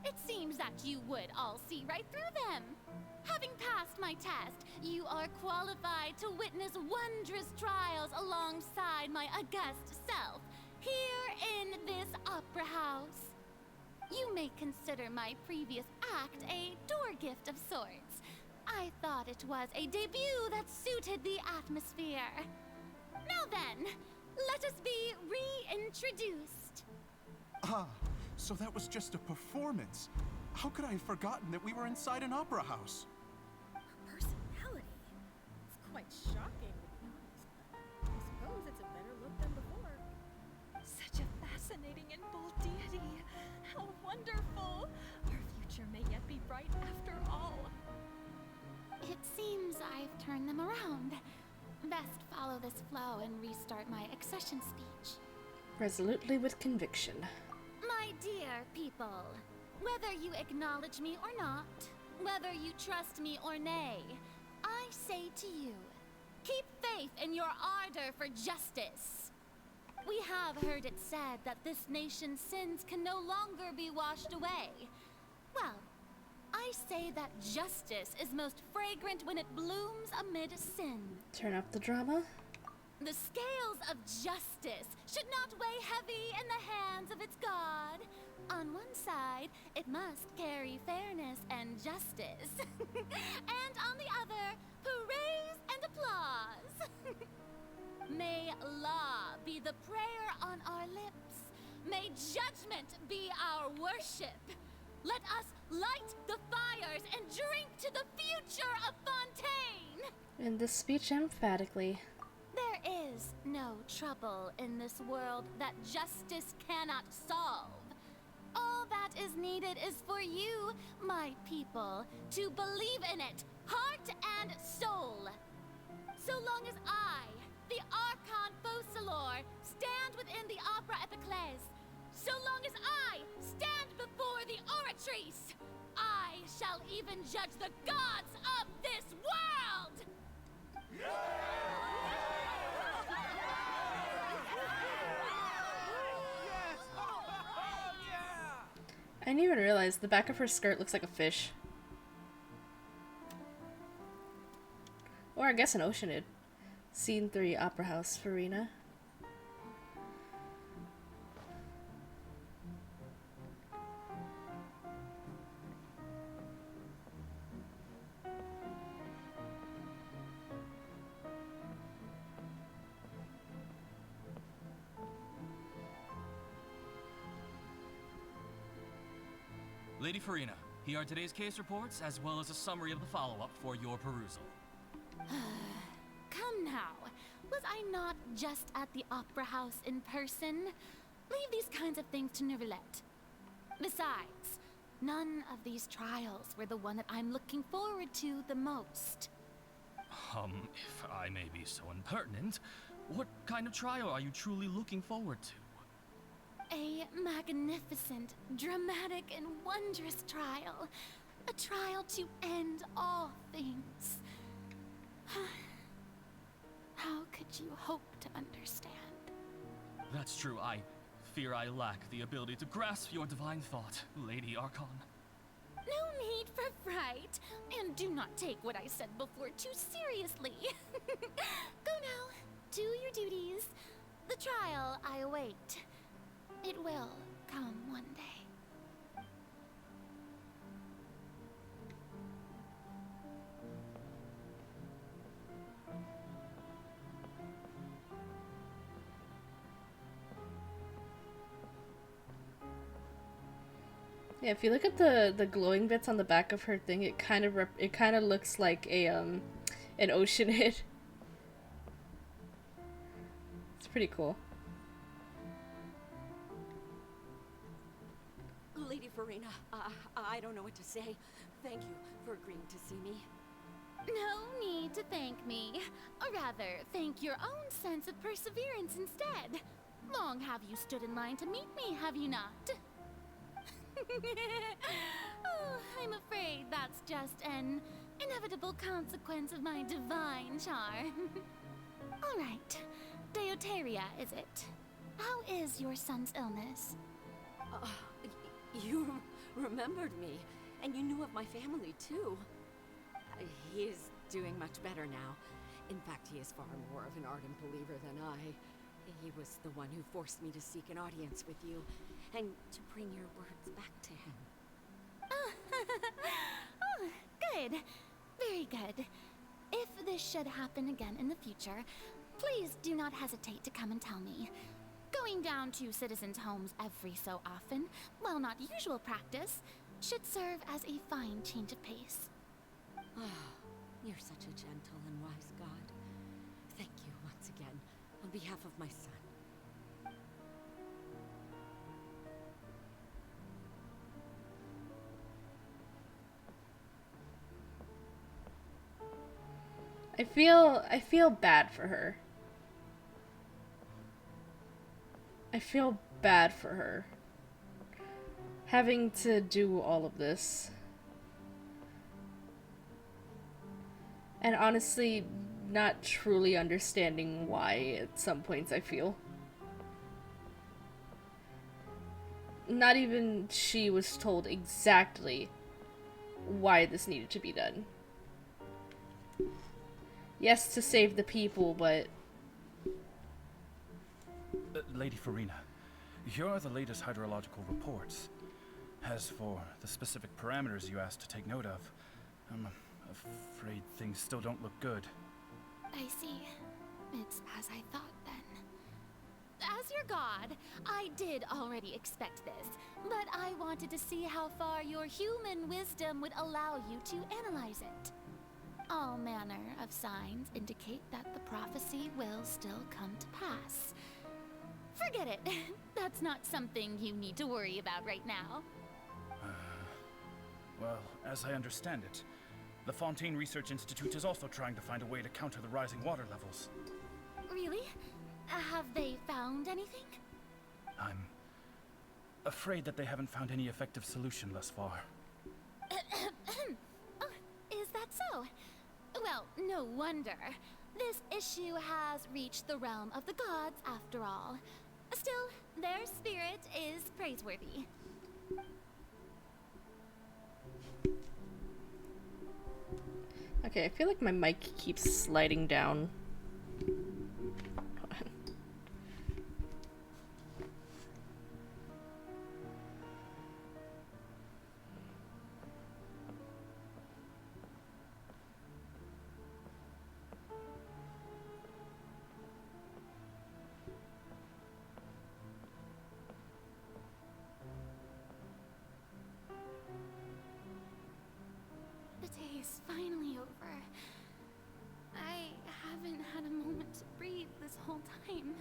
it seems that you would all see right through them. Having passed my test, you are qualified to witness wondrous trials alongside my august self, here in this opera house. You may consider my previous act a door gift of sorts. I thought it was a debut that suited the atmosphere. Now then, let us be reintroduced. Ah, so that was just a performance. How could I have forgotten that we were inside an opera house? Her personality. It's quite shocking, to be honest. I suppose it's a better look than before. Such a fascinating and bold deity. How wonderful! Our future may yet be bright after all. It seems I've turned them around. Best follow this flow and restart my accession speech. Resolutely with conviction. My dear people, whether you acknowledge me or not, whether you trust me or nay, I say to you, keep faith in your ardor for justice. We have heard it said that this nation's sins can no longer be washed away. Well, I say that justice is most fragrant when it blooms amid sin. Turn up the drama. The scales of justice should not weigh heavy in the hands of its God. On one side, it must carry fairness and justice. And on the other, praise and applause. May law be the prayer on our lips. May judgment be our worship. Let us light the fires and drink to the future of Fontaine. In this speech emphatically. There is no trouble in this world that justice cannot solve. All that is needed is for you, my people, to believe in it, heart and soul. So long as I, the Archon Focalor, stand within the Opera Epiclese, so long as I stand before the Oratrice, I shall even judge the gods of this world! I didn't even realize the back of her skirt looks like a fish. Or I guess an oceanid. Scene 3, Opera House, Furina. Lady Furina, here are today's case reports, as well as a summary of the follow-up for your perusal. Come now. Was I not just at the Opera House in person? Leave these kinds of things to Neuvillette. Besides, none of these trials were the one that I'm looking forward to the most. If I may be so impertinent, what kind of trial are you truly looking forward to? A magnificent, dramatic, and wondrous trial. A trial to end all things. How could you hope to understand? That's true. I fear I lack the ability to grasp your divine thought, Lady Archon. No need for fright, and do not take what I said before too seriously. Go now, do your duties. The trial I await. It will come one day. Yeah, if you look at the glowing bits on the back of her thing, it kind of looks like a an oceanid. It's pretty cool. Lady Furina, I don't know what to say. Thank you for agreeing to see me. No need to thank me. Or rather, thank your own sense of perseverance instead. Long have you stood in line to meet me, have you not? Oh, I'm afraid that's just an inevitable consequence of my divine charm. All right, Deoteria, is it? How is your son's illness? You remembered me, and you knew of my family, too. He is doing much better now. In fact, he is far more of an ardent believer than I. He was the one who forced me to seek an audience with you, and to bring your words back to him. Oh, good. Very good. If this should happen again in the future, please do not hesitate to come and tell me. Going down to citizens' homes every so often, while not usual practice, should serve as a fine change of pace. You're such a gentle and wise god. Thank you once again, on behalf of my son. I feel bad for her. I feel bad for her. Having to do all of this. And honestly, not truly understanding why at some points I feel. Not even she was told exactly why this needed to be done. Yes, to save the people, but... Lady Furina, here are the latest hydrological reports. As for the specific parameters you asked to take note of, I'm afraid things still don't look good. I see. It's as I thought then. As your god, I did already expect this, but I wanted to see how far your human wisdom would allow you to analyze it. All manner of signs indicate that the prophecy will still come to pass. Forget it. That's not something you need to worry about right now. Well, as I understand it, the Fontaine Research Institute is also trying to find a way to counter the rising water levels. Really? Have they found anything? I'm afraid that they haven't found any effective solution thus far. Oh, is that so? Well, no wonder. This issue has reached the realm of the gods, after all. Still, their spirit is praiseworthy. Okay, I feel like my mic keeps sliding down. The day is finally over. I haven't had a moment to breathe this whole time.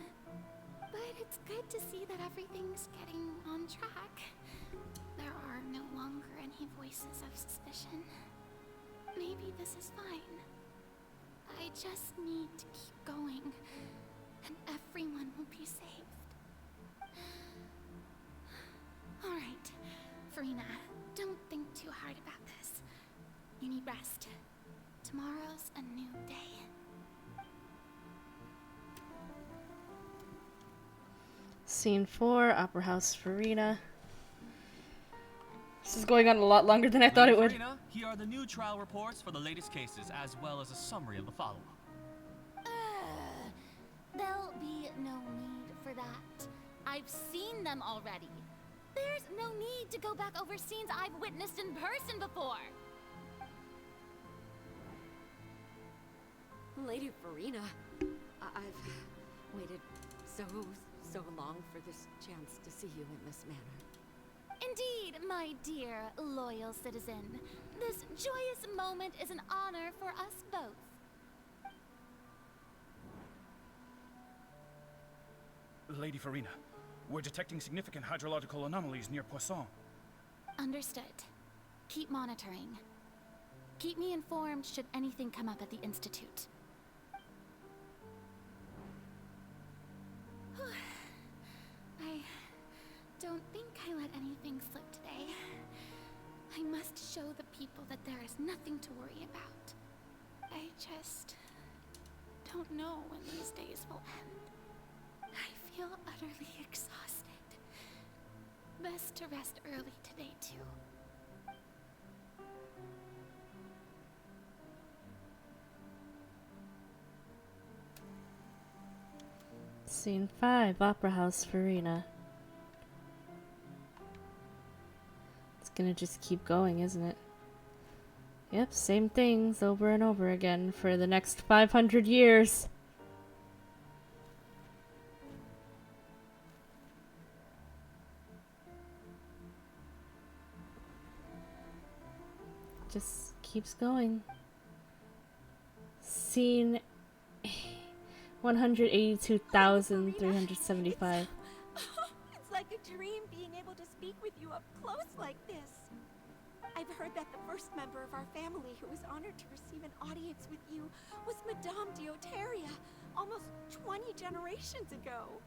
But it's good to see that everything's getting on track. There are no longer any voices of suspicion. Maybe this is fine. I just need to keep going, and everyone will be saved. Alright, Furina, don't think too hard about this. You need rest. Tomorrow's a new day. Scene 4, Opera House, Furina. This is going on a lot longer than I thought it would. Furina, here are the new trial reports for the latest cases, as well as a summary of the follow-up. There'll be no need for that. I've seen them already. There's no need to go back over scenes I've witnessed in person before. Lady Furina, I've waited so long for this chance to see you in this manner. Indeed, my dear, loyal citizen. This joyous moment is an honor for us both. Lady Furina, we're detecting significant hydrological anomalies near Poisson. Understood. Keep monitoring. Keep me informed should anything come up at the Institute. don't think I let anything slip today. I must show the people that there is nothing to worry about. I just don't know when these days will end. I feel utterly exhausted. Best to rest early today, too. Scene 5, Opera House, Furina. It's gonna just keep going, isn't it? Yep, same things over and over again for the next 500 years. Just keeps going. Scene 182,375. It's like a dream being able to speak with you up close like this. I've heard that the first member of our family who was honored to receive an audience with you was Madame Deoteria, almost 20 generations ago.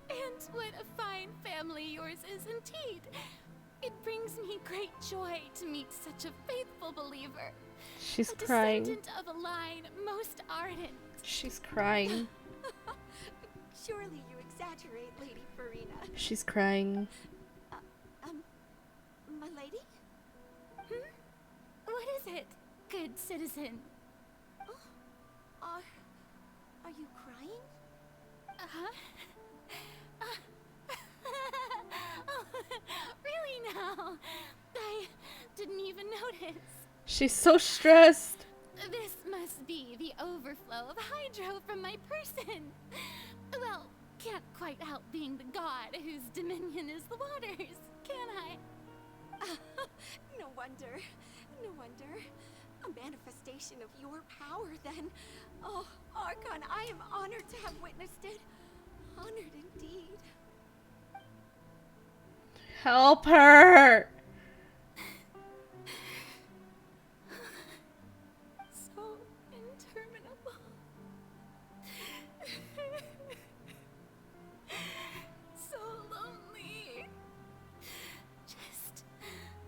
And what a fine family yours is indeed. It brings me great joy to meet such a faithful believer. She's a crying. descendant of a line most ardent. She's crying. Surely you exaggerate, Lady Furina. She's crying. My lady? What is it, good citizen? Are you crying? Oh, really now? I didn't even notice. She's so stressed. This must be the overflow of hydro from my person. Well, can't quite help being the god whose dominion is the waters, can I? No wonder. No wonder. A manifestation of your power, then. Oh, Archon, I am honored to have witnessed it. Honored indeed. Help her! So interminable. So lonely. Just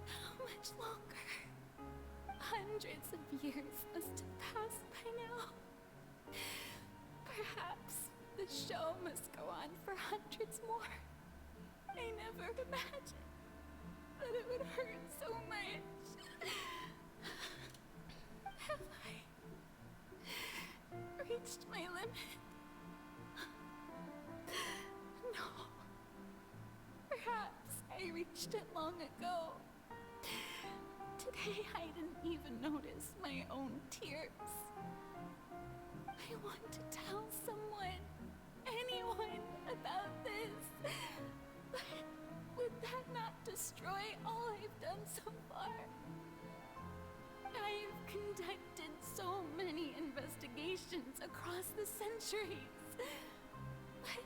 how much longer? Hundreds of years must have passed by now. Perhaps the show must go on for hundreds more. I never imagined that it would hurt so much. Have I reached my limit? No. Perhaps I reached it long ago. Today I didn't even notice my own tears. I want to tell someone, anyone, about this. But would that not destroy all I've done so far? I've conducted so many investigations across the centuries. But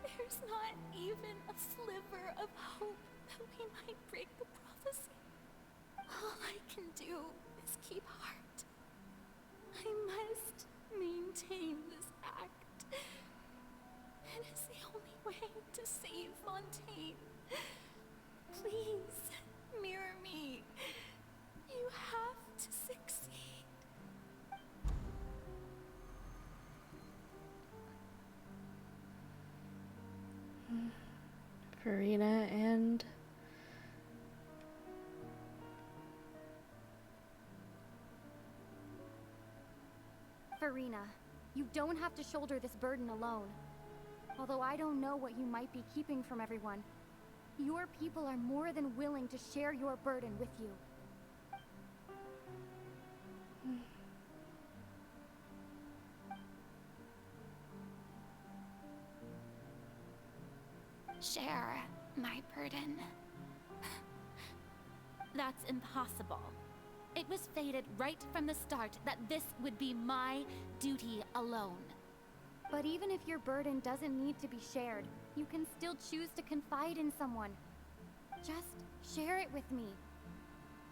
there's not even a sliver of hope that we might break the prophecy. All I can do is keep heart. I must maintain this act. It is the only way to save Fontaine. Please, mirror me. You have to succeed. Furina and Furina, you don't have to shoulder this burden alone. Although I don't know what you might be keeping from everyone, your people are more than willing to share your burden with you. Share my burden. That's impossible. It was fated right from the start that this would be my duty alone. But even if your burden doesn't need to be shared, you can still choose to confide in someone. Just share it with me.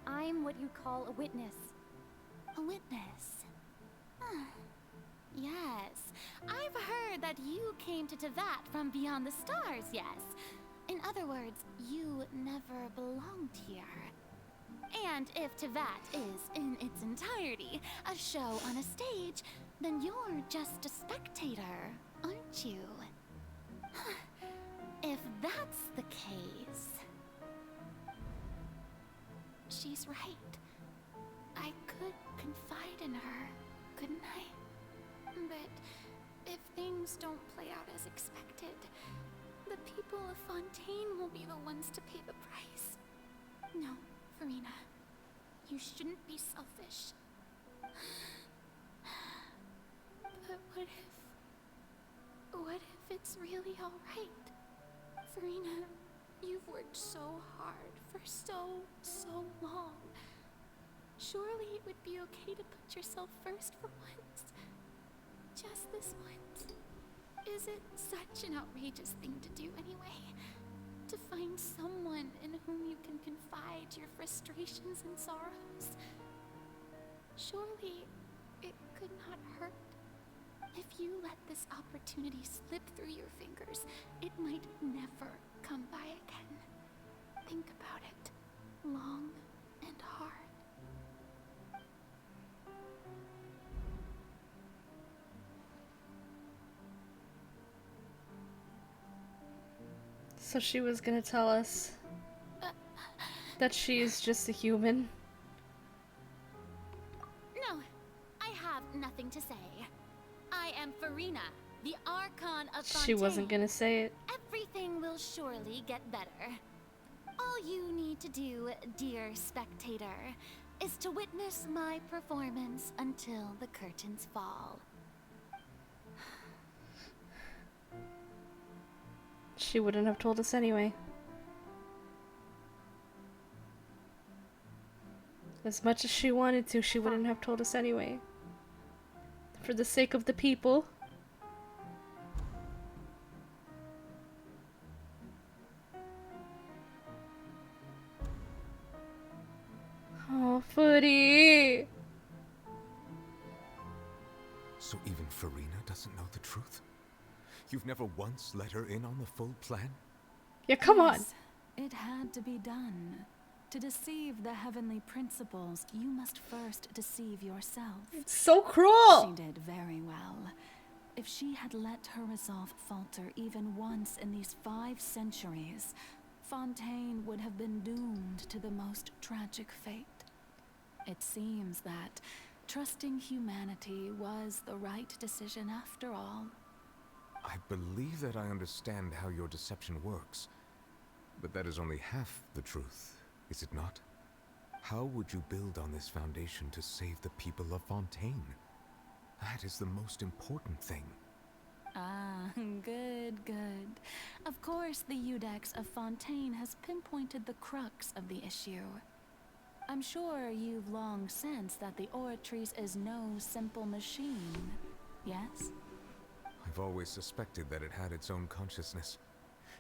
I'm what you'd call a witness. A witness? Yes, I've heard that you came to Tevat from beyond the stars, yes? In other words, you never belonged here. And if Tevat is, in its entirety, a show on a stage, then you're just a spectator, aren't you? If that's the case... She's right. I could confide in her, couldn't I? But if things don't play out as expected, the people of Fontaine will be the ones to pay the price. No, Furina. You shouldn't be selfish. But what if it's really alright? Furina, you've worked so hard for so long. Surely it would be okay to put yourself first for once. Just this once. Is it such an outrageous thing to do anyway? To find someone in whom you can confide your frustrations and sorrows? Surely it could not hurt. If you let this opportunity slip through your fingers, it might never come by again. Think about it long and hard. So she was gonna tell us that she's just a human. No, I have nothing to say. I am Furina, the Archon of Fontaine. She wasn't gonna say it. Everything will surely get better. All you need to do, dear spectator, is to witness my performance until the curtains fall. She wouldn't have told us anyway. As much as she wanted to, she wouldn't have told us anyway. For the sake of the people. Oh, Footy! So even Furina doesn't know the truth? You've never once let her in on the full plan? Yeah, come on! Yes, it had to be done. To deceive the heavenly principles, you must first deceive yourself. It's so cruel! She did very well. If she had let her resolve falter even once in these 5 centuries, Fontaine would have been doomed to the most tragic fate. It seems that trusting humanity was the right decision after all. I believe that I understand how your deception works, but that is only half the truth, is it not? How would you build on this foundation to save the people of Fontaine? That is the most important thing. Ah, good, good. Of course, the Iudex of Fontaine has pinpointed the crux of the issue. I'm sure you've long sensed that the Oratrice is no simple machine, yes? I've always suspected that it had its own consciousness.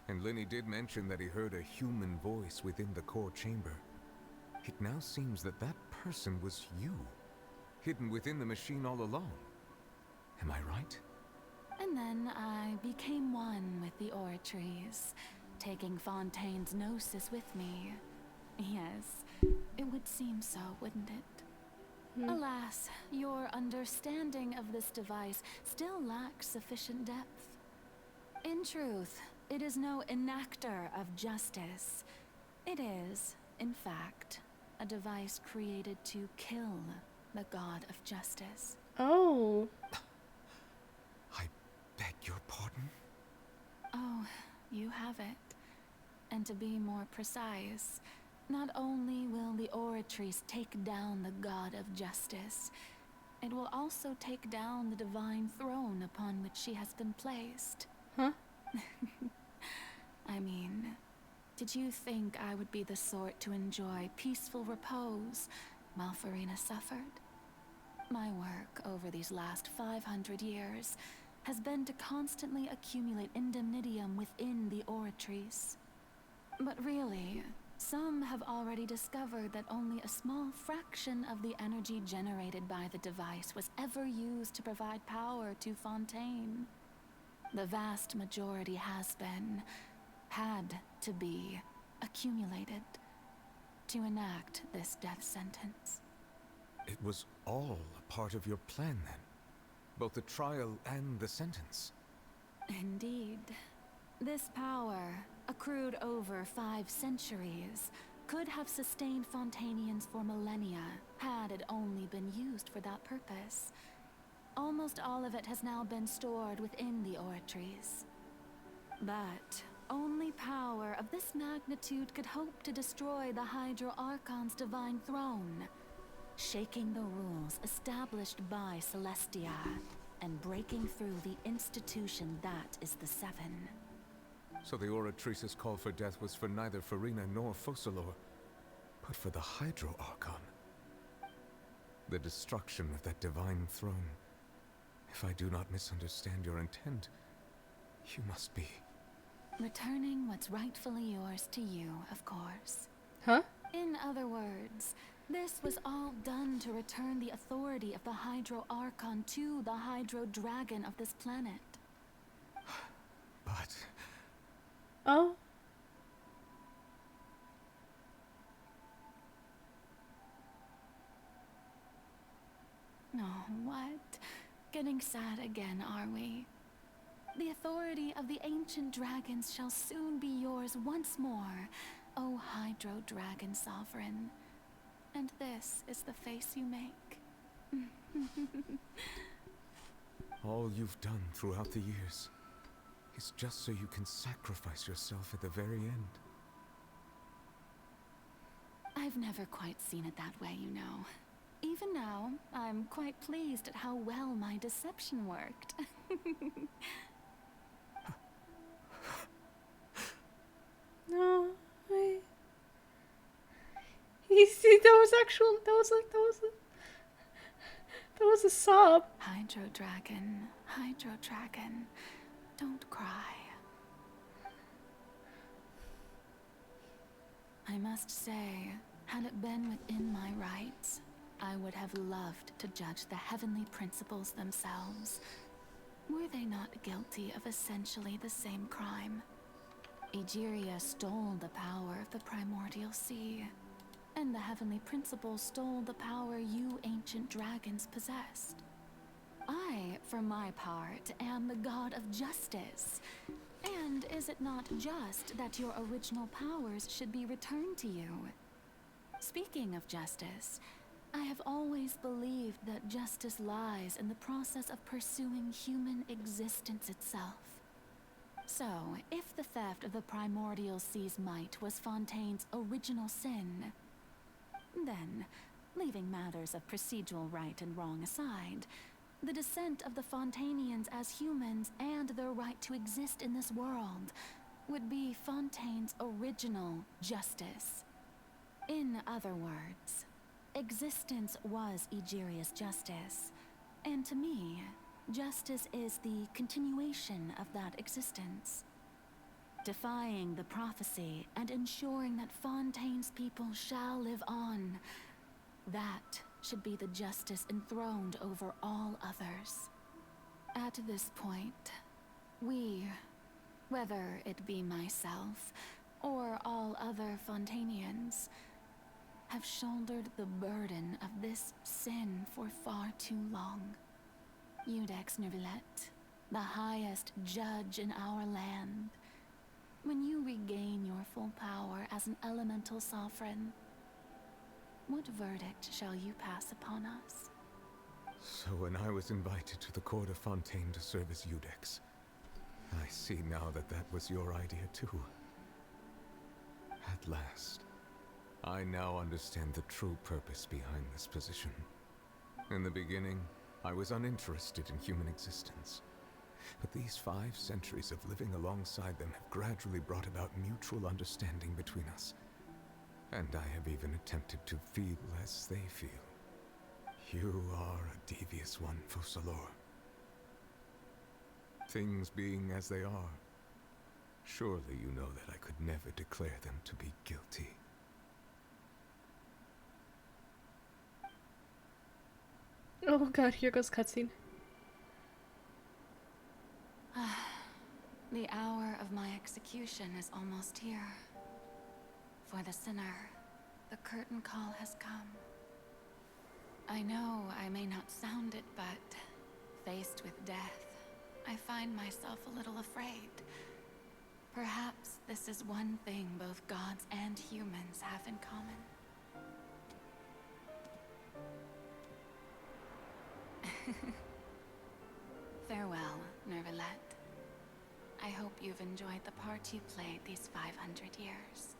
And Lenny did mention that he heard a human voice within the core chamber. It now seems that that person was you, hidden within the machine all along. Am I right? And then I became one with the Oratrice, taking Fontaine's gnosis with me. Yes, it would seem so, wouldn't it? Alas, your understanding of this device still lacks sufficient depth. In truth, it is no enactor of justice. It is, in fact, a device created to kill the god of justice. Oh. I beg your pardon? Oh, you have it. And to be more precise, not only will the Oratrice take down the god of justice, it will also take down the divine throne upon which she has been placed. Huh? I mean, did you think I would be the sort to enjoy peaceful repose while Furina suffered? My work over these last 500 years has been to constantly accumulate indemnitium within the Oratrice. But really, Some have already discovered that only a small fraction of the energy generated by the device was ever used to provide power to Fontaine. The vast majority had to be, accumulated to enact this death sentence. It was all a part of your plan then? Both the trial and the sentence? Indeed. This power, accrued over 5 centuries, could have sustained Fontainians for millennia had it only been used for that purpose. Almost all of it has now been stored within the oratories. But only power of this magnitude could hope to destroy the Hydro Archon's divine throne, shaking the rules established by Celestia and breaking through the institution that is the Seven. So the Oratrice's call for death was for neither Furina nor Focalor, but for the Hydro Archon. The destruction of that divine throne. If I do not misunderstand your intent, you must be... Returning what's rightfully yours to you, of course. Huh? In other words, this was all done to return the authority of the Hydro Archon to the Hydro Dragon of this planet. But... Oh? No, what? Getting sad again, are we? The authority of the ancient dragons shall soon be yours once more, O Hydro Dragon Sovereign. And this is the face you make. All you've done throughout the years is just so you can sacrifice yourself at the very end. I've never quite seen it that way, you know. Even now, I'm quite pleased at how well my deception worked. No, you see, that was actual, that was a sob. Hydro Dragon, don't cry. I must say, had it been within my rights, I would have loved to judge the heavenly principles themselves. Were they not guilty of essentially the same crime? Egeria stole the power of the primordial sea, and the heavenly principles stole the power you ancient dragons possessed. I, for my part, am the god of justice. And is it not just that your original powers should be returned to you? Speaking of justice, I have always believed that justice lies in the process of pursuing human existence itself. So, if the theft of the primordial sea's might was Fontaine's original sin, then, leaving matters of procedural right and wrong aside, the descent of the Fontainians as humans and their right to exist in this world would be Fontaine's original justice. In other words, existence was Egeria's justice, and to me, justice is the continuation of that existence. Defying the prophecy and ensuring that Fontaine's people shall live on, that should be the justice enthroned over all others. At this point, we, whether it be myself or all other Fontainians, have shouldered the burden of this sin for far too long. Iudex Nervillet, the highest judge in our land, when you regain your full power as an elemental sovereign, what verdict shall you pass upon us? So when I was invited to the court of Fontaine to serve as Iudex, I see now that that was your idea too. At last, I now understand the true purpose behind this position. In the beginning, I was uninterested in human existence. But these 5 centuries of living alongside them have gradually brought about mutual understanding between us. And I have even attempted to feel as they feel. You are a devious one, Focalor. Things being as they are, surely you know that I could never declare them to be guilty. Oh god, here goes cutscene. The hour of my execution is almost here. For the sinner, the curtain call has come. I know I may not sound it, but faced with death, I find myself a little afraid. Perhaps this is one thing both gods and humans have in common. Farewell, Nervalette. I hope you've enjoyed the part you played these 500 years.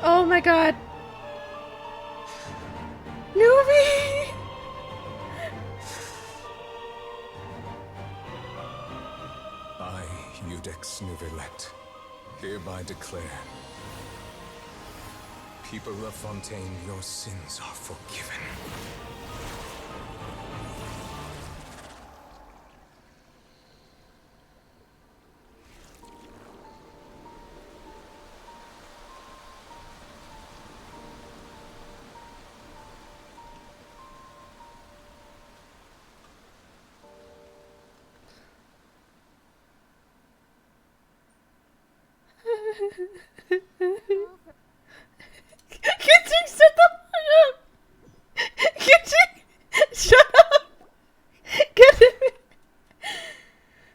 Oh my god. Nuvi! I, Eudex Nuvilette, hereby declare, people of Fontaine, your sins are forgiven. Genshin, shut the fuck up! Genshin, shut up! Get it!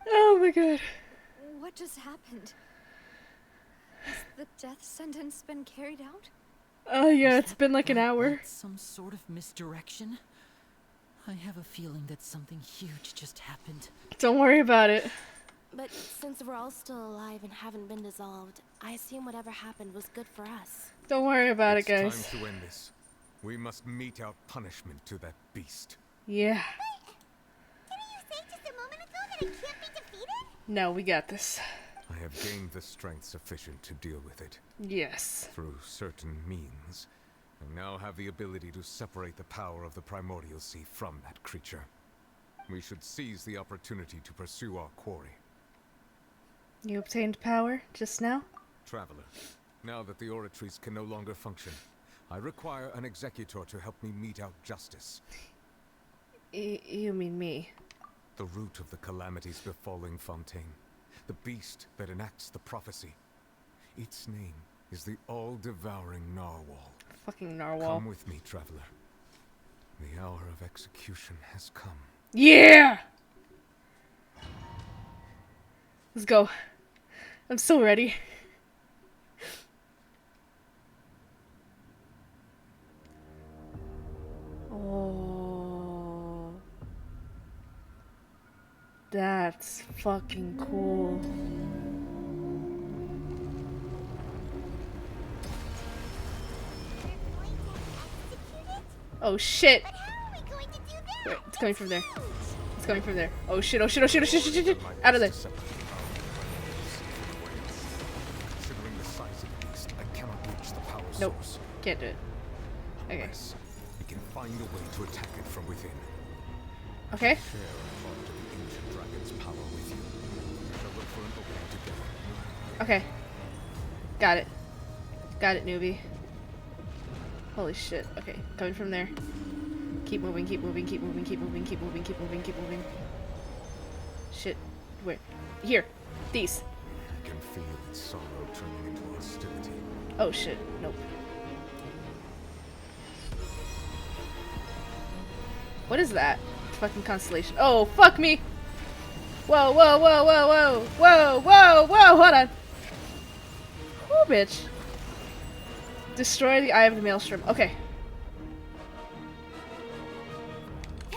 Oh my god. What just happened? Has the death sentence been carried out? Oh yeah, it's been like an hour. Some sort of misdirection? I have a feeling that something huge just happened. Don't worry about it. But since we're all still alive and haven't been dissolved, I assume whatever happened was good for us. Don't worry about it, guys. It's time to end this. We must mete out punishment to that beast. Yeah. Didn't you say just a moment ago that it can't be defeated? No, we got this. I have gained the strength sufficient to deal with it. Yes. Through certain means. I now have the ability to separate the power of the Primordial Sea from that creature. We should seize the opportunity to pursue our quarry. You obtained power just now? Traveler, now that the oratories can no longer function, I require an executor to help me mete out justice. You mean me? The root of the calamities befalling Fontaine. The beast that enacts the prophecy. Its name is the all-devouring narwhal. Fucking narwhal. Come with me, traveler. The hour of execution has come. Yeah! Let's go. I'm so ready. Oh. That's fucking cool. Oh shit! Wait, it's coming from there. It's coming from there. Oh shit, oh shit, oh shit, oh shit, shit, shit, shit. Out of there. Considering Nope. source. Can't do it. Okay. Unless we can find a way to attack it from within. Okay. Share a part of the ancient dragon's power with you. We shall look for an opening together. Okay. Got it. Got it, newbie. Holy shit. Okay, coming from there. Keep moving, keep moving, keep moving, keep moving, keep moving, keep moving, keep moving. Shit. Where? Here. These. I can feel its sorrow turning into hostility. Oh shit. Nope. What is that? Fucking constellation. Oh, fuck me! Whoa, whoa, whoa, whoa, whoa! Whoa, whoa, whoa! Hold on. Oh, bitch. Destroy the Eye of the Maelstrom. Okay. The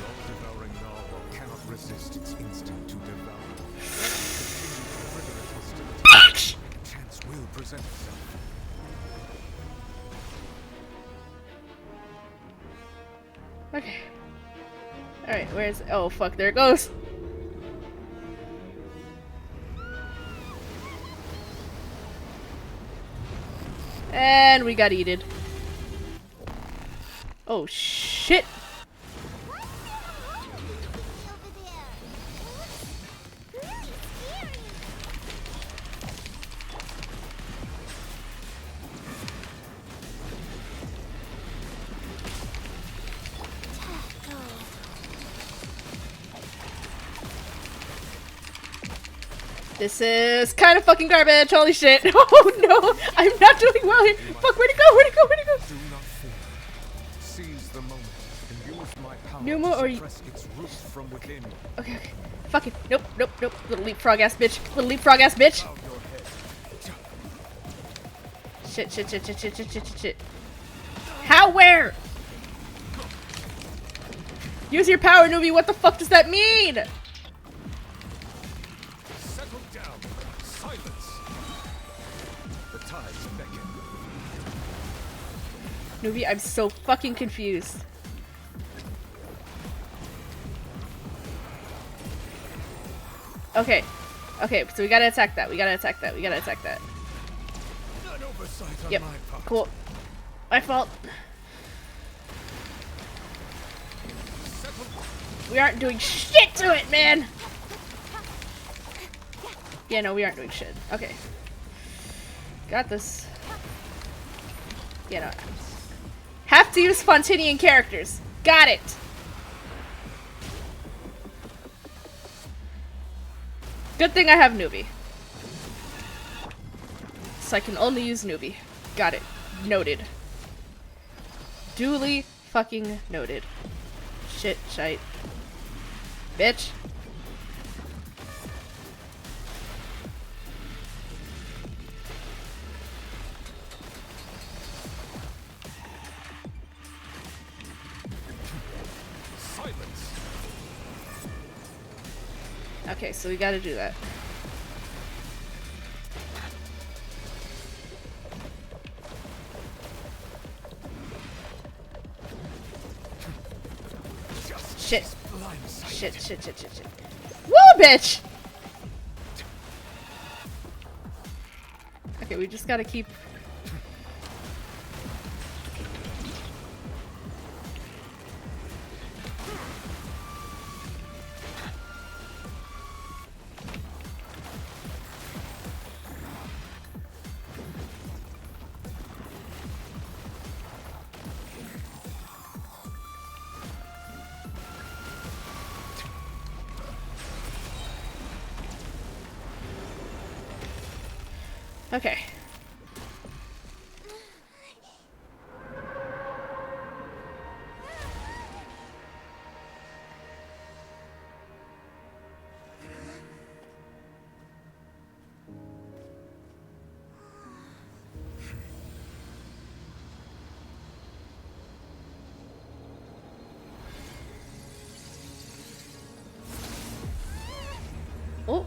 all-devouring narwhal cannot resist its instinct to devour. Continue to trigger its hostility. Chance will present itself. Okay. Alright, where's... Oh, fuck, there it goes! And we got eated. Oh, shit! This is kind of fucking garbage. Holy shit. Oh no, I'm not doing well here. Fuck, where'd it go? Where'd it go? Where'd it go? Do not fear. Seize the moment and use my power Numa, to or suppress its roots from within. Okay, okay. Fuck it. Nope, nope, nope. Little leapfrog ass bitch. Little leapfrog ass bitch. Shit, shit, shit, shit, shit, shit, shit, shit, shit. How? Where? Use your power, newbie. What the fuck does that mean? Settle down. Silence. The tides beckon. Newbie, I'm so fucking confused. Okay. Okay, so we gotta attack that. We gotta attack that. We gotta attack that. An oversight on Yep. my part. Cool. My fault. We aren't doing shit to it, man! Yeah, no, we aren't doing shit. Okay. Got this. Yeah, no. Have to use Fontinian characters. Got it! Good thing I have newbie. So I can only use newbie. Got it. Noted. Duly fucking noted. Shit, shite. Bitch. Silence. Okay, so we gotta do that. Shit. Shit, shit, shit, shit, shit. Woo, bitch! Okay, we just gotta keep... Okay. Oh.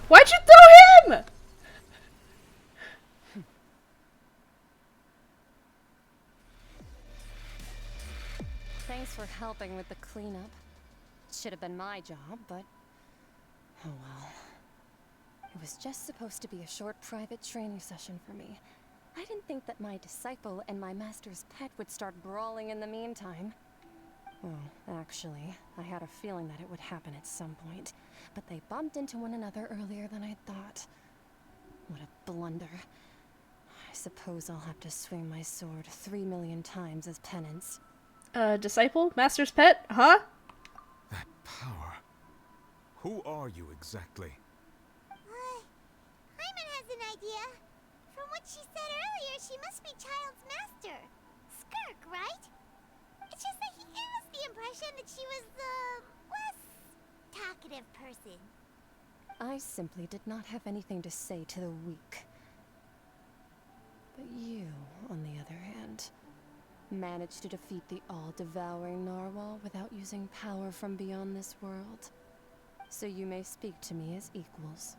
Why'd you throw helping with the cleanup. Should have been my job, but oh well. It was just supposed to be a short private training session for me. I didn't think that my disciple and my master's pet would start brawling in the meantime. Well, actually, I had a feeling that it would happen at some point, but they bumped into one another earlier than I thought. What a blunder. I suppose I'll have to swing my sword 3 million times as penance. Disciple? Master's pet? Huh? That power. Who are you exactly? Hyman has an idea. From what she said earlier, she must be Child's master. Skirk, right? It's just that he gave us the impression that she was the less talkative person. I simply did not have anything to say to the weak. But you, on the other hand, managed to defeat the all-devouring narwhal without using power from beyond this world. So you may speak to me as equals.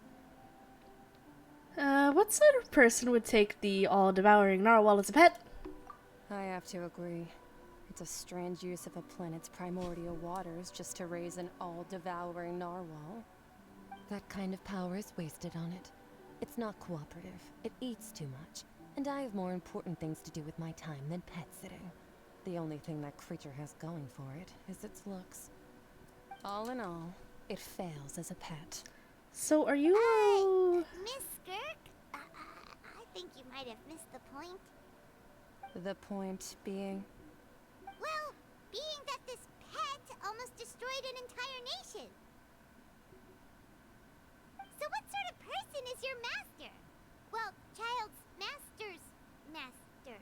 What sort of person would take the all-devouring narwhal as a pet? I have to agree. It's a strange use of a planet's primordial waters just to raise an all-devouring narwhal. That kind of power is wasted on it. It's not cooperative. It eats too much. And I have more important things to do with my time than pet sitting. The only thing that creature has going for it is its looks. All in all, it fails as a pet. So are you... Miss Skirk? I think you might have missed the point. The point being? Well, being that this pet almost destroyed an entire nation. So what sort of person is your master? Well, Child's master's master.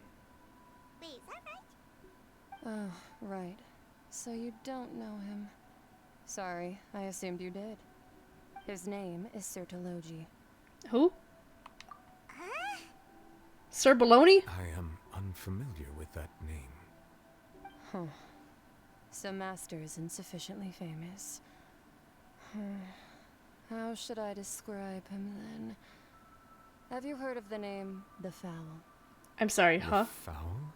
Wait, is that right? Oh, right. So you don't know him. Sorry, I assumed you did. His name is Sir Tologi. Who? Sir Baloney? I am unfamiliar with that name. Huh. So Master is insufficiently famous. How should I describe him then? Have you heard of the name The Fowl? I'm sorry, The huh? Fowl?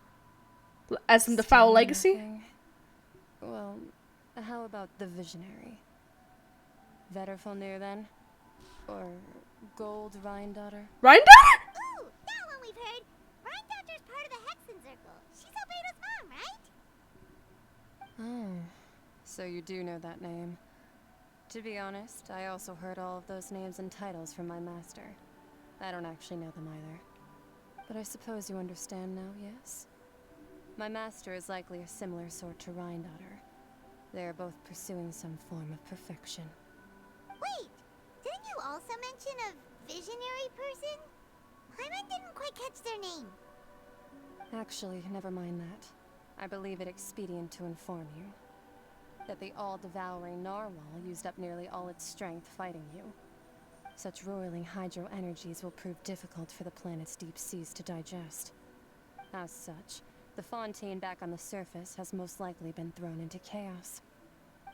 As in the Fowl Legacy? Nothing. Well, how about the Visionary? Vetterfalnir then? Or Gold Rhindaughter? Rhindaughter? Ooh, that one we've heard. Rhindaughter's part of the Hexen Circle. She's Albedo's mom, right? Oh, so you do know that name. To be honest, I also heard all of those names and titles from my master. I don't actually know them either. But I suppose you understand now, yes? My master is likely a similar sort to Rhindaughter. They are both pursuing some form of perfection. Wait, didn't you also mention a visionary person? Hyman didn't quite catch their name. Actually, never mind that. I believe it expedient to inform you that the all-devouring narwhal used up nearly all its strength fighting you. Such roiling hydro energies will prove difficult for the planet's deep seas to digest. As such, the fontaine back on the surface has most likely been thrown into chaos.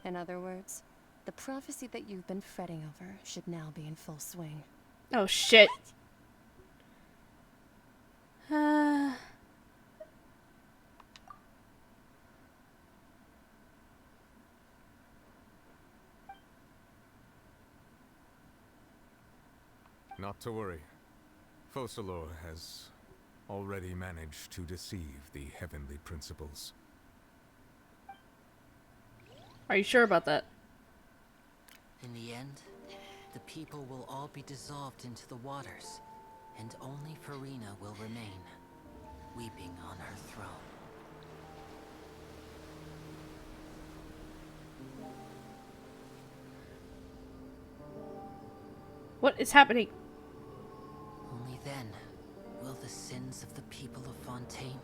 In other words, the prophecy that you've been fretting over should now be in full swing. Oh shit. Not to worry. Focalor has already managed to deceive the heavenly principles. Are you sure about that? In the end, the people will all be dissolved into the waters, and only Furina will remain, weeping on her throne. What is happening? Only then will the sins of the people of Fontaine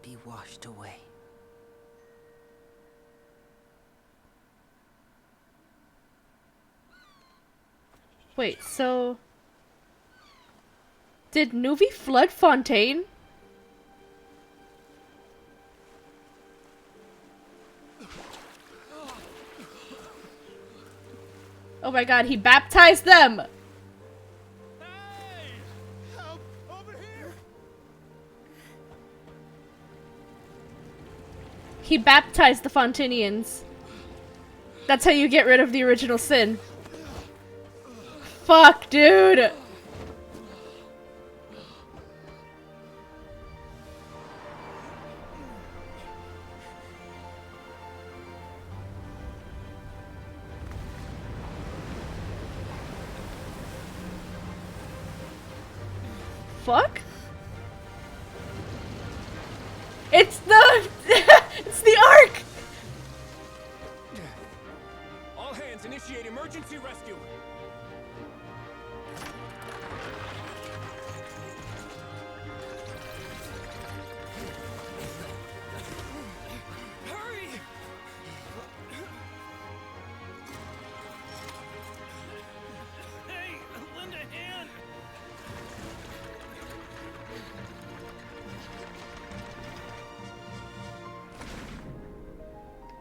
be washed away. Wait, so... Did Nuvi flood Fontaine? Oh my god, he baptized them! Help! Over here! He baptized the Fontinians. That's how you get rid of the original sin. Fuck, dude! Fuck? It's the... it's the Ark! All hands, initiate emergency rescue. Hurry! Hey, lend a hand.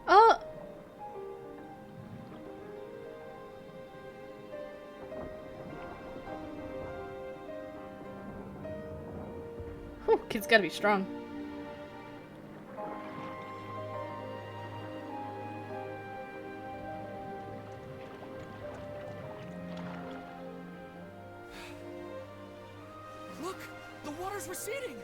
Oh! Whew, kid's gotta be strong. Look, the water's receding.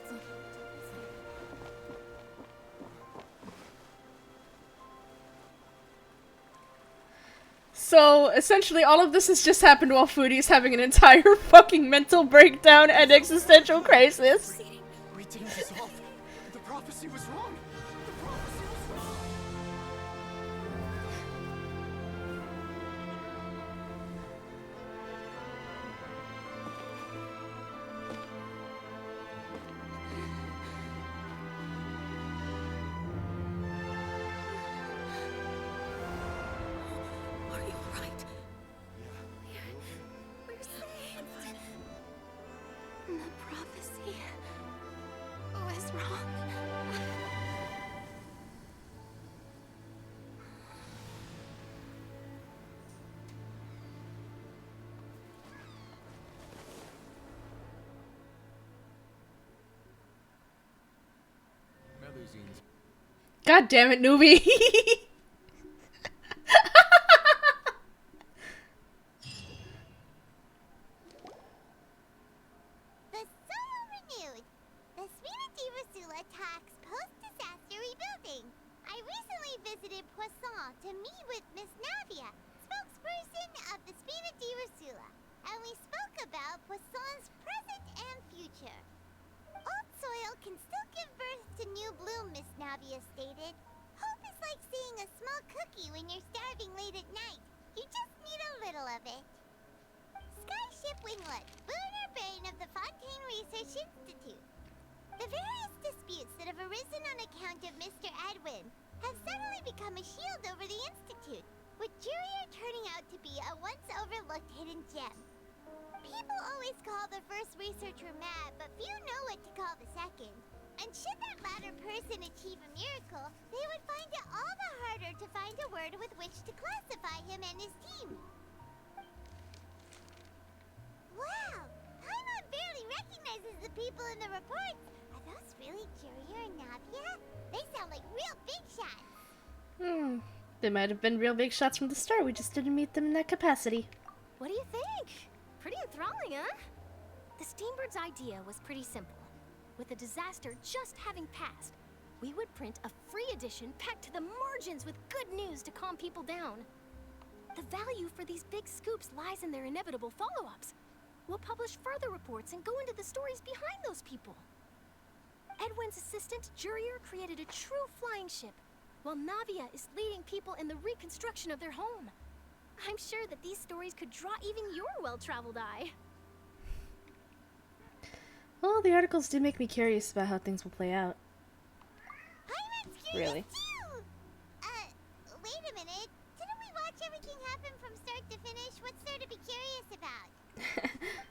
So, essentially, all of this has just happened while Foodie's having an entire fucking mental breakdown and existential crisis. We didn't dissolve. The prophecy was wrong. The prophecy was wrong. Are you alright? We're saved. The prophecy was wrong. God damn it, newbie! The Solo renewed. The Spina di Rosula talks post-disaster rebuilding. I recently visited Poisson to meet with Miss Navia, spokesperson of the Spina di Rosula, and we spoke about Poisson's present and future. Old soil can still give birth to new bloom, Miss Navia stated. Hope is like seeing a small cookie when you're starving late at night. You just need a little of it. Skyship Winglet, lunar brain of the Fontaine Research Institute. The various disputes that have arisen on account of Mr. Edwin have suddenly become a shield over the Institute, with Jurier turning out to be a once-overlooked hidden gem. People always call the first researcher mad, but few know what to call the second. And should that latter person achieve a miracle, they would find it all the harder to find a word with which to classify him and his team. Wow! Paimon barely recognizes the people in the reports. Are those really Jurier and Navia? They sound like real big shots. They might have been real big shots from the start, we just didn't meet them in that capacity. What do you think? Pretty enthralling, huh? The Steambird's idea was pretty simple. With the disaster just having passed, we would print a free edition packed to the margins with good news to calm people down. The value for these big scoops lies in their inevitable follow-ups. We'll publish further reports and go into the stories behind those people. Edwin's assistant, Jurier, created a true flying ship, while Navia is leading people in the reconstruction of their home. I'm sure that these stories could draw even your well-traveled eye. Well, the articles do make me curious about how things will play out. Paimon's curious Really? too! Wait a minute. Didn't we watch everything happen from start to finish? What's there to be curious about?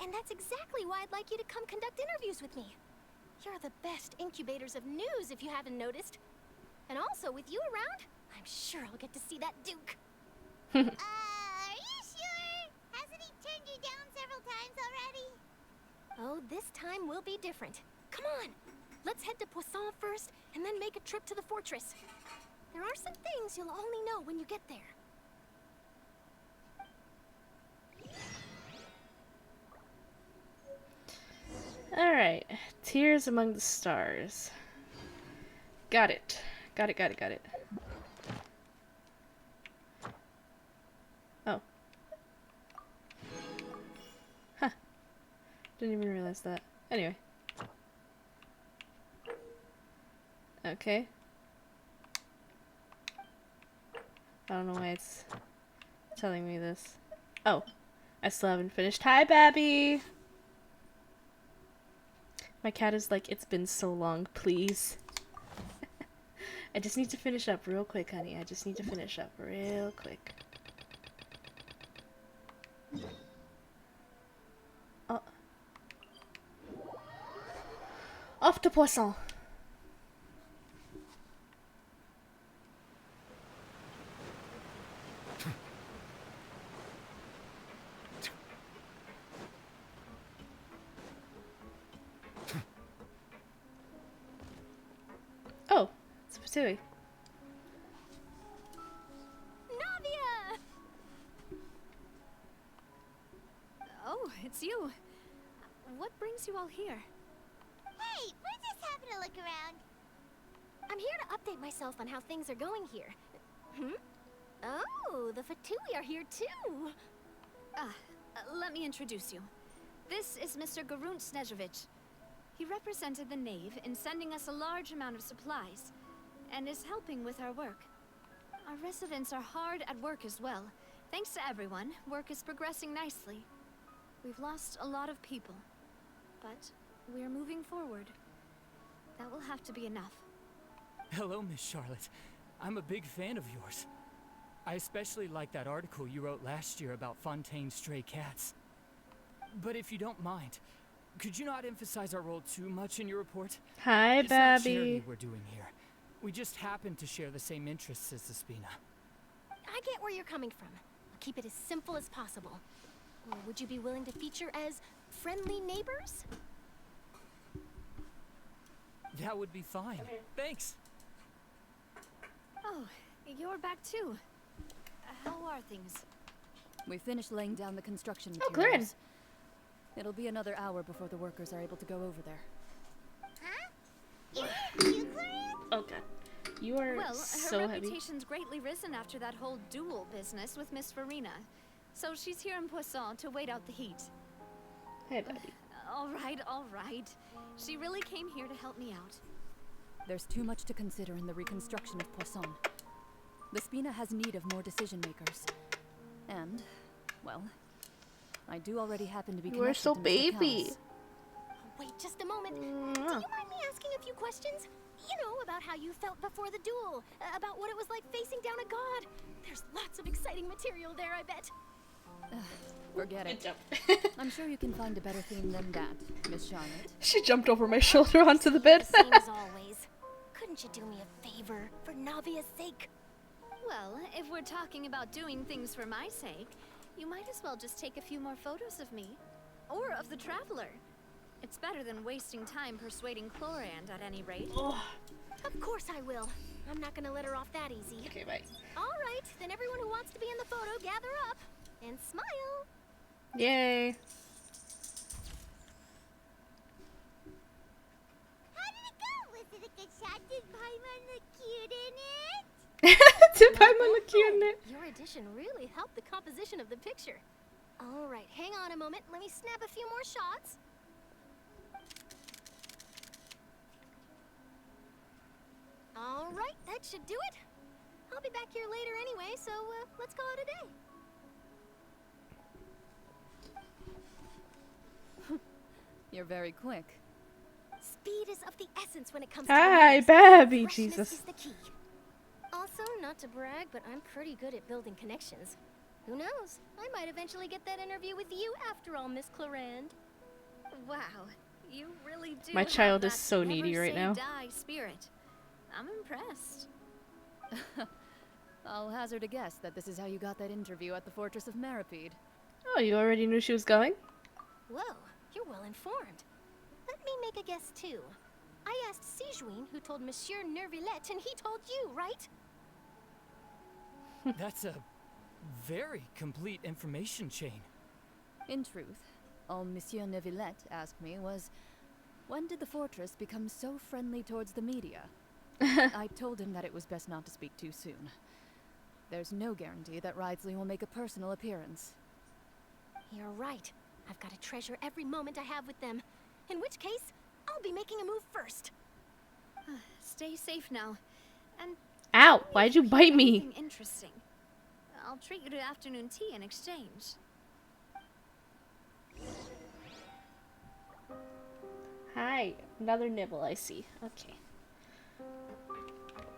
And that's exactly why I'd like you to come conduct interviews with me. You're the best incubators of news, if you haven't noticed. And also, with you around, I'm sure I'll get to see that Duke. Are you sure? Hasn't he turned you down several times already? Oh, this time will be different. Come on! Let's head to Poisson first, and then make a trip to the fortress. There are some things you'll only know when you get there. Alright. Tears Among the Stars. Got it. Got it. Oh. Huh. Didn't even realize that. Anyway. Okay. I don't know why it's telling me this. Oh. I still haven't finished. Hi, Babby! My cat is like, it's been so long, please. I just need to finish up real quick, honey. I just need to finish up real quick. Oh. Off to Poisson. Oh, it's Patui. Navia! Oh, it's you. What brings you all here? Hey, we're just having a look around. I'm here to update myself on how things are going here. Hmm? Oh, the Fatui are here too. Let me introduce you. This is Mr. Garunt Snežević. He represented the Knave in sending us a large amount of supplies, and is helping with our work. Our residents are hard at work as well. Thanks to everyone, work is progressing nicely. We've lost a lot of people, but we're moving forward. That will have to be enough. Hello, Miss Charlotte. I'm a big fan of yours. I especially like that article you wrote last year about Fontaine's stray cats. But if you don't mind, could you not emphasize our role too much in your report? Hi, it's not Babby. charity we're doing here. We just happen to share the same interests as the Spina. I get where you're coming from. I'll keep it as simple as possible. Or would you be willing to feature as friendly neighbors? That would be fine. Thanks. Oh, you're back too. How are things? We finished laying down the construction Oh, materials. It'll be another hour before the workers are able to go over there. Huh? You, Clarion? Okay. You are Well, so her heavy. reputation's greatly risen after that whole duel business with Miss Furina. So she's here in Poisson to wait out the heat. Hey, Babby. All right. She really came here to help me out. There's too much to consider in the reconstruction of Poisson. The Spina has need of more decision makers. And, well, I do already happen to be You are so connected to Mr. baby. Kells. Wait just a moment. Do you mind me asking a few questions? You know, about how you felt before the duel, about what it was like facing down a god. There's lots of exciting material there, I bet. Forget it. I'm sure you can find a better theme than that, Miss Charlotte. She jumped over my shoulder onto the bed. Same as always. Couldn't you do me a favor for Navia's sake? Well, if we're talking about doing things for my sake, you might as well just take a few more photos of me. Or of the Traveler. It's better than wasting time persuading Chlorand at any rate. Of course I will. I'm not gonna let her off that easy. Okay, bye. Alright, then everyone who wants to be in the photo, gather up. And smile. Yay. How did it go? Was it a good shot? Did Paimon look cute in it? Did Paimon look cute in it? Your addition really helped the composition of the picture. Alright, hang on a moment. Let me snap a few more shots. Alright, that should do it. I'll be back here later anyway, so let's call it a day. You're very quick. Speed is of the essence when it comes Hi, to Babby, freshness Jesus. is the key. Also, not to brag, but I'm pretty good at building connections. Who knows? I might eventually get that interview with you after all, Miss Chlorand. Wow, you really do. My have child is that so needy never right say now. die spirit. I'm impressed. I'll hazard a guess that this is how you got that interview at the Fortress of Maripede. Oh, you already knew she was going? Whoa, you're well informed. Let me make a guess too. I asked Sijuin, who told Monsieur Nervillet, and he told you, right? That's a very complete information chain. In truth, all Monsieur Neuvillette asked me was, when did the fortress become so friendly towards the media? I told him that it was best not to speak too soon. There's no guarantee that Ridesley will make a personal appearance. You're right. I've got to treasure every moment I have with them. In which case, I'll be making a move first. Stay safe now. And ow, why'd you bite me? anything interesting. I'll treat you to afternoon tea in exchange. Hi, another nibble I see. Okay.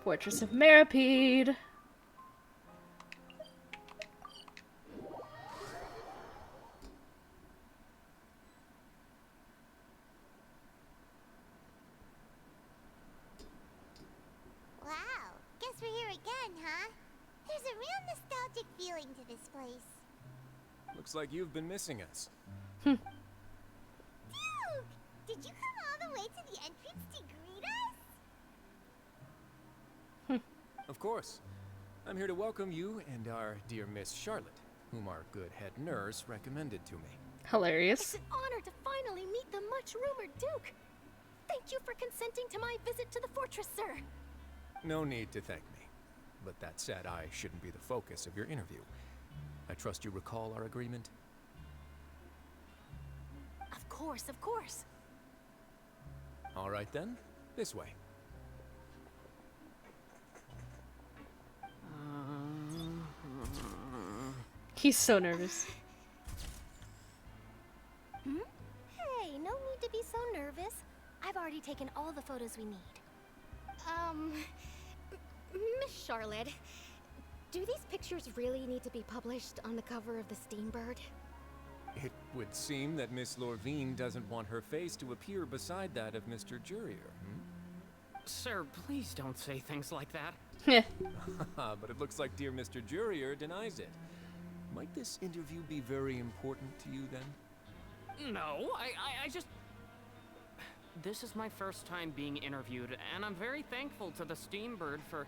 Fortress of Meripede. Wow, guess we're here again, huh? There's a real nostalgic feeling to this place. Looks like you've been missing us. Duke! Did you come all the way to the entrance to greet us? Of course. I'm here to welcome you and our dear Miss Charlotte, whom our good head nurse recommended to me. Hilarious. It's an honor to finally meet the much-rumored Duke. Thank you for consenting to my visit to the fortress, sir. No need to thank me. But that said, I shouldn't be the focus of your interview. I trust you recall our agreement? Of course, of course. All right then, this way. He's so nervous. Hey, no need to be so nervous. I've already taken all the photos we need. Miss Charlotte, do these pictures really need to be published on the cover of the Steambird? It would seem that Miss Lorvine doesn't want her face to appear beside that of Mr. Jurier, Sir, please don't say things like that. But it looks like dear Mr. Jurier denies it. Might this interview be very important to you then? No, I just... This is my first time being interviewed, and I'm very thankful to the Steambird for...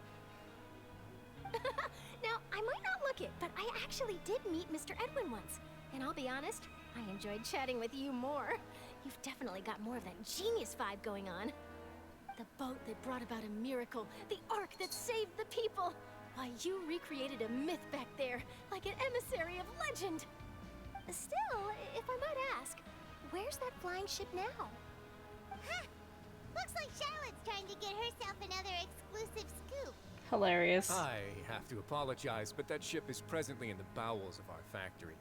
Now, I might not look it, but I actually did meet Mr. Edwin once. And I'll be honest, I enjoyed chatting with you more. You've definitely got more of that genius vibe going on. The boat that brought about a miracle, the ark that saved the people. Why, you recreated a myth back there, like an emissary of legend. Still, if I might ask, where's that flying ship now? Huh. Looks like Charlotte's trying to get herself another exclusive scoop. Hilarious. I have to apologize, but that ship is presently in the bowels of our factory.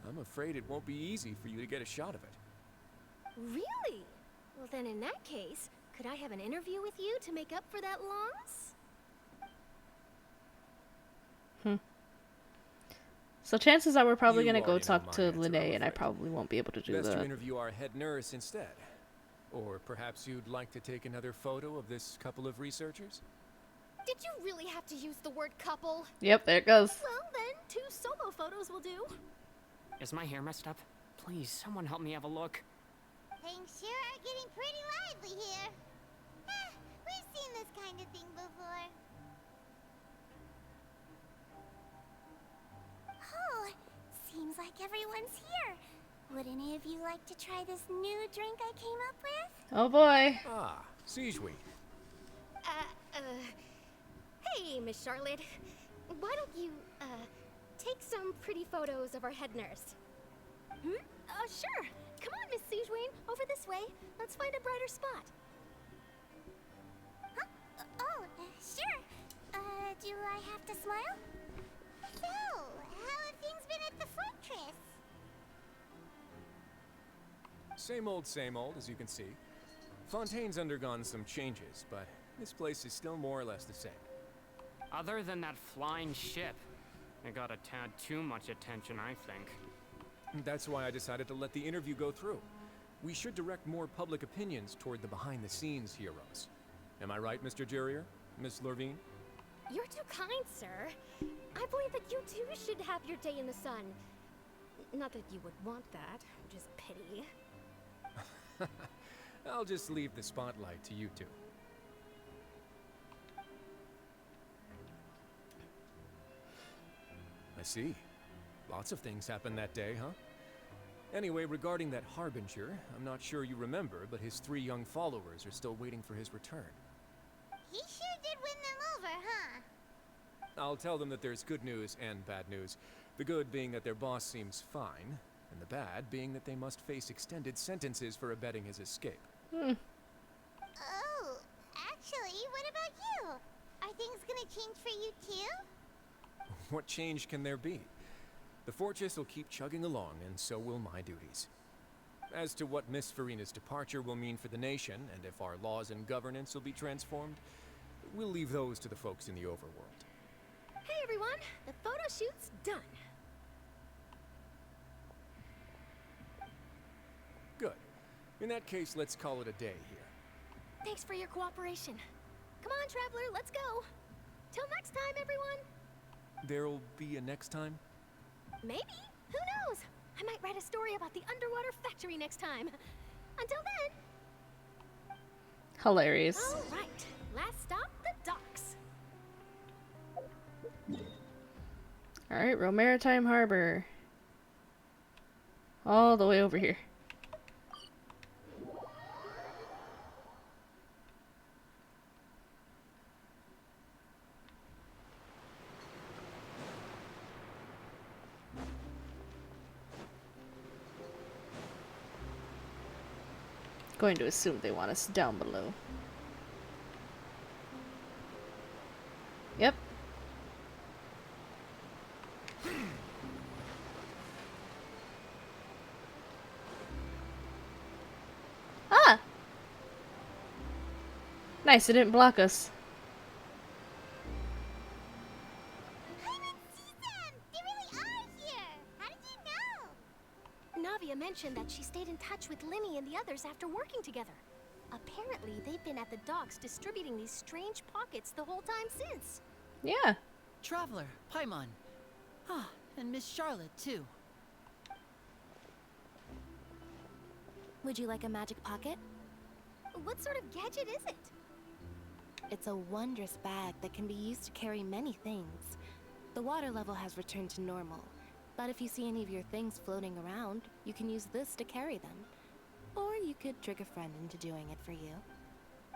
I'm afraid it won't be easy for you to get a shot of it. Really? Well then in that case, could I have an interview with you to make up for that loss? So chances are we're probably You gonna go already know talk my to answer, Lene, I'm and I afraid. probably won't be able to do Best to that. interview our head nurse instead. Or perhaps you'd like to take another photo of this couple of researchers? Did you really have to use the word couple? Yep, there it goes. Well then, 2 solo photos will do. Is my hair messed up? Please, someone help me have a look. Things sure are getting pretty lively here. We've seen this kind of thing before. Oh, seems like everyone's here. Would any of you like to try this new drink I came up with? Oh boy. Ah, Siegeween. Hey, Miss Charlotte. Why don't you, take some pretty photos of our head nurse? Sure. Come on, Miss Siegeween. Over this way. Let's find a brighter spot. Huh? Sure. Do I have to smile? So, how have things been at the fortress? Same old, as you can see. Fontaine's undergone some changes, but this place is still more or less the same. Other than that flying ship, it got a tad too much attention, I think. That's why I decided to let the interview go through. We should direct more public opinions toward the behind-the-scenes heroes. Am I right, Mr. Jurier? Miss Lorvine? You're too kind, sir. I believe that you too should have your day in the sun. Not that you would want that, just pity. I'll just leave the spotlight to you two. I see. Lots of things happened that day, huh? Anyway, regarding that Harbinger, I'm not sure you remember, but his 3 young followers are still waiting for his return. He sure did win them over, huh? I'll tell them that there's good news and bad news. The good being that their boss seems fine, and the bad being that they must face extended sentences for abetting his escape. Oh, actually, what about you? Are things gonna change for you too? What change can there be? The fortress will keep chugging along, and so will my duties. As to what Miss Furina's departure will mean for the nation, and if our laws and governance will be transformed, we'll leave those to the folks in the overworld. Hey everyone, the photo shoot's done. Good. In that case, let's call it a day here. Thanks for your cooperation. Come on, Traveler, let's go. Till next time, everyone. There'll be a next time? Maybe. Who knows? I might write a story about the underwater factory next time. Until then. Hilarious. All right. Last stop, the docks. Alright, Maritime Harbor. All the way over here. Going to assume they want us down below. Yep. Ah! Nice, it didn't block us. Navia mentioned that she stayed in touch with Linny and the others after working together. Apparently, they've been at the docks distributing these strange pockets the whole time since. Yeah. Traveler, Paimon. Ah, and Miss Charlotte, too. Would you like a magic pocket? What sort of gadget is it? It's a wondrous bag that can be used to carry many things. The water level has returned to normal, but if you see any of your things floating around, you can use this to carry them. Or you could trick a friend into doing it for you.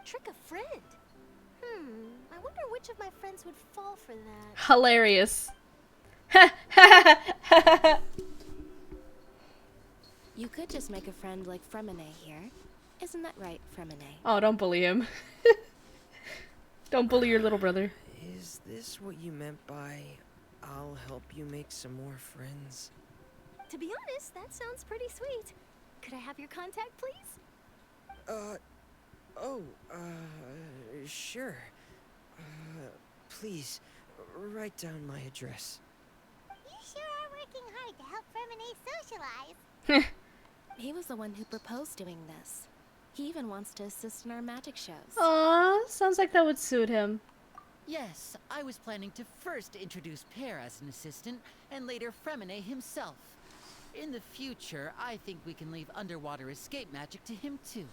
Trick a friend? I wonder which of my friends would fall for that. Hilarious. You could just make a friend like Fremine here. Isn't that right, Fremine? Oh, don't bully him. Don't bully your little brother. Is this what you meant by, I'll help you make some more friends? To be honest, that sounds pretty sweet. Could I have your contact, please? Sure. Please, write down my address. You sure are working hard to help Furina socialize. He was the one who proposed doing this. He even wants to assist in our magic shows. Aw, sounds like that would suit him. Yes, I was planning to first introduce Pear as an assistant, and later Fremine himself. In the future, I think we can leave underwater escape magic to him too.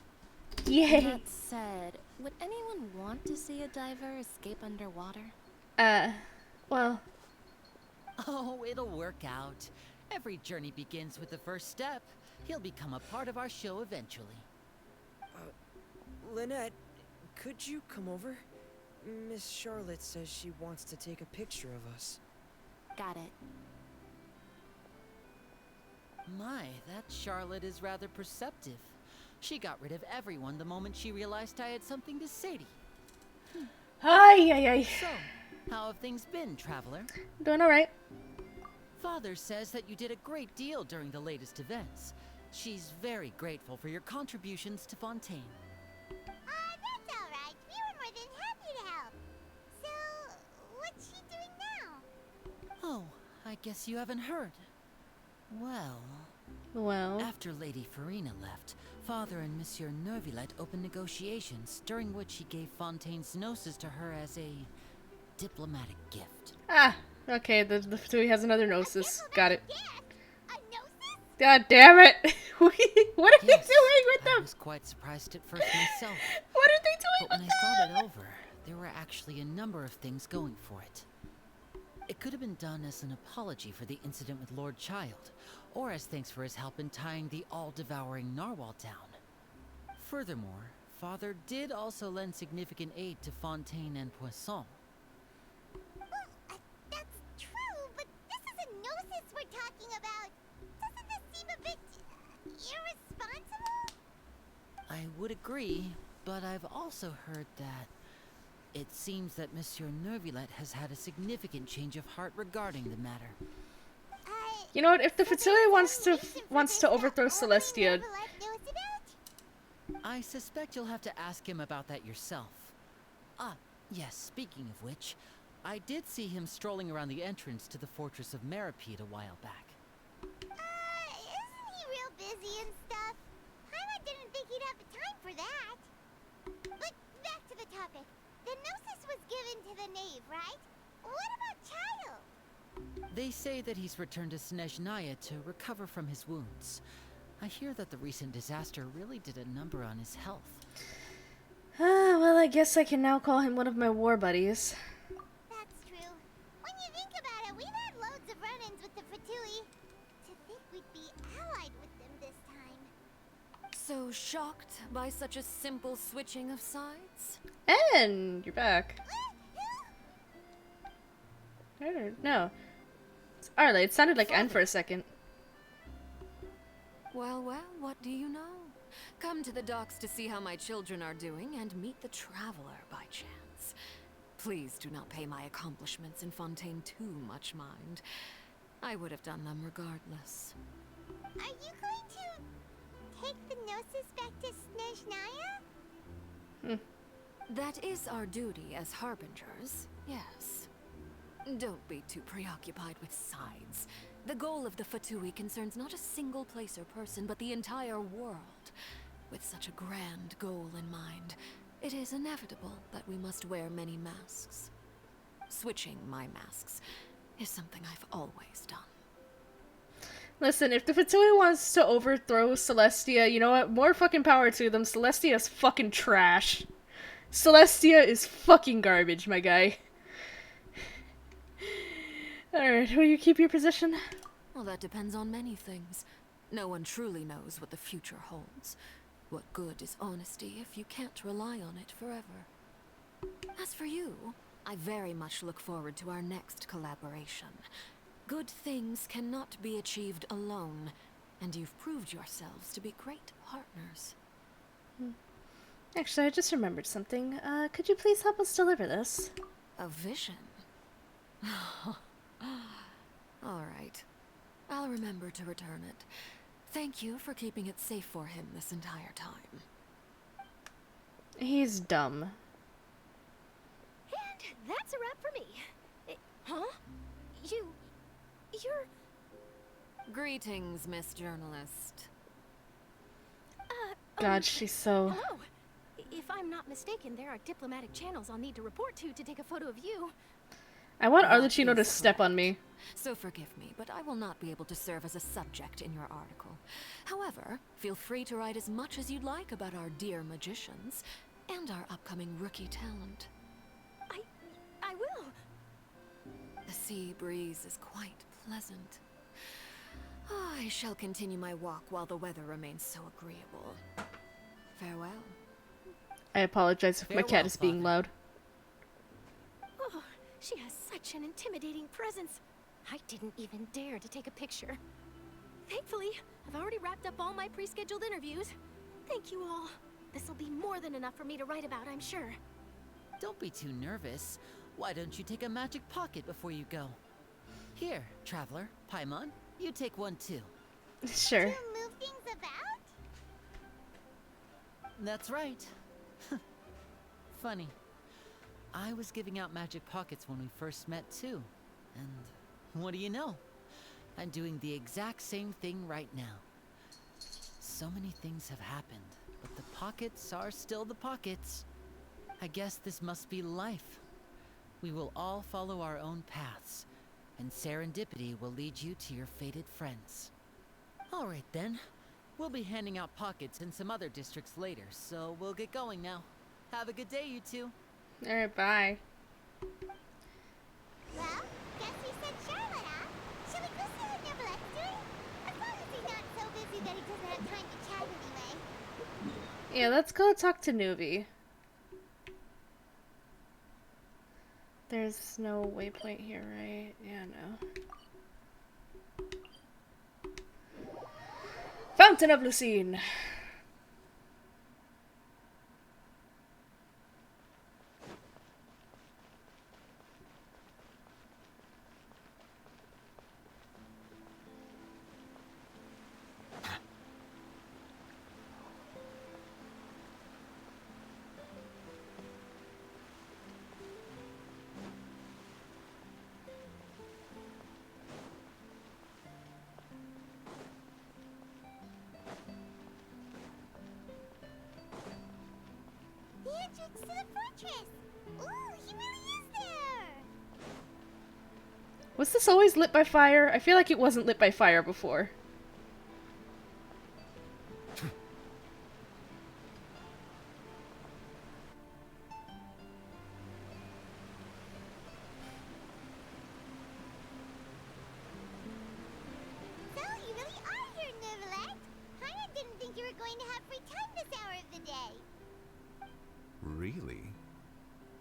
Yay! That said, would anyone want to see a diver escape underwater? Well... Oh, it'll work out. Every journey begins with the first step. He'll become a part of our show eventually. Lynette, could you come over? Miss Charlotte says she wants to take a picture of us. Got it. My, that Charlotte is rather perceptive. She got rid of everyone the moment she realized I had something to say to you. Ay. So, how have things been, Traveler? Doing alright. Father says that you did a great deal during the latest events. She's very grateful for your contributions to Fontaine. That's alright. We were more than happy to help. So, what's she doing now? Oh, I guess you haven't heard. Well... After Lady Furina left, Father and Monsieur Neuvillette opened negotiations, during which he gave Fontaine's gnosis to her as a diplomatic gift. Ah, okay, so he has another gnosis. Got it. God damn it! What are they doing with them? I was quite surprised at first myself. What are they doing but when I thought it over, there were actually a number of things going for it. It could have been done as an apology for the incident with Lord Child, or as thanks for his help in tying the all-devouring narwhal down. Furthermore, Father did also lend significant aid to Fontaine and Poisson. Well, that's true, but this is a gnosis we're talking about. Doesn't this seem a bit irresponsible? I would agree, but I've also heard that it seems that Monsieur Neuvillette has had a significant change of heart regarding the matter. You know what? If the Fatui wants to overthrow Celestia, About? I suspect you'll have to ask him about that yourself. Ah, yes, speaking of which, I did see him strolling around the entrance to the Fortress of Meripede a while back. Isn't he real busy and stuff? Paimon didn't think he'd have the time for that. But back to the topic. The gnosis was given to the knave, right? What about Child? They say that he's returned to Snezhnaya to recover from his wounds. I hear that the recent disaster really did a number on his health. Well, I guess I can now call him one of my war buddies. That's true. When you think about it, we've had loads of run-ins with the Fatui. To think we'd be allied with them this time. So shocked by such a simple switching of sides? And you're back. No. Arla, it sounded like N for a second. Well, well, what do you know? Come to the docks to see how my children are doing and meet the traveler by chance. Please do not pay my accomplishments in Fontaine too much mind. I would have done them regardless. Are you going to take the gnosis back to Snezhnaya? That is our duty as harbingers, yes. Don't be too preoccupied with sides. The goal of the Fatui concerns not a single place or person, but the entire world. With such a grand goal in mind, it is inevitable that we must wear many masks. Switching my masks is something I've always done. Listen, if the Fatui wants to overthrow Celestia, you know what? More fucking power to them. Celestia is fucking trash. Celestia is fucking garbage, my guy. Alright, will you keep your position? Well, that depends on many things. No one truly knows what the future holds. What good is honesty if you can't rely on it forever? As for you, I very much look forward to our next collaboration. Good things cannot be achieved alone, and you've proved yourselves to be great partners. Actually, I just remembered something. Could you please help us deliver this? A vision? All right. I'll remember to return it. Thank you for keeping it safe for him this entire time. He's dumb. And that's a wrap for me. Huh? You're... Greetings, Miss Journalist. God, she's so... Hello. If I'm not mistaken, there are diplomatic channels I'll need to report to take a photo of you. I want Arlecchino to step on me. So forgive me, but I will not be able to serve as a subject in your article. However, feel free to write as much as you'd like about our dear magicians and our upcoming rookie talent. I will. The sea breeze is quite pleasant. I shall continue my walk while the weather remains so agreeable. Farewell. I apologize if my cat is being loud. Oh, she has such an intimidating presence. I didn't even dare to take a picture. Thankfully, I've already wrapped up all my pre-scheduled interviews. Thank you all. This will be more than enough for me to write about, I'm sure. Don't be too nervous. Why don't you take a magic pocket before you go? Here, traveler, Paimon, you take one too. Sure. To move things about? That's right. Funny. I was giving out magic pockets when we first met too. And what do you know? I'm doing the exact same thing right now. So many things have happened, but the pockets are still the pockets. I guess this must be life. We will all follow our own paths, and serendipity will lead you to your fated friends. All right then. We'll be handing out pockets in some other districts later, so we'll get going now. Have a good day, you two. Alright, bye. Well, guess Yeah, let's go talk to Nuvi. There's no waypoint here, right? Yeah, no. Fountain of Lucine. The entrance to the fortress! Ooh, he really is there! Was this always lit by fire? I feel like it wasn't lit by fire before. So, you really are here, Neuvillette! Paimon didn't think you were going to have free time this hour of the day. Really?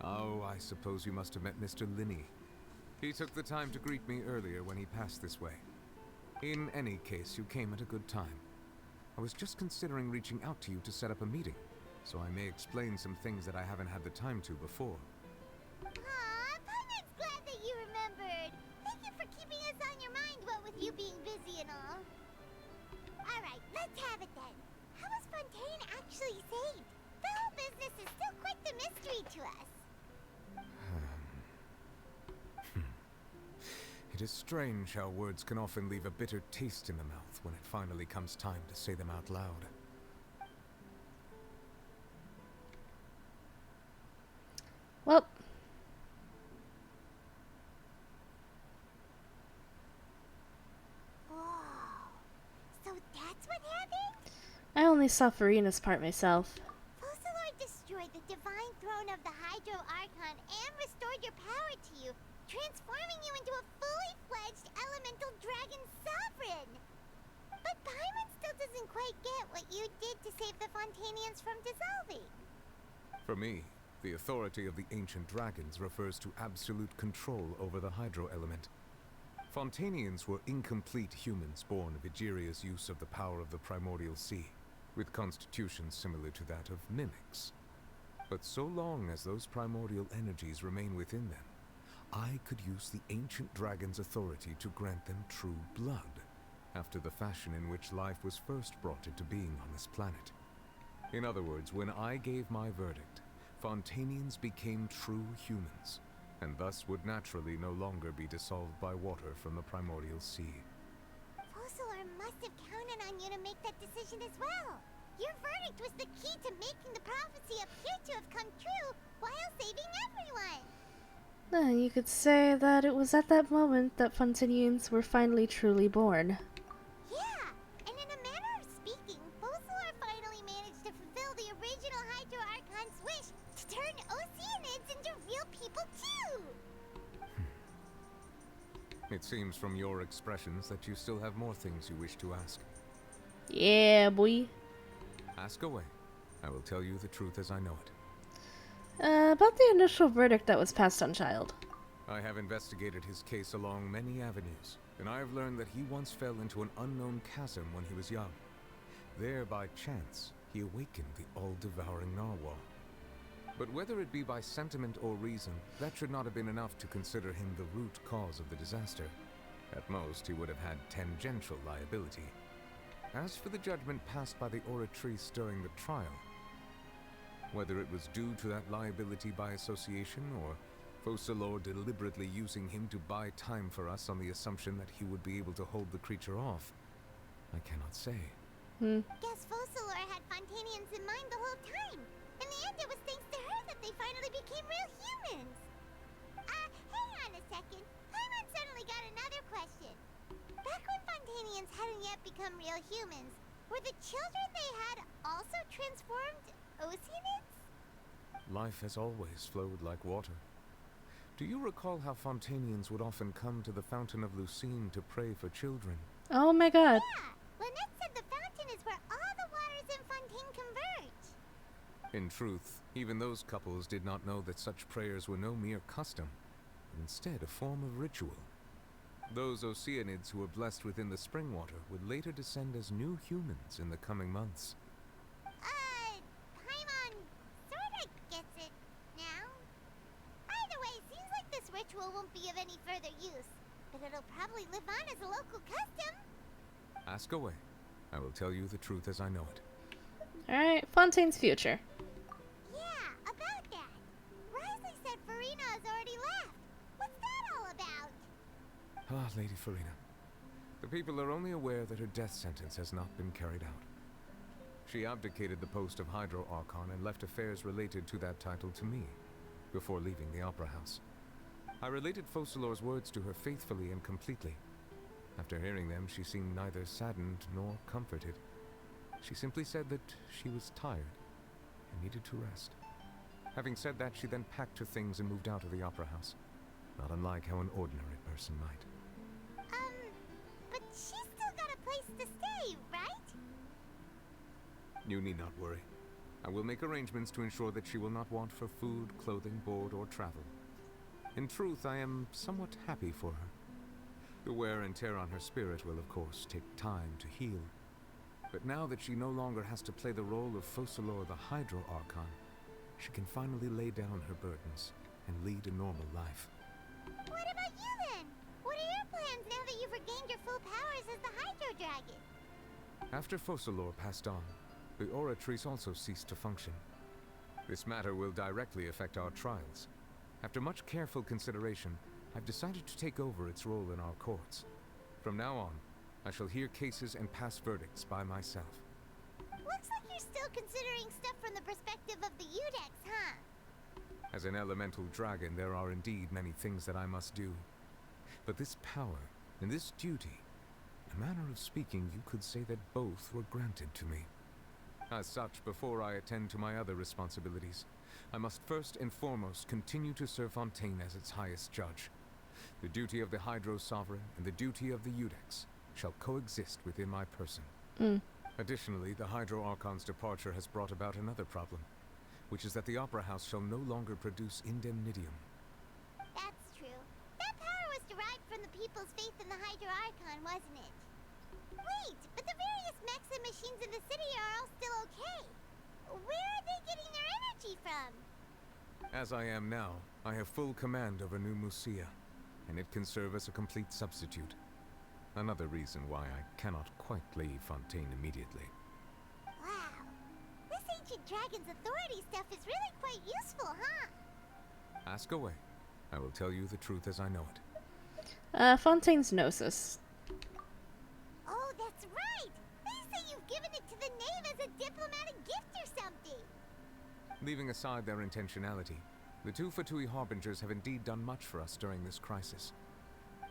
Oh, I suppose you must have met Mr. Linney. He took the time to greet me earlier when he passed this way. In any case, you came at a good time. I was just considering reaching out to you to set up a meeting, so I may explain some things that I haven't had the time to before. Aw, Paimon's glad that you remembered. Thank you for keeping us on your mind, what with you being busy and all. Alright, let's have it then. How was Fontaine actually saved? The whole business is still quite the mystery to us. It is strange how words can often leave a bitter taste in the mouth when it finally comes time to say them out loud. Well. Whoa. So that's what happened? I only saw Furina's part myself. Focalor destroyed the divine throne of the Hydro Archon and restored your power to you, transforming you into a fully fledged elemental dragon sovereign. But Paimon still doesn't quite get what you did to save the Fontainians from dissolving. For me, the authority of the ancient dragons refers to absolute control over the hydro element. Fontainians were incomplete humans born of Egeria's use of the power of the primordial sea, with constitutions similar to that of mimics. But so long as those primordial energies remain within them, I could use the ancient dragon's authority to grant them true blood, after the fashion in which life was first brought into being on this planet. In other words, when I gave my verdict, Fontainians became true humans, and thus would naturally no longer be dissolved by water from the primordial sea. Focalor must have counted on you to make that decision as well. Your verdict was the key to making the prophecy appear to have come true while saving everyone. Then you could say that it was at that moment that Fontainians were finally truly born. Yeah, and in a manner of speaking, Focalor finally managed to fulfill the original Hydro Archon's wish to turn Oceanids into real people too! It seems from your expressions that you still have more things you wish to ask. Yeah, boy. Ask away. I will tell you the truth as I know it. About the initial verdict that was passed on Child. I have investigated his case along many avenues, and I have learned that he once fell into an unknown chasm when he was young. There, by chance, he awakened the all-devouring narwhal. But whether it be by sentiment or reason, that should not have been enough to consider him the root cause of the disaster. At most, he would have had tangential liability. As for the judgment passed by the Oratrice during the trial, whether it was due to that liability by association, or Focalor deliberately using him to buy time for us on the assumption that he would be able to hold the creature off, I cannot say. Guess Focalor had Fontainians in mind the whole time. In the end, it was thanks to her that they finally became real humans. Hang on a second. Paimon suddenly got another question. Back when Fontainians hadn't yet become real humans, were the children they had also transformed Oceanids? Life has always flowed like water. Do you recall how Fontainians would often come to the Fountain of Lucine to pray for children? Oh my god. Yeah! Lynette said the fountain is where all the waters in Fontaine converge. In truth, even those couples did not know that such prayers were no mere custom, but instead a form of ritual. Those Oceanids who were blessed within the spring water would later descend as new humans in the coming months. Paimon sorta gets it now. Either way, seems like this ritual won't be of any further use, but it'll probably live on as a local custom. Ask away. I will tell you the truth as I know it. Alright, Fontaine's future. Yeah, about that. Risley said Furina has already left. What's that all about? Ah, Lady Furina. The people are only aware that her death sentence has not been carried out. She abdicated the post of Hydro Archon and left affairs related to that title to me, before leaving the Opera House. I related Focalor's words to her faithfully and completely. After hearing them, she seemed neither saddened nor comforted. She simply said that she was tired and needed to rest. Having said that, she then packed her things and moved out of the Opera House, not unlike how an ordinary person might. But she's still got a place to stay, right? You need not worry. I will make arrangements to ensure that she will not want for food, clothing, board, or travel. In truth, I am somewhat happy for her. The wear and tear on her spirit will, of course, take time to heal. But now that she no longer has to play the role of Focalor the Hydro Archon, she can finally lay down her burdens and lead a normal life. What about you then? What are your plans now that you've regained your full powers as the Hydro Dragon? After Focalor passed on, the Oratrice also ceased to function. This matter will directly affect our trials. After much careful consideration, I've decided to take over its role in our courts. From now on, I shall hear cases and pass verdicts by myself. Looks like you're still considering stuff from the perspective of the Udex, huh? As an elemental dragon, there are indeed many things that I must do. But this power and this duty, in a manner of speaking, you could say that both were granted to me. As such, before I attend to my other responsibilities, I must first and foremost continue to serve Fontaine as its highest judge. The duty of the Hydro Sovereign and the duty of the Udex shall coexist within my person. Additionally, the Hydro Archon's departure has brought about another problem, which is that the Opera House shall no longer produce indemnitium. That's true. That power was derived from the people's faith in the Hydro Archon, wasn't it? Wait, but the various mechs and machines in the city are all still okay. Where are they getting their energy from? As I am now, I have full command over New Musia, and it can serve as a complete substitute. Another reason why I cannot quite leave Fontaine immediately. Wow. This ancient dragon's authority stuff is really quite useful, huh? Ask away. I will tell you the truth as I know it. Fontaine's Gnosis. Oh, that's right! They say you've given it to the knave as a diplomatic gift or something! Leaving aside their intentionality, the two Fatui Harbingers have indeed done much for us during this crisis.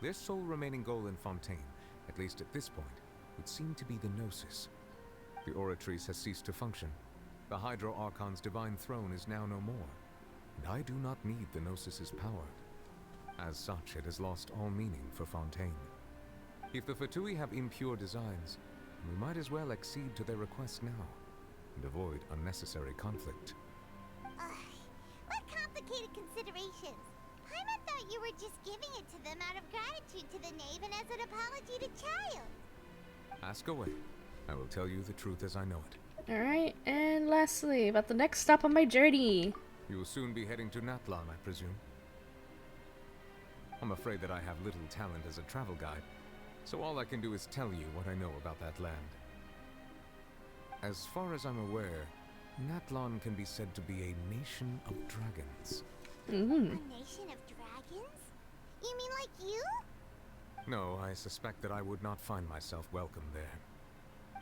Their sole remaining goal in Fontaine, at least at this point, would seem to be the Gnosis. The Oratrice has ceased to function. The Hydro Archon's divine throne is now no more, and I do not need the Gnosis's power. As such, it has lost all meaning for Fontaine. If the Fatui have impure designs, we might as well accede to their request now, and avoid unnecessary conflict. What complicated considerations! Paimon thought you were just giving it to them out of gratitude to the knave and as an apology to Child. Ask away. I will tell you the truth as I know it. Alright, and lastly, about the next stop on my journey. You will soon be heading to Natlan, I presume. I'm afraid that I have little talent as a travel guide, so all I can do is tell you what I know about that land. As far as I'm aware, Natlan can be said to be a nation of dragons. A nation of dragons? You mean like you? No, I suspect that I would not find myself welcome there.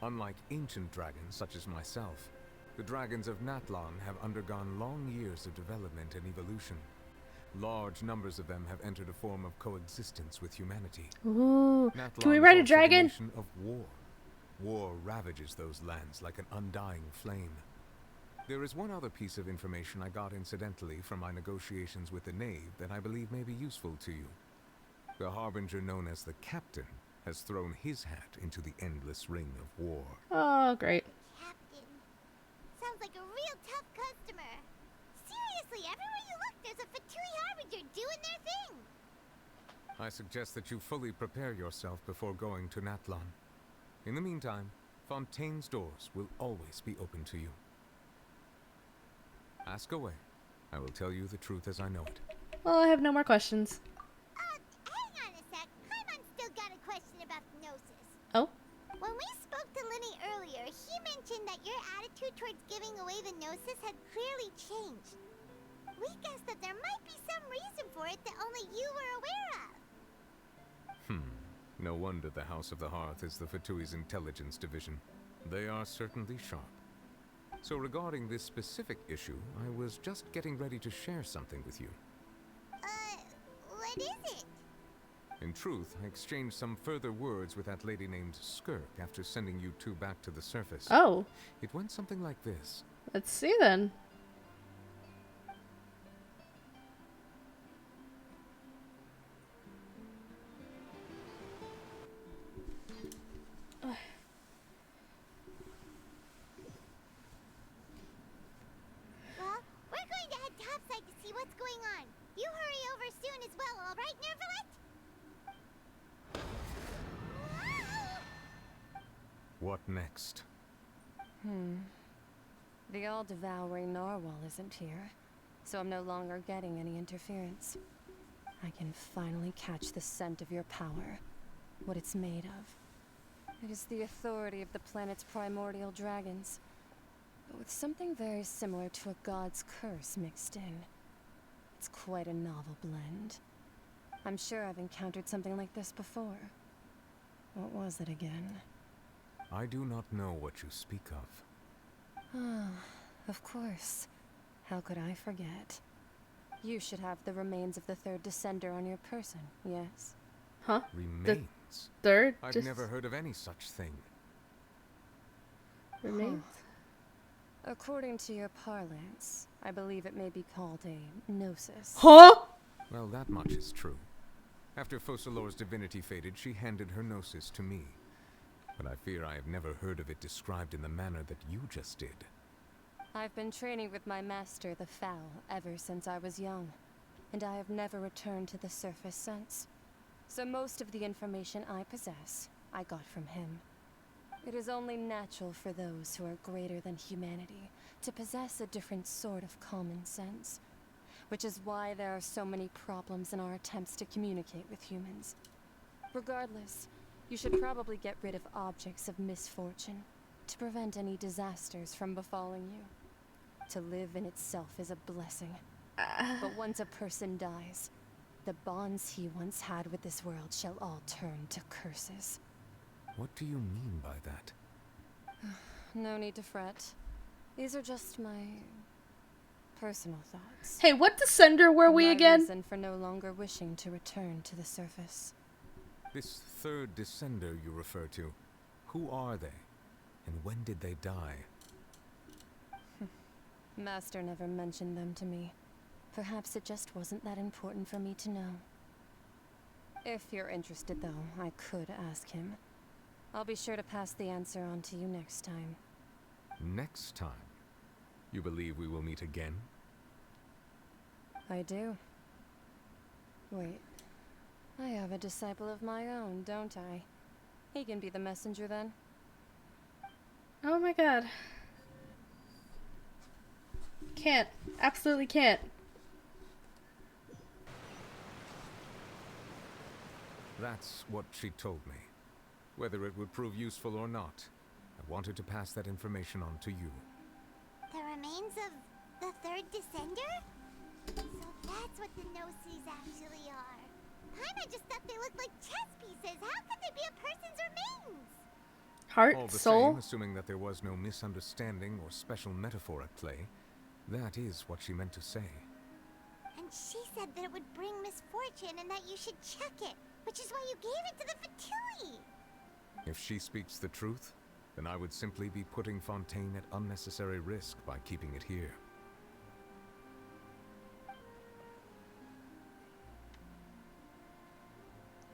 Unlike ancient dragons such as myself, the dragons of Natlan have undergone long years of development and evolution. Large numbers of them have entered a form of coexistence with humanity. Ooh, Natlan can we ride a is also the dragon? nation of war. War ravages those lands like an undying flame. There is one other piece of information I got incidentally from my negotiations with the knave that I believe may be useful to you. The harbinger known as the Captain has thrown his hat into the endless ring of war. Oh, great. Captain. Sounds like a real tough cuss there's a Fatui Harbinger doing their thing. I suggest that you fully prepare yourself before going to Natlan. In the meantime, Fontaine's doors will always be open to you. Ask away. I will tell you the truth as I know it. Well, I have no more questions. Hang on a sec. Kaimon's still got a question about the Gnosis. Oh? When we spoke to Linny earlier, he mentioned that your attitude towards giving away the Gnosis had clearly changed. We guessed that there might be some reason for it that only you were aware of. No wonder the House of the Hearth is the Fatui's intelligence division. They are certainly sharp. So regarding this specific issue, I was just getting ready to share something with you. What is it? In truth, I exchanged some further words with that lady named Skirk after sending you two back to the surface. Oh. It went something like this. Let's see then. Well, we're going to head topside to see what's going on. You hurry over soon as well, all right, Nervalet? What next? The all-devouring narwhal isn't here, so I'm no longer getting any interference. I can finally catch the scent of your power, what it's made of. It is the authority of the planet's primordial dragons, but with something very similar to a god's curse mixed in. It's quite a novel blend. I'm sure I've encountered something like this before. What was it again? I do not know what you speak of. Ah, of course. How could I forget? You should have the remains of the third descender on your person, yes? Huh? Remains? Third? I've never heard of any such thing. Remains? According to your parlance, I believe it may be called a gnosis. Huh? Well, that much is true. After Focalor's divinity faded, she handed her gnosis to me. But I fear I have never heard of it described in the manner that you just did. I've been training with my master, the Foul, ever since I was young, and I have never returned to the surface since. So most of the information I possess, I got from him. It is only natural for those who are greater than humanity to possess a different sort of common sense, which is why there are so many problems in our attempts to communicate with humans. Regardless, you should probably get rid of objects of misfortune to prevent any disasters from befalling you. To live in itself is a blessing. But once a person dies, the bonds he once had with this world shall all turn to curses. What do you mean by that? No need to fret. These are just my personal thoughts. Hey, what descender were we again? My reason for no longer wishing to return to the surface. This third descender you refer to, who are they? And when did they die? Master never mentioned them to me. Perhaps it just wasn't that important for me to know. If you're interested, though, I could ask him. I'll be sure to pass the answer on to you next time. Next time? You believe we will meet again? I do. Wait. I have a disciple of my own, don't I? He can be the messenger then. Oh my god. Can't. Absolutely can't. That's what she told me. Whether it would prove useful or not, I wanted to pass that information on to you. The remains of the third descender? So that's what the Gnosis actually are. Paimon just thought they looked like chess pieces. How could they be a person's remains? Heart, all the soul? same, assuming that there was no misunderstanding or special metaphor at play, that is what she meant to say. And she said that it would bring misfortune and that you should check it, which is why you gave it to the Fatui. If she speaks the truth, then I would simply be putting Fontaine at unnecessary risk by keeping it here.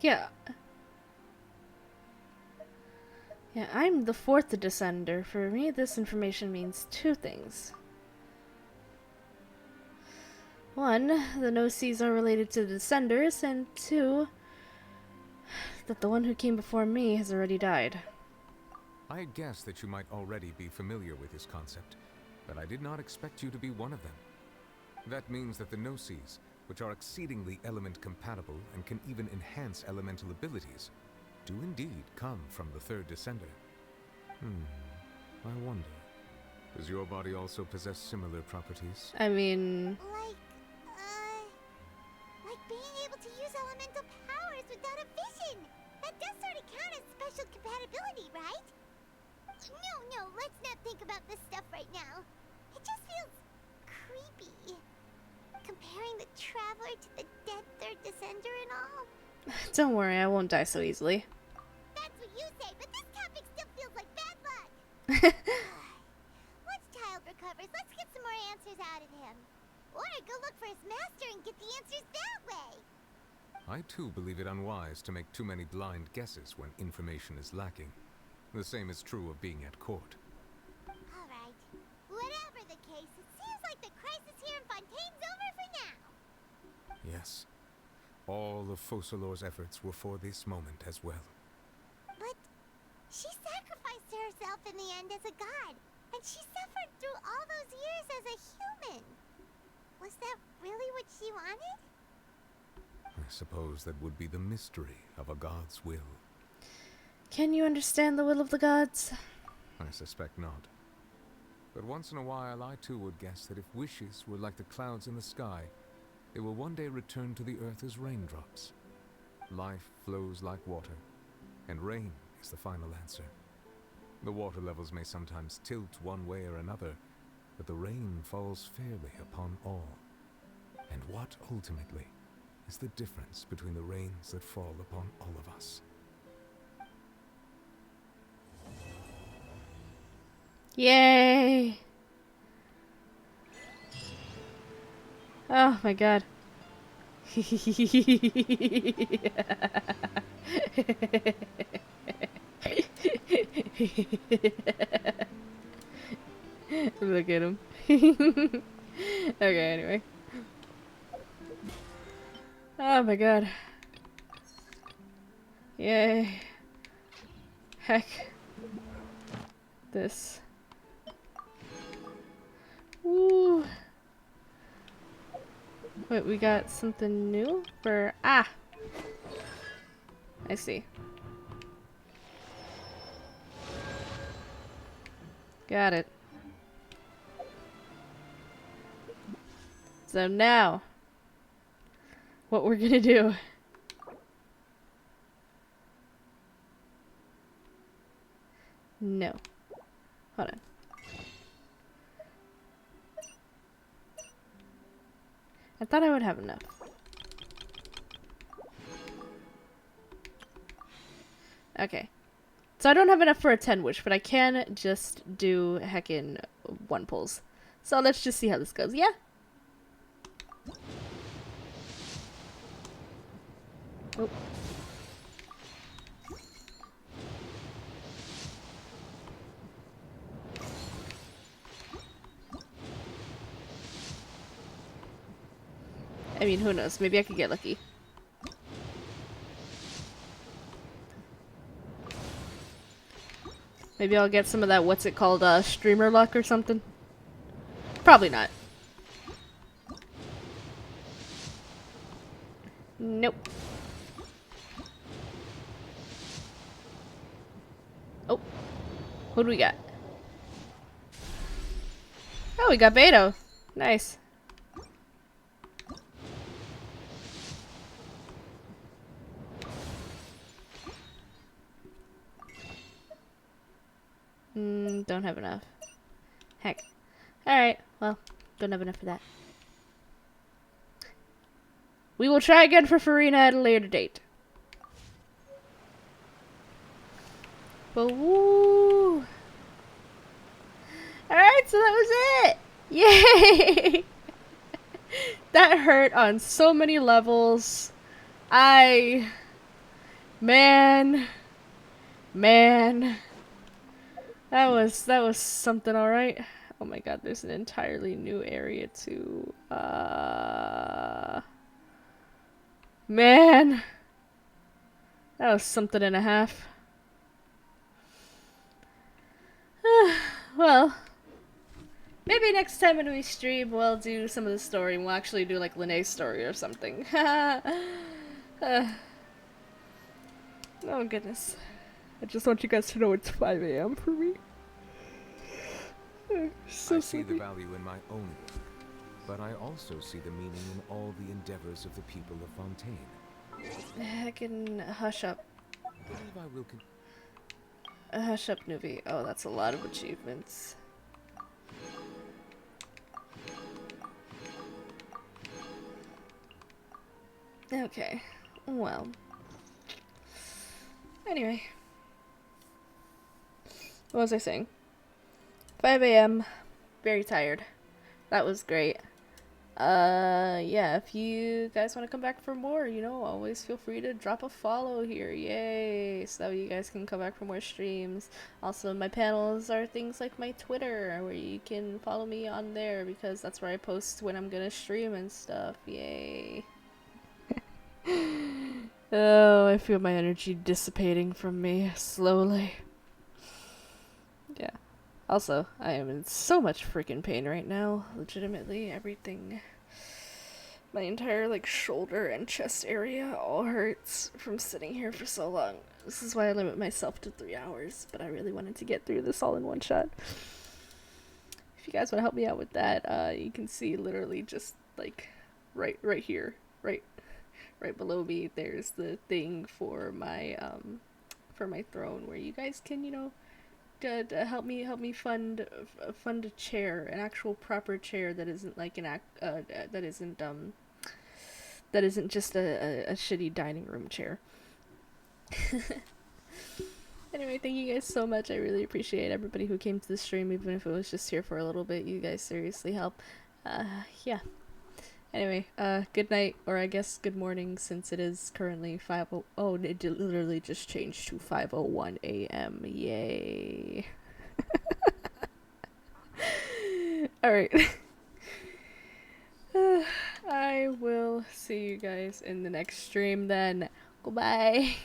Yeah. Yeah, I'm the fourth descender. For me, this information means two things. one, the no-seas are related to the Descenders, and two, that the one who came before me has already died. I had guessed that you might already be familiar with this concept, but I did not expect you to be one of them. That means that the no-seas, which are exceedingly element-compatible and can even enhance elemental abilities, do indeed come from the third Descender. I wonder, does your body also possess similar properties? I mean... Like being able to use elemental powers without a vision. That does sort of count as special compatibility, right? No, let's not think about this stuff right now. It just feels creepy. Comparing the Traveler to the dead third Descender and all. Don't worry, I won't die so easily. That's what you say, but this topic still feels like bad luck. Once Child recovers, let's get some more answers out of him. Or go look for his master and get the answers that way. I too believe it unwise to make too many blind guesses when information is lacking. The same is true of being at court. Alright. Whatever the case, it seems like the crisis here in Fontaine's over for now. Yes. All of Focalor's efforts were for this moment as well. But she sacrificed herself in the end as a god, and she suffered through all those years as a human. Was that really what she wanted? I suppose that would be the mystery of a god's will. Can you understand the will of the gods? I suspect not. But once in a while, I too would guess that if wishes were like the clouds in the sky, they will one day return to the earth as raindrops. Life flows like water, and rain is the final answer. The water levels may sometimes tilt one way or another, but the rain falls fairly upon all. And what, ultimately, is the difference between the rains that fall upon all of us? Yay! Oh my god. Look at him. Okay, anyway. Oh my god. Yay. Heck. This. Woo. Wait, we got something new for... Ah! I see. Got it. So now, what we're gonna do... No. Hold on. I thought I would have enough. Okay. So I don't have enough for a 10 wish, but I can just do heckin' 1 pulls. So let's just see how this goes, yeah? Oh. I mean, who knows? Maybe I could get lucky. Maybe I'll get some of that, what's it called, streamer luck or something? Probably not. Nope. Oh. Who do we got? Oh, we got Beto. Nice. Don't have enough. Heck. Alright, well, don't have enough for that. We will try again for Furina at a later date. But woo! Alright, so that was it! Yay! That hurt on so many levels. Man. That was something, alright. Oh my god, there's an entirely new area too. Man! That was something and a half. Well, maybe next time when we stream, we'll do some of the story and we'll actually do like Linnea's story or something. Oh goodness. I just want you guys to know it's 5 a.m. for me. So I see sleepy. the value in my own work, but I also see the meaning in all the endeavors of the people of Fontaine. Heckin' hush up. I believe I will Hush up, Nuvi. Oh, that's a lot of achievements. Okay. Well. Anyway. What was I saying? 5 a.m. Very tired. That was great. Yeah, if you guys want to come back for more, you know, always feel free to drop a follow here. Yay! So that way you guys can come back for more streams. Also, my panels are things like my Twitter, where you can follow me on there, because that's where I post when I'm gonna stream and stuff. Yay! Oh, I feel my energy dissipating from me slowly. Yeah. Also, I am in so much freaking pain right now. Legitimately, everything. My entire, like, shoulder and chest area all hurts from sitting here for so long. This is why I limit myself to 3 hours, but I really wanted to get through this all in one shot. If you guys want to help me out with that, you can see literally just, like, right here, right below me, there's the thing for my throne, where you guys can, you know, help me fund a chair, an actual proper chair that isn't like that isn't just a shitty dining room chair. Anyway, thank you guys so much. I really appreciate everybody who came to the stream, even if it was just here for a little bit. You guys seriously help. Yeah. Anyway, good night, or I guess good morning, since it is currently 5:00. Oh, it literally just changed to 5:01 a.m. Yay. Alright. I will see you guys in the next stream then. Goodbye.